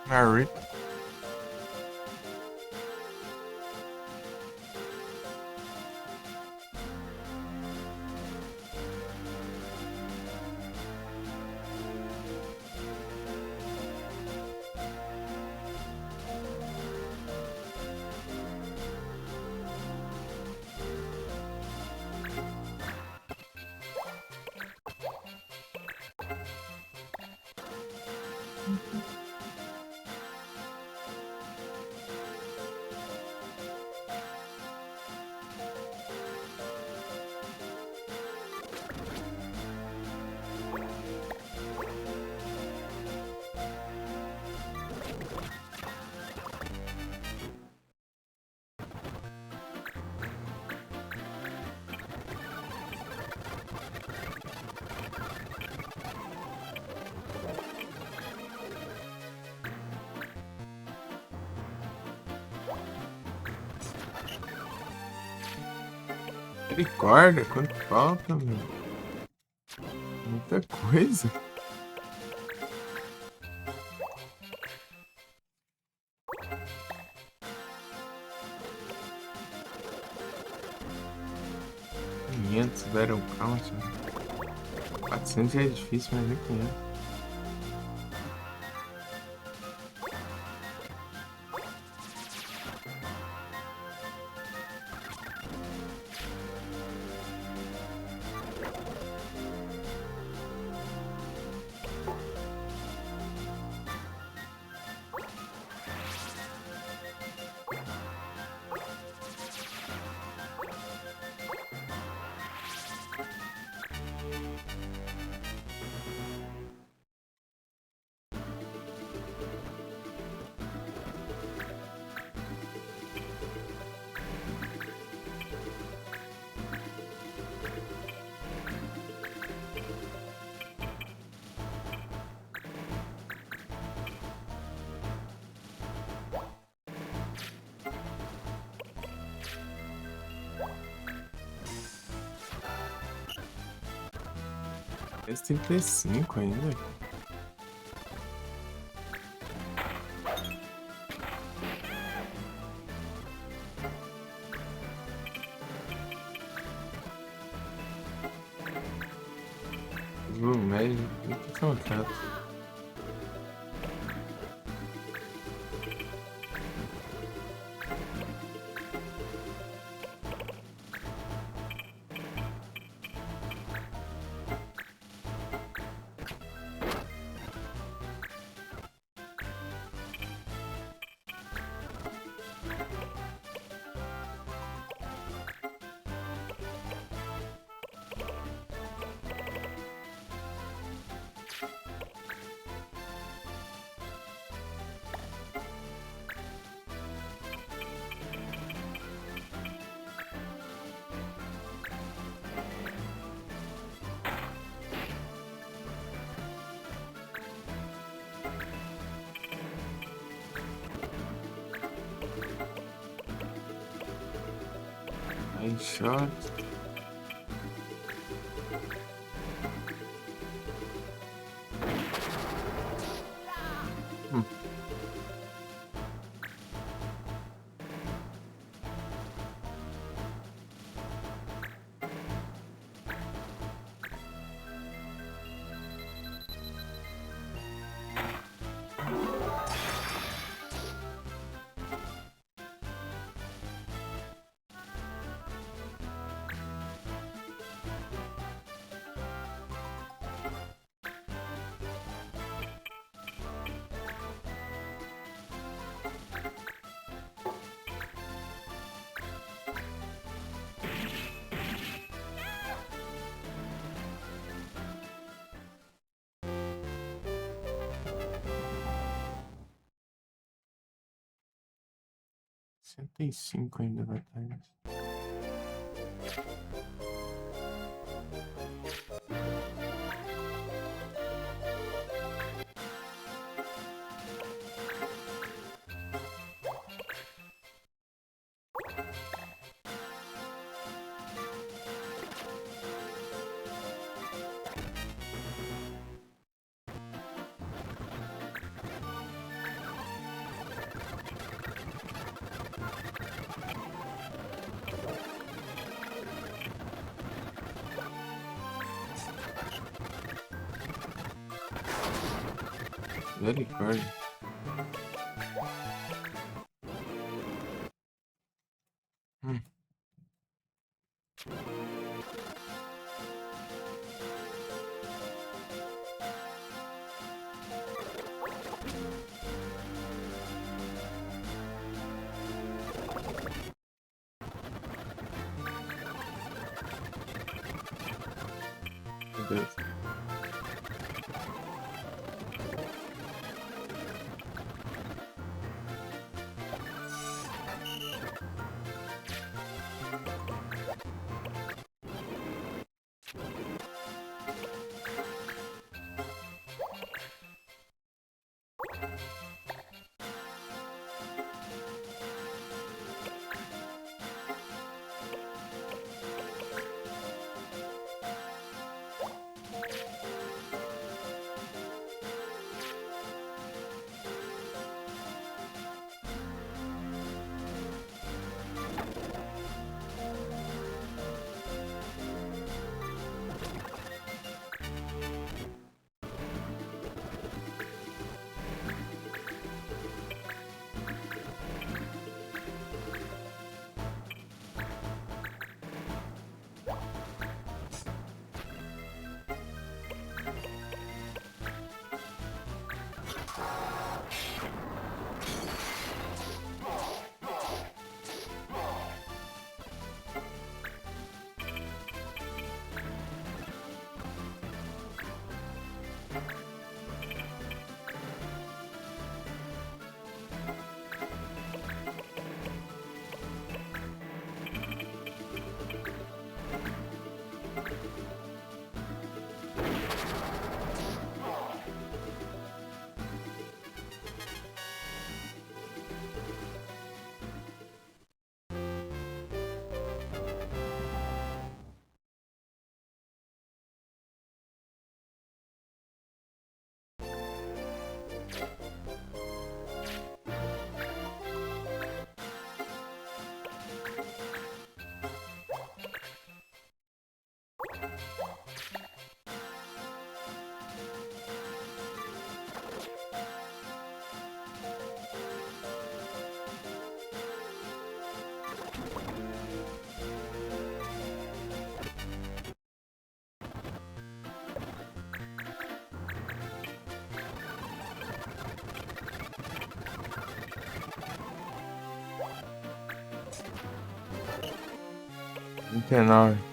Mary. Misericórdia, quanto falta, meu? Muita coisa. Quinhentos Battle Count. 400 já é difícil, mas nem 500. Esse 35 ainda. O médio, o que são tantos? Aí, shot. Cento e cinco ainda batalhas. Misericórdia. Hum. Meu Deus. R$29.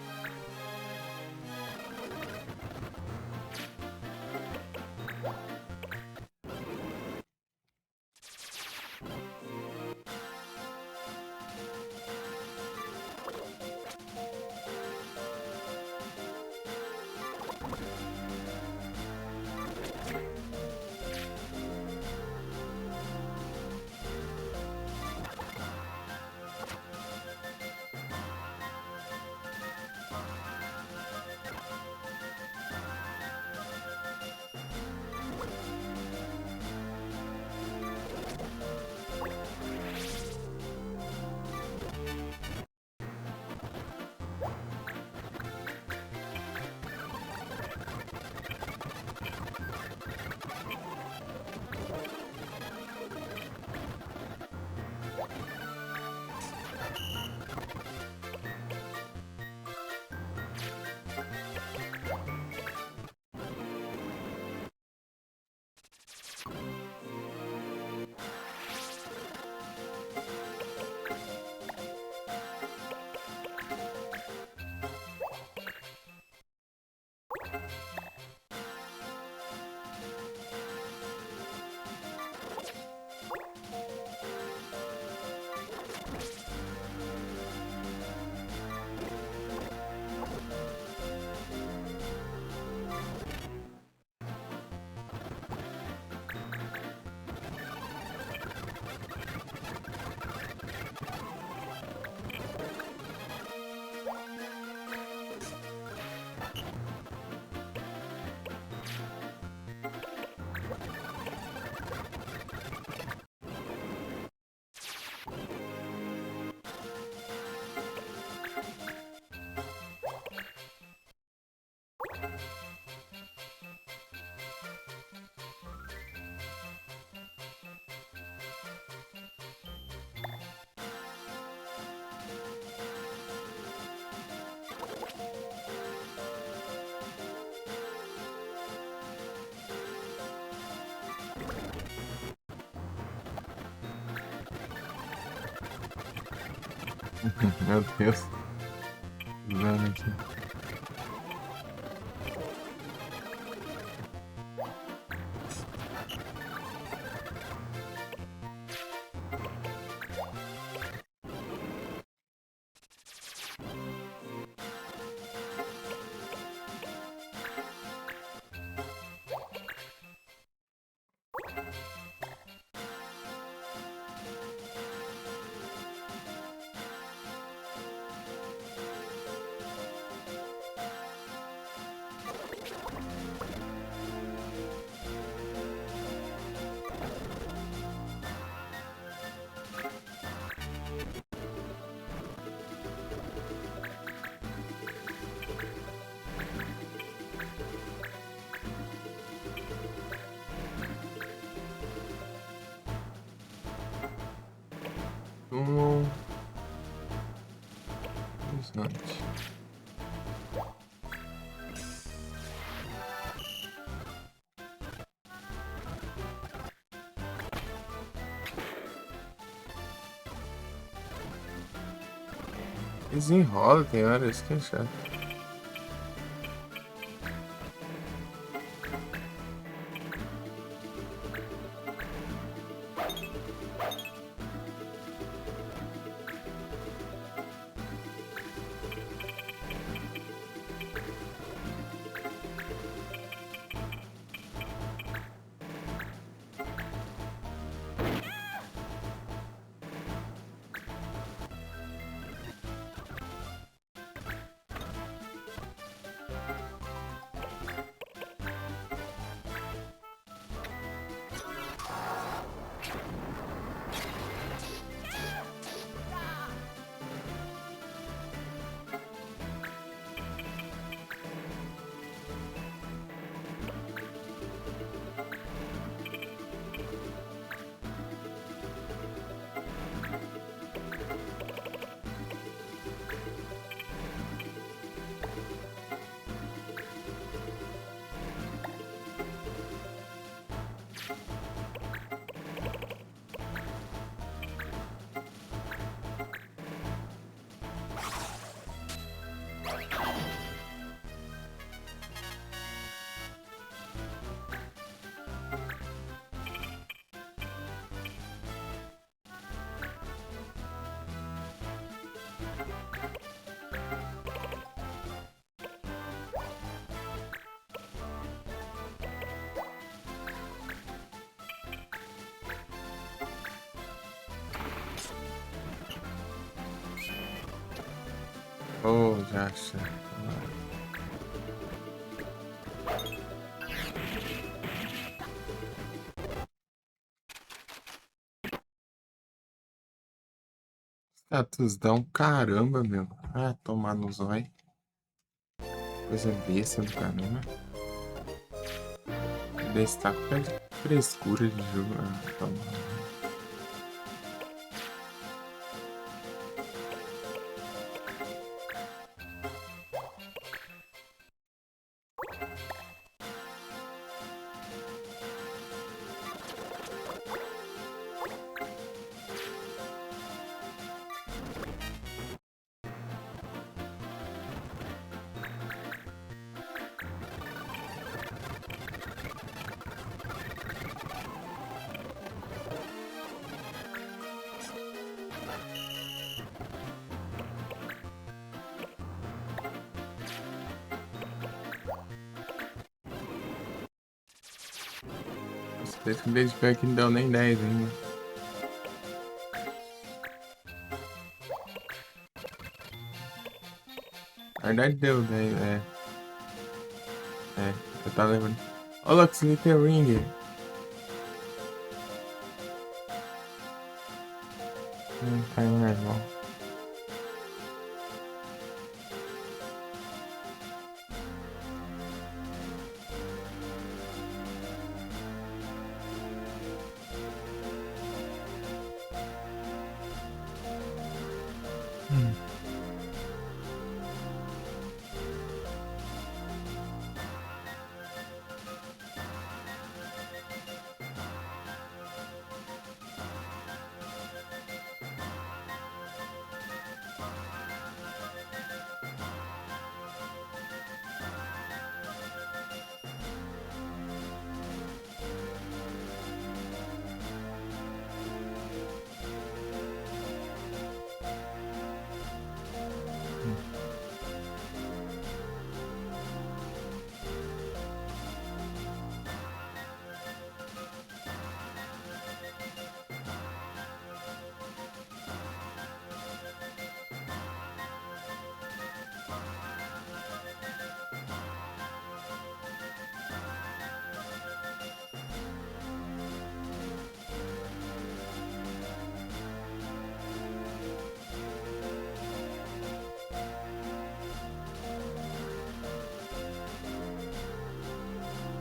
Meu Deus. Usando aqui. Interessante. Desenrola, tem hora, isso que é chato. Oh, já achei. Status dá um caramba, meu. Ah, tomar no zóio. Coisa besta do caramba. Destaque pede frescura de jogo. Ah, toma. Esse basepack não deu nem 10 ainda. Na verdade deu 10, é. É, eu tava lembrando. Ô, louco, Sleeping Ring. Tá aí, meu irmão.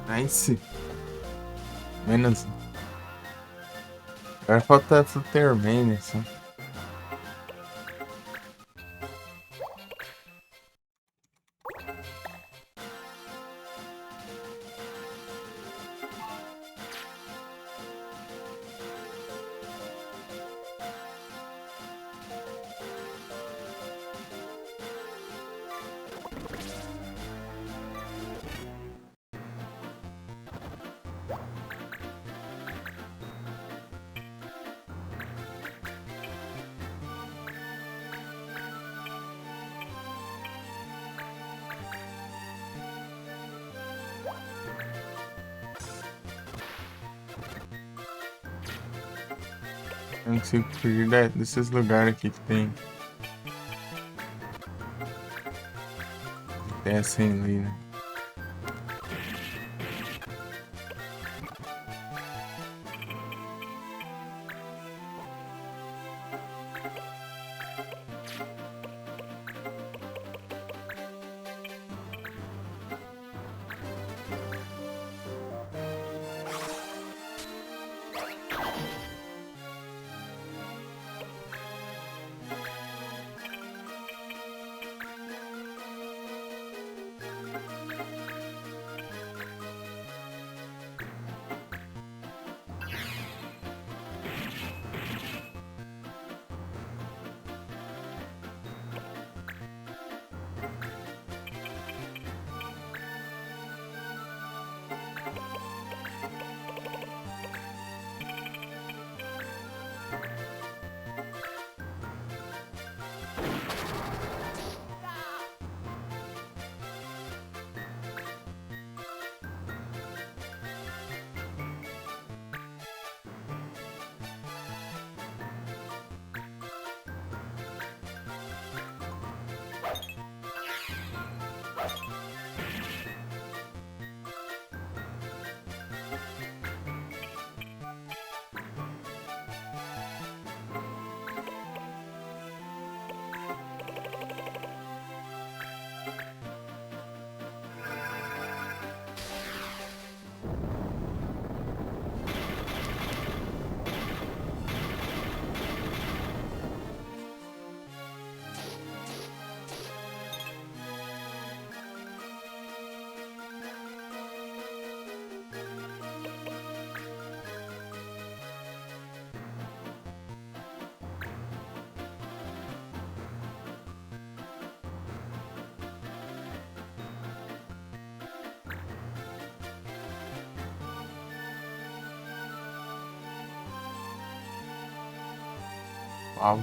Nice. Menos. Agora falta Fluttermania só. Eu não consigo fugir desses lugares aqui que tem. Tem assim ali, né? Uau.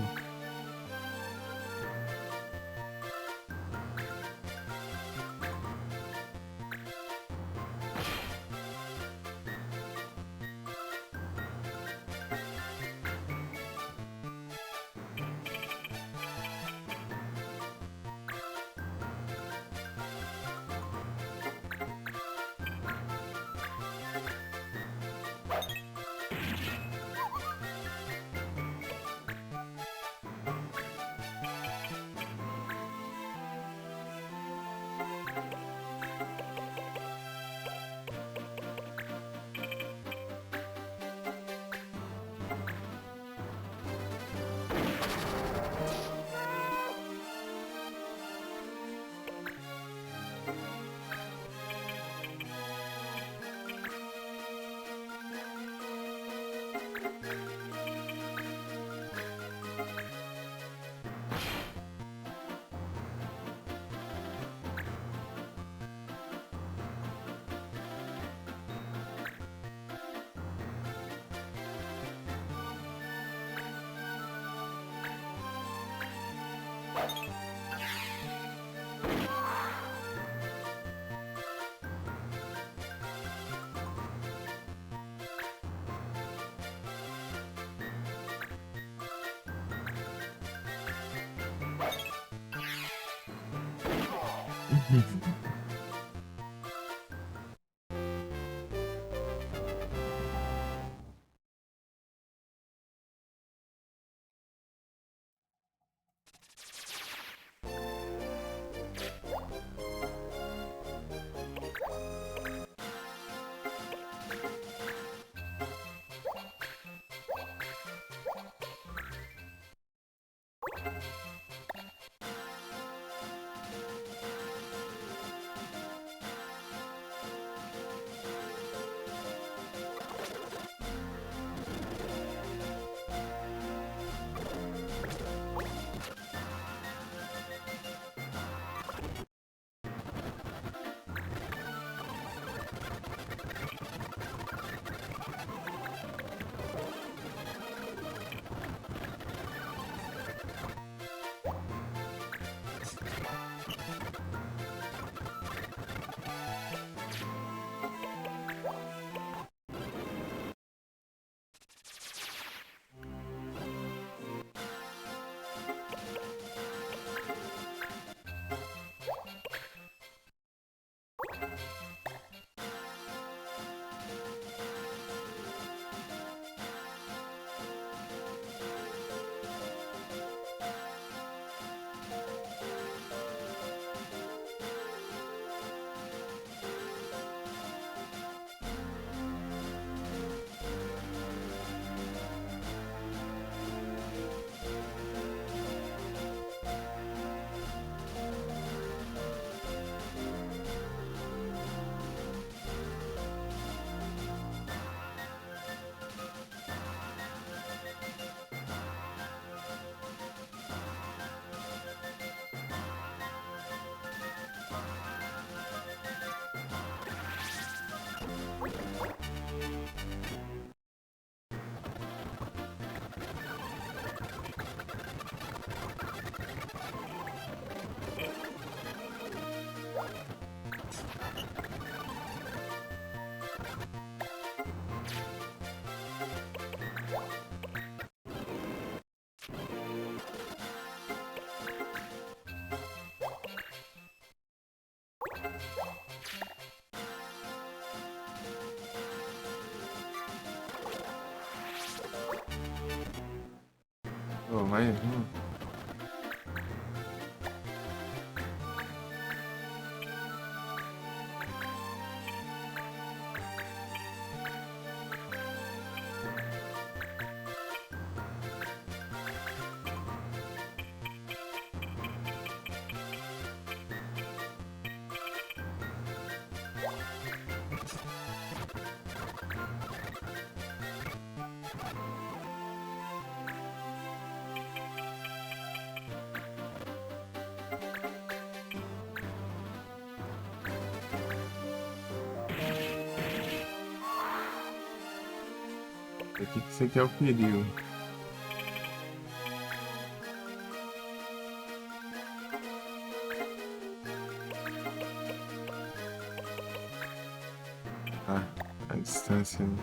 Oh, hayır. Hı. O que que você quer o perigo? Ah, a distância, né?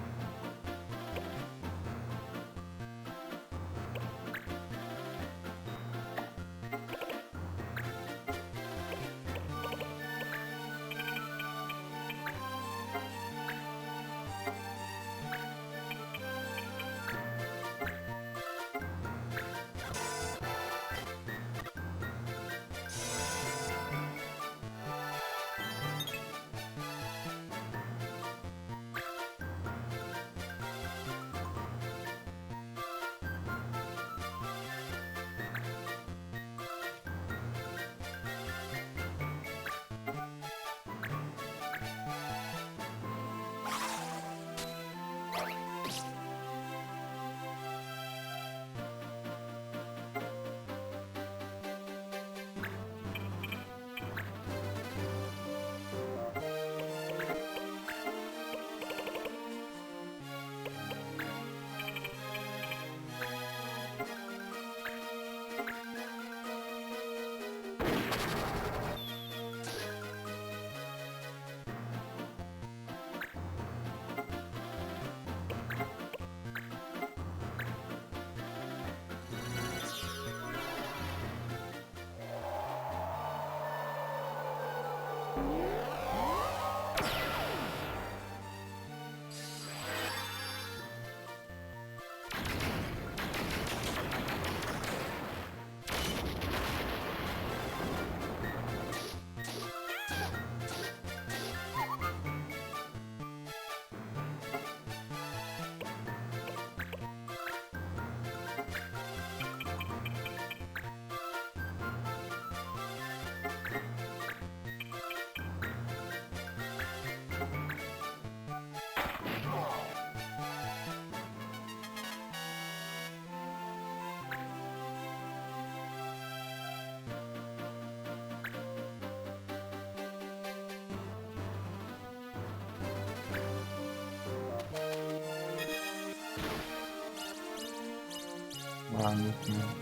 Anladım.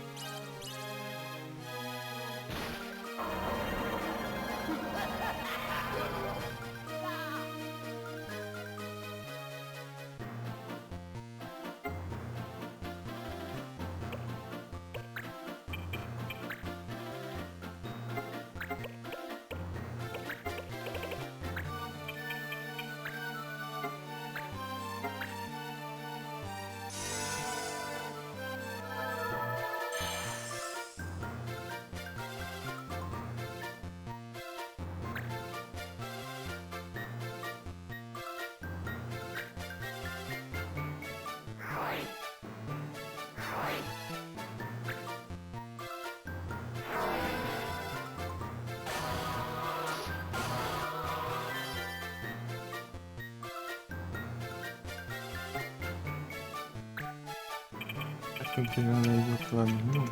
Acho que eu aí do outro lado não.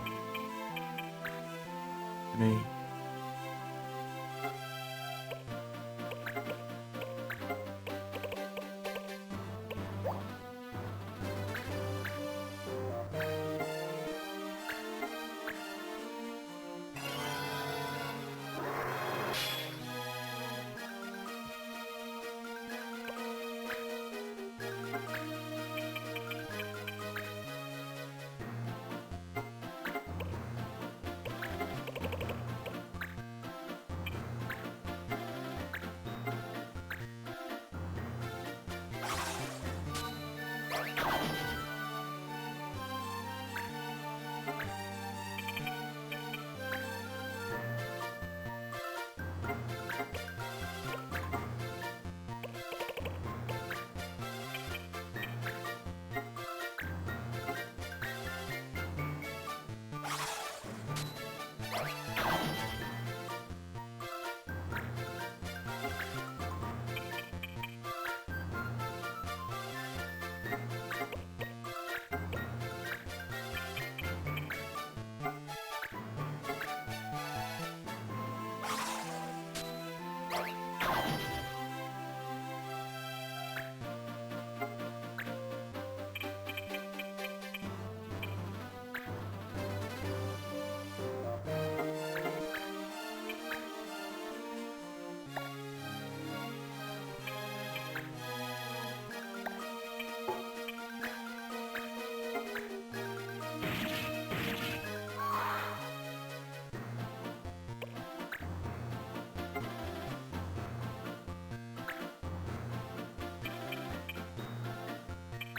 Peraí.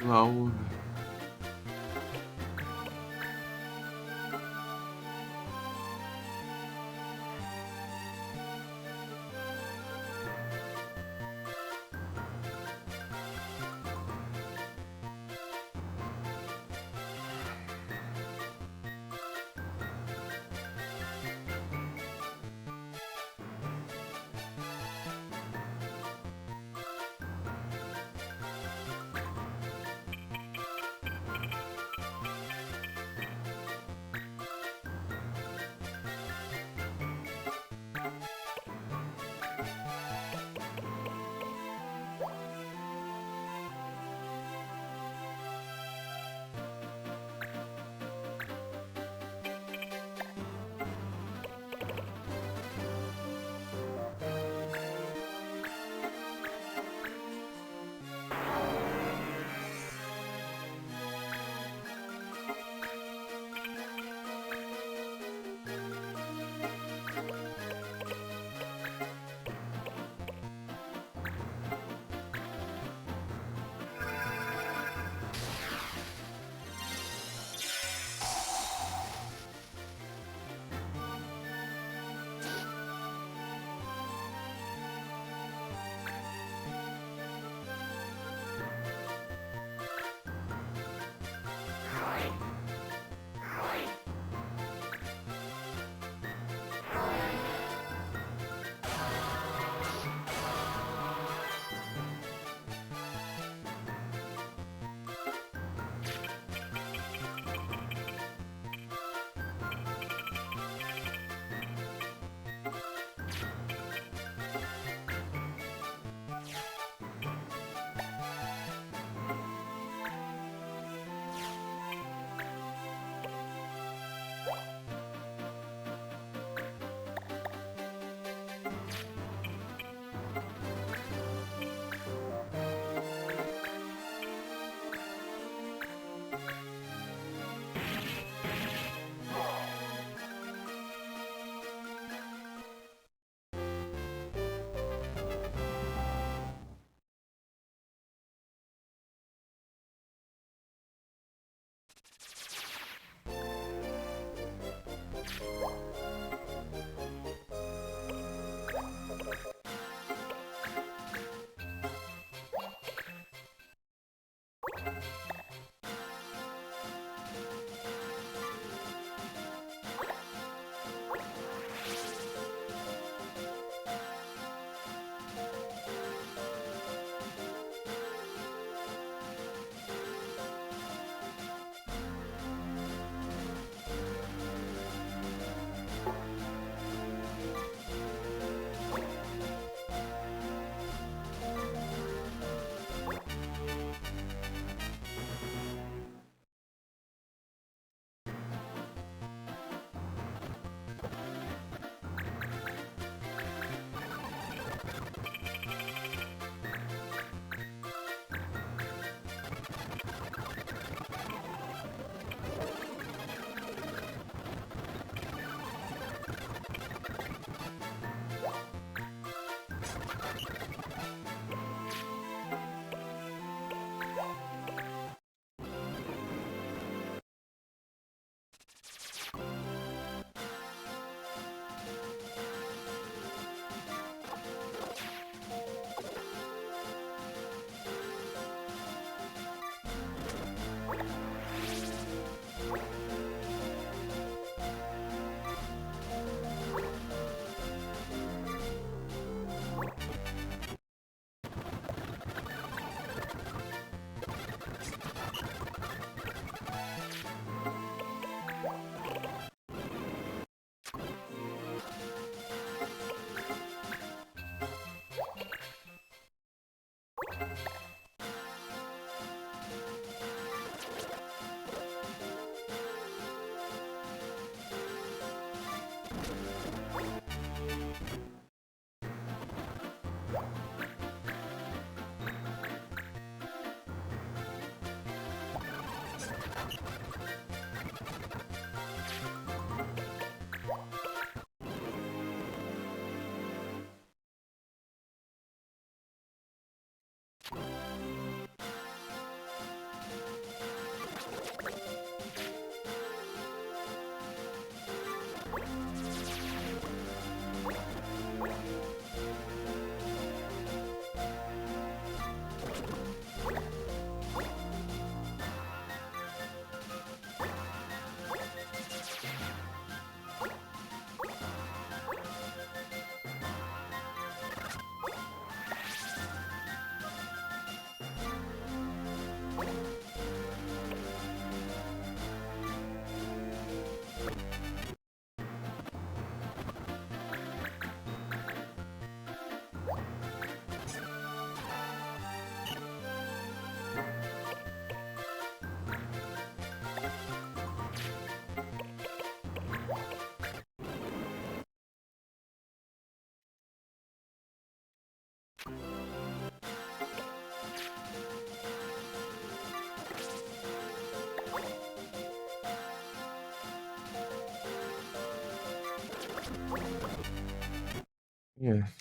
Laura. É.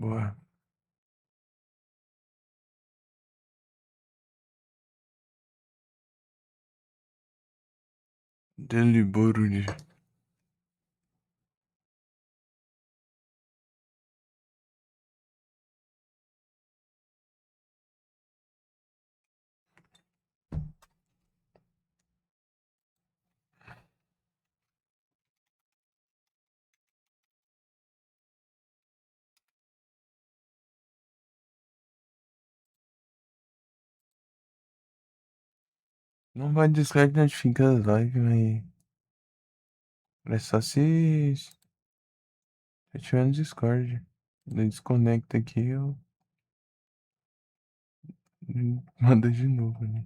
Boa. Dele Borude. Não vai desligar que notifica as lives, mas. É só se eu tiver no Discord. Daí desconecta aqui eu manda de novo, né?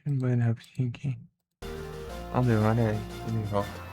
Deixa eu ir no banheiro rapidinho aqui. Não demora aí, ele volta.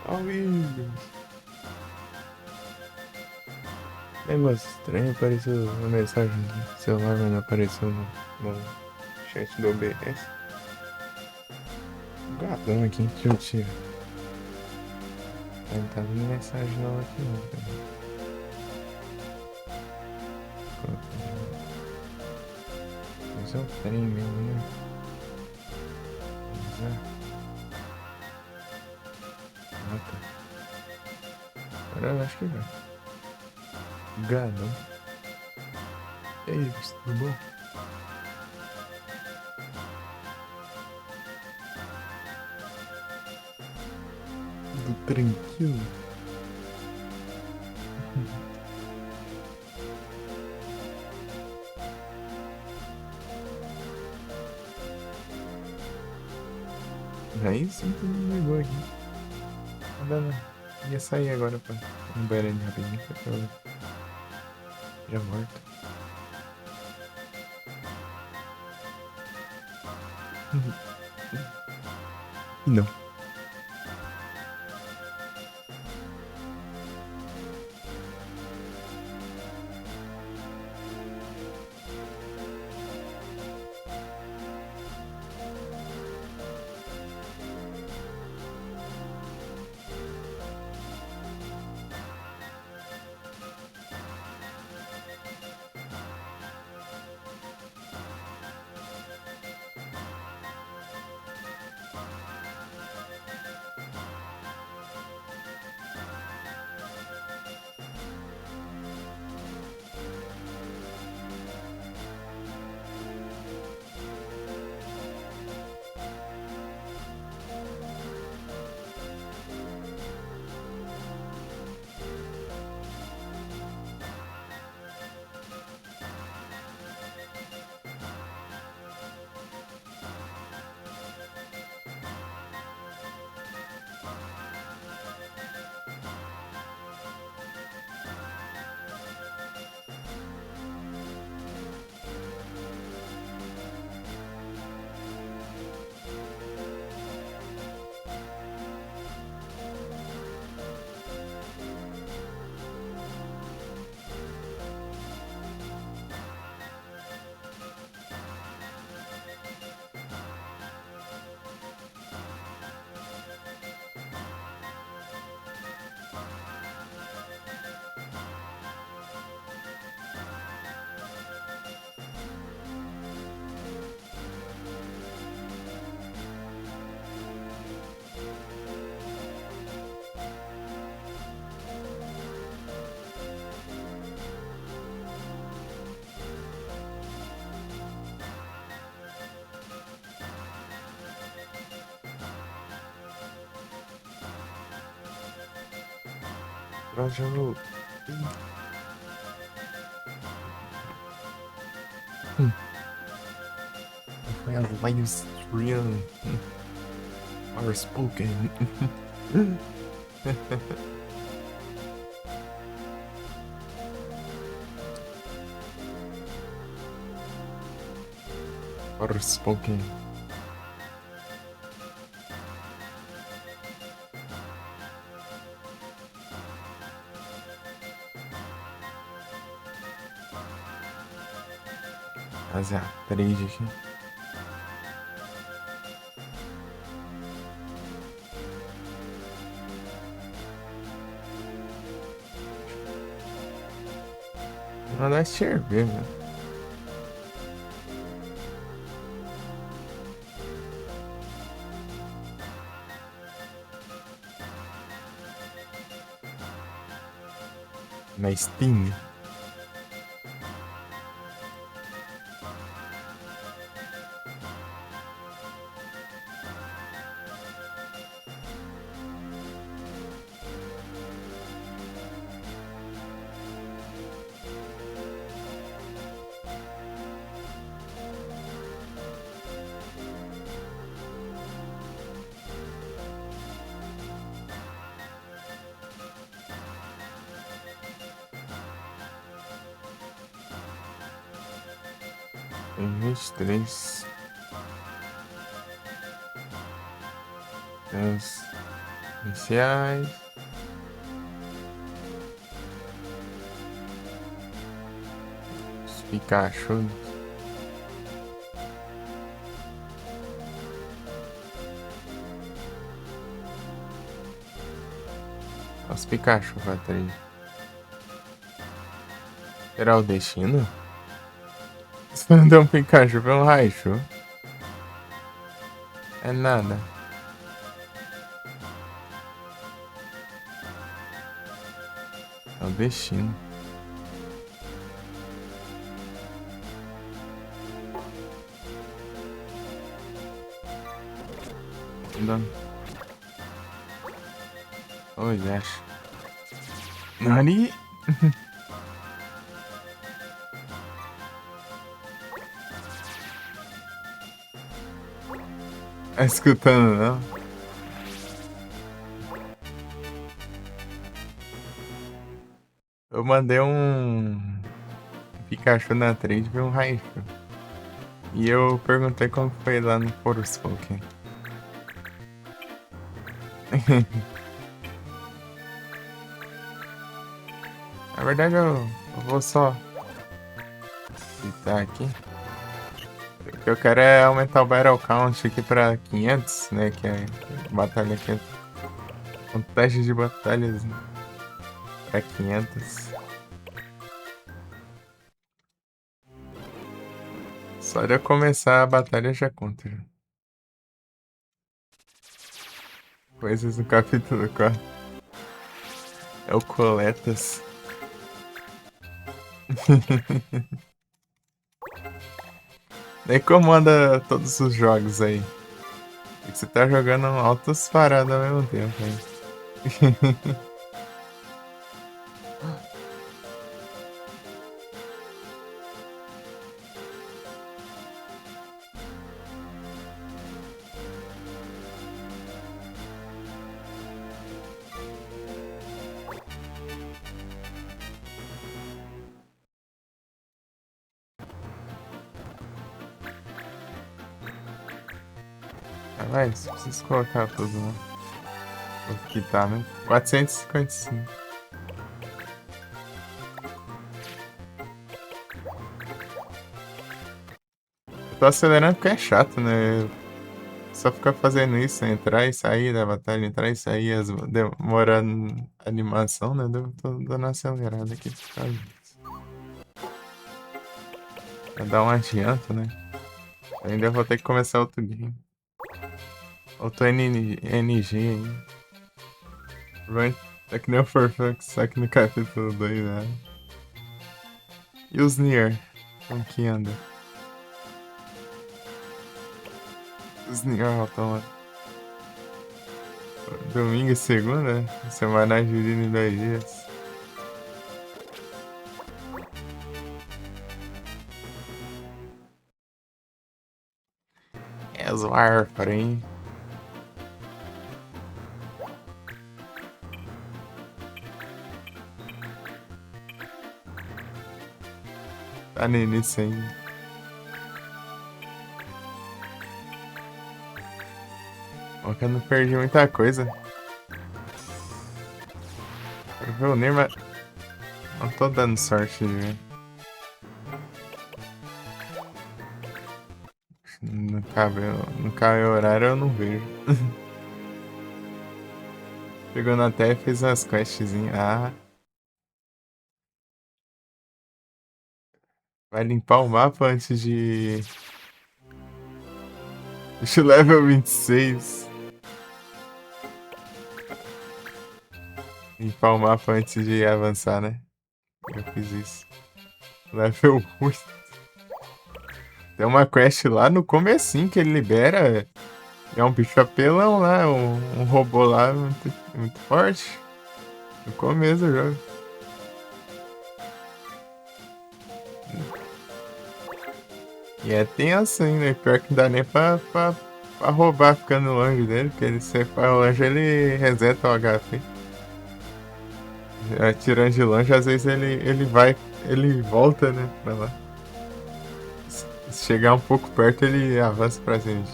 Ao vivo. Negócio estranho, apareceu uma mensagem do celular, mas não apareceu no chat do OBS. Um gatão aqui, deixa eu tirar. Não tá vindo mensagem nova aqui não, cara. Mas é o trem mesmo, né? Mas é. Ah, tá. Agora eu acho que vai. Gadão. E aí, Vitor, tudo bom? Tudo tranquilo? Aí sim que me ligou aqui. Tá dando. Ia sair agora pra ir no banheiro ali rapidinho, que eu já volto. Não. Rajaro. Foi a live stream. Are spoken. Are spoken. Fazer a trade aqui. Não dá cerveja, né? Na Steam. Tem 23. Tem os iniciais. Os Pikachu. Os Pikachu pra trás. Será o destino? Você mandou um Pikachu pra um Raichu? É nada. É o destino. Andando. Oh, Yash. Nani? Tá escutando, não? Eu mandei um Pikachu na trade pra um Raichu. E eu perguntei como foi lá no Forspoken. Na verdade, eu vou só citar aqui. O que eu quero é aumentar o Battle Count aqui pra 500, né? Que é batalha aqui. Contagem de batalhas, né? Pra 500. Só de eu começar a batalha já conta. Já. Coisas do capítulo 4. É o Coletas. Nem comanda todos os jogos aí. E que você tá jogando altas paradas ao mesmo tempo aí. Ah, vai, você precisa colocar tudo, né? O que tá, né? 455. Eu tô acelerando porque é chato, né? Só ficar fazendo isso, entrar e sair da batalha, entrar e sair, demorando a animação, né? Eu tô dando uma acelerada aqui por causa disso. Vai dar um adianto, né? Ainda vou ter que começar outro game. Outro NG aí. Run, é que nem o Forfux, só que no capítulo 2, né? E os Nier? Como que anda? Os Nier Automata. Domingo e segunda? Semanais dividido em 2 dias. As Warframe. Tá no início ainda. Bom que eu não perdi muita coisa. Eu nem mais... Não tô dando sorte de ver. Não cabe horário, eu não vejo. Chegou na terra e fez umas questzinhas. Ah, vai limpar o mapa antes de... Deixa o level 26. Limpar o mapa antes de avançar, né? Eu fiz isso. Level 8. Tem uma quest lá no comecinho que ele libera. É um bicho apelão lá, um robô lá muito forte. No começo do jogo. E é tenso, hein, né? Pior que não dá nem pra roubar ficando longe dele, porque ele se for longe ele reseta o HP. Atirando de longe, às vezes ele volta, né, pra lá. Se chegar um pouco perto, ele avança pra gente.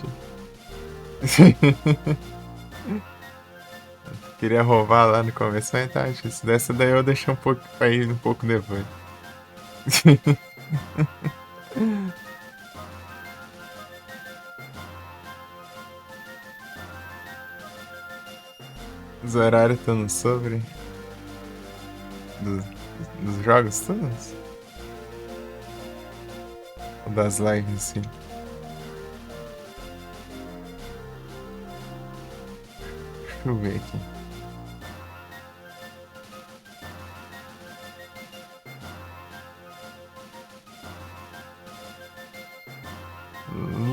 Queria roubar lá no começo, mas tá, se dessa daí eu deixei um pouco pra ir um pouco depois. Os horários estão no sobre dos, dos jogos todos? Ou das lives em si? Deixa eu ver aqui.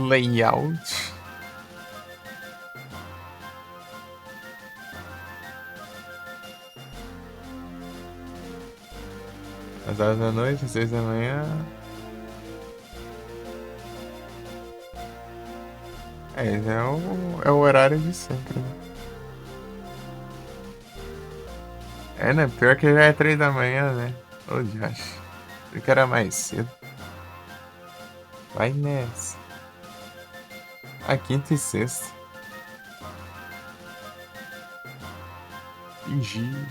Layout. Às horas da noite, às 6 da manhã. Esse é o horário de sempre, né? É, né? Pior que já é 3 da manhã, né? Ô, Josh. Eu que era mais cedo. Vai nessa. A quinta e sexta. Fingir.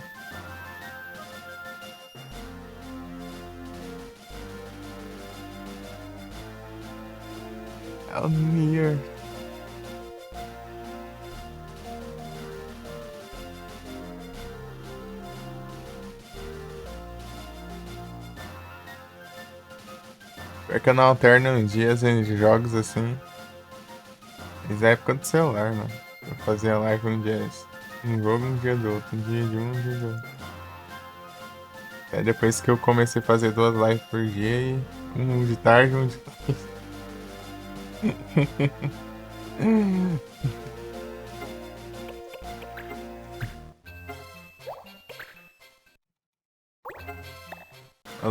Almir. Pior que eu não alterno dias entre jogos assim. Mas é época do celular, mano. Eu fazia live um jogo, um dia do outro. Um dia de um dia do outro. É depois que eu comecei a fazer 2 lives por dia e um de tarde e um de noite.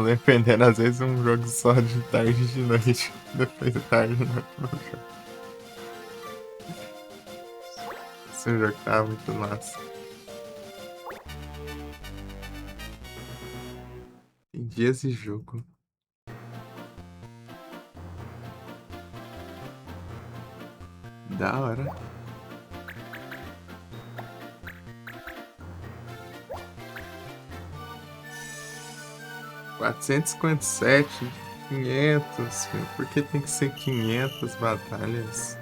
Dependendo, às vezes um jogo só de tarde e de noite. Depois de tarde e noite no jogo. Esse jogo tava muito massa. Tem dias de jogo. Da hora. 457, 500. Meu, por que tem que ser 500 batalhas?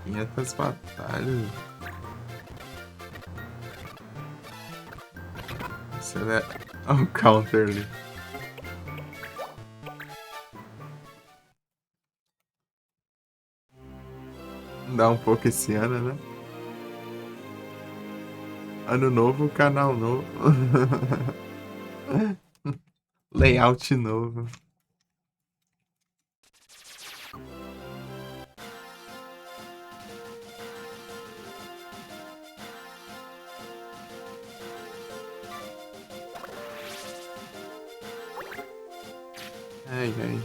500 batalhas. Isso é. Olha o counter ali. Dá um pouco esse ano, né? Ano novo, canal novo. Layout novo. Ai, ai.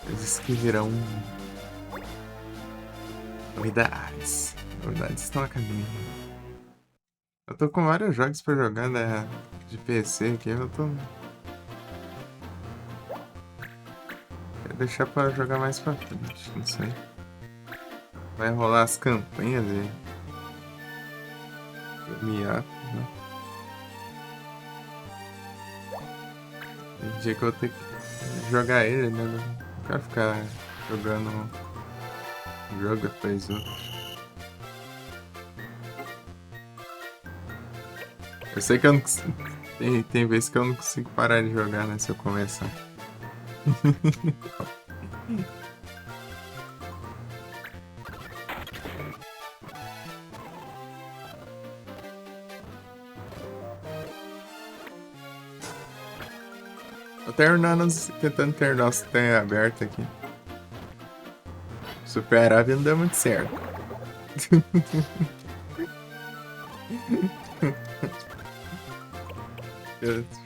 Coisas que virão novidades. Novidades estão a caminho. Eu tô com vários jogos pra jogar de PC aqui. Eu tô. Quero deixar pra jogar mais pra frente. Não sei. Vai rolar as campanhas de Miyaku, né? Tem dia que eu vou ter que jogar ele, né? Não quero ficar jogando um jogo depois outro. Eu sei que eu não consigo. Tem vezes que eu não consigo parar de jogar, né? Se eu começar. Tô tentando terminar os que tem aberto aqui. Super Ave não deu muito certo.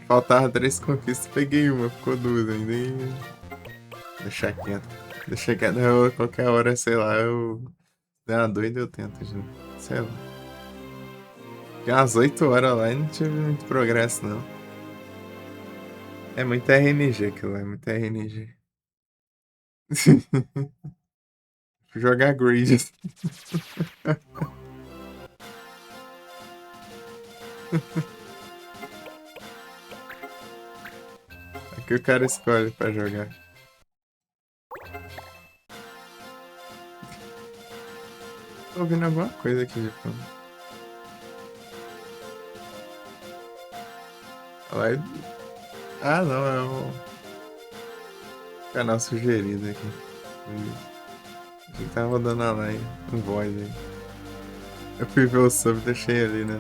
Faltava 3 conquistas, peguei uma, ficou 2 ainda. Deixar quieto. Deixa quieto. Qualquer hora, sei lá, eu. Der uma doida, eu tento, gente. Sei lá. Fiquei umas 8 horas lá e não tive muito progresso, não. É muito RNG aquilo, é muito RNG. Jogar grid. Aqui o cara escolhe pra jogar. Tô ouvindo alguma coisa aqui de fundo. Ah, não, é o canal sugerido aqui. Achei que tava rodando a live, um voz aí. Eu fui ver o sub e deixei ali, né?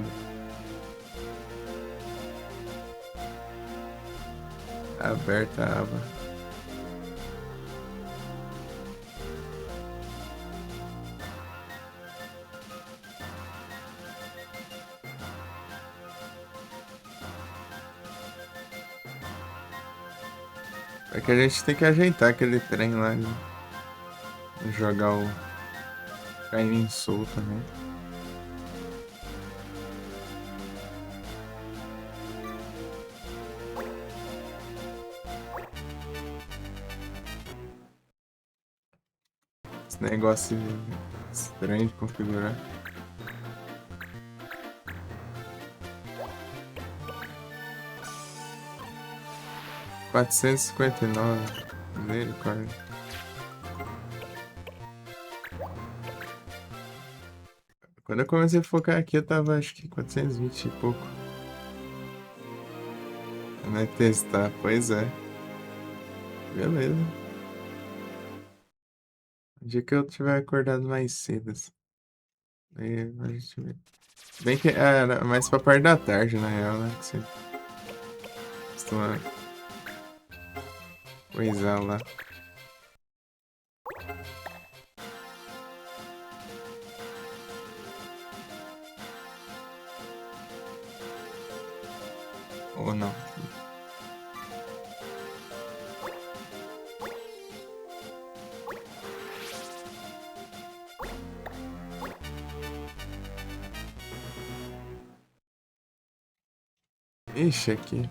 Aberta a aba. É que a gente tem que ajeitar aquele trem lá de jogar o Caim Soul também. Esse negócio estranho de configurar. R$ 459. Misericórdia. Quando eu comecei a focar aqui, eu tava acho que 420 e pouco. Vai testar, pois é. Beleza. O dia que eu tiver acordado mais cedo, assim. Aí a gente vê. Bem que era mais pra parte da tarde, na real, né? Que você costuma coisar lá. Ou não. Ixi, aqui.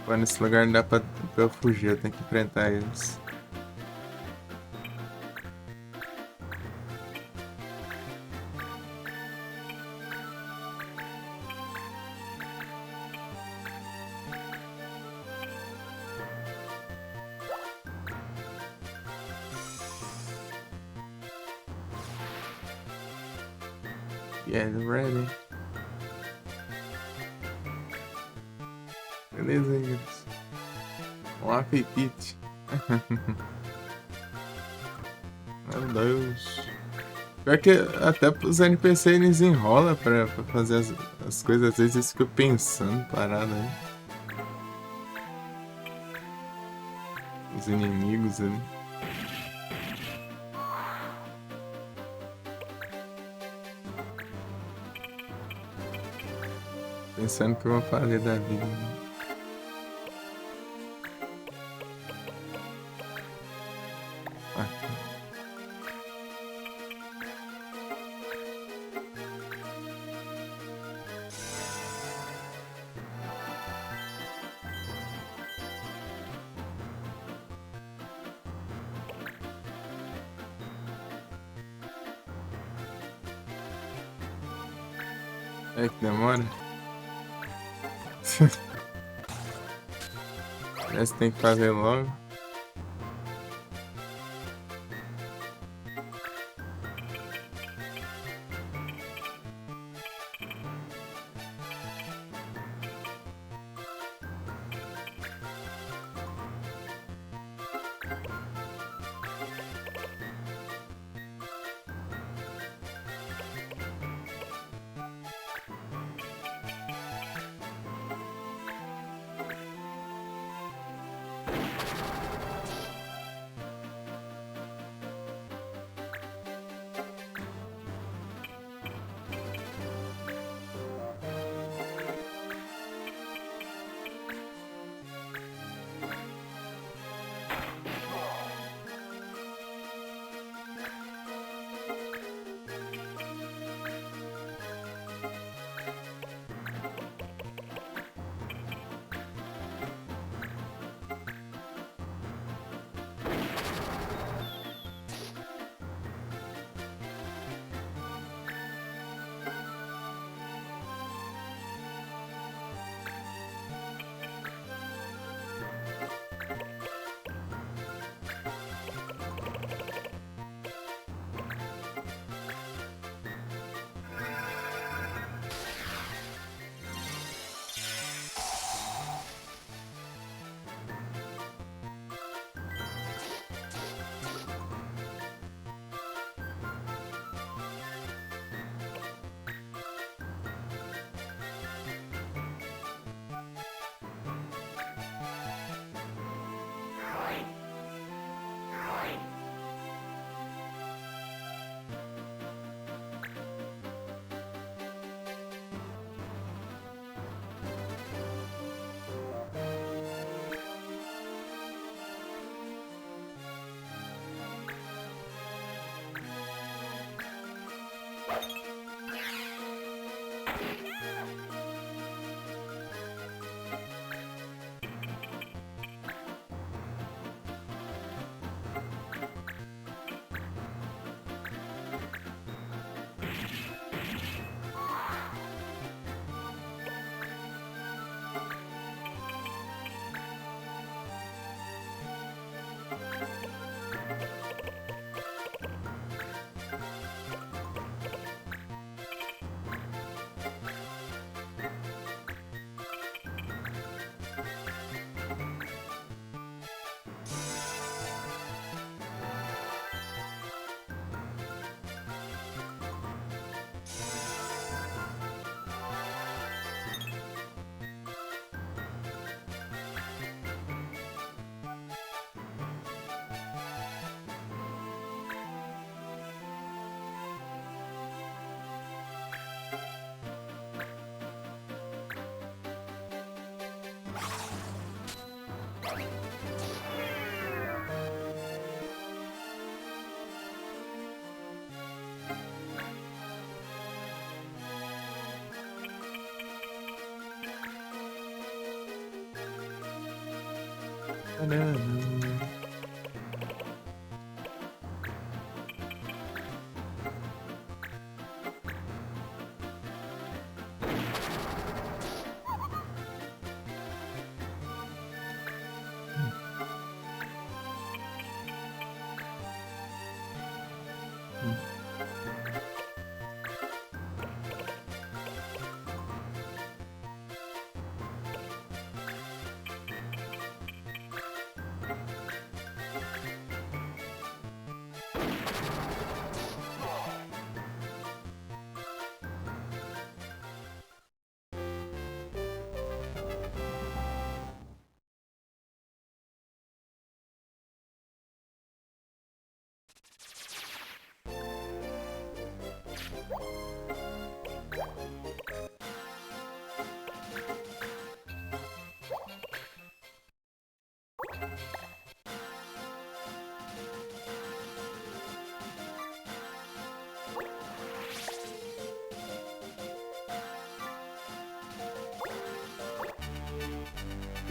Pô, nesse lugar não dá pra eu fugir, eu tenho que enfrentar eles. Yeah, ready. Beleza, eles. Um apetite. Meu Deus. Pior que até os NPC eles enrolam pra fazer as coisas, às vezes eles ficam pensando parada aí. Os inimigos ali. Pensando que eu vou fazer da vida. Né? É que demora. Essa tem que fazer logo.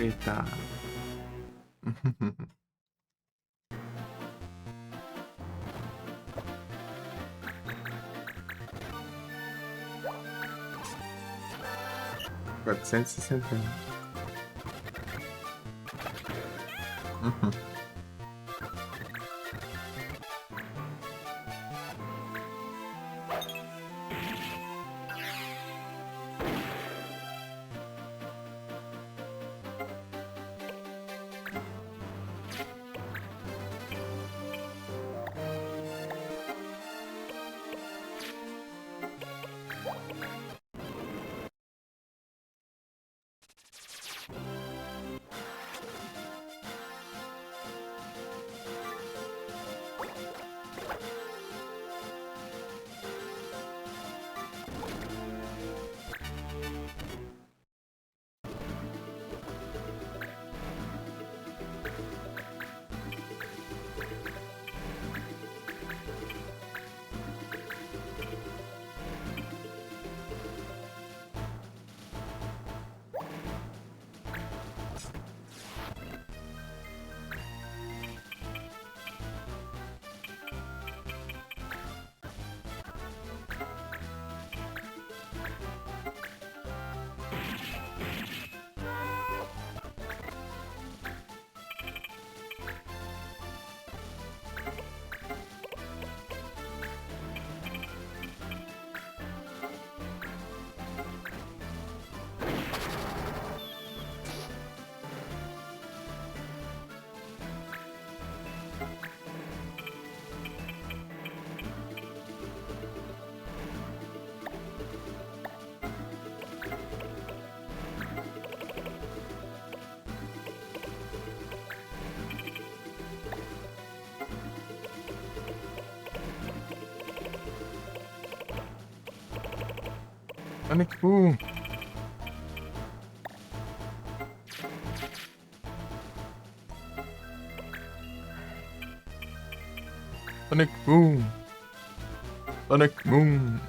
Eita. 461. Uhum. Sonic Boom. Sonic Boom. Sonic Boom.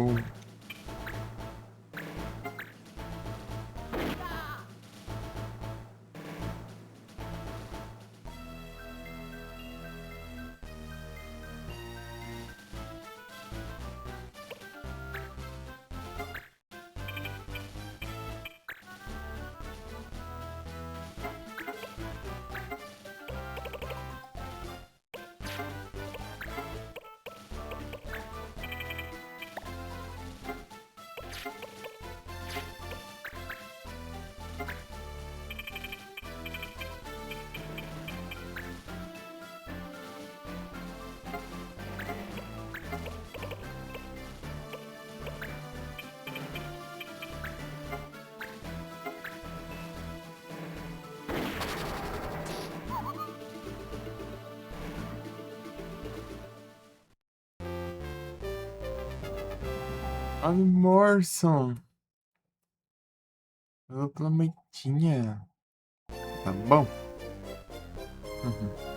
Cool. Salve, Morrison. Alô, Planetinha. Tá bom? Uhum.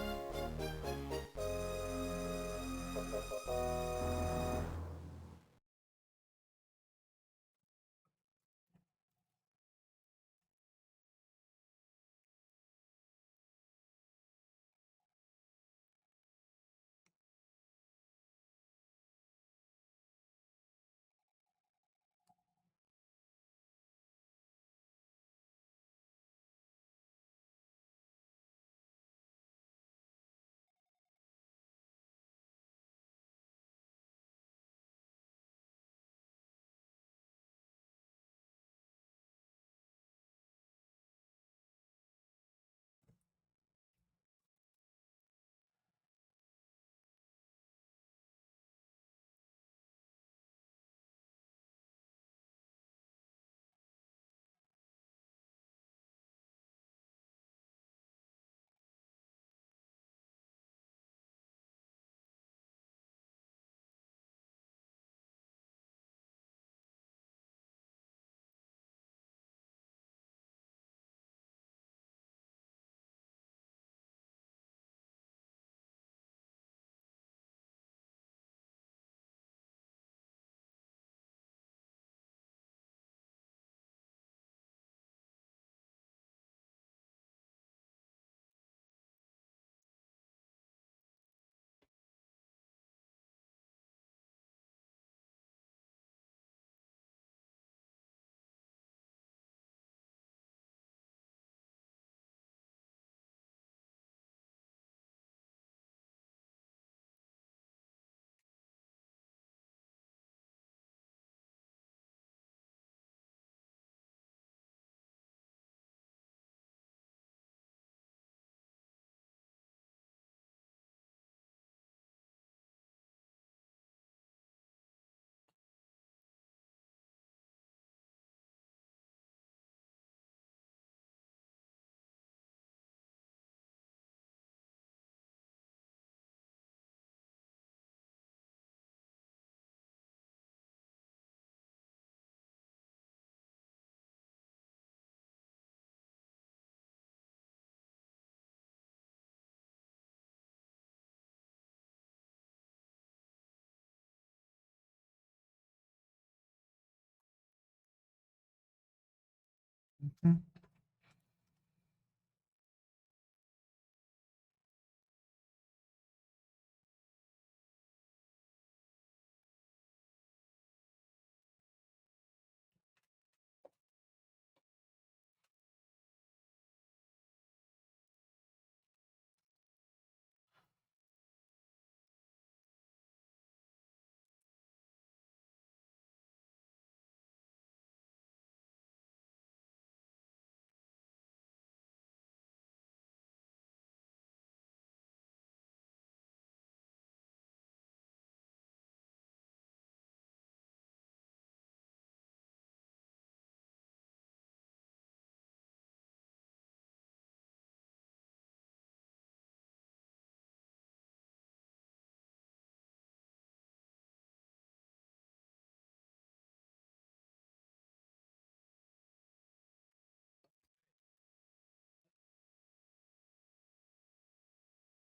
Uhum.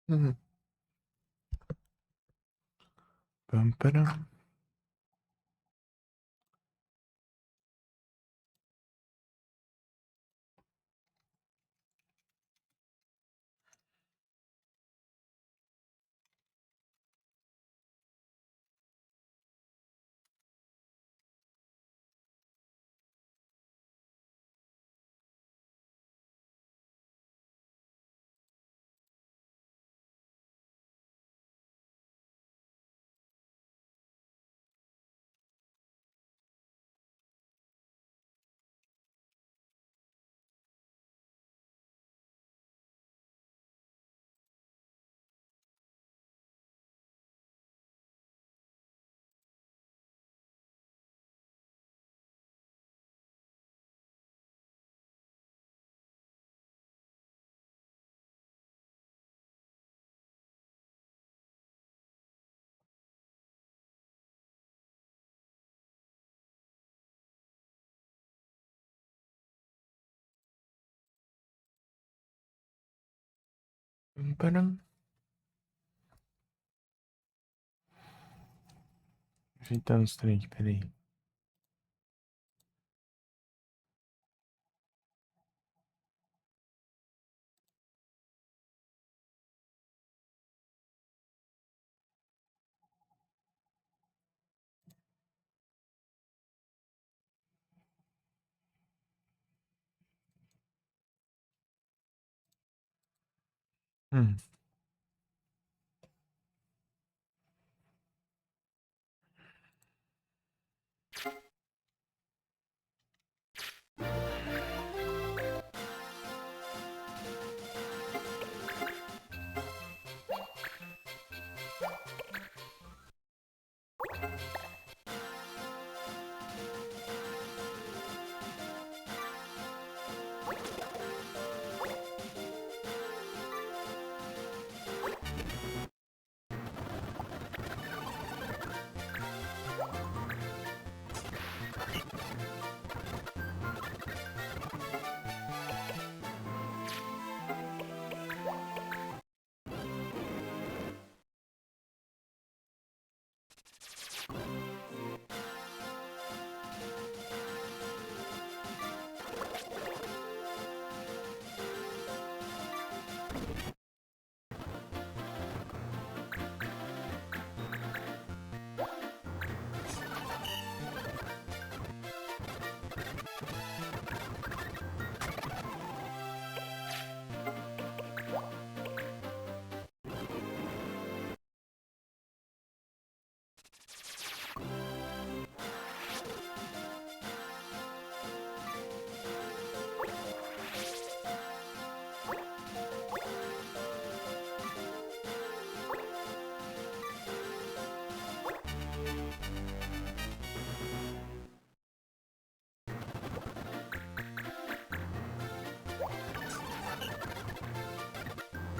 Uhum. Pam, param. Param. Ajeitar os trem aqui, peraí. Hum.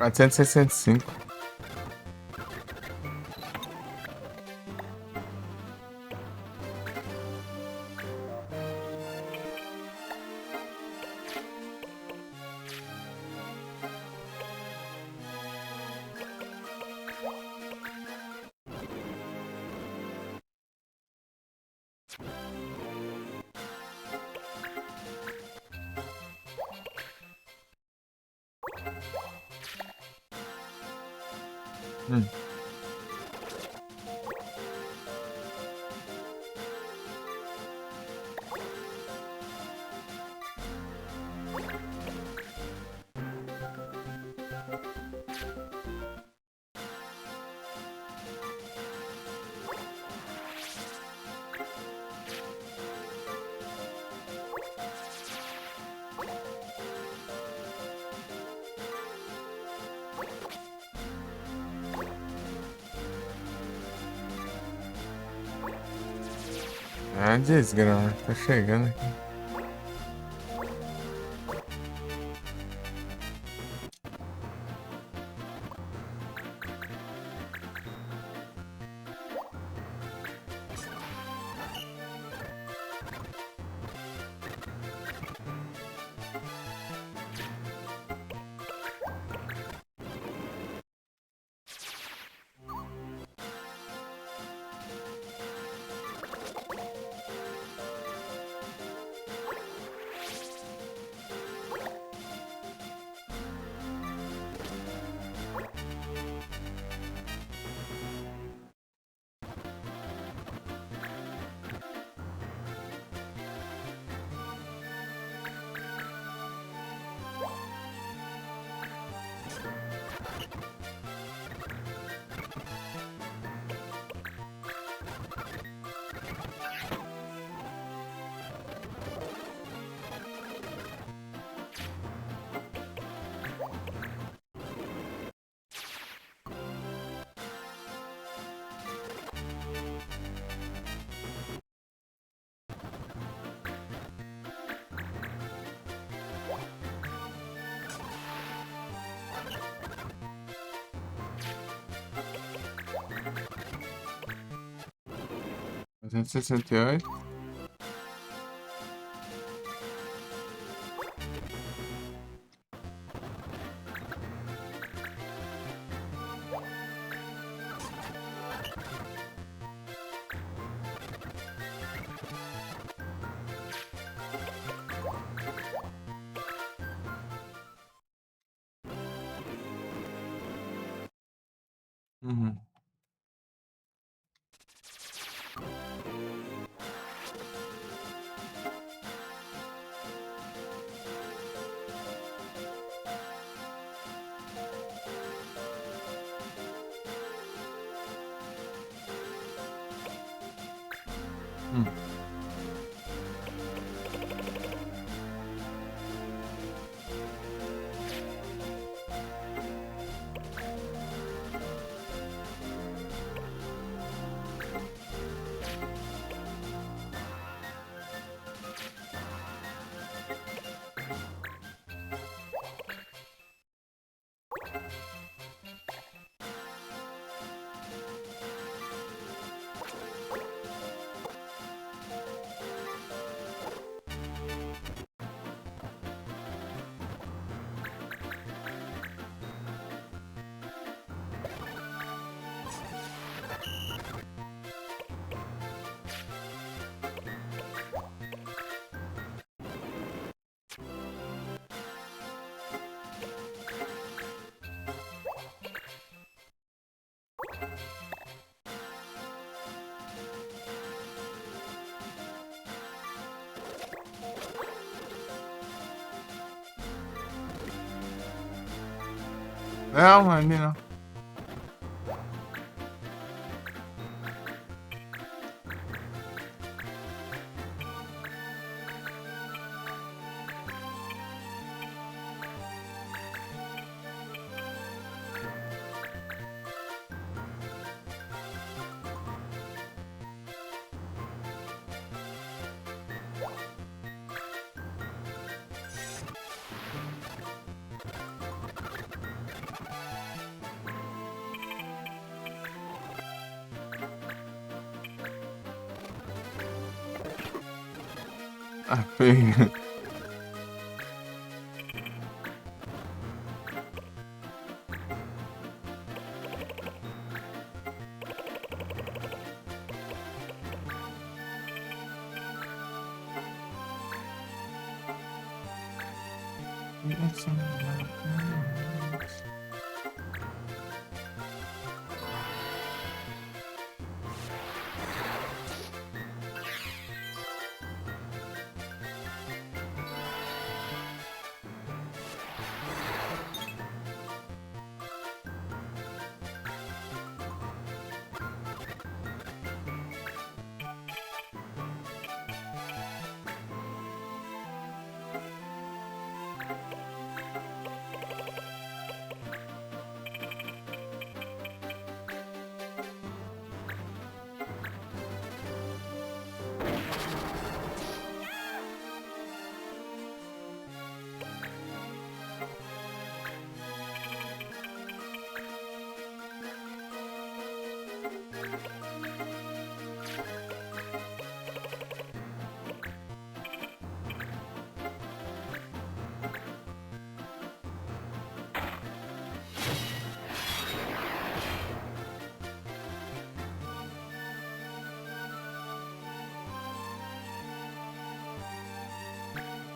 R$ 465. Hum. Ah, desgrama, tá chegando aqui. R$ 268. Uhum. Hum. Não, ali não. Ah, pega.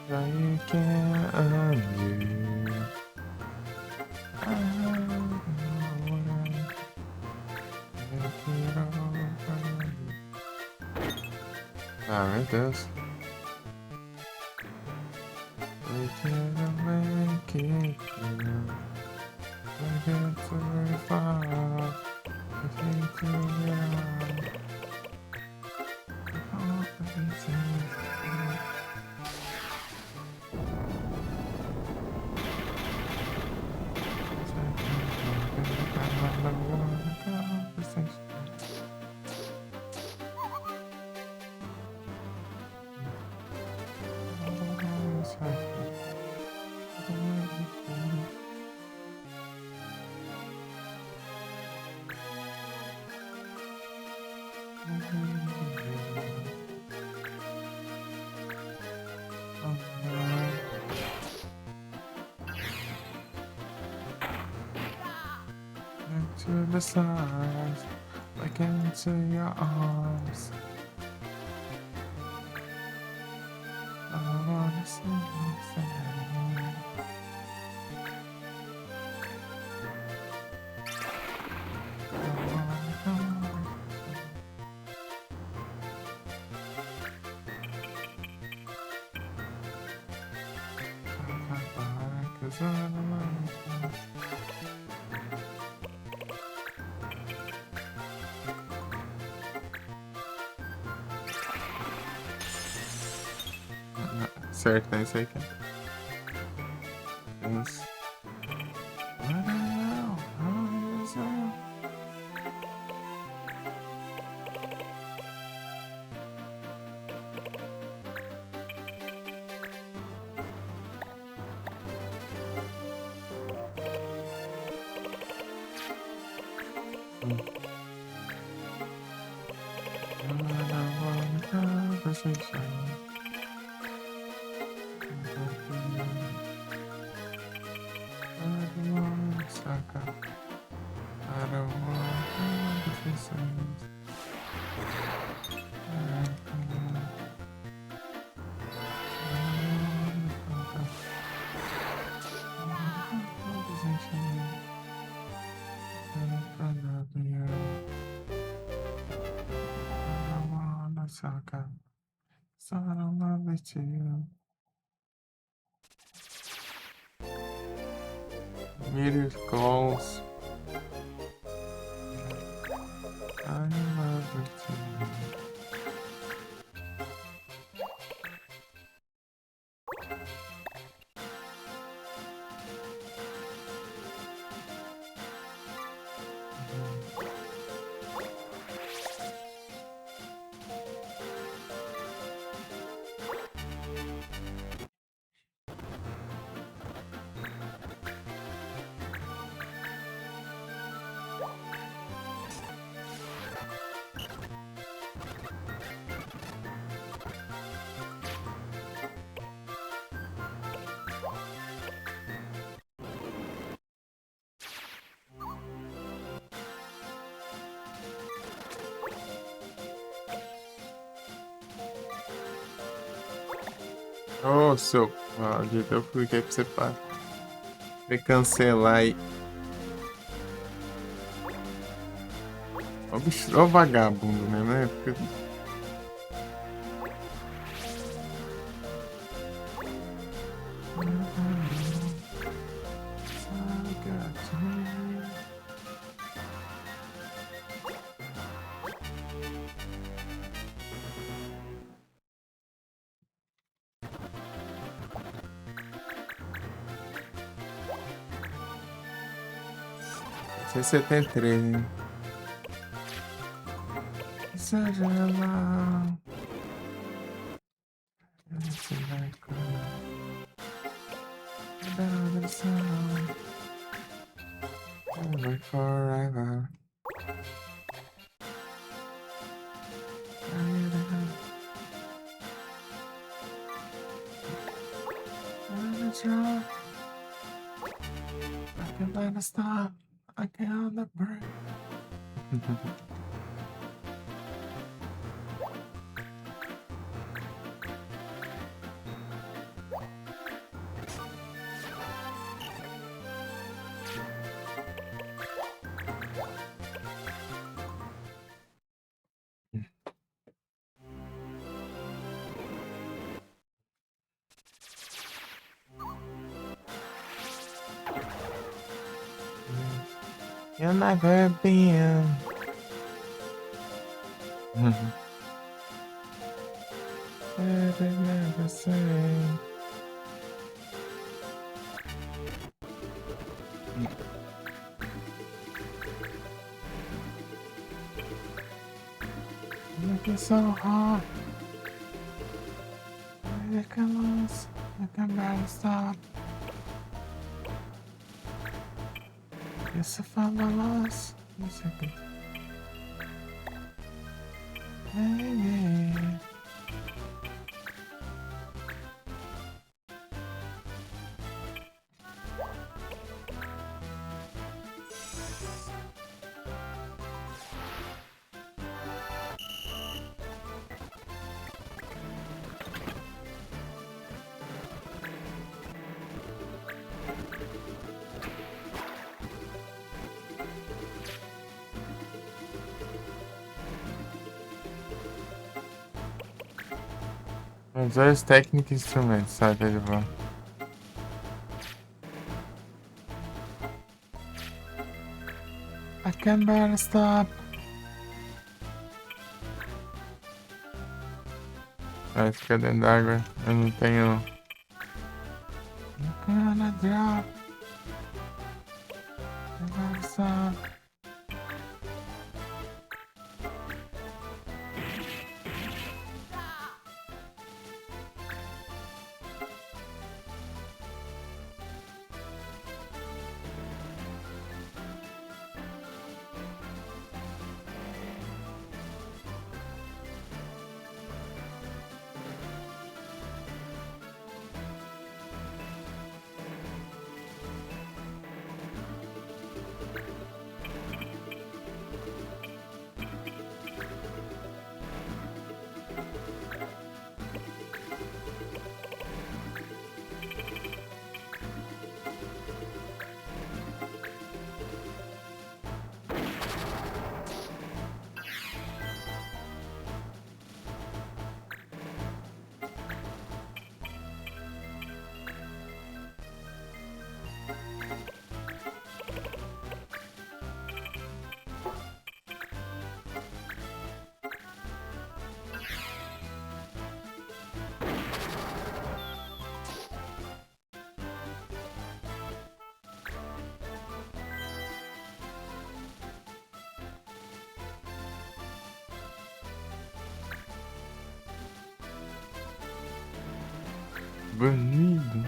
I can't undo. Ah, meu Deus. We can't make it through. We get too far. We can't do it all. To the stars, like into your arms. I wanna see you Certo, é isso aí, cara. Isso. Sucker. So I don't love it to you. Meteors calls. I love it to you. Ô, seu maldito, eu cliquei pra você pra cancelar aí. Ó, bicho, ó, vagabundo mesmo, né? Porque... C73, hein? Seja lá. Esse vai live forever. I can find a stop. I can't break. You'll never be Better never say. Looking so hard. I can lose. I can barely stop. Yes, I found my loss. One second. Hey. Os dois técnicos e instrumentos, sabe? Ele vai. I can barely stop. Vai ficar dentro d'água. Eu não tenho. I'm gonna drop. I barely stop. Banido.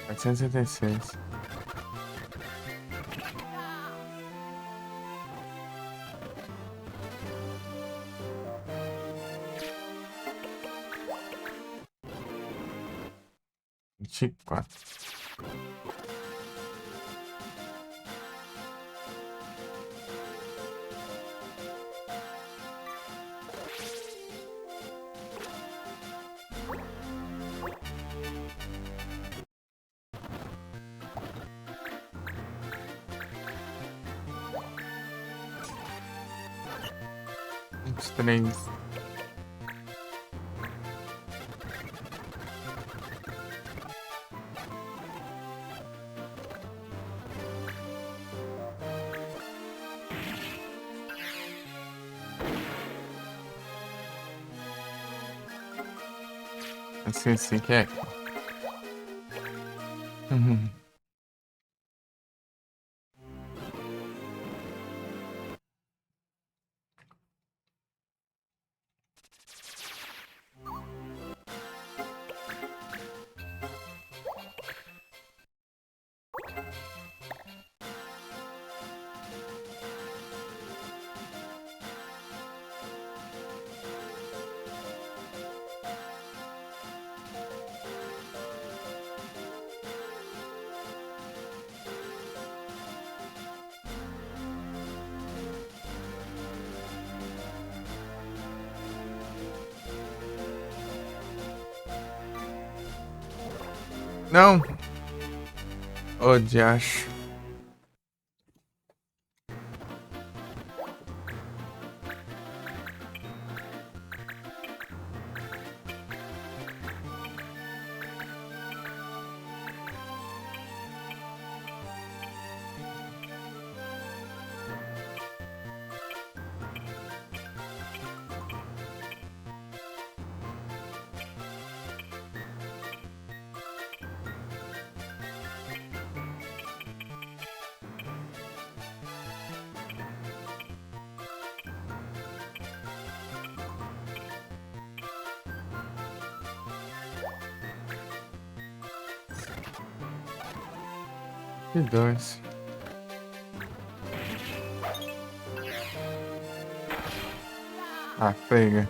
R$ 476. R$ 24. Uns 3. Assim que é. Uhum. Não! Ô, diacho. Que dois. Ah, pega.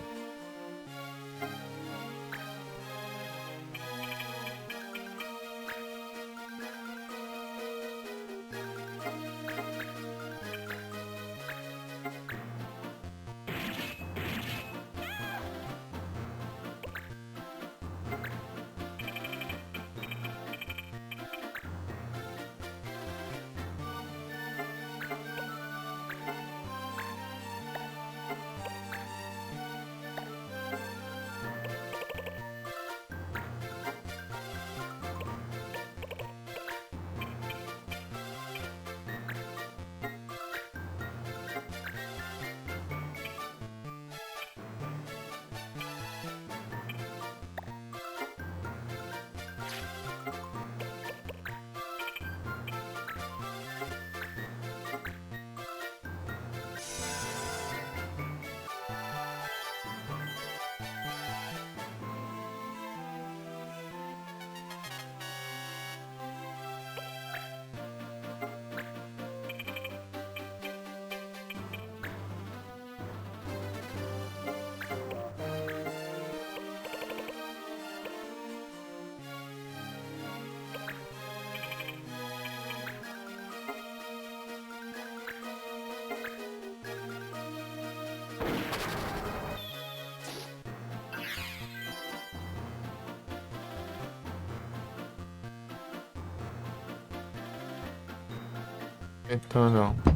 Então não.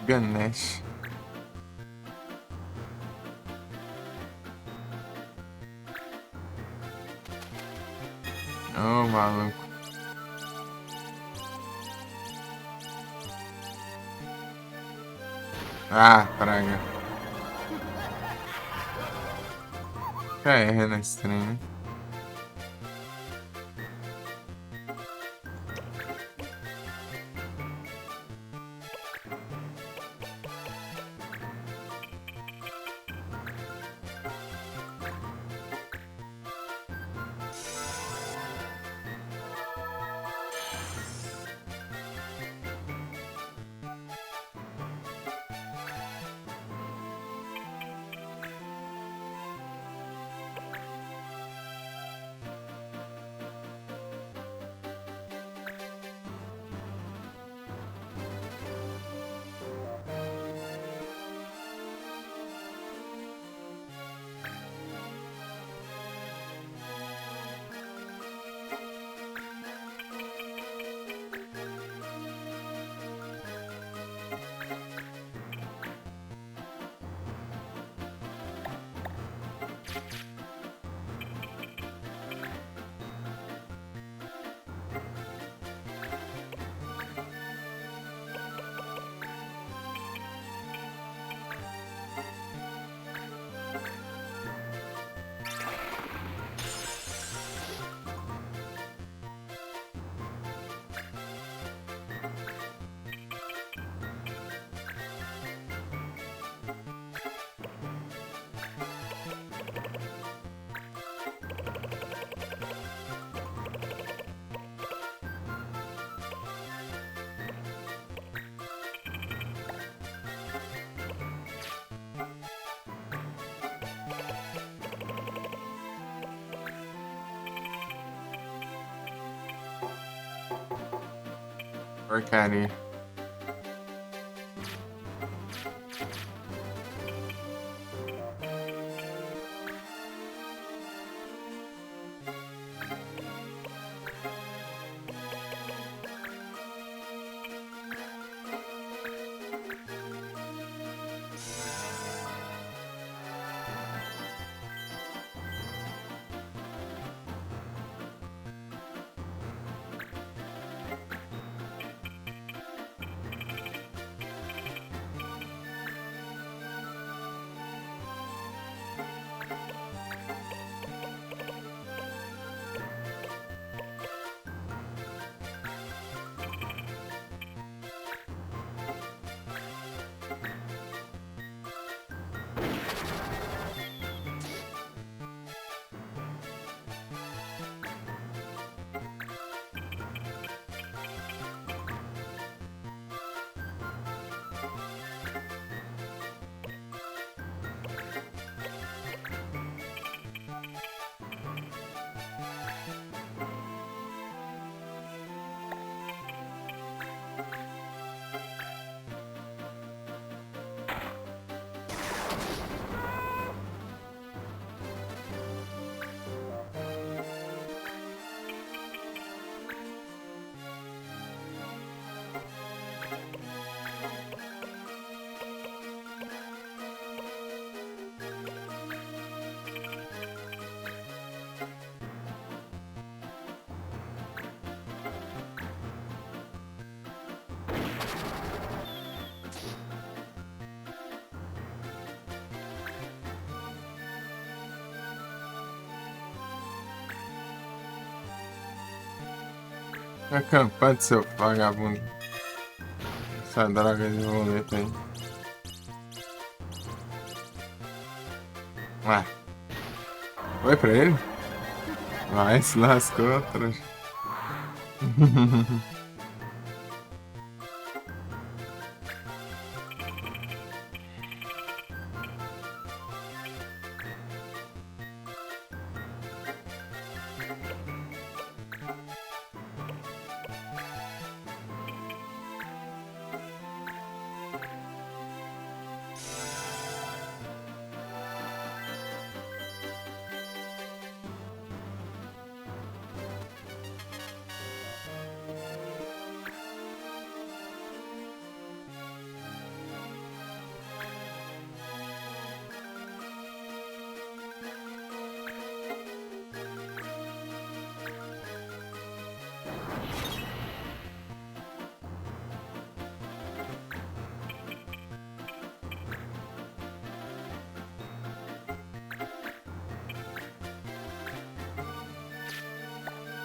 Ganesh. Ô, maluco. Ah, praga. Já erra nesse trem, né? Porcaria. Acampado, seu vagabundo. Essa droga de momento aí. Ué. Foi pra ele? Vai, se lascou, trouxa.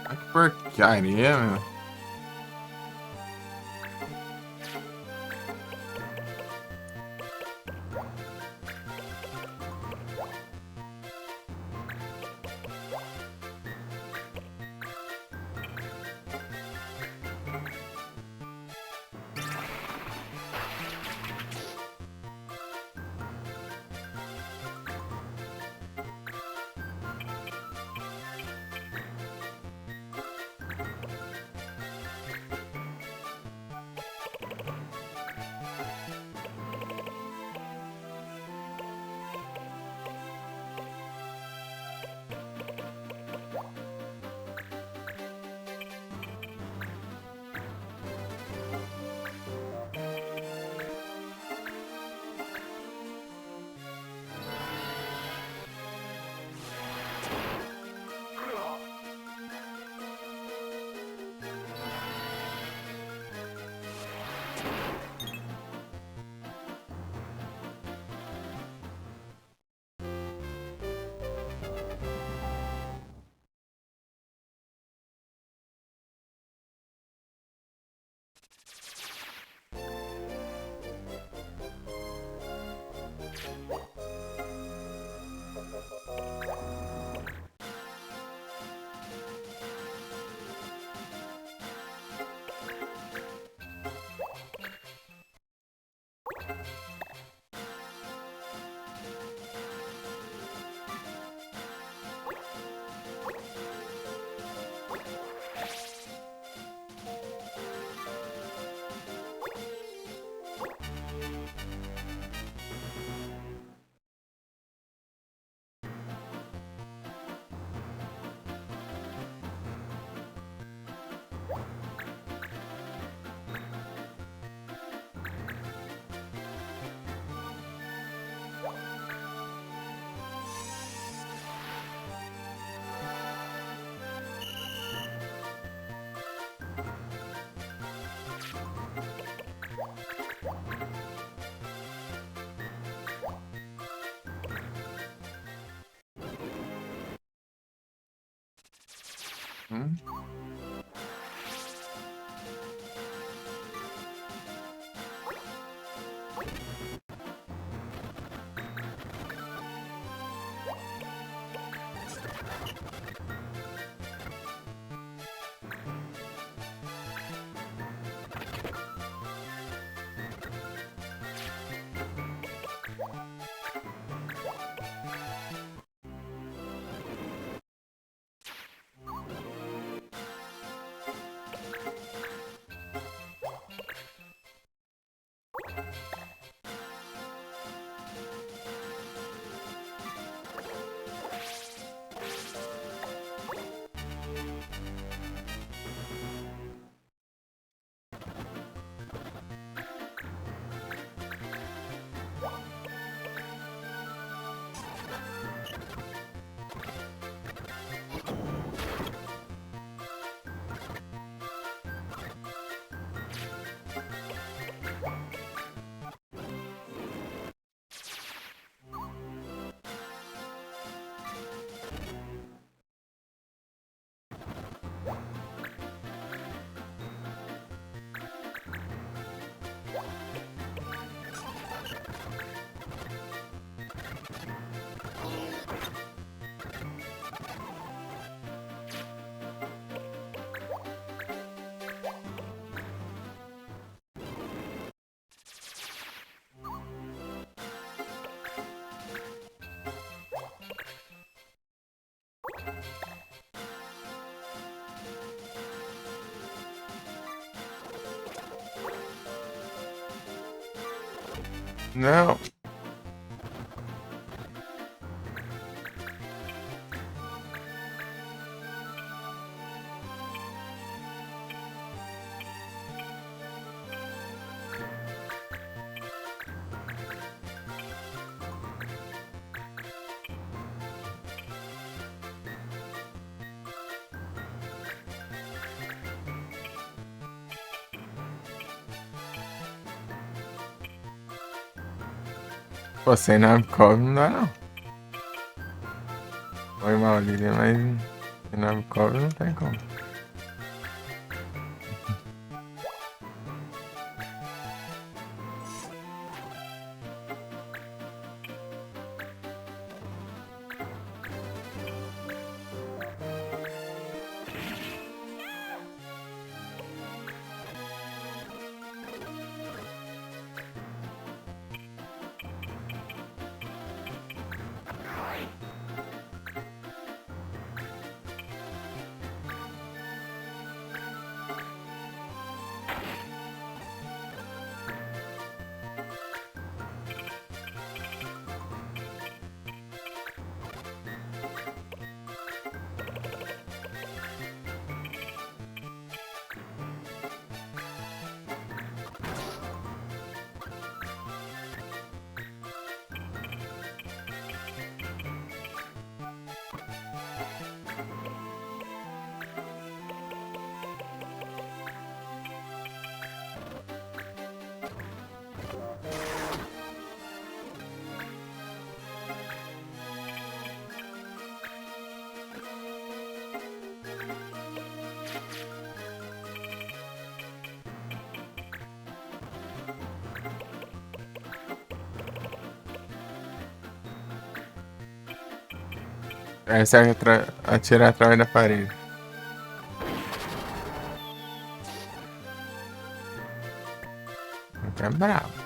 Que porcaria, meu. Hum? Não. Pô, sem Nabokov não dá não. Foi mal, Lilian, mas sem Nabokov não tem como. Aí você atira através da parede. É brabo.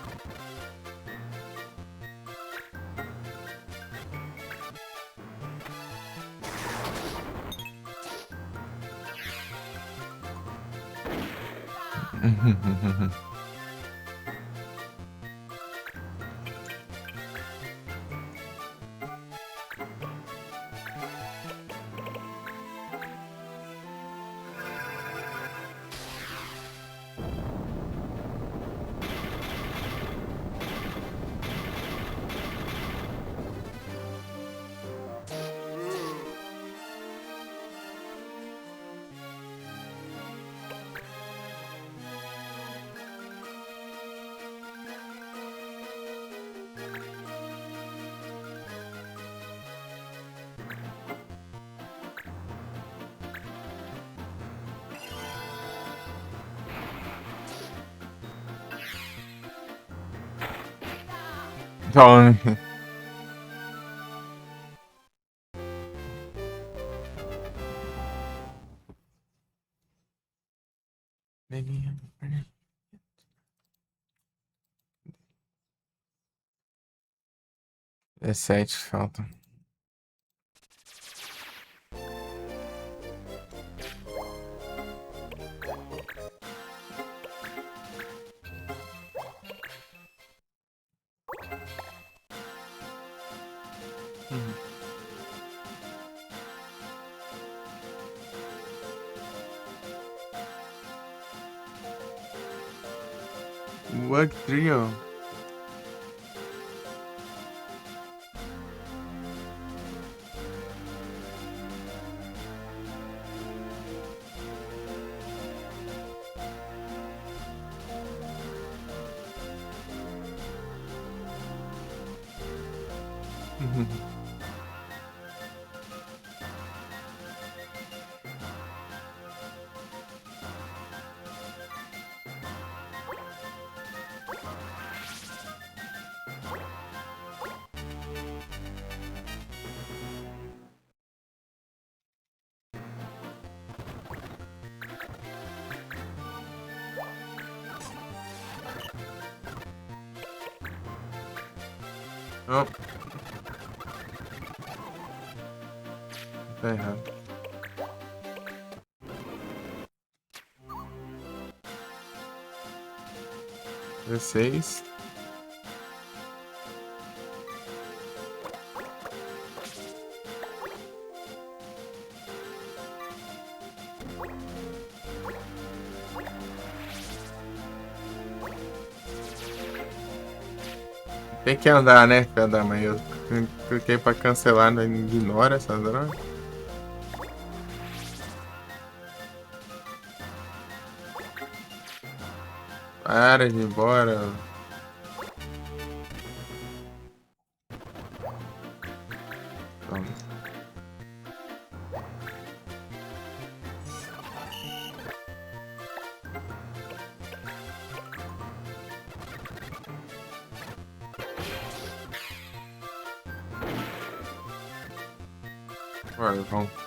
Tome. É 7, falta. Work Trio. Não. Tá errado. 16. Tem que andar, né, Fedra? Mas eu cliquei pra cancelar, não ignora essa droga. Para de ir embora. Toma. Bora, vamos.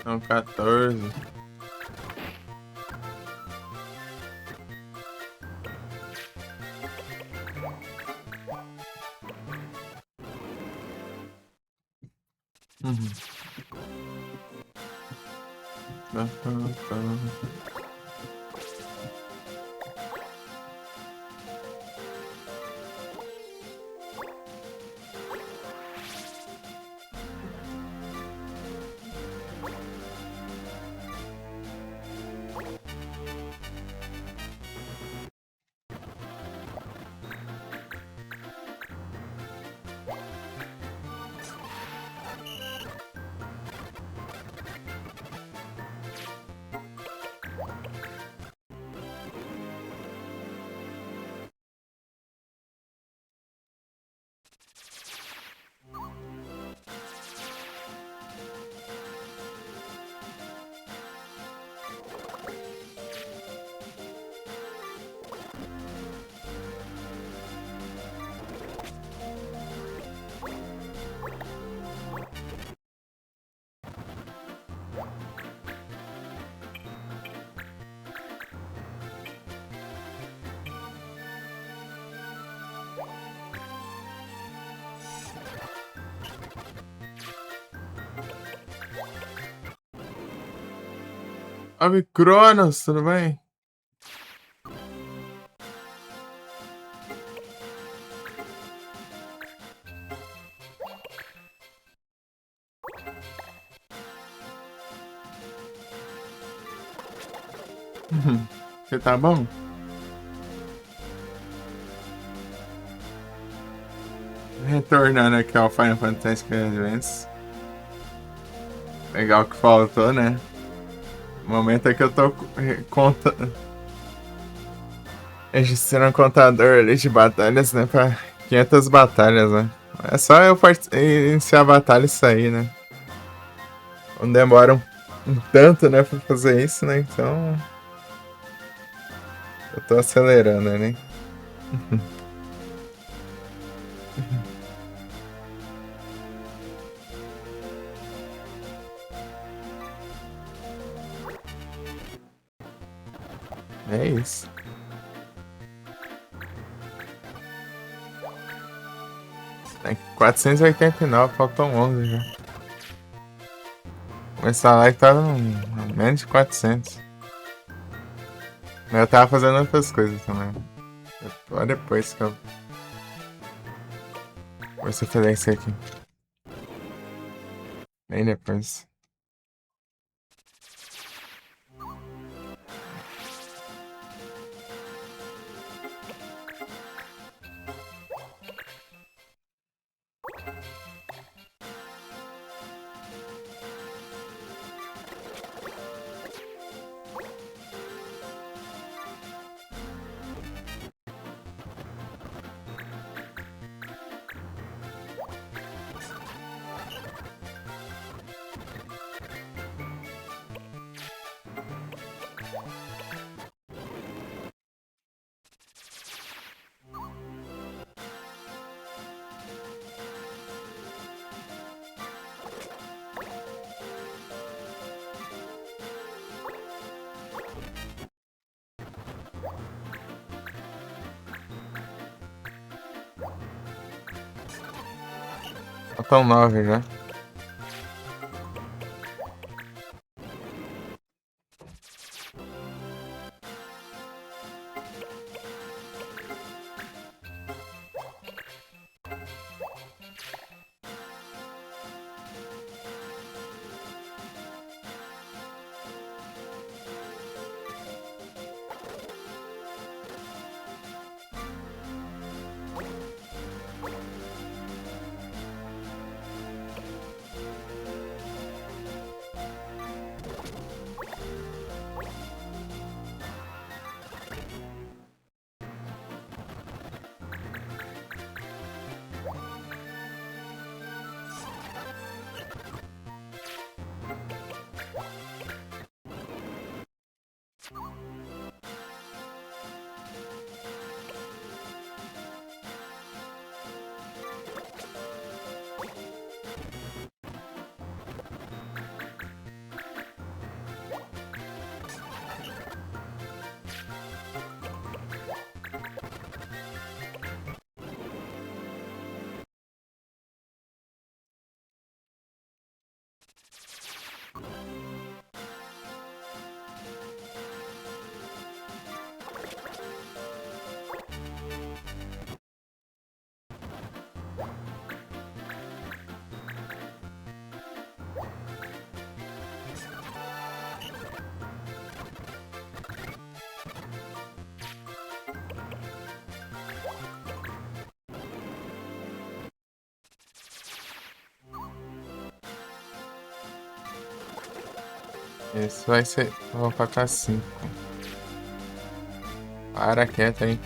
São 14. Uhum. Ave Cronos, tudo bem? Você tá bom? Retornando aqui ao Final Fantasy Advance. Legal que faltou, né? O momento é que eu tô registrando um contador ali de batalhas, né? Pra 500 batalhas, né? É só eu iniciar a batalha e sair, né? Não demora um tanto, né? Pra fazer isso, né? Então. Eu tô acelerando, né? É isso. Tem 489, faltam 11 já. Começar lá e tava menos de 400. Mas eu tava fazendo outras coisas também. Só depois que eu comecei a fazer isso aqui. Bem depois. Faltam 9 já. Esse vai ser. Vou faltar 5. Para quieto aí.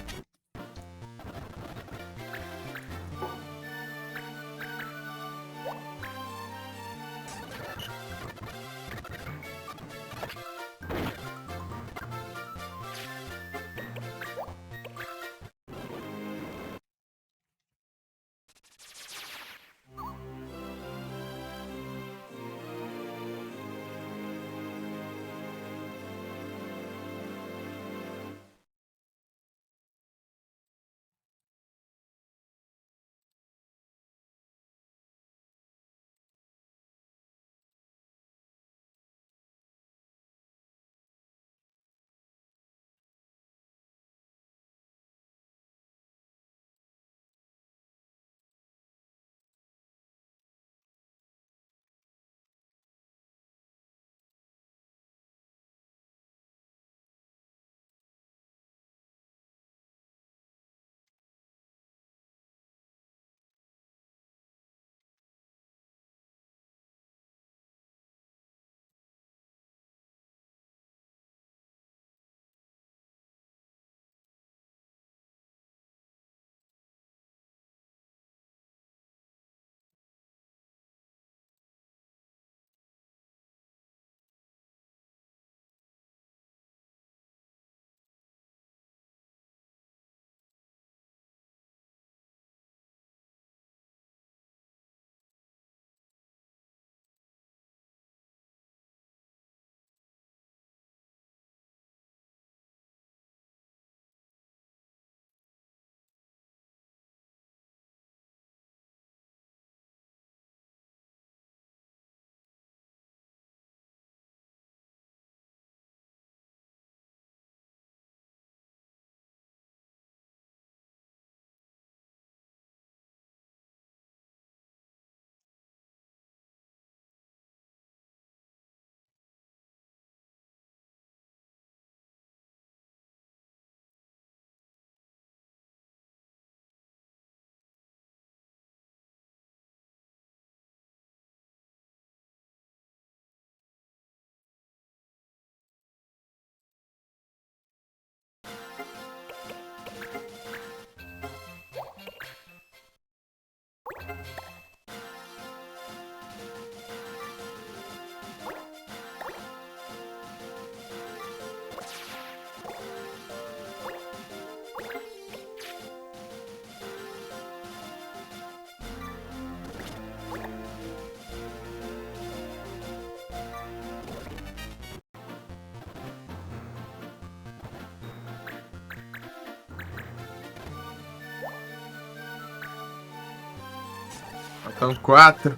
Faltam 4.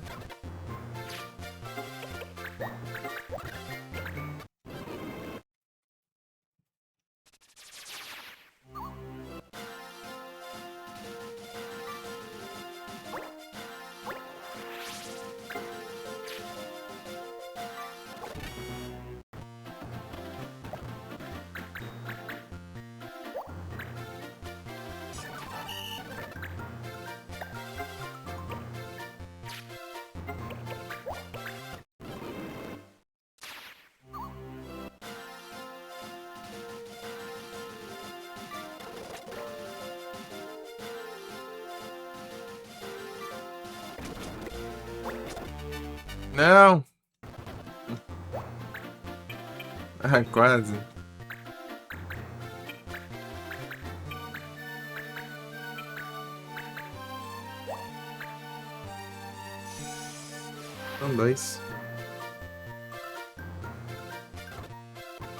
Não! Ah, quase. São 2.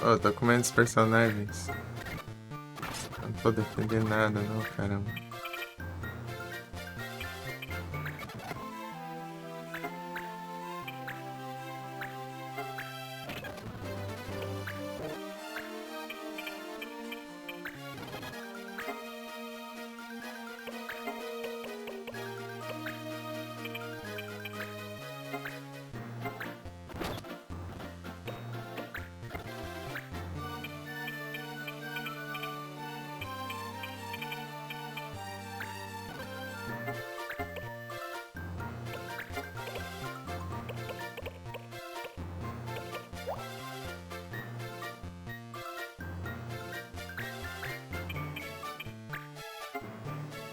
Oh, tô comendo os personagens. Não tô defendendo nada, não, caramba.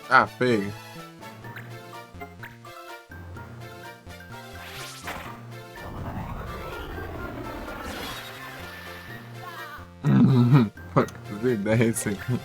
Ah, pega. Pô, que ideia isso aqui.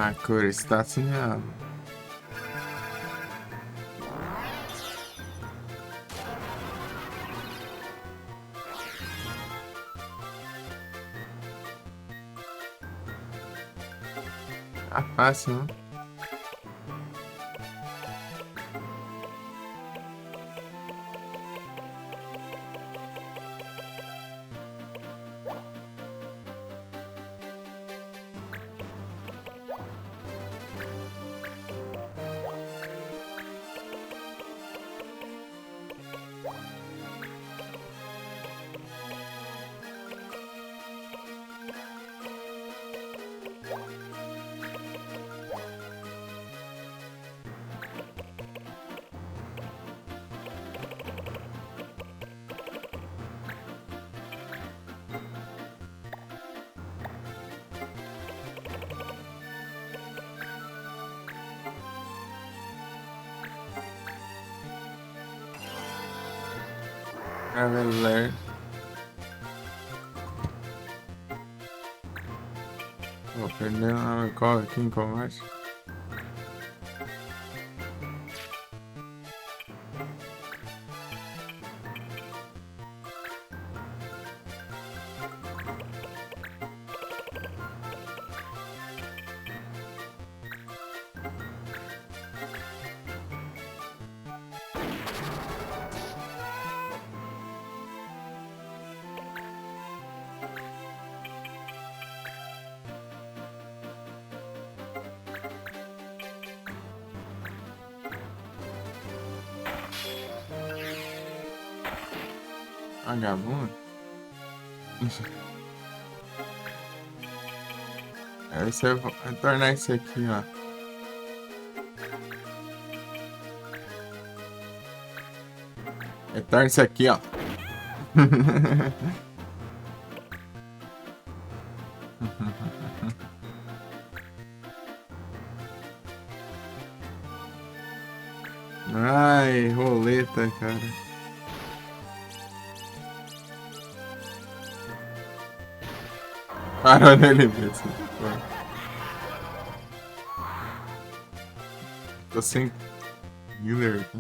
Ah, cor, está assinado. Ah, fácil, né? Traveler. Vou perder uma cor aqui em combate. Vagabundo? Aí você vai tornar isso aqui, ó. Retorna isso aqui, ó. Ai, roleta, cara. Parou nele mesmo. Tô sem healer aqui.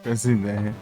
Com essa ideia.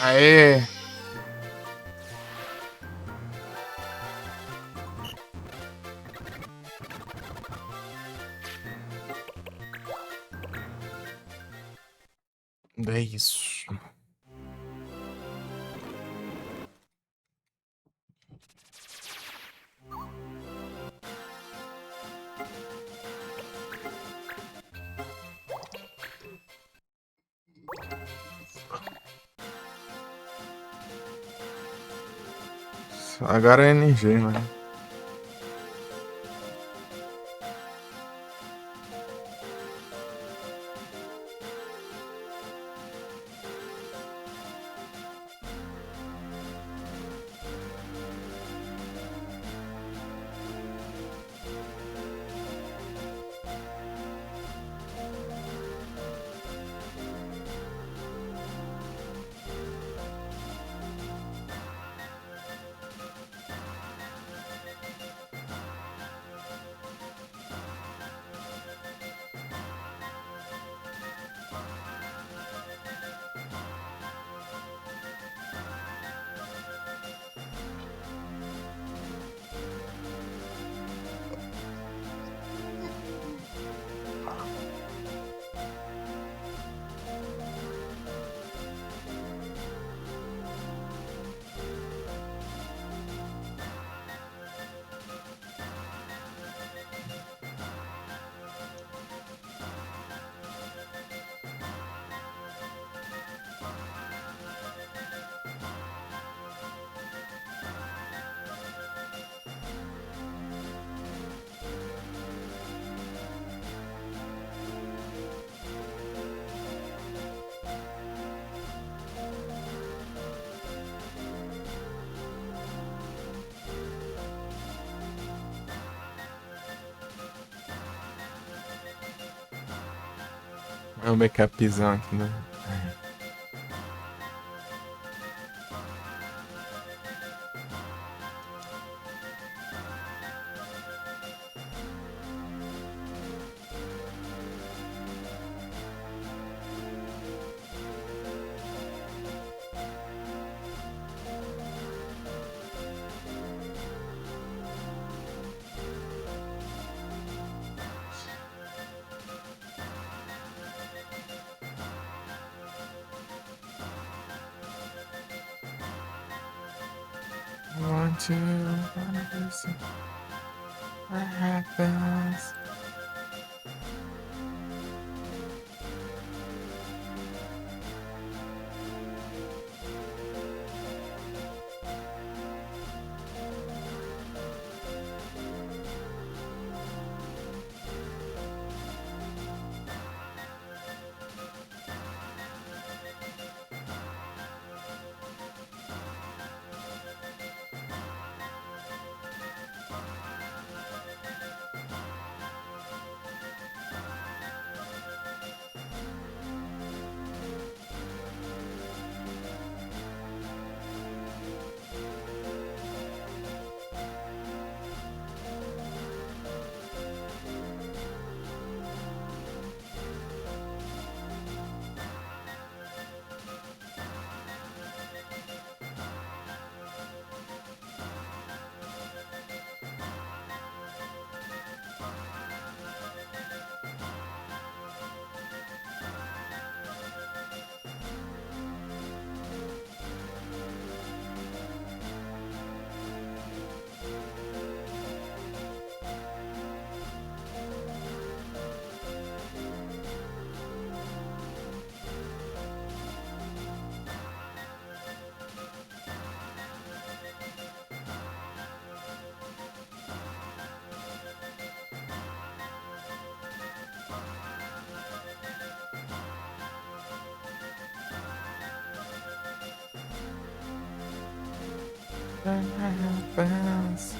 Aê! É isso. Agora é NG, mano. É um backupzão aqui, né? Want to wanna see what happens. What happens?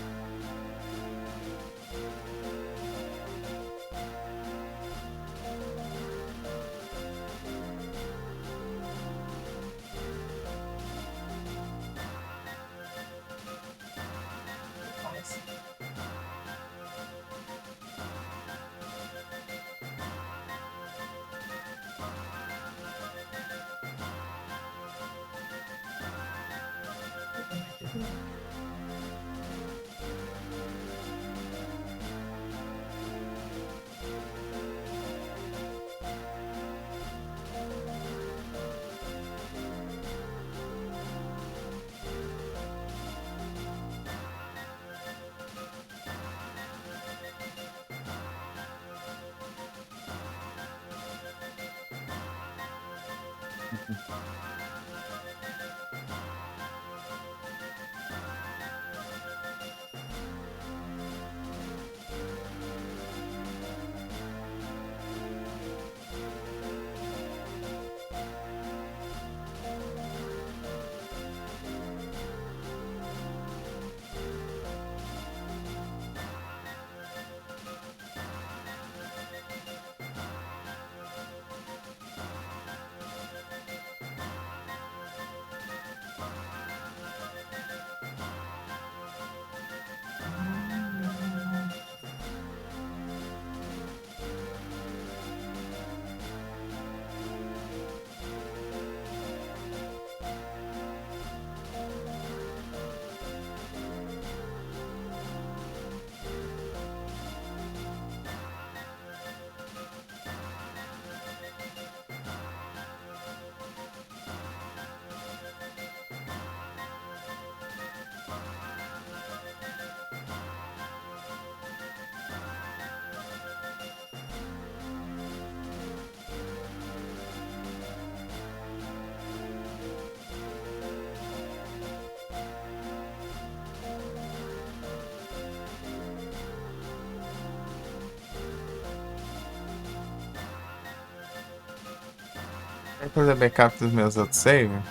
Quer fazer backup dos meus outros saves?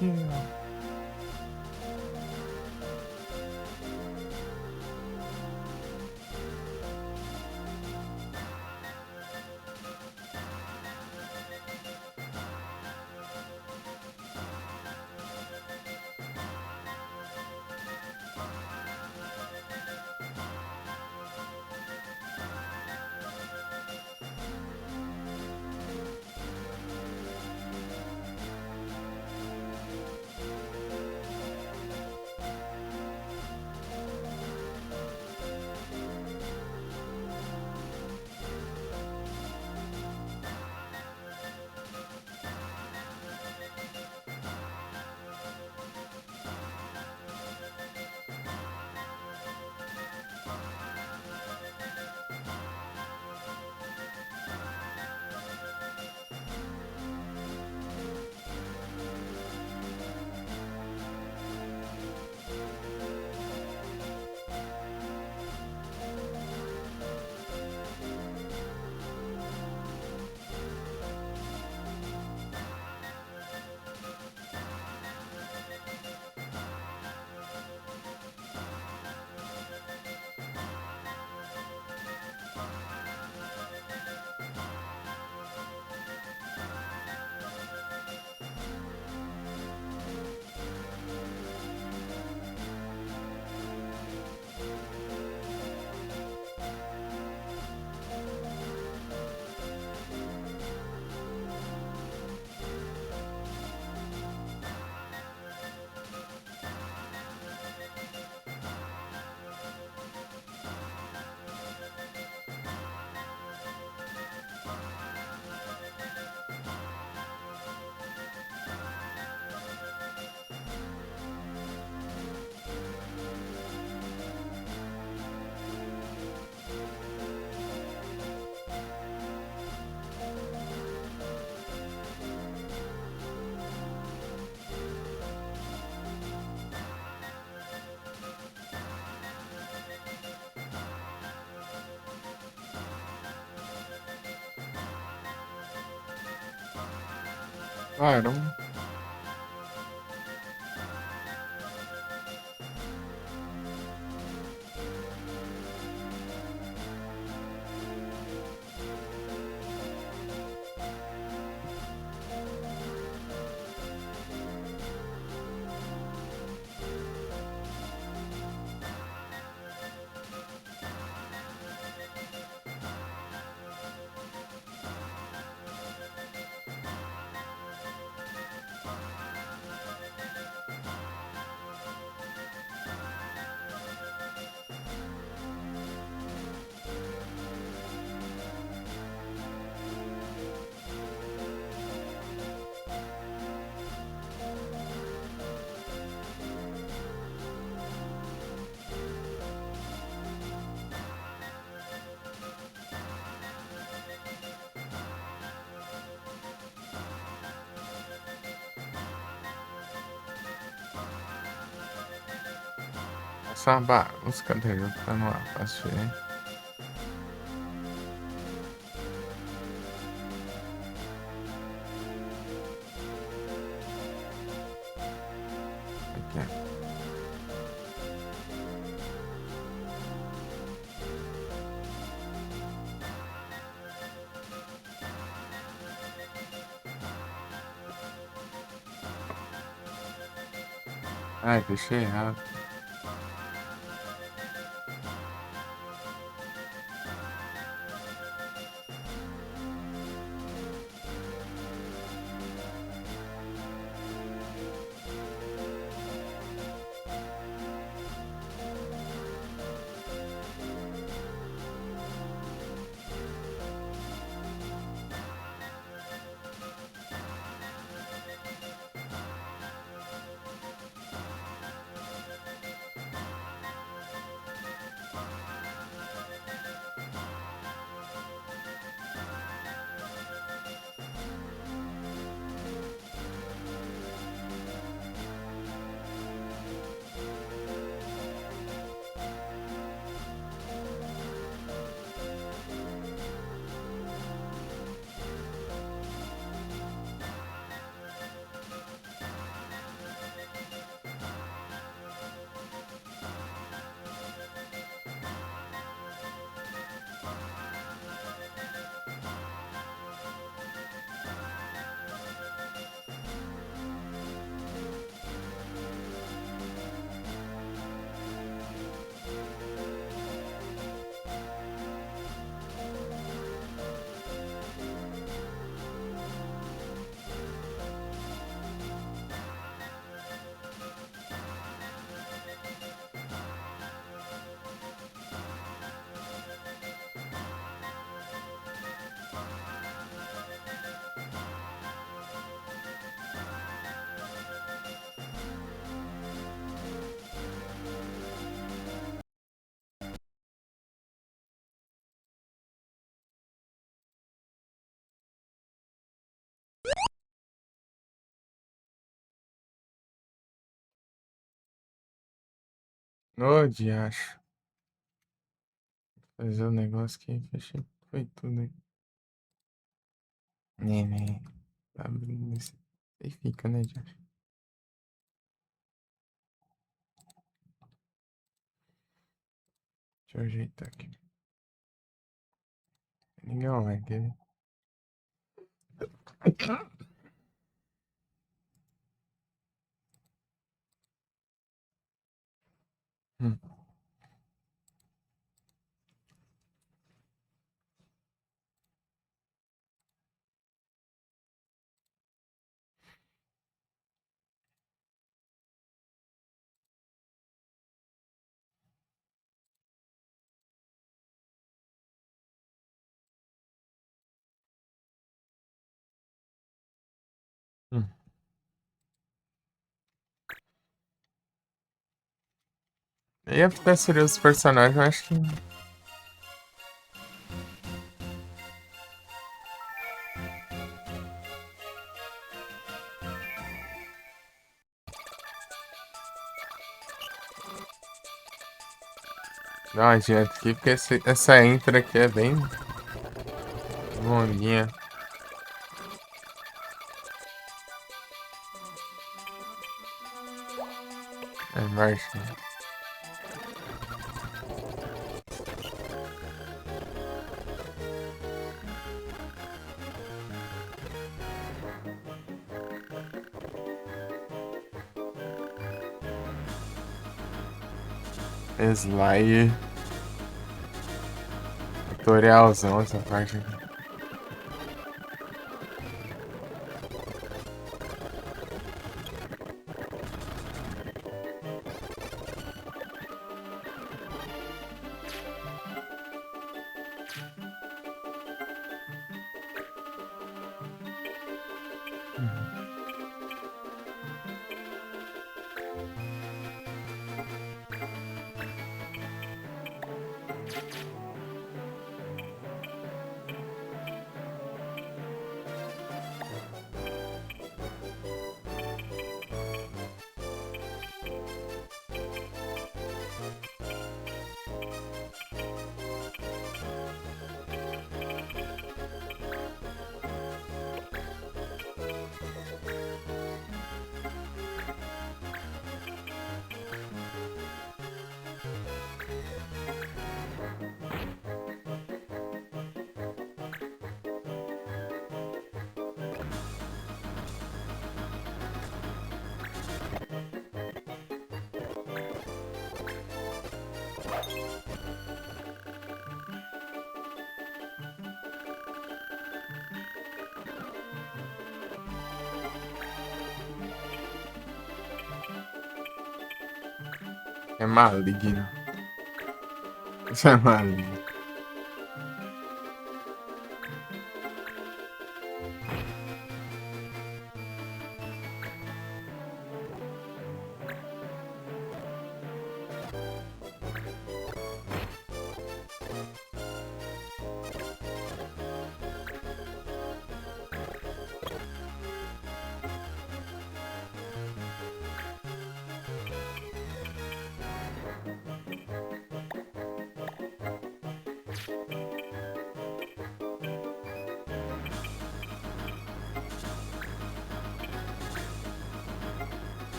Yeah. Claro. Essa é uma bagunça, cadê? Tá no ar, achei. Aqui. Ai, deixei errado. Ô, diacho. Fazer o negócio aqui, fechei. Foi tudo aí. Né. Tá abrindo esse. Aí fica, né, diacho? Deixa eu ajeitar aqui. Ninguém online, quer ver? Hum. Hum. E até seria os personagens, eu acho que. Dá uma adianta aqui, porque essa intro aqui é bem longuinha. É, marcha. Slide. Tutorialzão essa parte aqui. É maligno. Isso é maligno.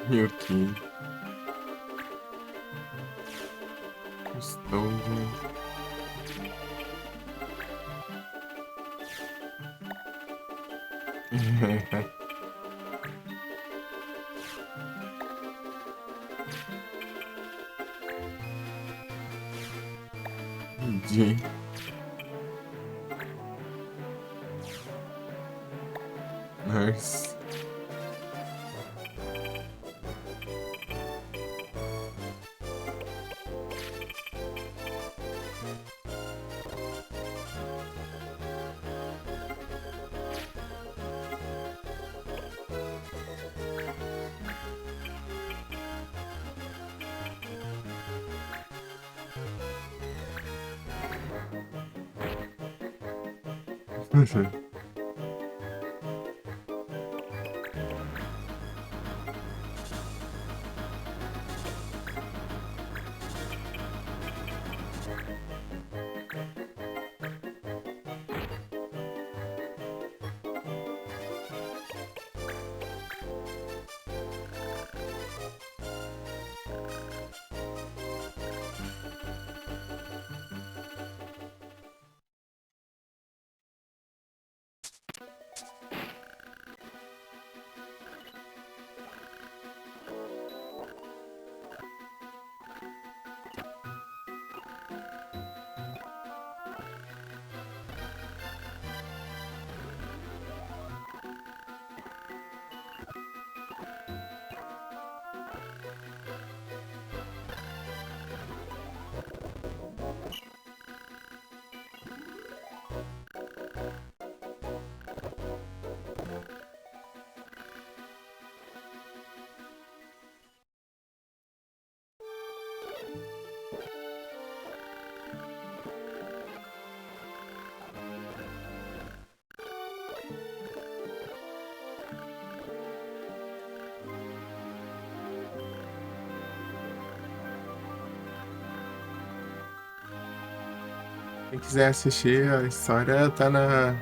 E o que? Estou de. De. Nurse. Quem quiser assistir, a história tá na.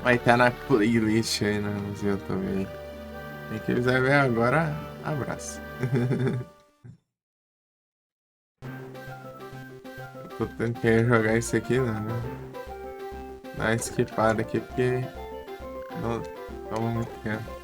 Vai estar na playlist aí no YouTube. Quem quiser ver agora, abraço. Eu tô tentando jogar isso aqui, não, né? Dá uma esquipada aqui porque não toma muito tempo.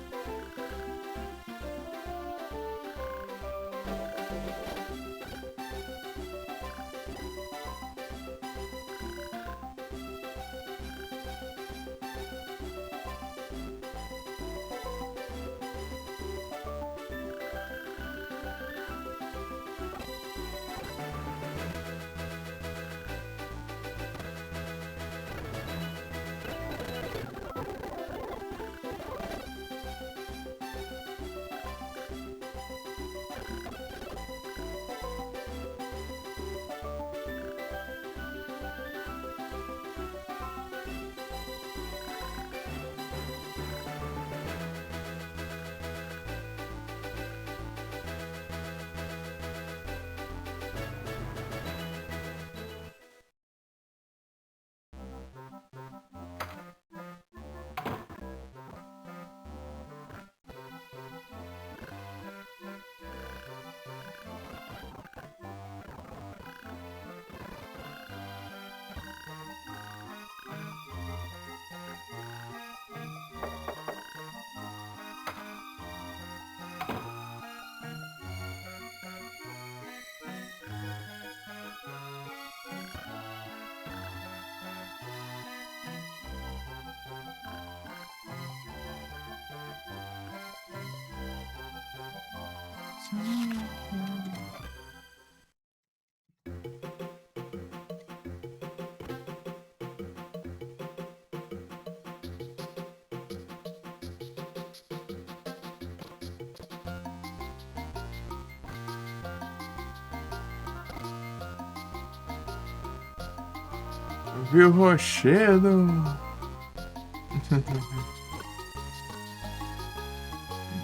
Viu, Rochedo?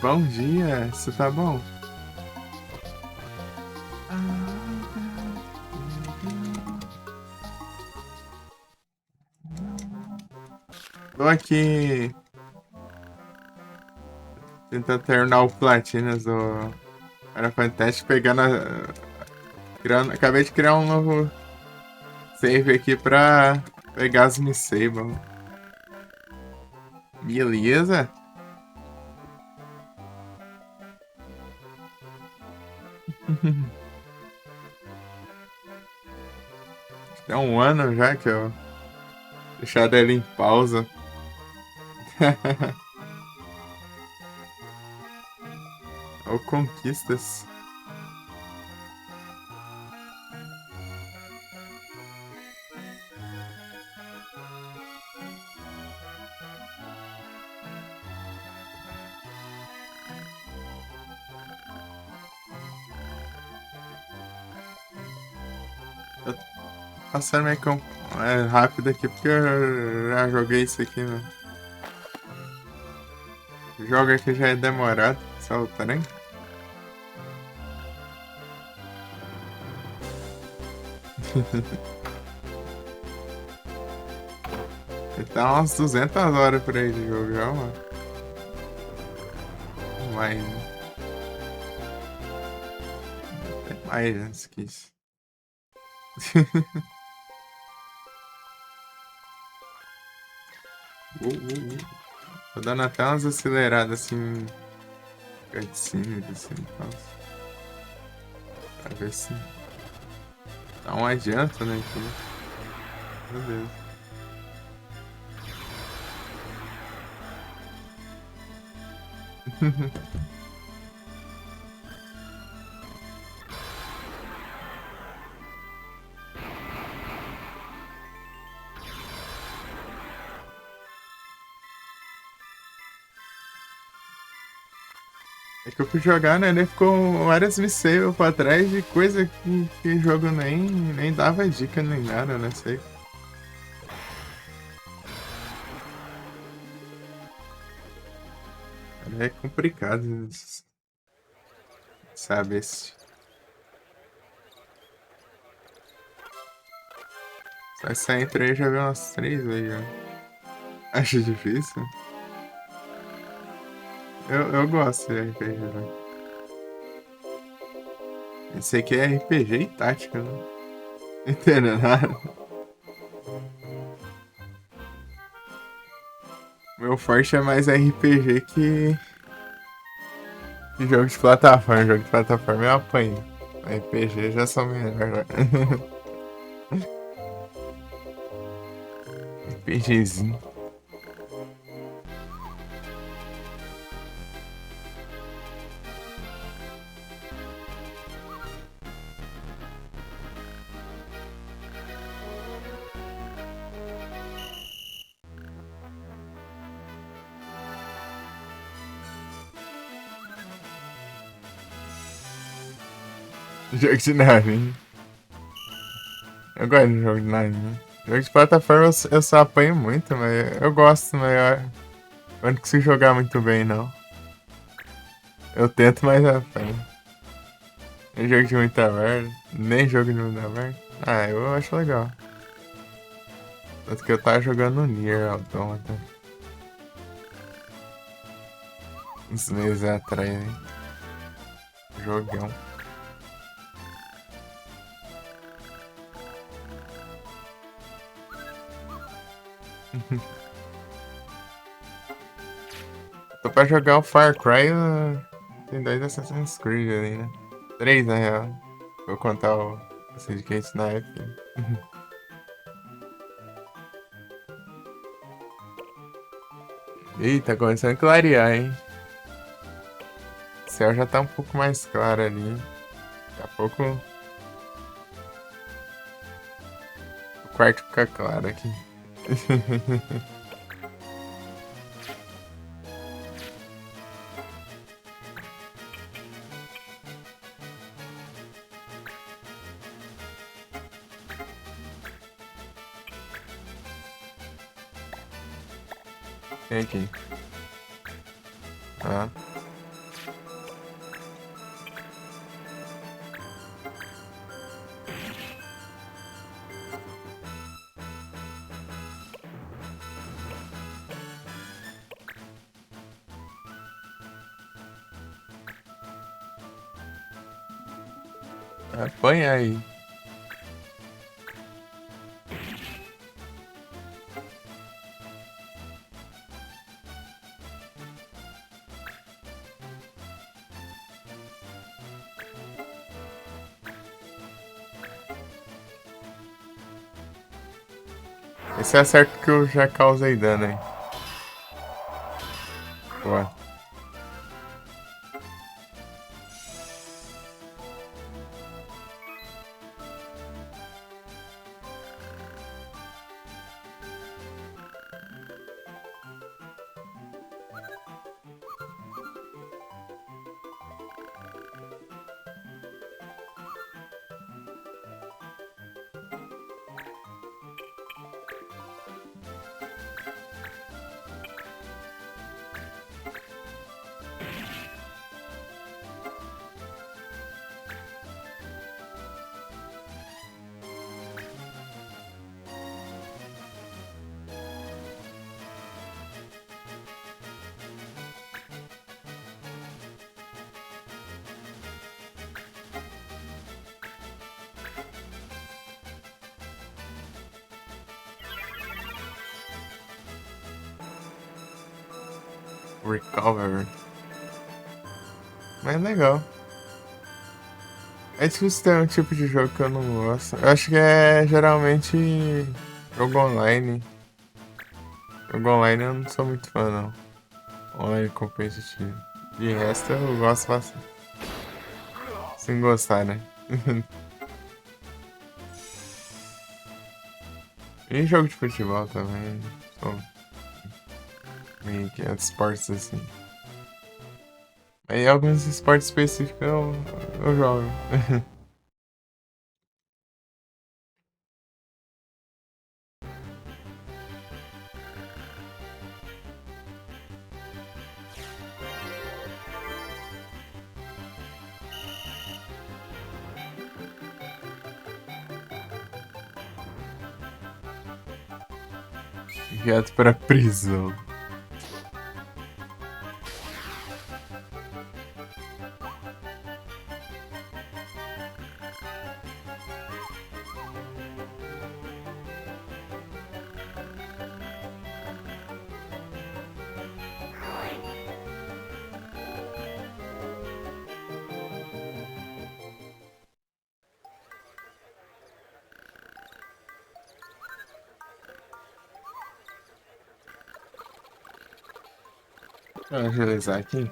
Bom dia, você tá bom? Tô aqui tentando terminar o Platinas do Final Fantasy, pegando acabei de criar um novo save aqui pra pegar as Miss Sable. Beleza? Tem um ano já que eu deixado ela em pausa. Ou conquistas. passando meio que rápido aqui, porque eu já joguei isso aqui, né? O jogo aqui já é demorado, só o trem. Ele tá umas 200 horas por aí de jogo já, mano. Mais, né? Até mais antes que isso. Tô dando até umas aceleradas assim, cutscenes assim, então, pra ver se dá um adianto, né? Aqui. Meu Deus. É que eu fui jogar, né? Ele ficou várias missões pra trás de coisa que o jogo nem dava dica nem nada, né? Sei. É complicado saber se. Só sair entre aí já vi umas 3 vezes já. Acho difícil? Eu gosto de RPG, né? Esse aqui é RPG e tática, né? Não entendo nada. Meu forte é mais RPG que jogo de plataforma. Jogo de plataforma eu apanho. RPG já sou melhor. RPGzinho. Jogo de nave, hein? Eu gosto de jogo de nave, né? Jogo de plataforma eu só apanho muito, mas eu gosto, mas eu não consigo jogar muito bem, não. Eu tento, mas eu apanho. Nem jogo de muita merda, nem jogo de muita merda. Ah, eu acho legal. Tanto que eu tava jogando Nier Automata uns meses atrás, hein? Jogão. Tô pra jogar o Far Cry, tem 2 Assassin's Creed ali, né? 3, na real. Vou contar o Syndicate na época. Ih, tá começando a clarear, hein? O céu já tá um pouco mais claro ali. Daqui a pouco o quarto fica claro aqui. Tem aqui. Ah, apanha aí. Esse é certo que eu já causei dano aí. Boa. Recover. Mas é legal. É difícil ter um tipo de jogo que eu não gosto. Eu acho que é geralmente jogo online. Jogo online eu não sou muito fã, não. Online competitivo. De resto eu gosto bastante. Sem gostar, né? E jogo de futebol também. Sou meio que é de esportes assim. Aí alguns esportes específicos eu jogo. Enviado pra prisão. Deixa eu agilizar aqui.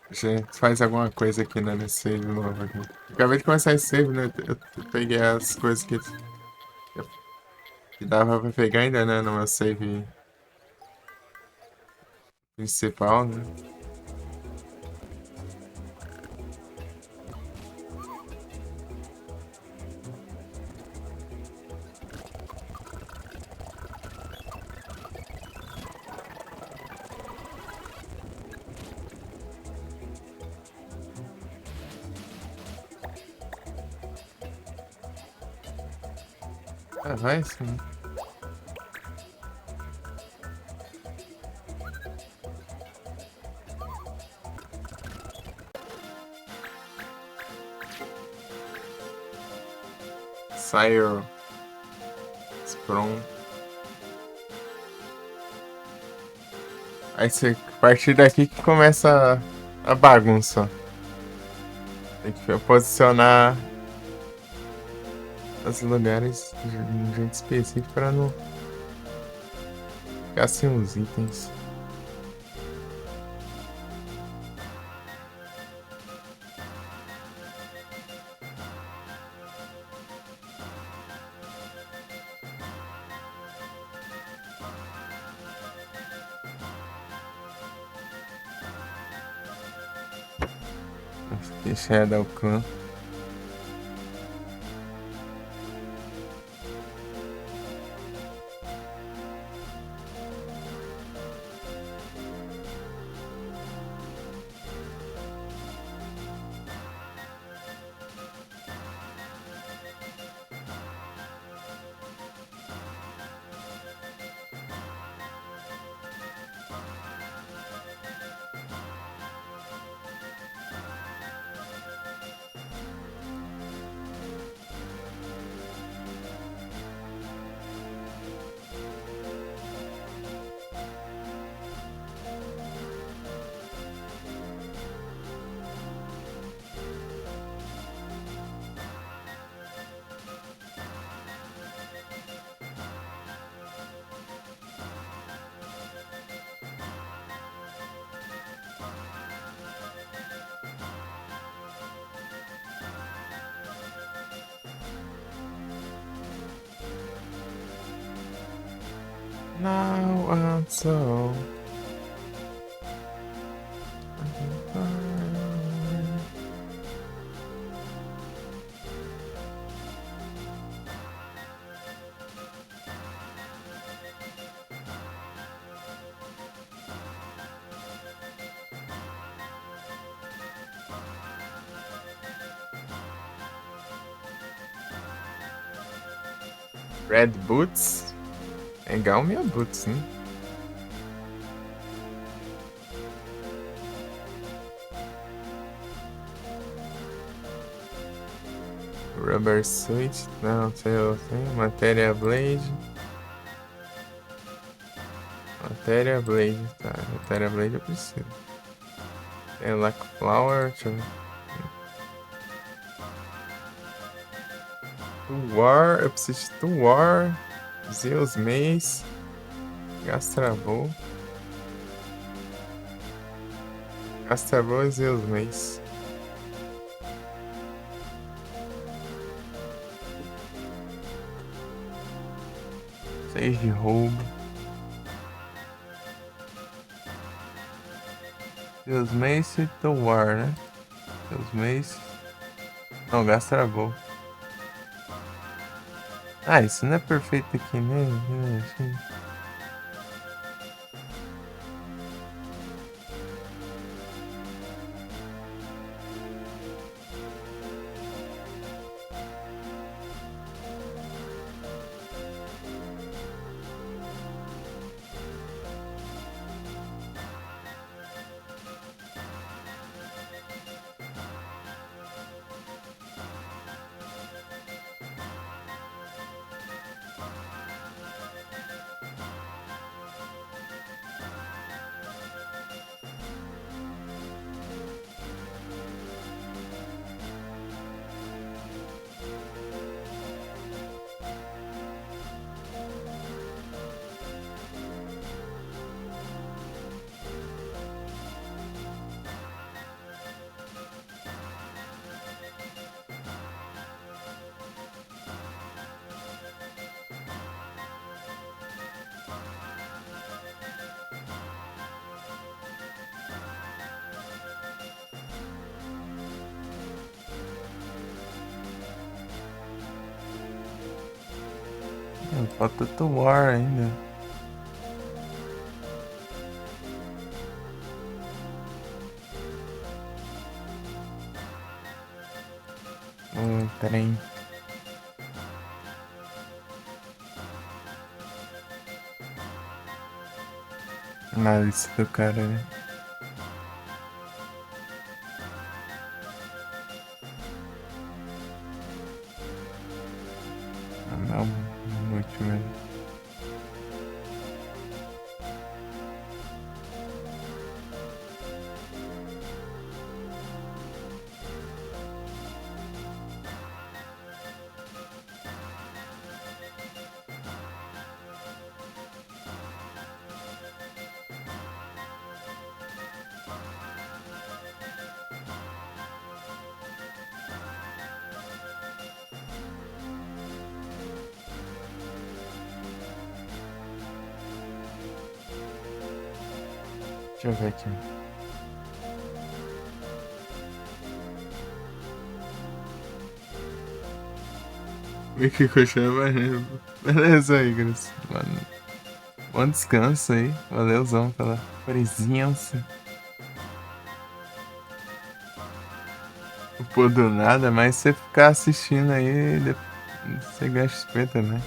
A gente faz alguma coisa aqui né, nesse save novo aqui. Acabei de começar esse save, né? Eu peguei as coisas que dava pra pegar ainda, né? No meu save principal, né? Ah, vai sim. Saiu. Sprung. Aí você, a partir daqui que começa a bagunça. Tem que posicionar os lugares de um jeito específico pra não ficar sem os itens. Deixa eu dar o clã. Now I'm so. Red Boots? É igual minha Boots, né? Rubber Suit? Não, sei, eu tenho. Matéria Blade. Ethereal Blade, tá. Ethereal Blade eu preciso. É Lack Flower, deixa eu ver. To War, eu preciso de To War, Zeus Mace, Gastrabol. Gastrabol e Zeus Mace. Seis de roubo. Zeus Mace e To War, né? Zeus Mace. Não, Gastrabol. Ah, isso não é perfeito aqui, né? Falta To War ainda. Trem. Análise do cara, né? Não, muito mesmo. Deixa eu ver aqui. Que coxinha maneiro. Beleza aí, Grace. Mano, bom descanso aí. Valeuzão pela presença. Pô, do nada, mas você ficar assistindo aí, você ganha XP também.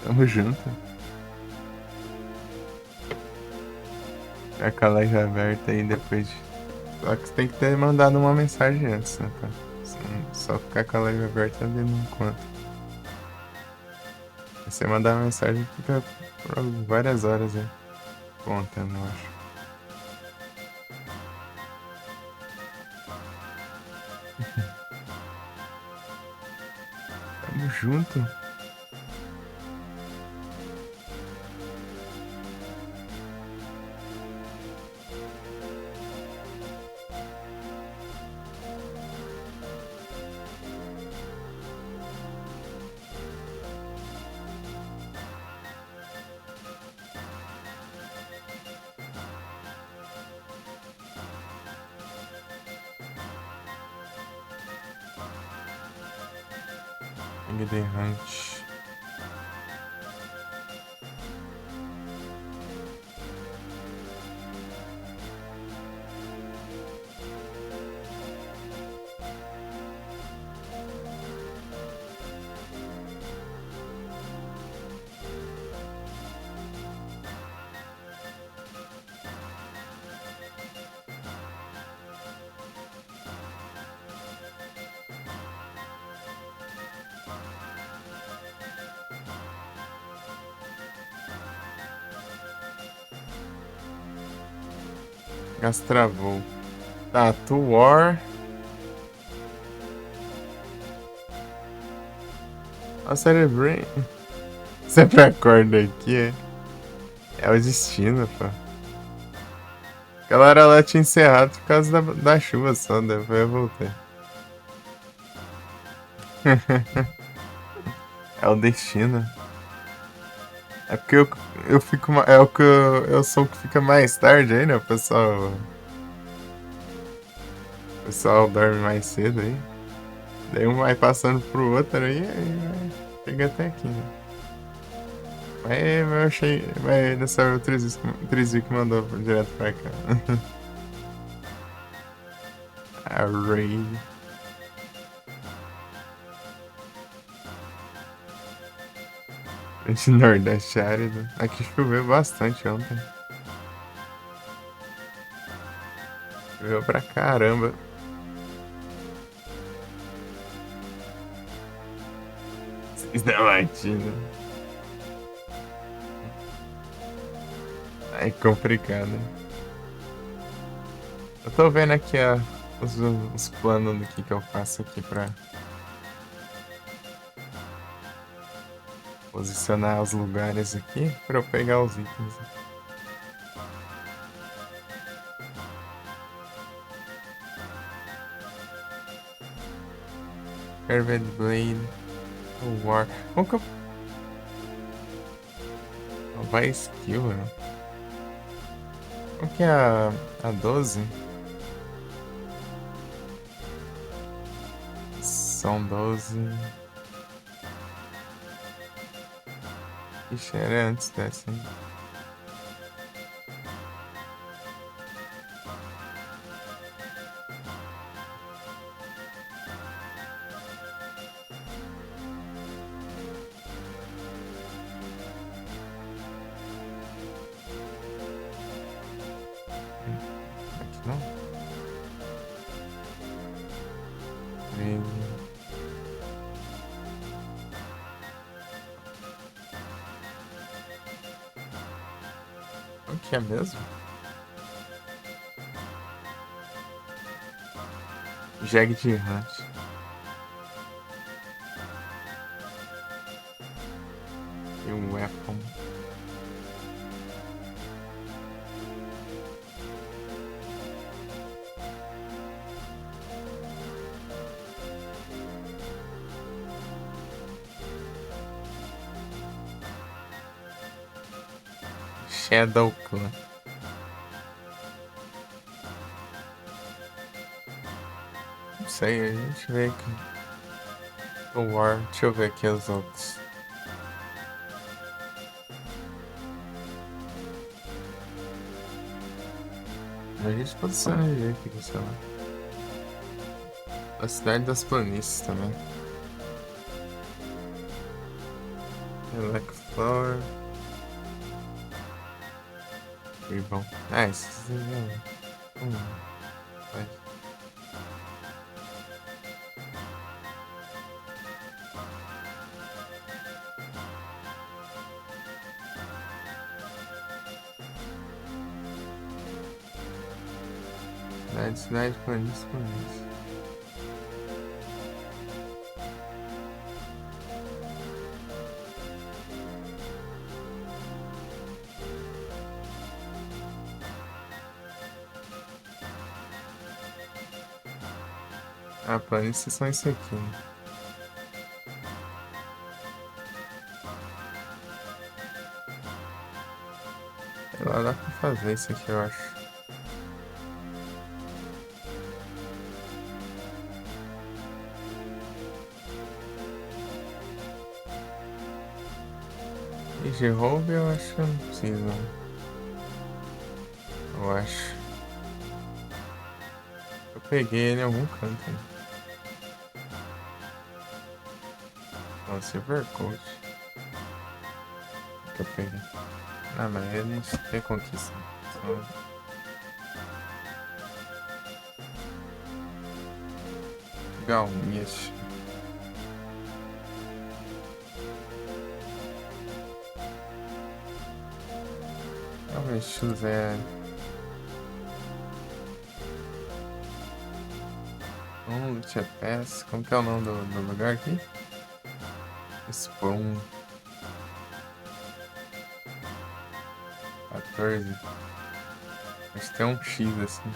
Tamo junto. Ficar com a live aberta aí depois de... Só que você tem que ter mandado uma mensagem antes, né, pá? Só ficar com a live aberta ali não conta. Se você mandar uma mensagem, fica por várias horas aí. Contando, eu acho. Tamo junto. Sangue Hunt. Gás travou. Tá, to war. A Celebrate. Sempre acorda aqui, é. É o destino, pô. A galera lá tinha encerrado por causa da chuva só, depois eu voltei. É o destino. É porque eu fico. É o que eu sou o que fica mais tarde aí, né? O pessoal dorme mais cedo aí. Daí um vai passando pro outro aí vai. Chega até aqui, né? Mas eu achei. Mas dessa vez o Trizi que mandou direto pra cá. Array. Esse Nordeste árido. Aqui choveu bastante ontem. Choveu pra caramba. Vocês não imaginam. É complicado. Eu tô vendo aqui os planos do que eu faço aqui pra posicionar os lugares aqui pra eu pegar os itens. Curved Blade. War. Como que eu. Vai skill, né? Qual que é a 12? São 12. Ixi, era antes dessa, hein? Aqui não? Treze. O que é mesmo? Jag de Hunt. E um Weapon. Shadow Clan. Não sei, a gente vê aqui. O War. Deixa eu ver aqui os outros. A gente pode só ver aqui, sei lá. A cidade das planícies também. Elec Flower. Ribbon. Ah, esses aí não. Vai. Cidade, planície. Ah, planícies são isso aqui, né? Sei lá, dá pra fazer isso aqui, eu acho. E de roubo eu acho que eu não preciso. Eu acho. Eu peguei ele em algum canto. Hein? Não, Silver Coat. Que eu peguei. Ah, mas ele não tem conquista. Só... Galinhas. Talvez José. Lucha Pass. Como que é o nome do lugar aqui? Spawn 14. Acho que tem um X assim.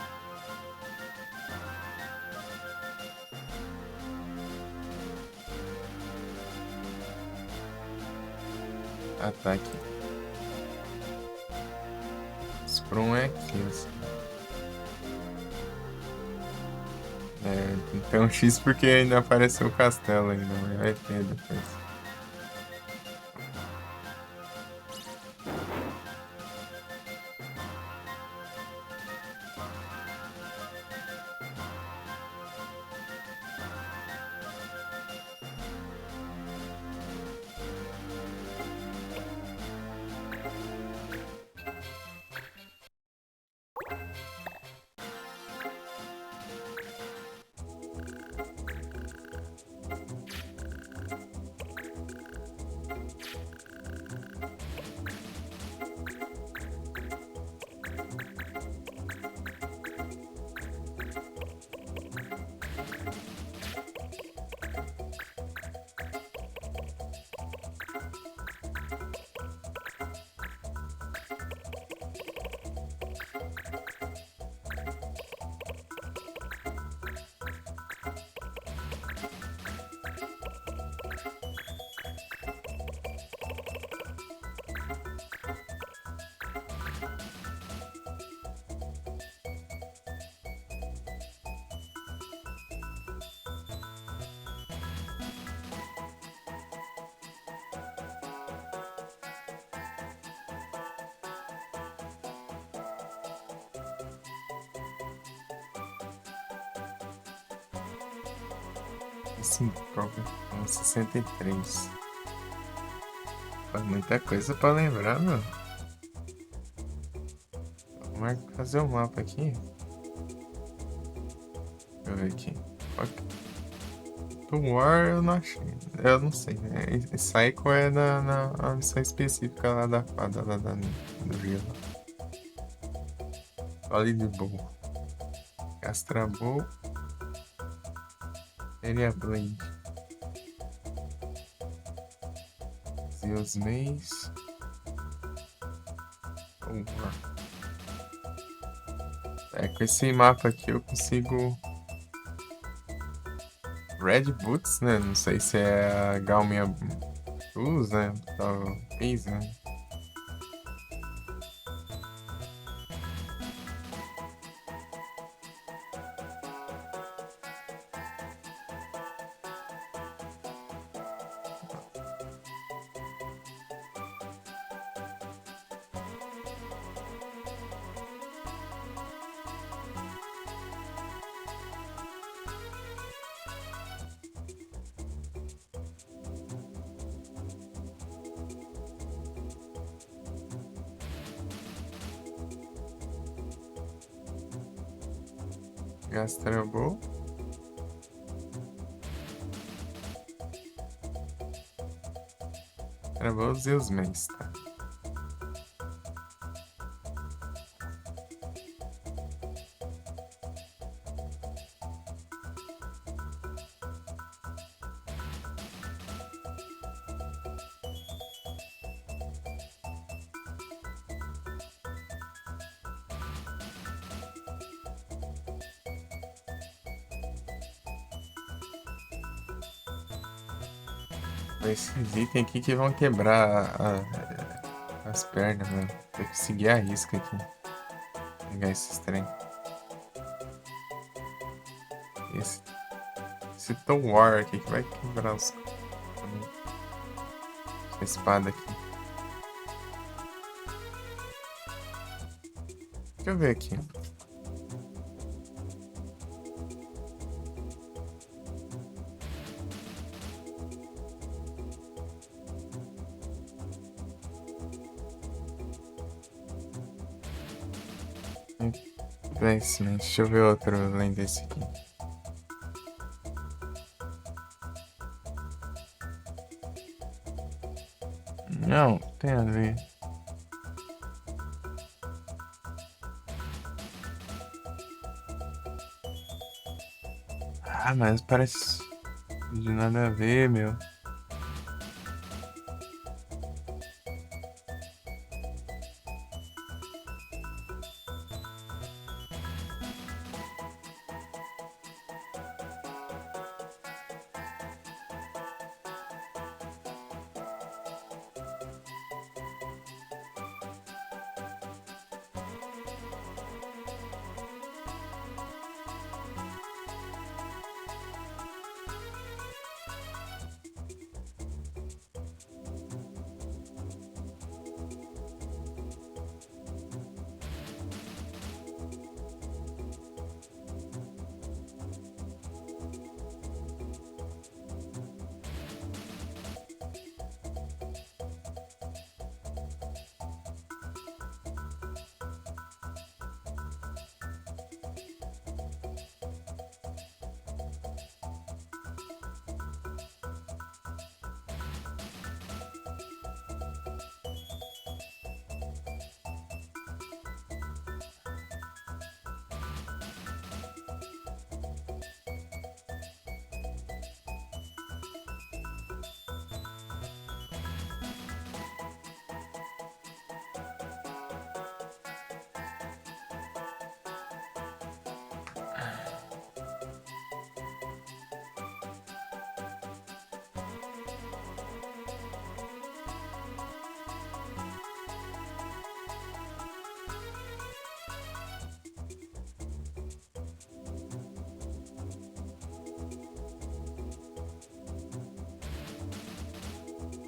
Ah, tá aqui. Spawn é aqui, assim. É, tem um X porque ainda apareceu o castelo ainda, mas vai ter depois. Sim, prova 63. Faz muita coisa pra lembrar, meu. Vamos fazer o mapa aqui. Deixa eu ver aqui. Do War eu não achei. Eu não sei, né? Psycho é na missão específica lá da fada, lá do gelo. Solid Bow. Castra Bow. Area Blade. Zeus Mace. Do War. Com esse mapa aqui eu consigo. Red Boots, né? Não sei se é a Galminha Blues, né? Talvez, né? Gastrobol. Travou os Zeus Mace, tá? Esses itens aqui que vão quebrar as pernas, mano. Tem que seguir a risca aqui. Pegar esses trem. Esse Tom War aqui que vai quebrar os. Essa espada aqui. Deixa eu ver aqui. Deixa eu ver outro além desse aqui. Não, tem a ver. Ah, mas parece de nada a ver, meu.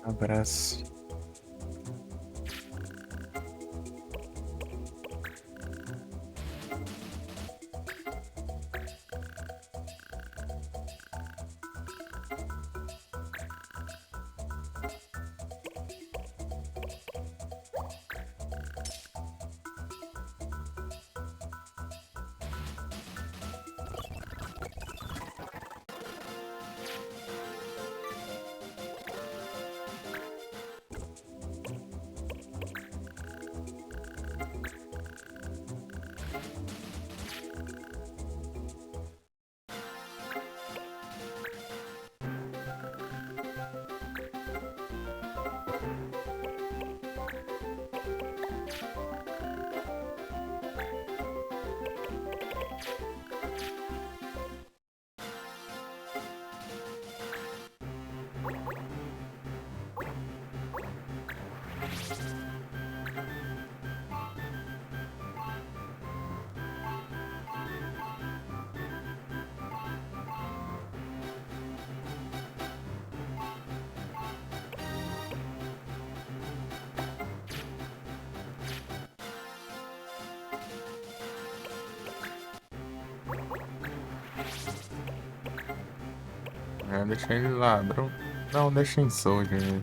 Abraço. É, deixa ele ladrão. Não, deixa em soldier mesmo.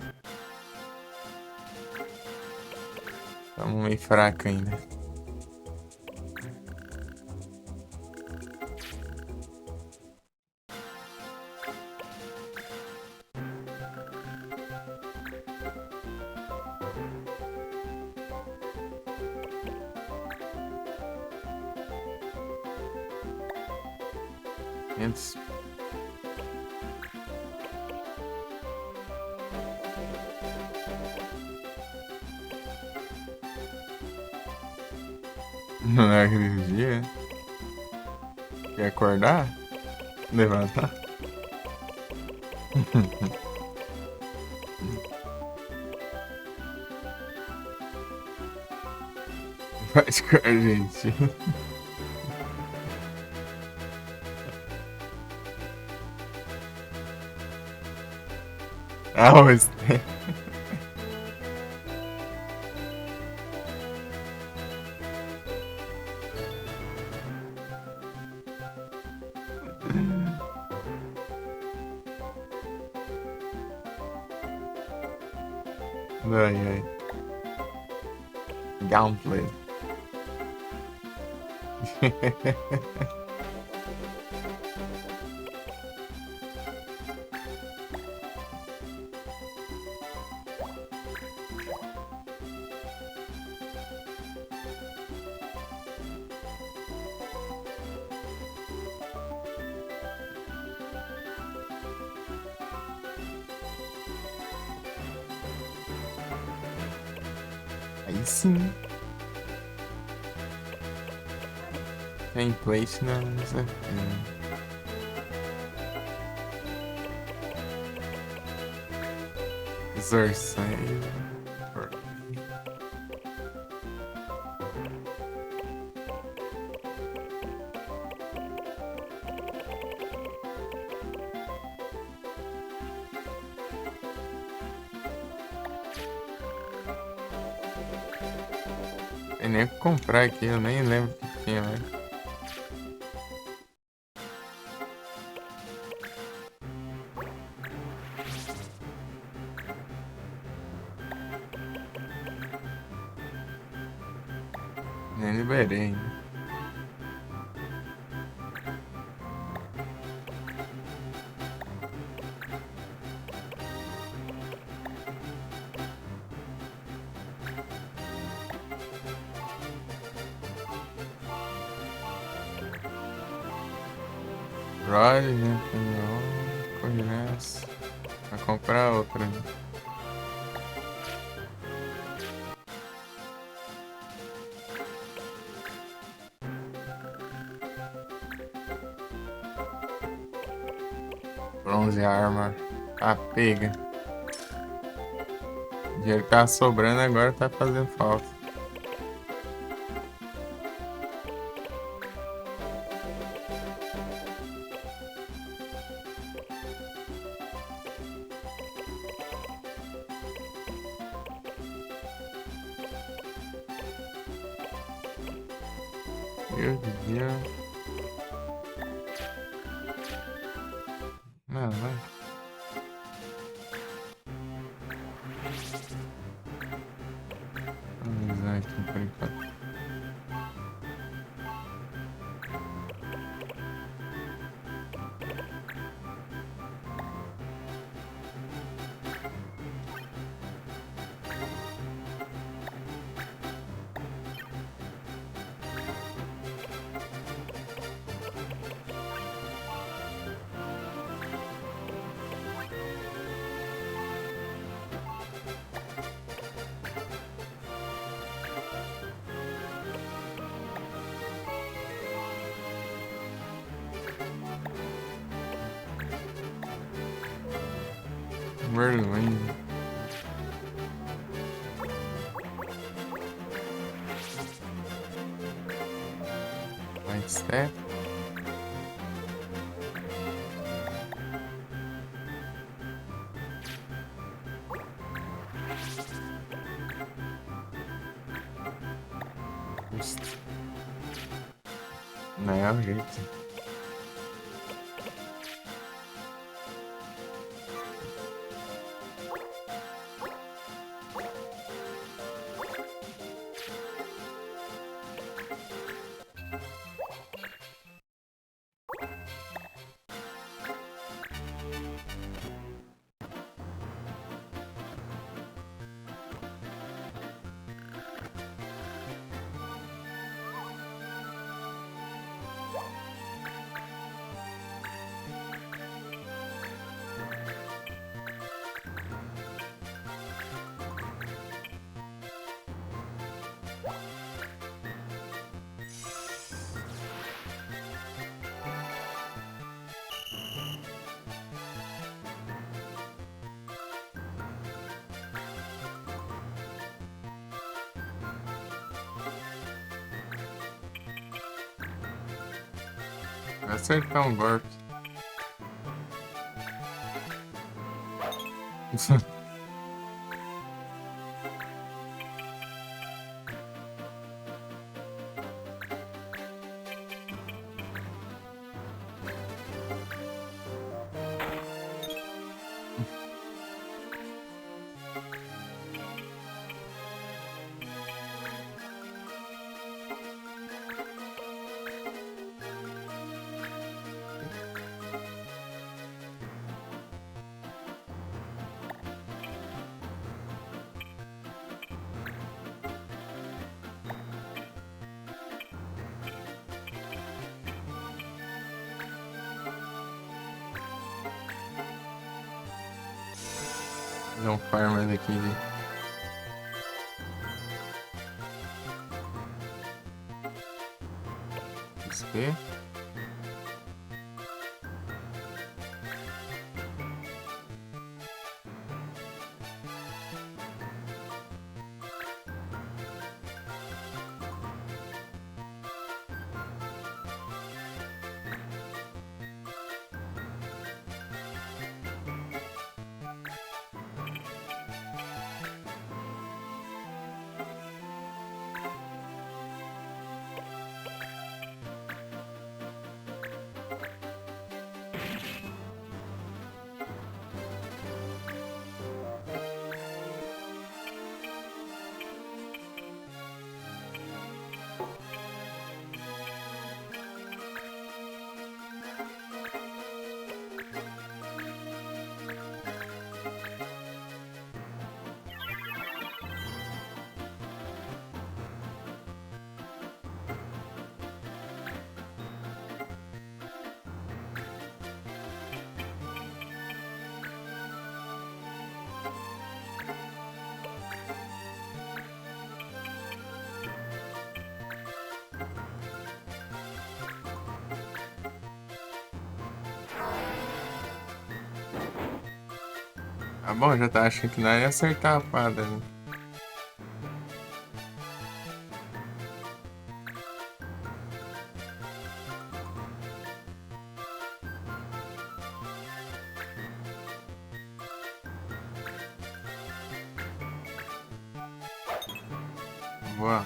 Tamo meio fraco ainda. Antes. Não é aquele dia. Quer acordar? Levantar? Faz com a gente. Ah, mas tem. Ai, ai. Gauntlet. Aí sim. Tem plate na certeza. Exorcise. Tem nem o que comprar aqui, eu nem lembro o que tinha, velho. Nem liberei ainda. Roy, né? Conhece. Vai comprar outra. Bronze Armor. Ah, pega. O dinheiro que tá sobrando agora tá fazendo falta. Meu Deus. Não, vai. Vamos usar aqui por enquanto. Vergonha. Vai step. Justo. Não é o jeito. Vai acertar um golpe. Fazer um farm aqui. XP. Ah, bom, já tá achando que não ia acertar a fada, né? Boa.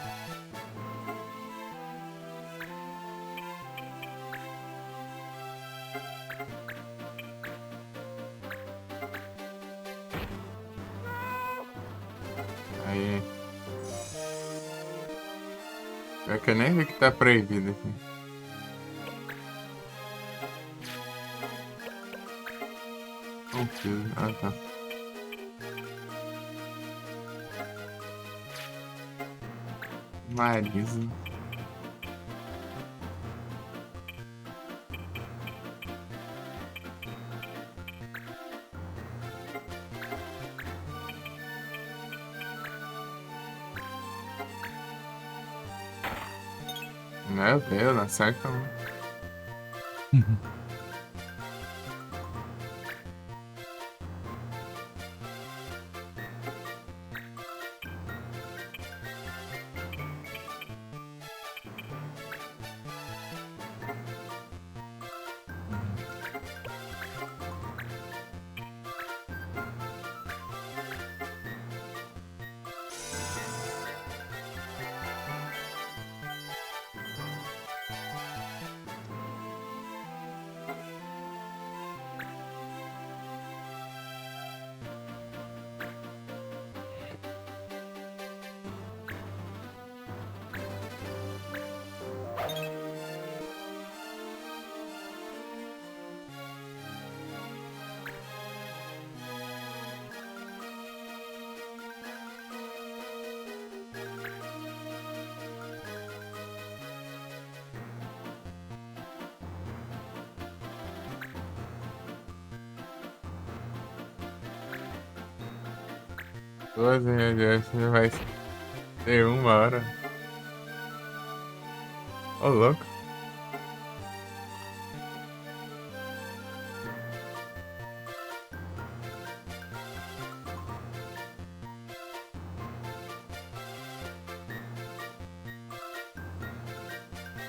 Aí. É que eu nem vi que tá proibido aqui. Confuso. Ah, tá. Marisa. Meu Deus, não acerta não. Duas reuniões vai ter 1 hora. Ô, louco.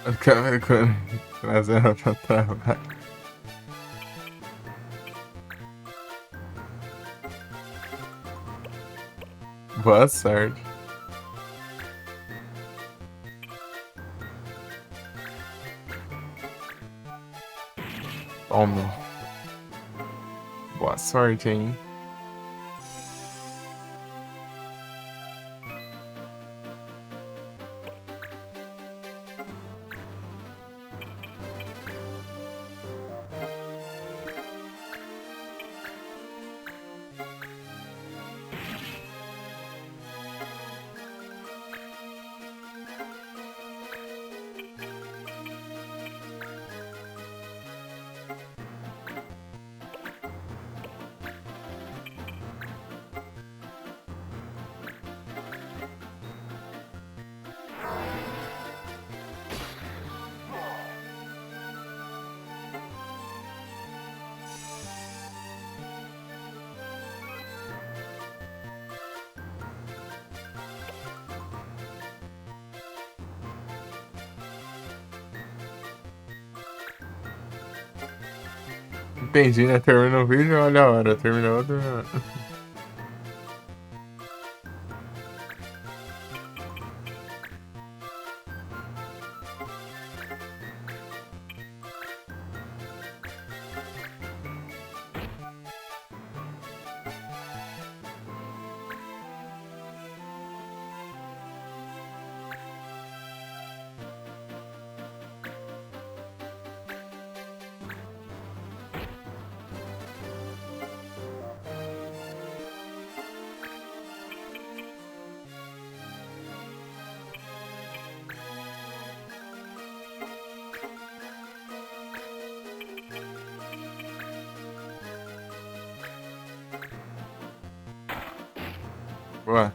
O cara trazendo pra trabalho. Boa sorte. Toma. Boa sorte, hein? Entendi, né? Termina o vídeo, olha a hora. Terminou outro. Boa.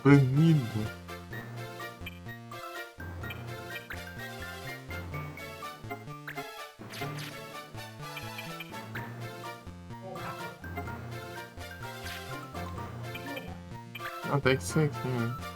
Banido. Não, tem que ser aqui, né?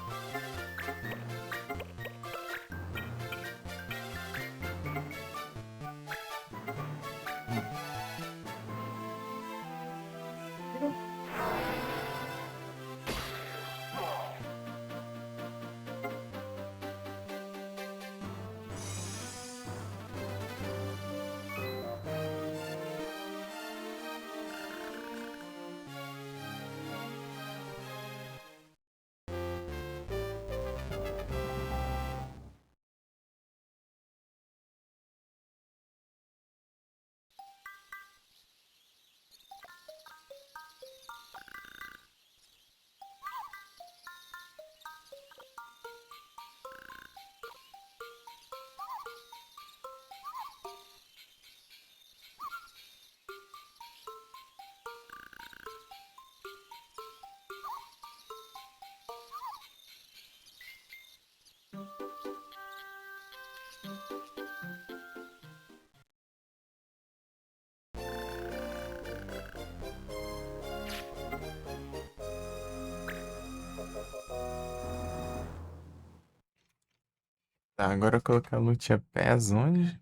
Tá, agora eu colocar a lutinha pés onde?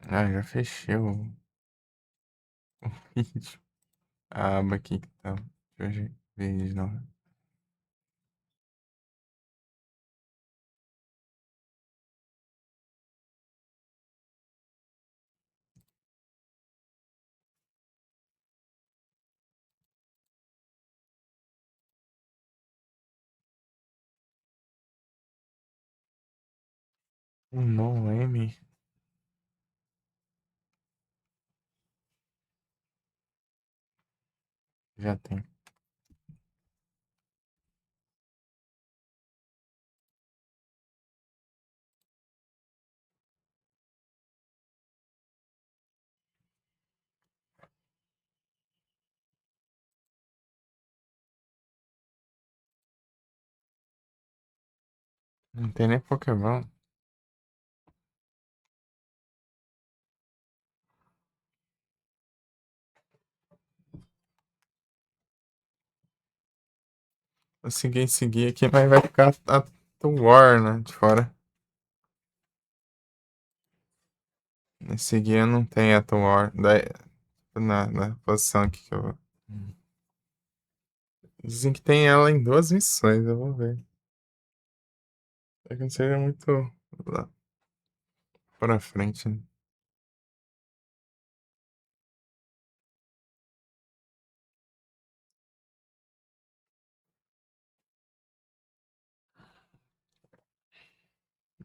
Ah, já fechei o vídeo. A aba aqui que tá. Deixa eu ver de novo. O No M. Já tem. Não tem nem Pokémon. Vou seguir aqui, mas vai ficar a War, né? De fora. Nesse guia não tem a War. Na posição aqui que eu vou. Dizem que tem ela em 2 missões, eu vou ver. É que não seja muito lá pra frente, né?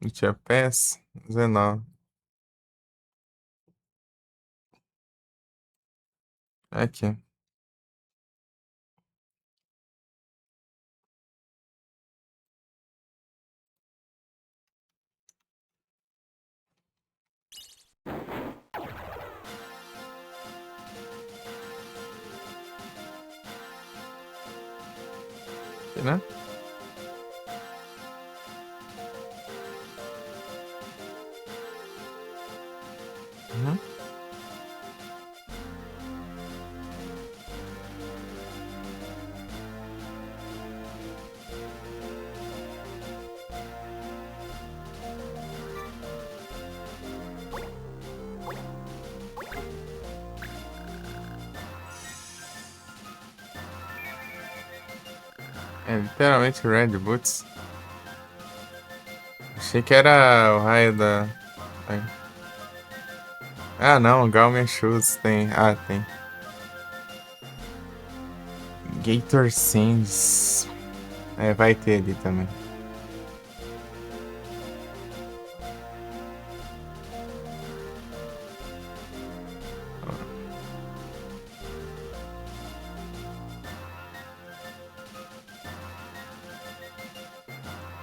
Não tinha PES 19. Aqui. Né? Uhum. É literalmente Red Boots. Achei que era o raio da. Ah, não, Galme Shoes tem. Ah, tem. Gator Sands. É, vai ter ali também.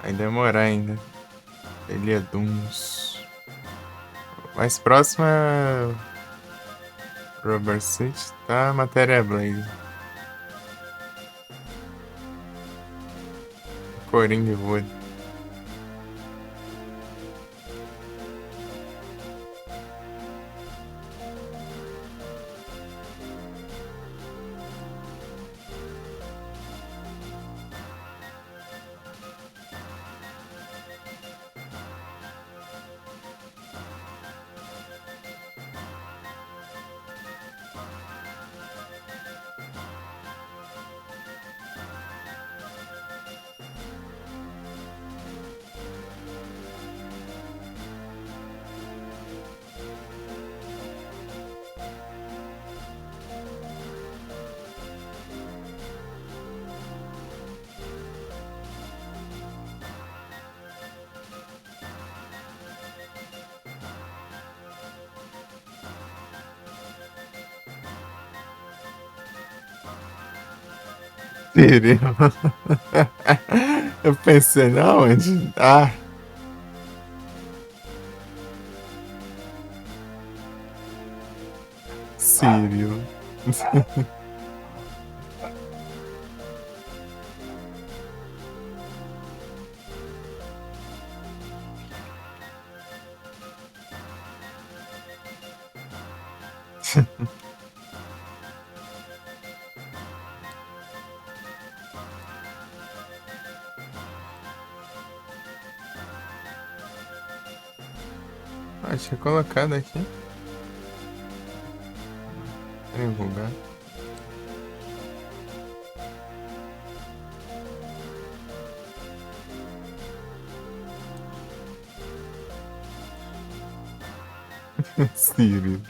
Vai demorar ainda. Eliaduns. Mais próximo é Rubber City, tá? Matéria Blaze. Coringa Wood. Cirilo. Eu pensei, não, onde? Ah, Cirilo. Ah, tinha colocado aqui. Em algum lugar. Cirilo.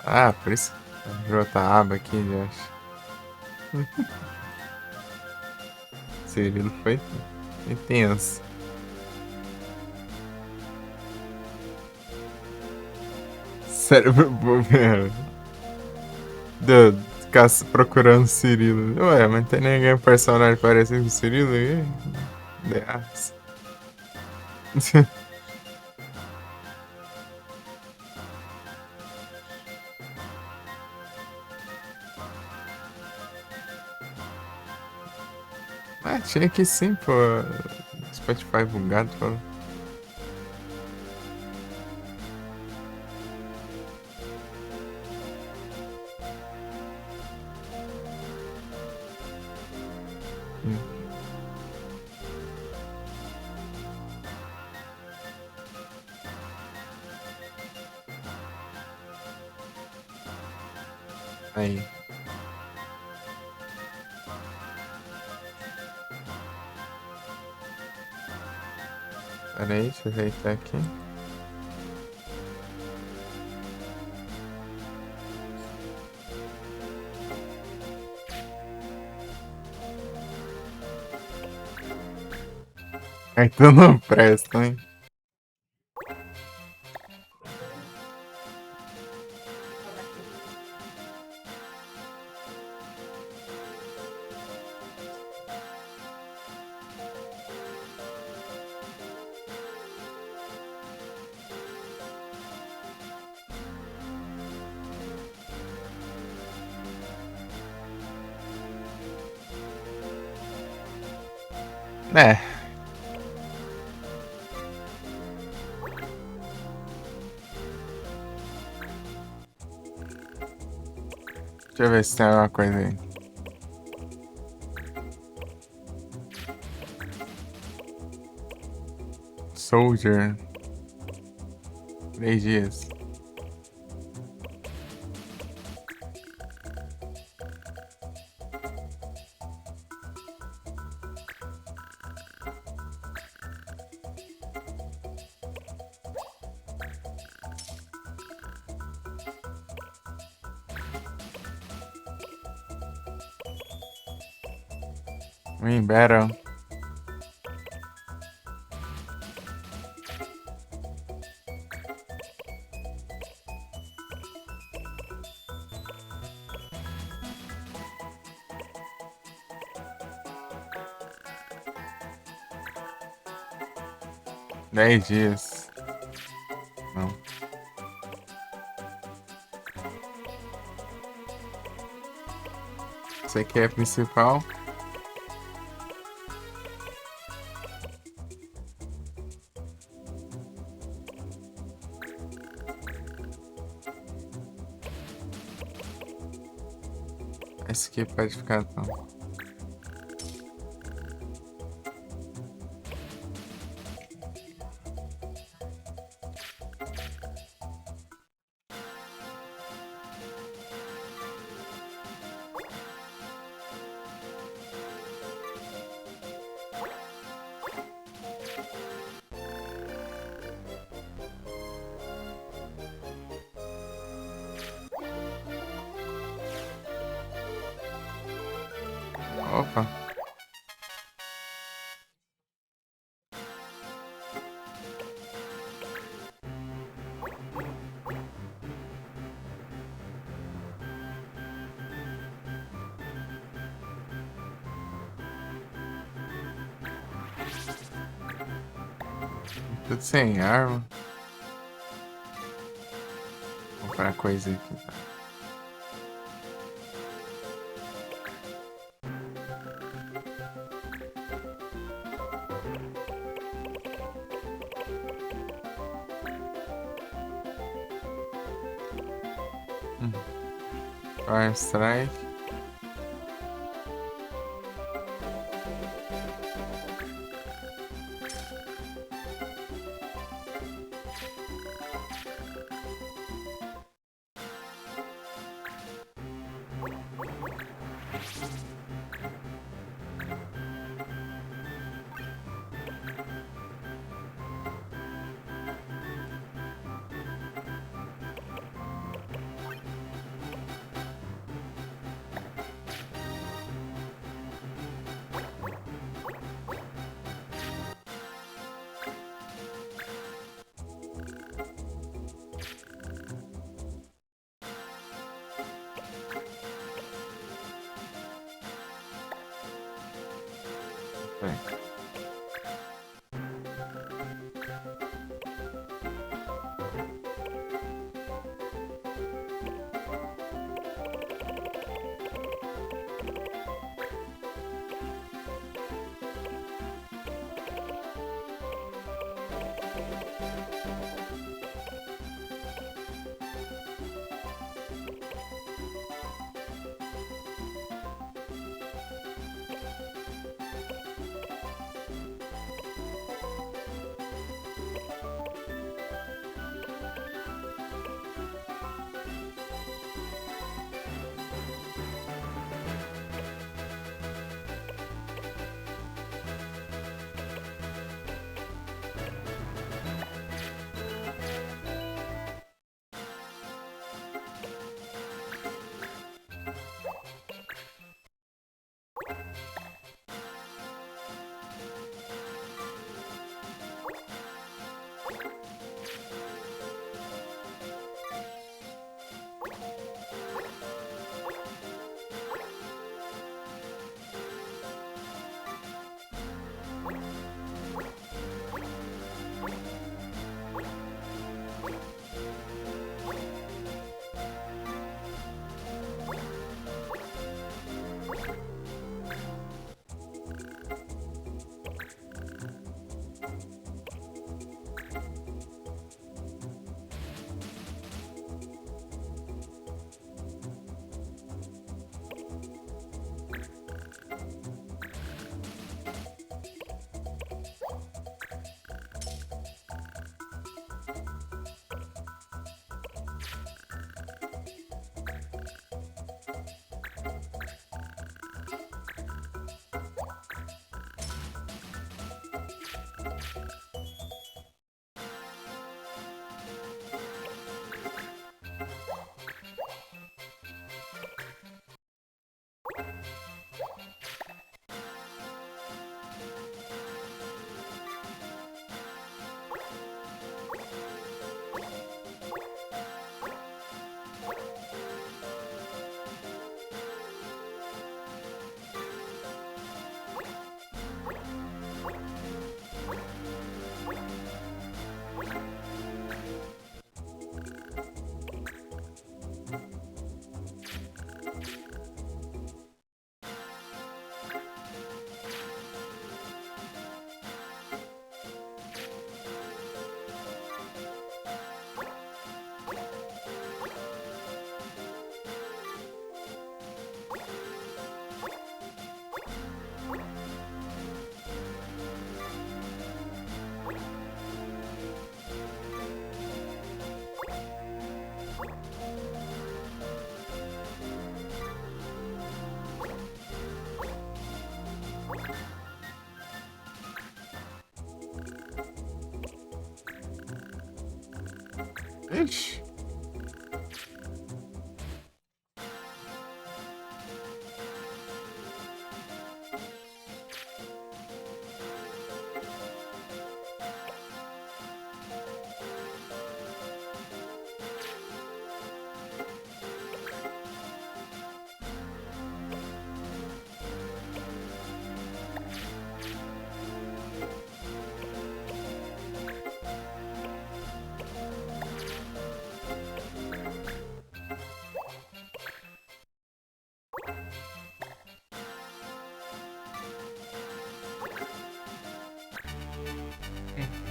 Ah, por isso. Abriu outra aba aqui, eu acho. Cirilo foi intenso. Cérebro bobeiro. Deu, procurando Cirilo. Ué, mas tem ninguém personagem parecido com Cirilo aí? Deus. Ah, tinha que sim, pô. Spotify bugado, pô. Hum. Aí. Pera aí, deixa eu ajeitar aqui. Então não presta, hein? É. Deixa eu ver se tem alguma coisa aí. Soldier. 3 dias. Win Battle. Dez dias. Não. Esse aqui é a principal. Esse aqui pode ficar então. Opa. Tudo sem arma. Vou comprar coisa aqui. Fire Strike. Bem. Ixi.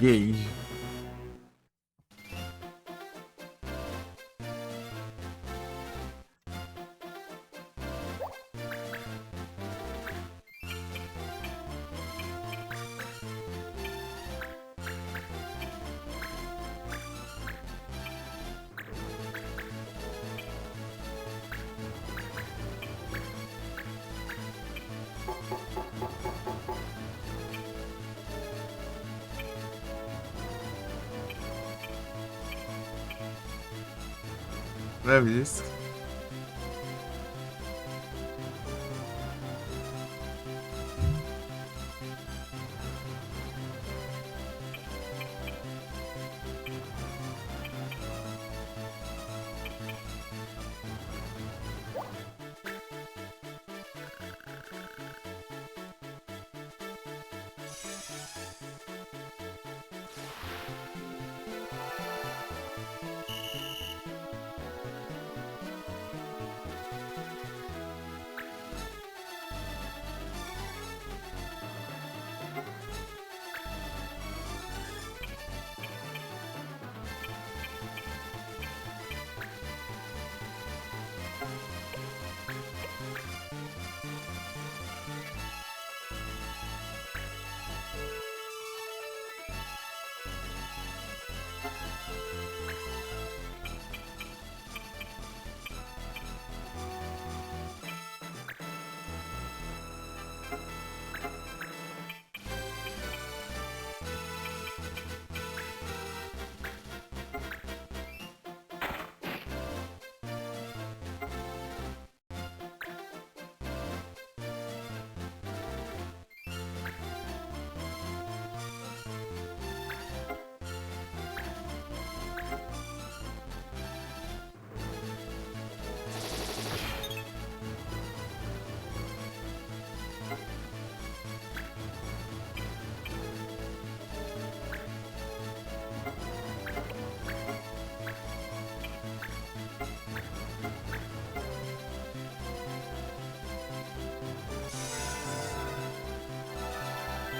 Gay. Leve isso.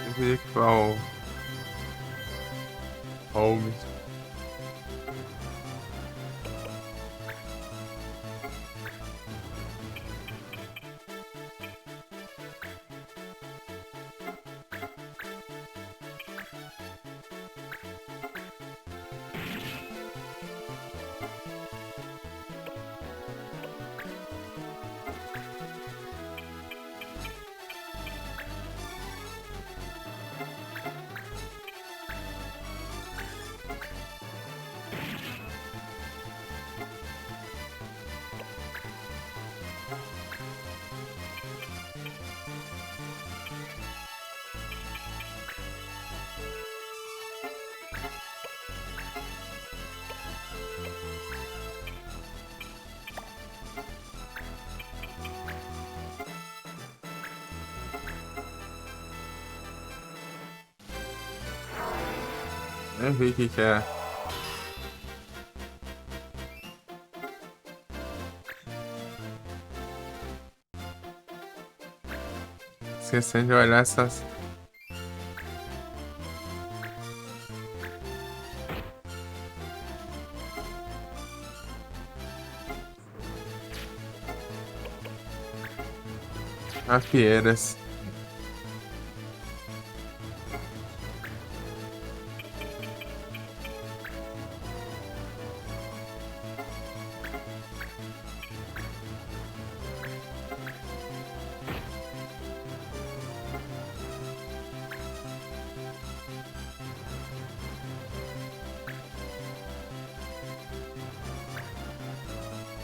Eu queria que o Holmes. Nem vi o que que é. Esquecendo de olhar essas. Apieiras.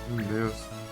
Meu Deus.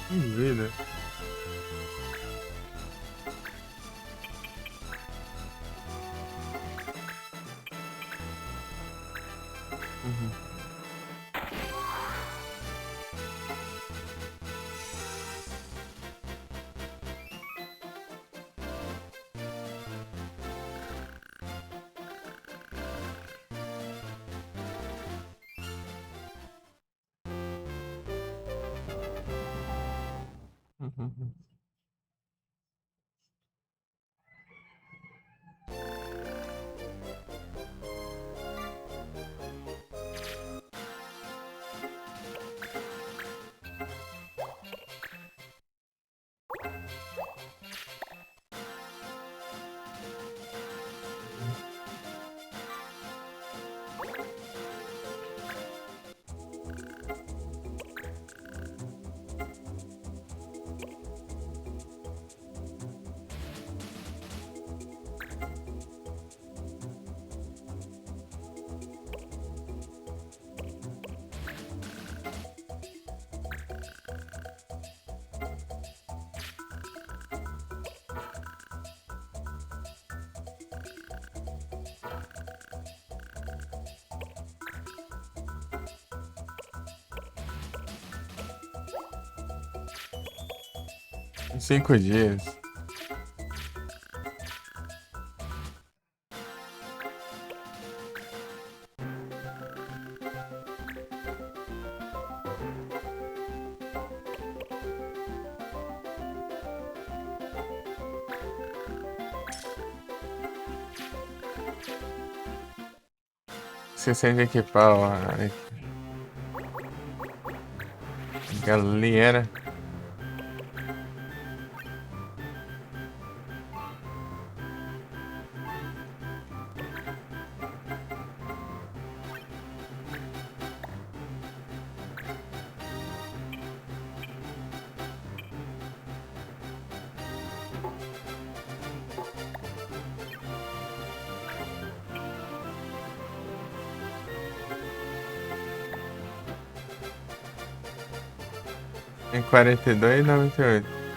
Que vida. Uhum. Uhum. 5 dias. Você sente equipar a galera. Em 42 e 98.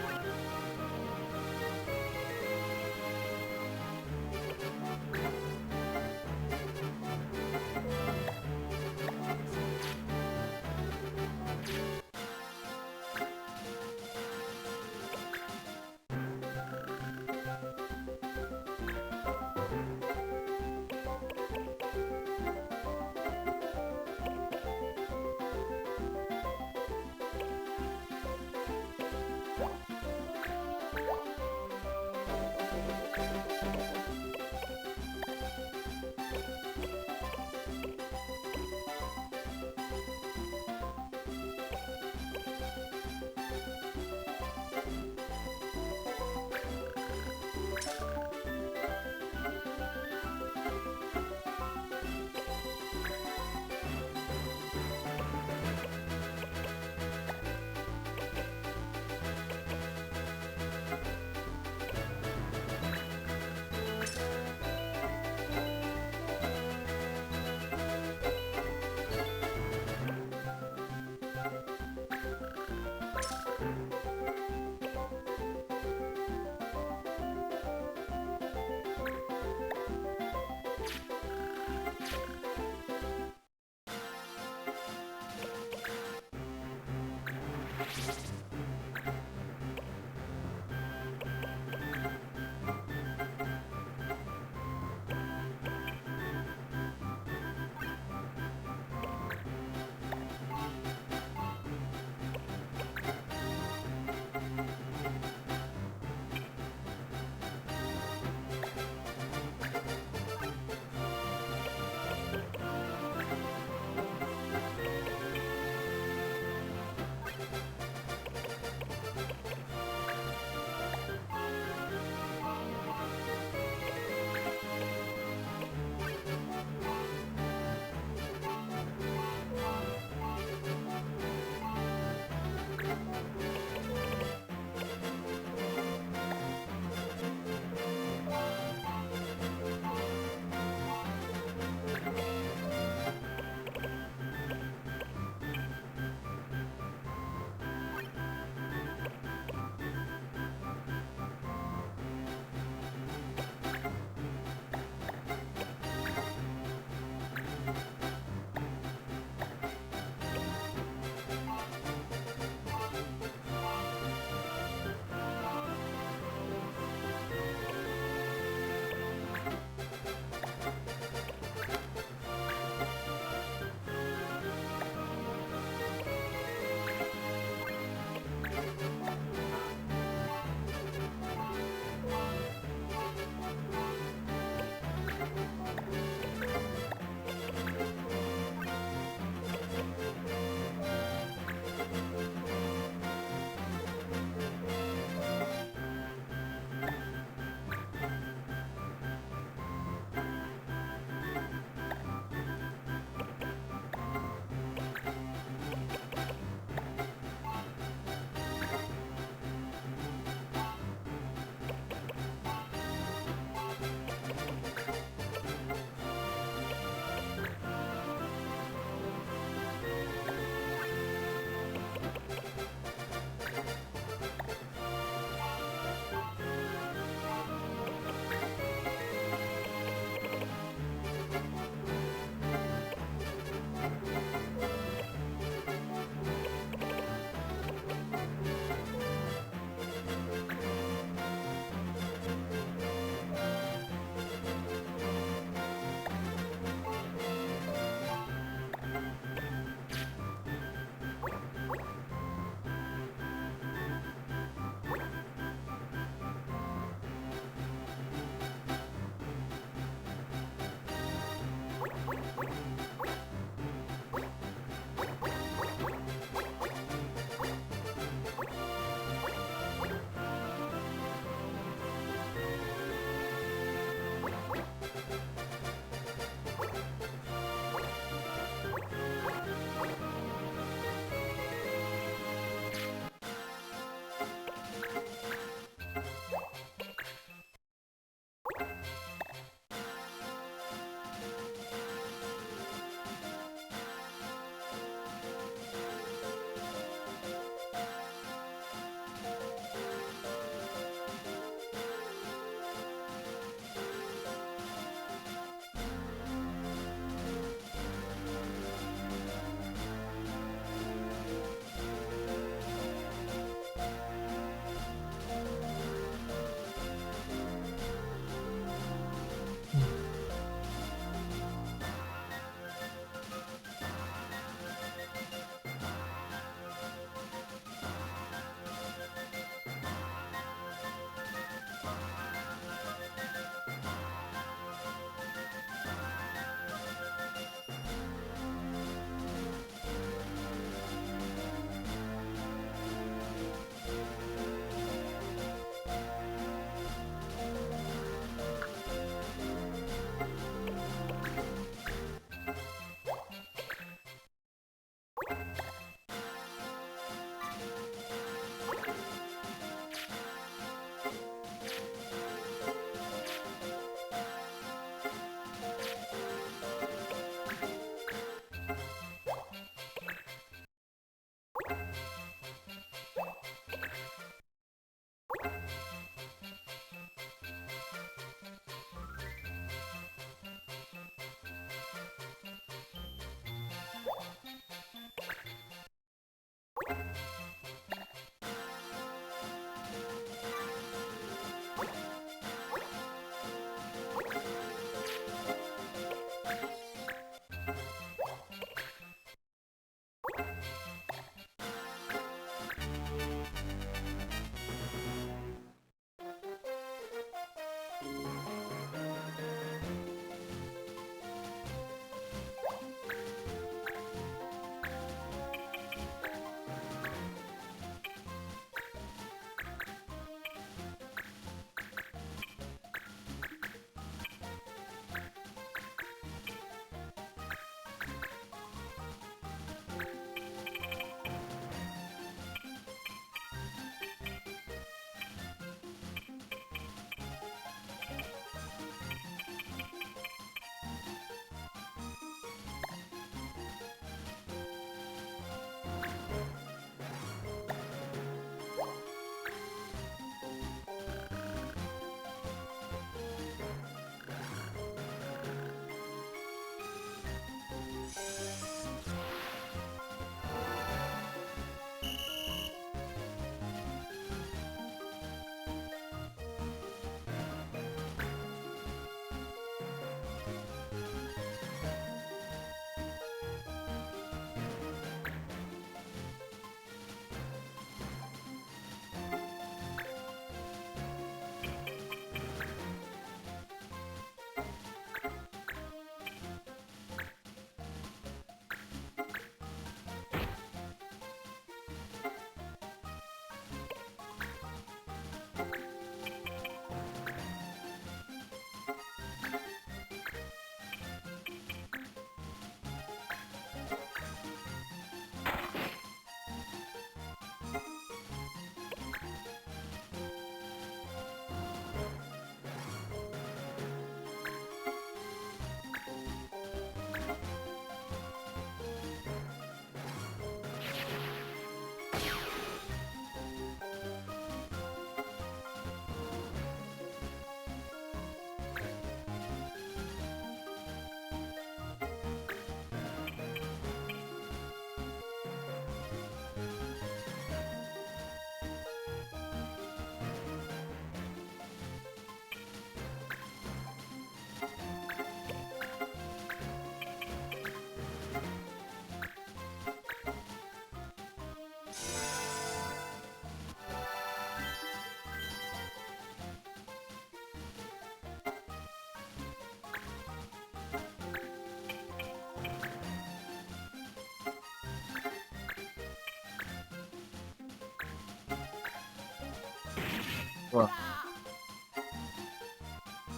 Ó,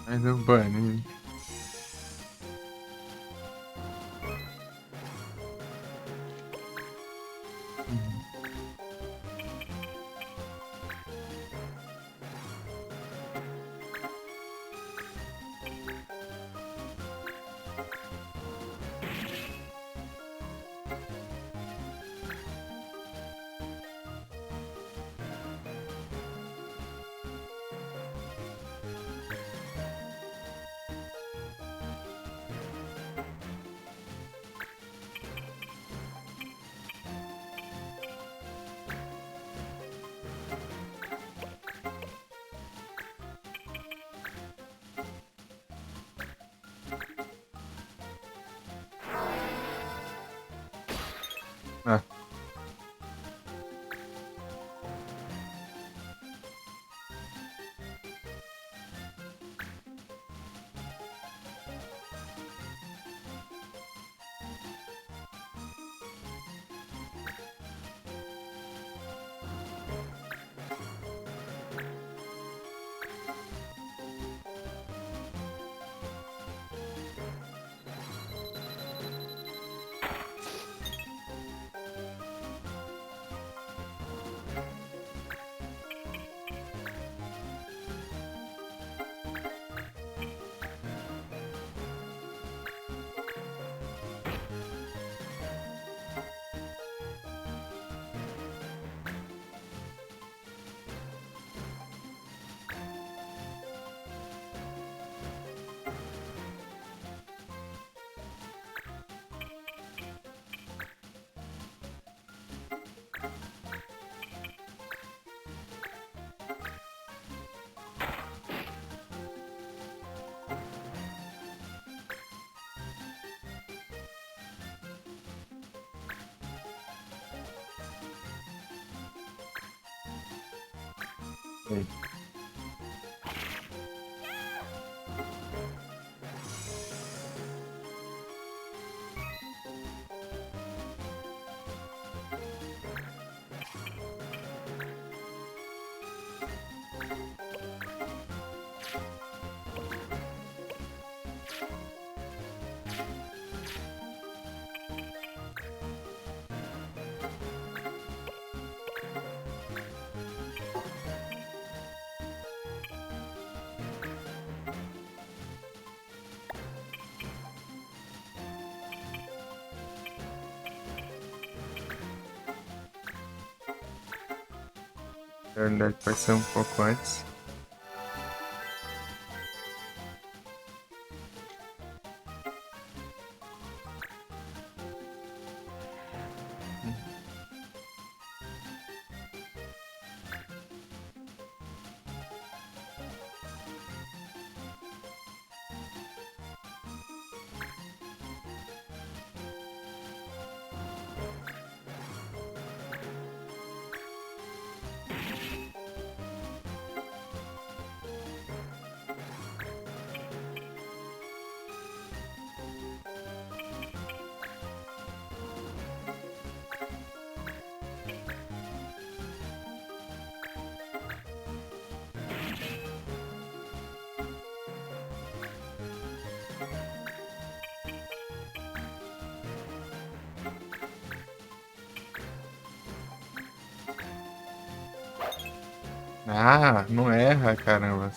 mais um banho. Ah, Aí. Na verdade, vai ser um pouco antes. Ah, não erra, caramba.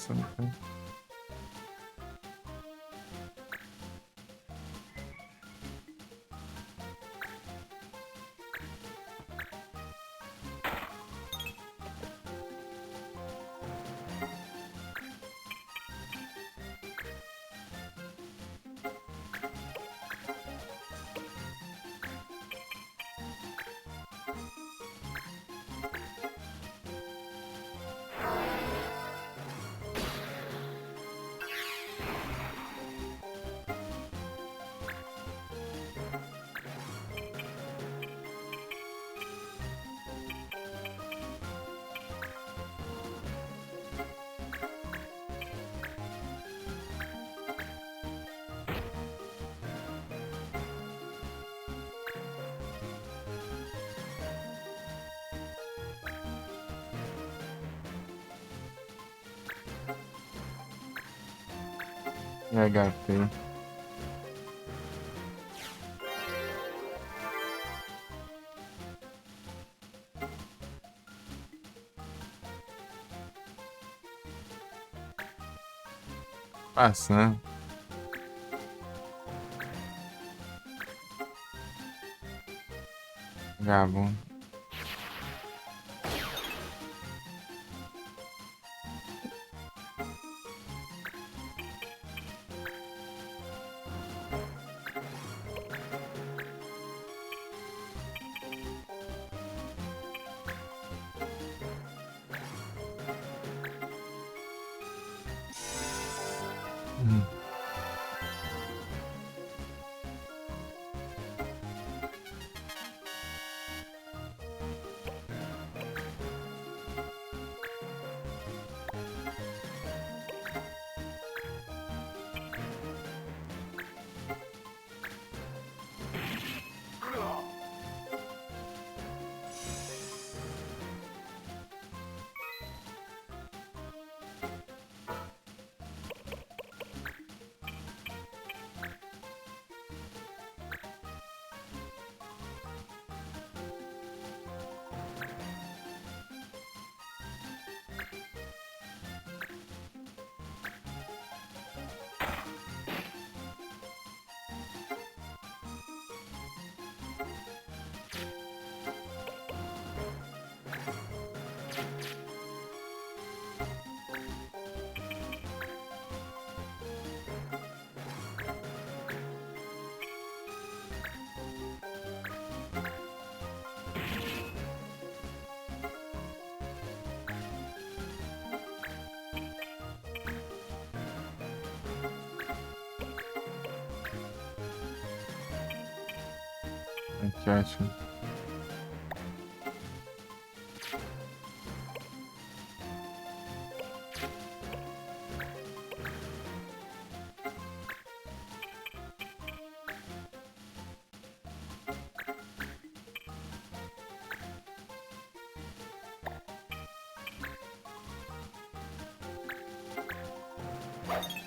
HP. Passa, né? Gabo. Que ótimo.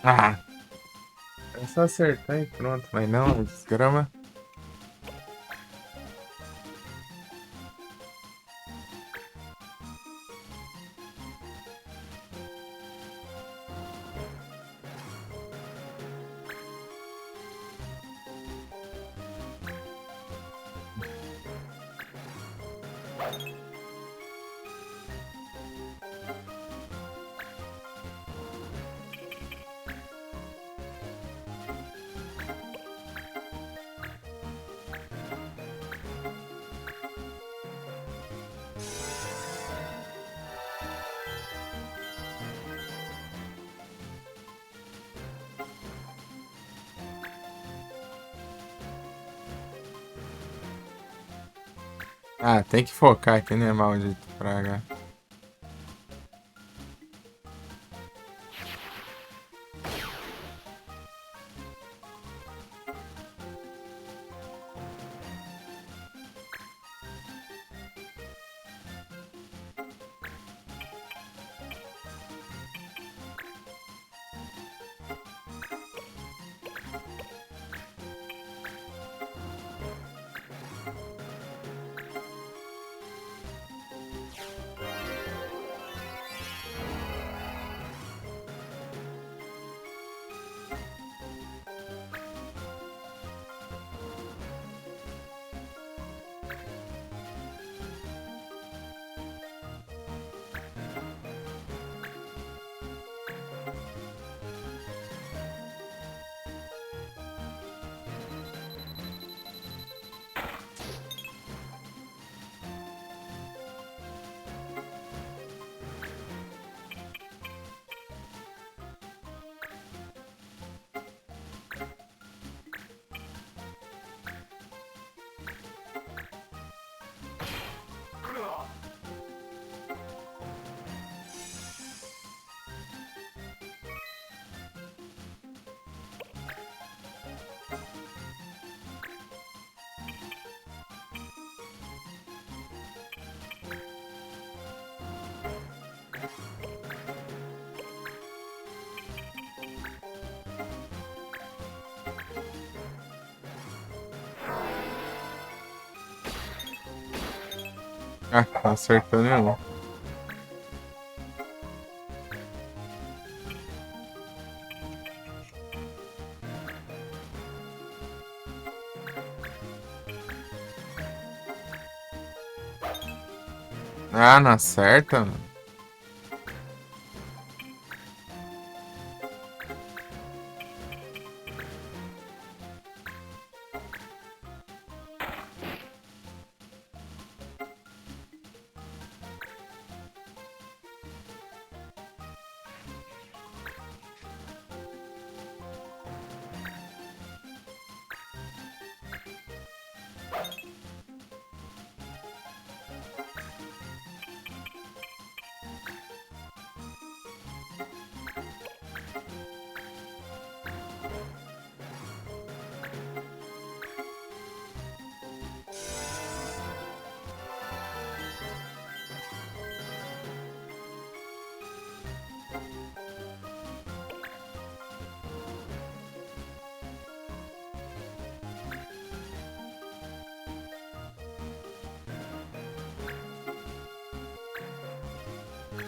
Ah, é só acertar e pronto. Mas não, desgrama. Ah, tem que focar aqui, né, maldito praga. Ah, não acertou nenhum. Ah, não acerta, mano.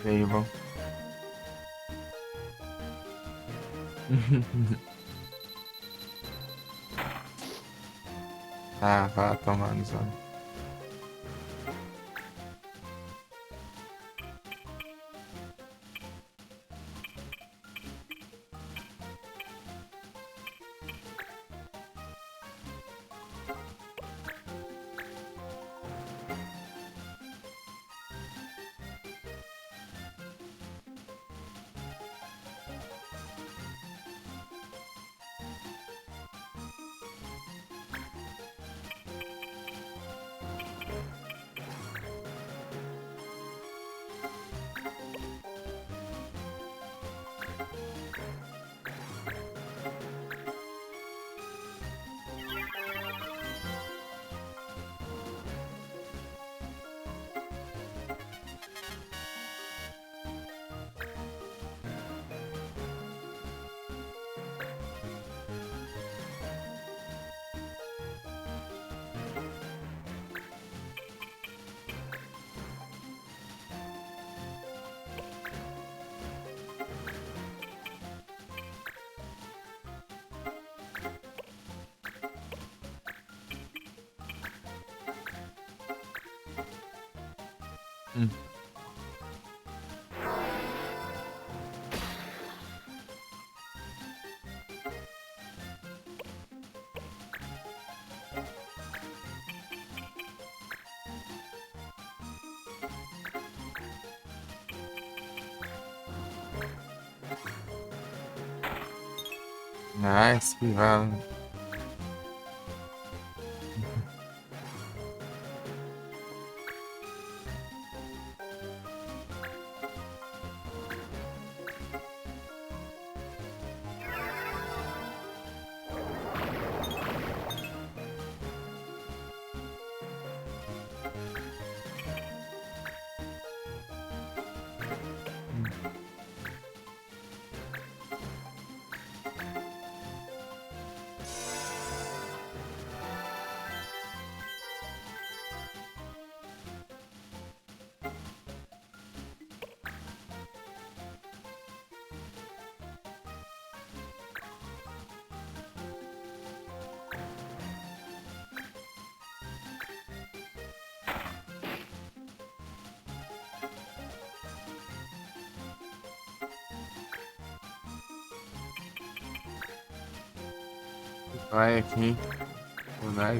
Veio, bom. Ah, vá tomar no zone. Hum. Ah, esquivar. Vai aqui. Vai.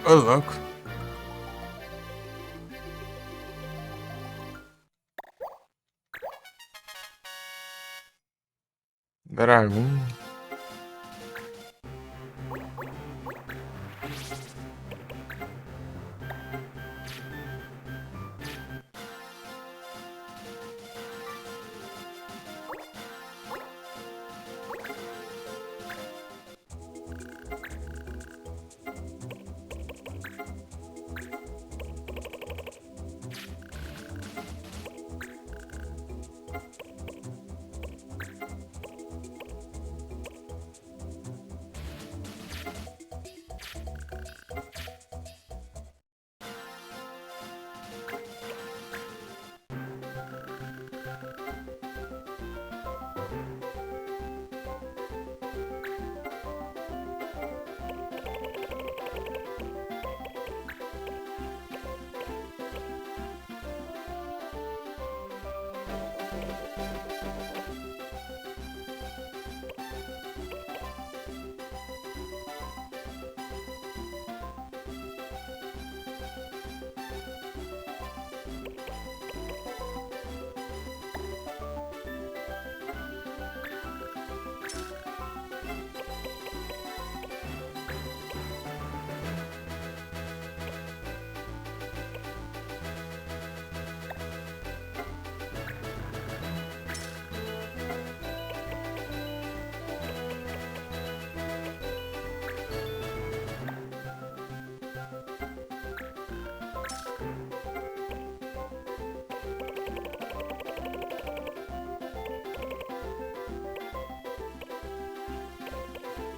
Ô, louco. Dragão.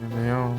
Meu.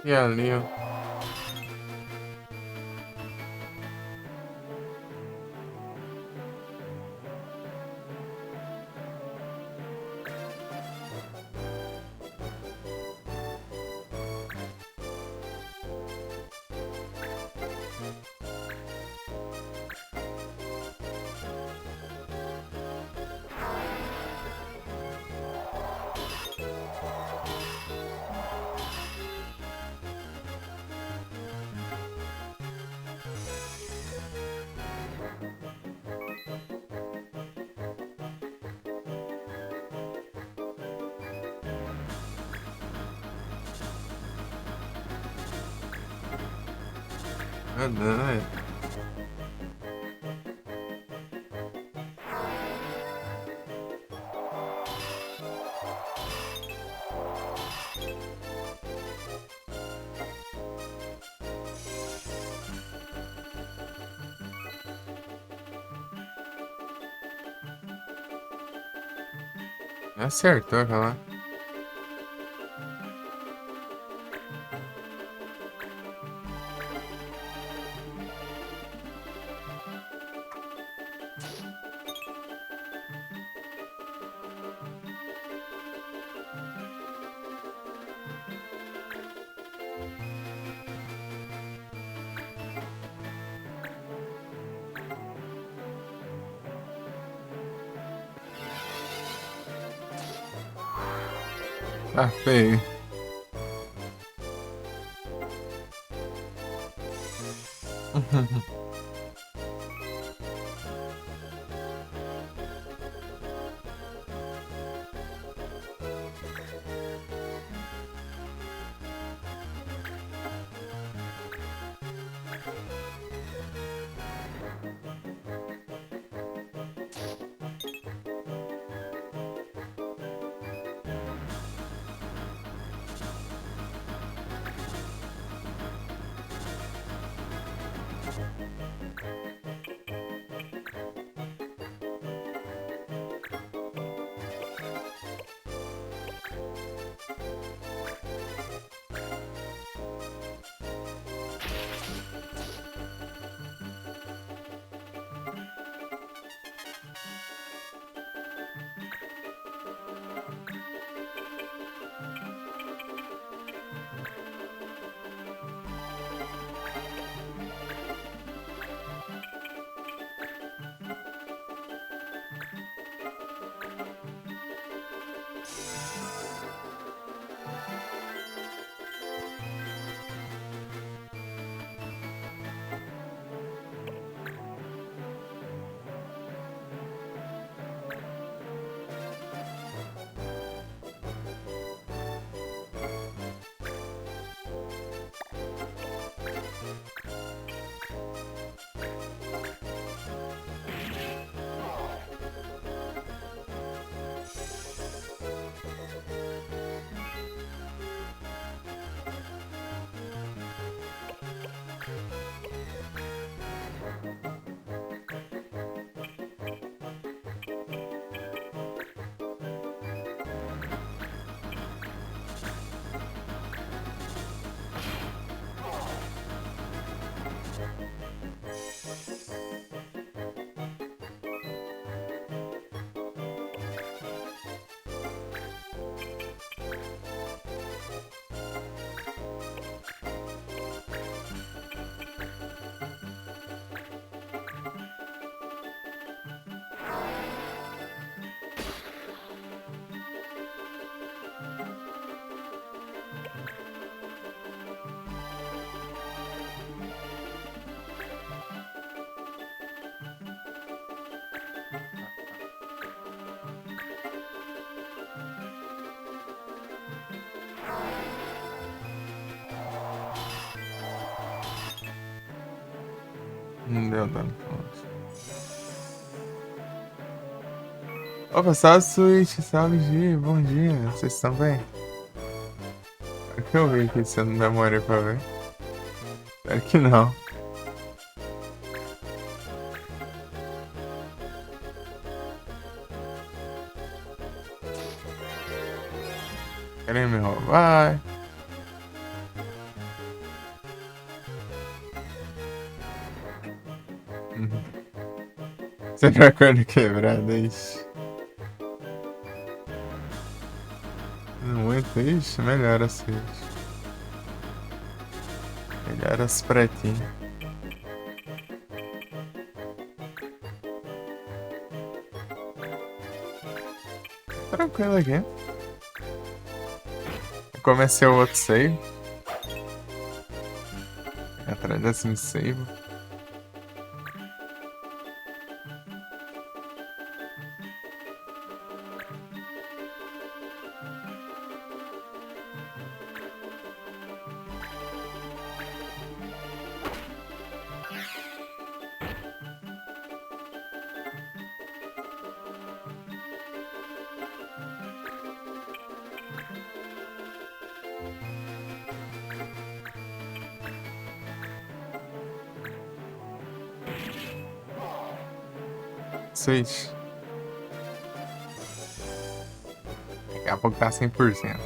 E ali, ó. Verdade. Acertou aquela. Tá feio. Não deu dano. Opa, salve Switch, salve G, bom dia, vocês estão bem? O que eu vi aqui se eu não demorei pra ver? Espero que não. Querem me roubar? Uhum. Você tá com a corda quebrada, ixi. Muito, ixi, melhora assim. Melhora as pretinhas. Tranquilo aqui. Eu comecei o outro save. Atrás desse save. Switch. Daqui a pouco tá 100%.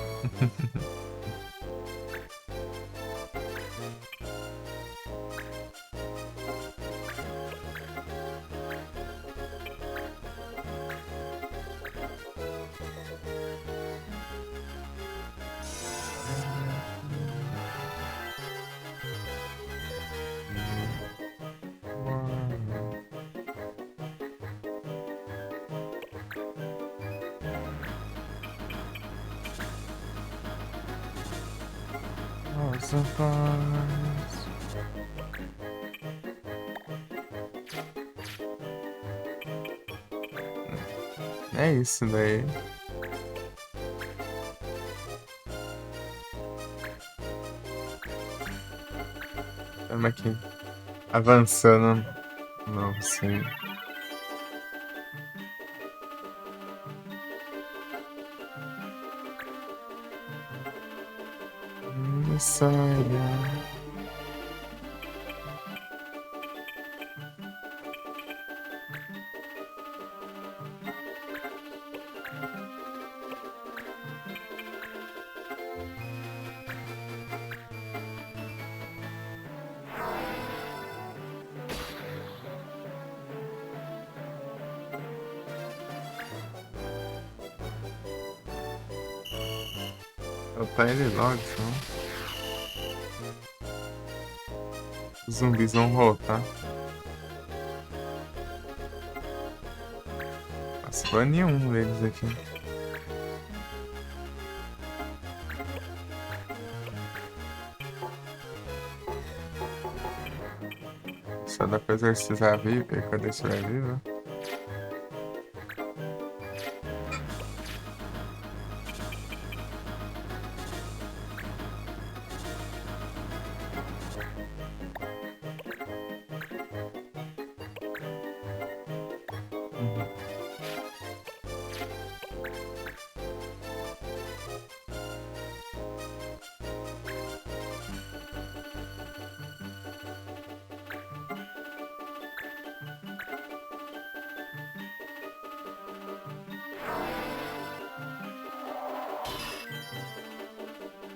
Nossa, paz. É isso daí. Estamos aqui avançando. Não sei. Saia. Botar ele logo, então. Os zumbis vão voltar. Nossa, foi nenhum deles aqui. Só dá pra exorcizar vivo, e quando ele estiver vivo.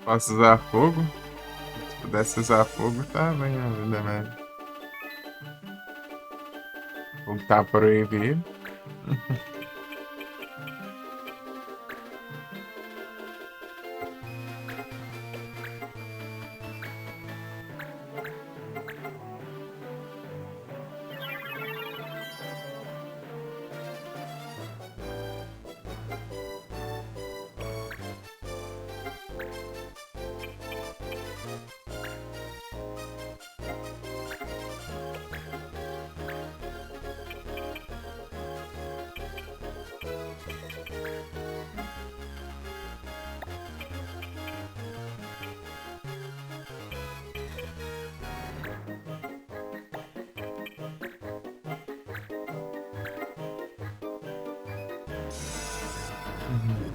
Posso usar fogo? Se pudesse usar fogo, tá bem ainda, mas. Fogo tá proibido. Uhum.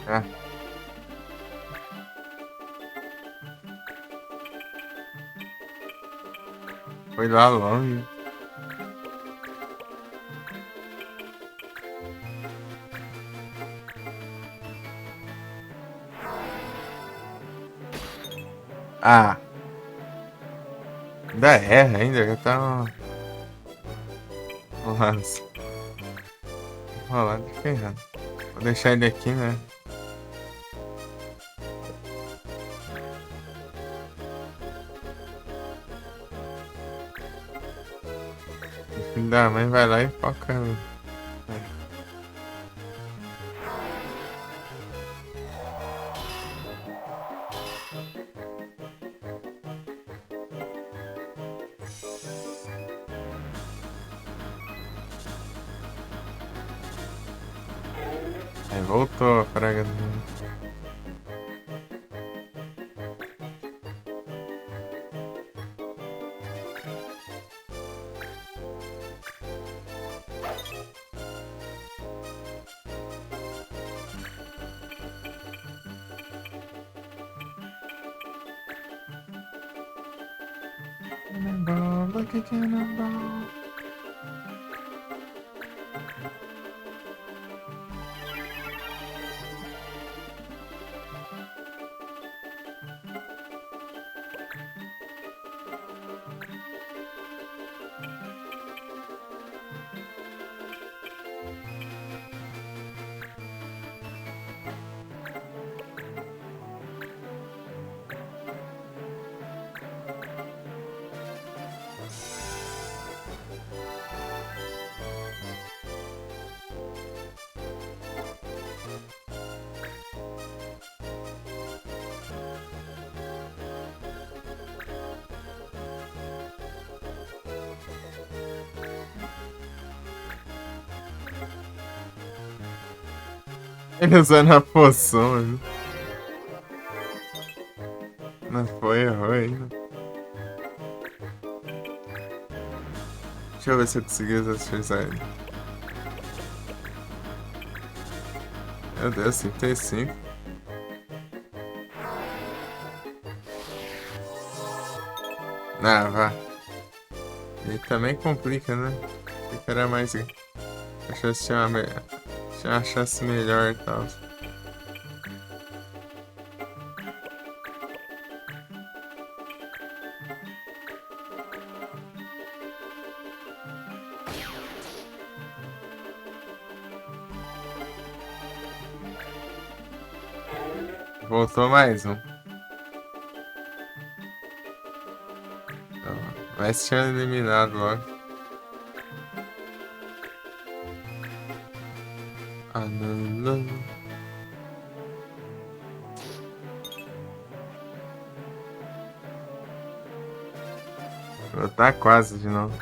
Ah, foi lá longe. Ah, ainda erra ainda, já tá enrolado. Enrolado e ferrado. Vou deixar ele aqui, né? O filho da mãe vai lá e foca. Aí voltou a praga do. Cannonball, like a cannonball. Ele usando a poção, né? Não foi, errou ainda. Deixa eu ver se eu consegui exorcizar ele. Meu Deus, 35. Ah, vá. E também complica, né? Eu que era mais. A chance tinha tinha uma chance melhor e tal. Voltou mais um. Então, mas tinha eliminado logo. Ah, não, não. Tá quase de novo.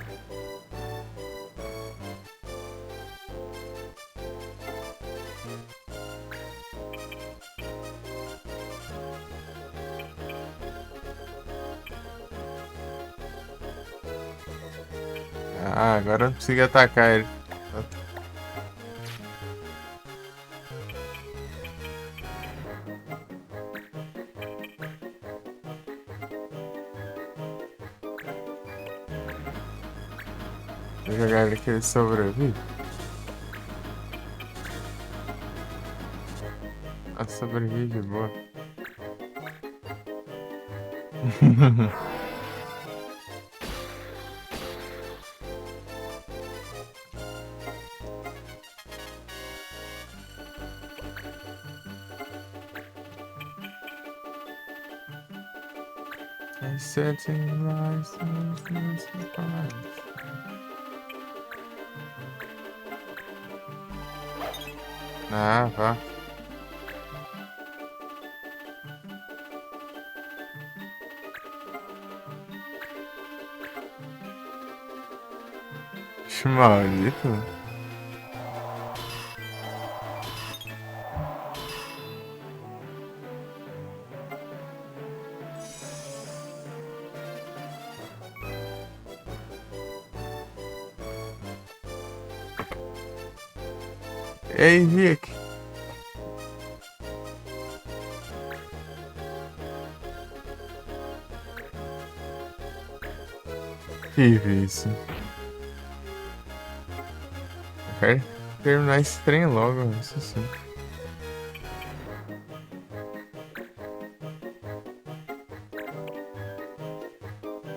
Ah, agora eu não consigo atacar ele. Vou jogar ele que ele sobrevive. Ah, sobrevive, boa. I said to lies, Ah, vá. Ixi, maldito. Ei, Rick. Que isso? Eu quero terminar esse trem logo, isso sim.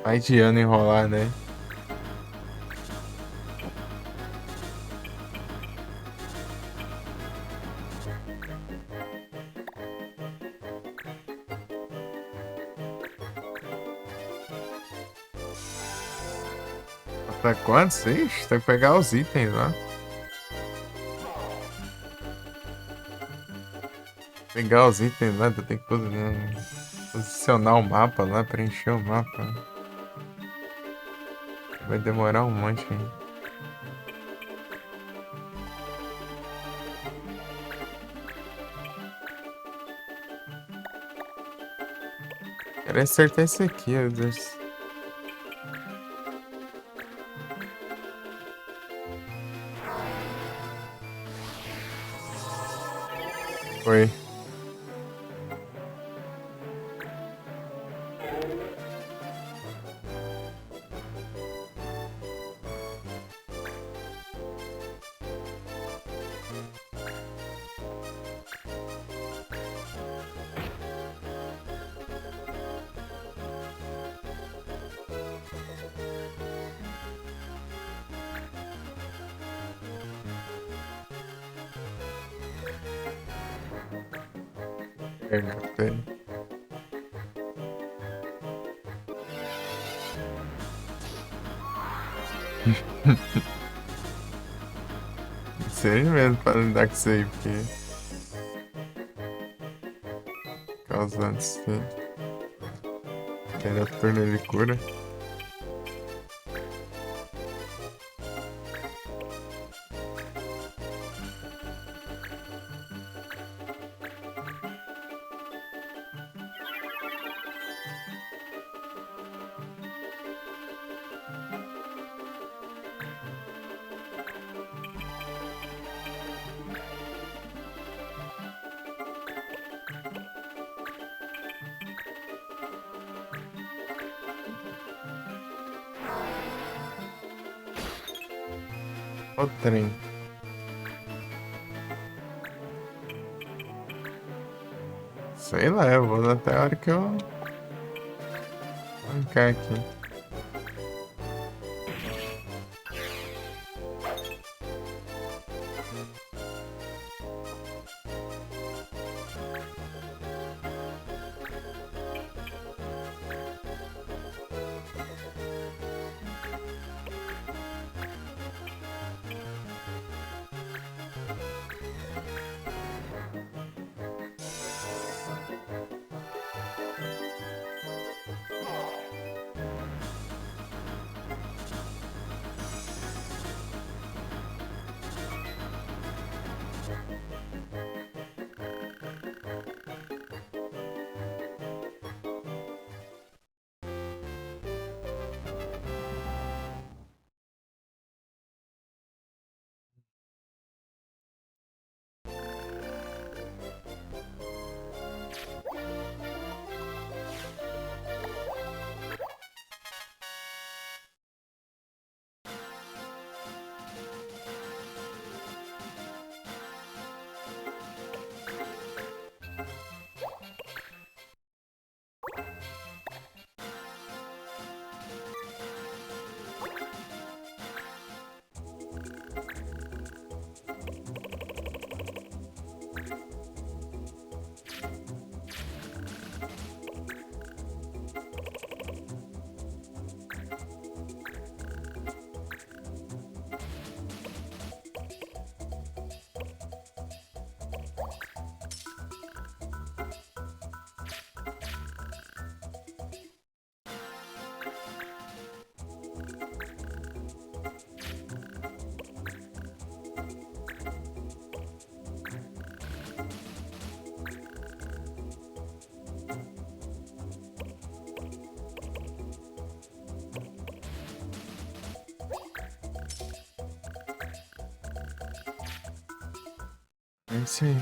Mais de ano enrolar, né? Pra quantos? Ixi, tem que pegar os itens lá. Pegar os itens lá, tem que posicionar o mapa lá, preencher o mapa. Vai demorar um monte ainda. Quero acertar esse aqui, meu Deus. Foi. Tem. Sério mesmo para lidar com isso aí, porque causando isso. Era turno de cura. O trem. Sei lá, eu vou até a hora que eu arrancar aqui. É isso aí.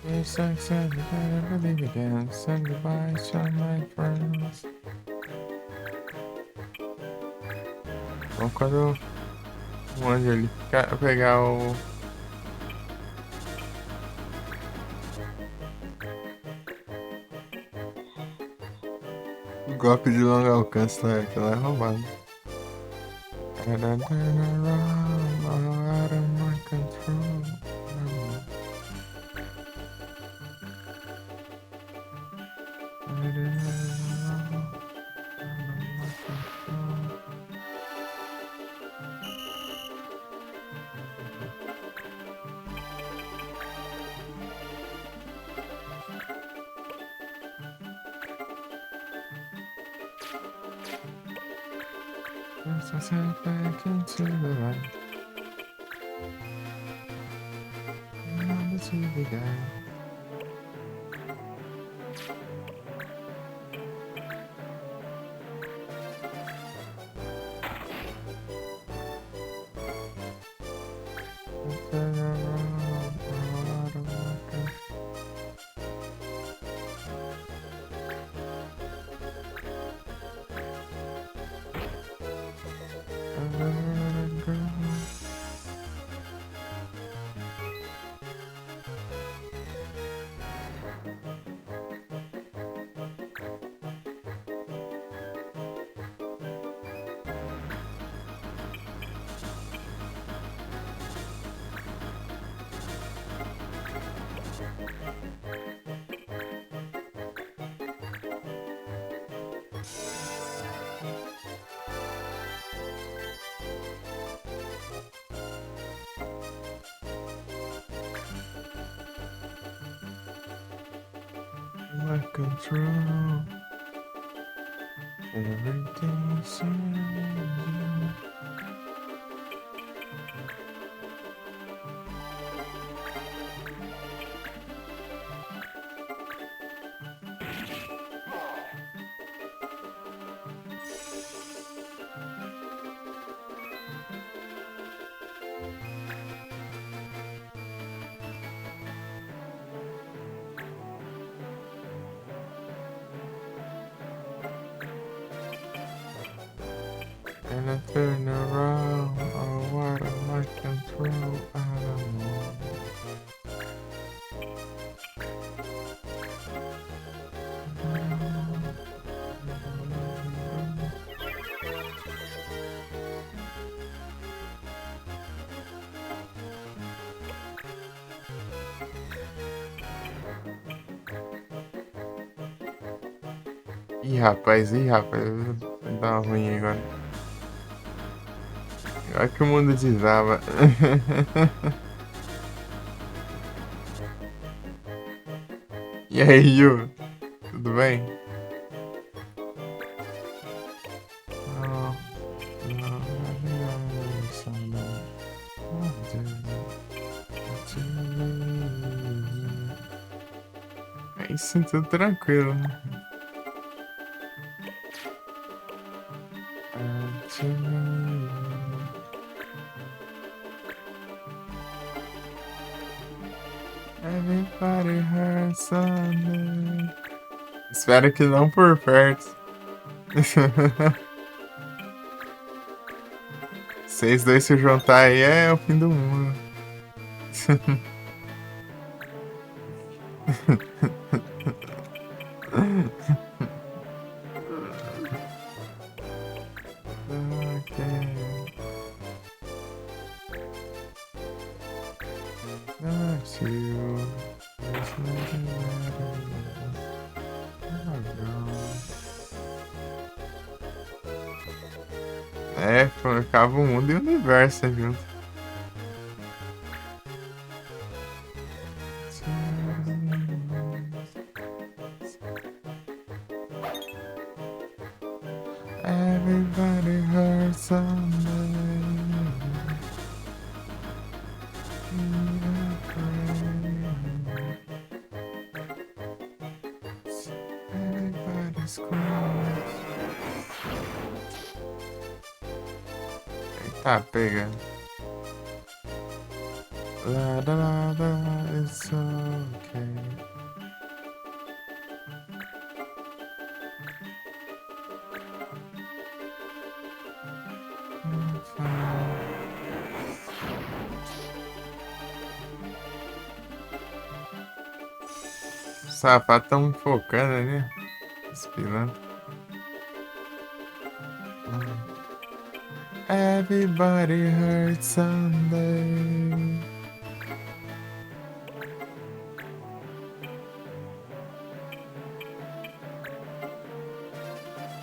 It's so excited, I believe again. Send goodbye to my friends. Bom, quando o anjo ele pegar o golpe de longo alcance, né? Que não é roubado. Out of my control. Let's head back into the light. On the TV guy. Turn around, out of my control. My control. Everything's in you. And I turn around, oh, what am I control? I don't know. Ih, rapaz, vai dar uma ruim agora. Olha que o mundo desaba. E aí, Yu? Tudo bem? Oh, é isso, tudo tranquilo. Everybody hurts Sunday. Espero que não por perto. Vocês dois se juntar aí é o fim do mundo. É, acaba o mundo e o universo junto. screams. Tá, pega. La da la da, it's okay. Os sapatos tão me focando ali. Espilando. Everybody hurts someday.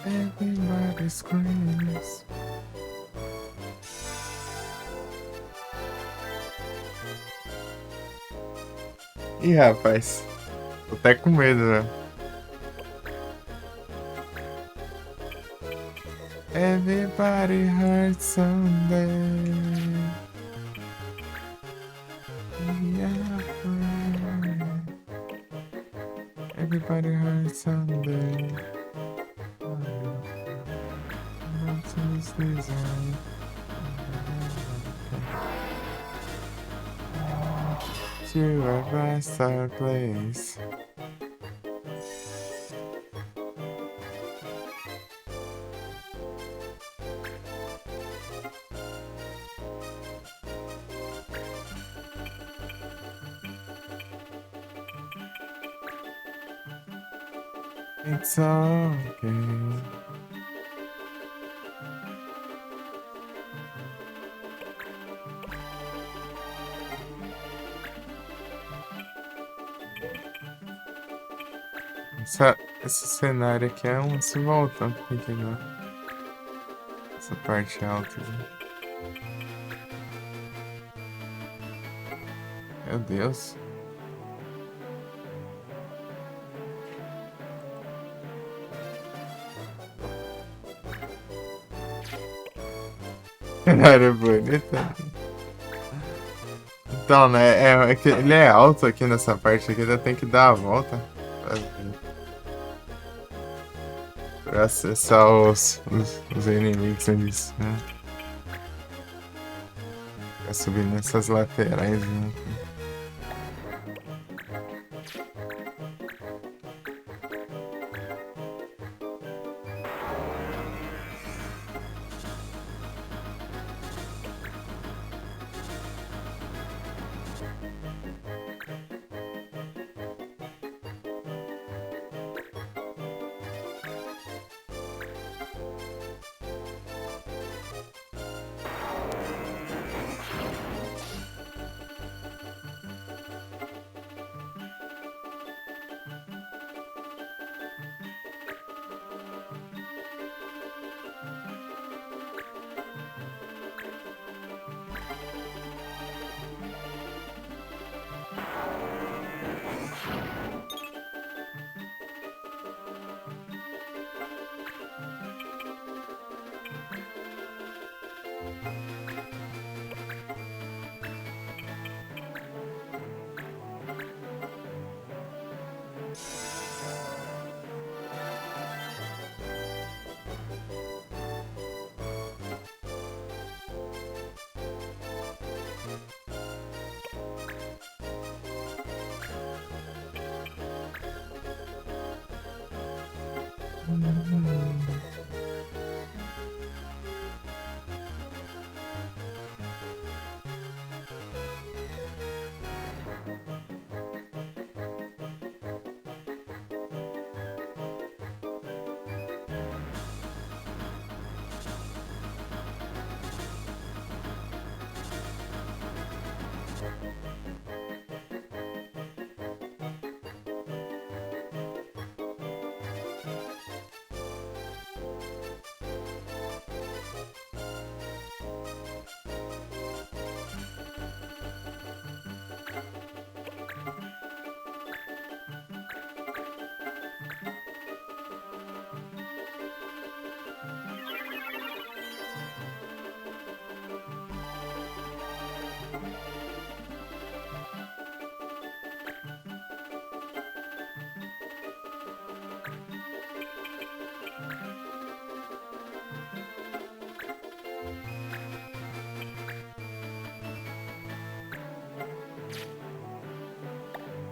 Everybody screams. Ih, rapaz. Tô até com medo, né? Everybody hurts someday. Yeah. Everybody hurts someday. Nonsense design. To a better place. It's okay. Esse cenário aqui é um se voltando aqui, né? Essa parte alta aqui. Meu Deus. Cenário bonito. Então, né? É que ele é alto aqui nessa parte aqui, ainda tem que dar a volta pra acessar os inimigos eles, né? Vai subir nessas laterais, né?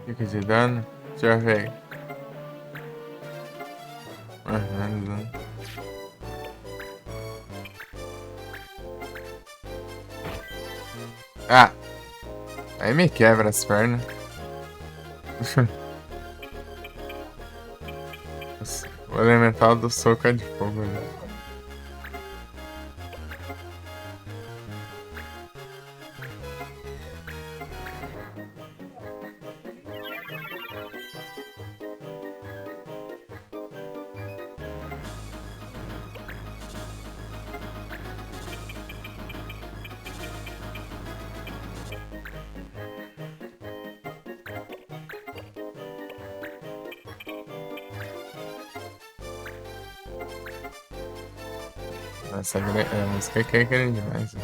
Fica de dano. Deixa eu ver. Aham. Ah! Aí me quebra as pernas. O elemental do soco é de fogo, né? Nossa, a música aqui é grande demais. Né?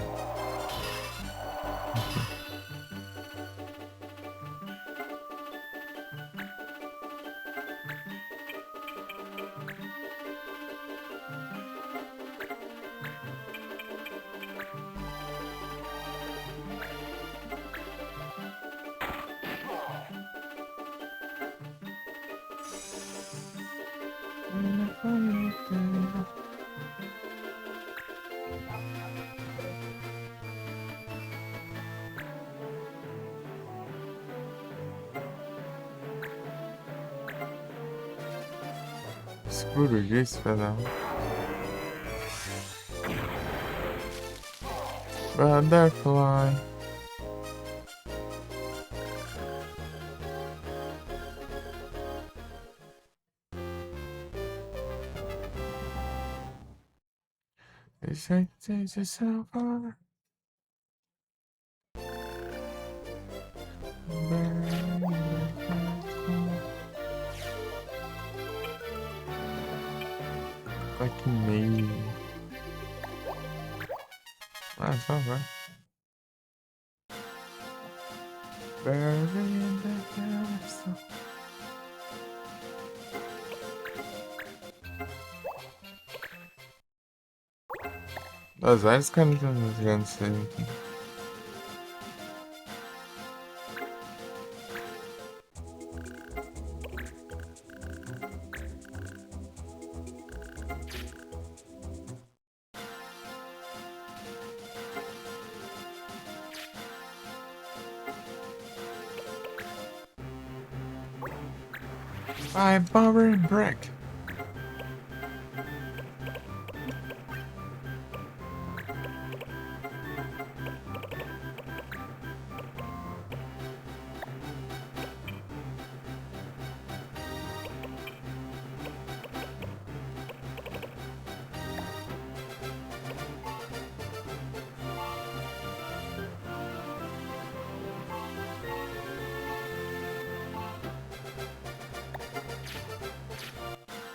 Escuro disso, pedal. Butterfly. Take yourself on. Like me. Ah, só vai. Buried in the depths. As várias camisas jogando isso aí aqui. By Barbara and Brick.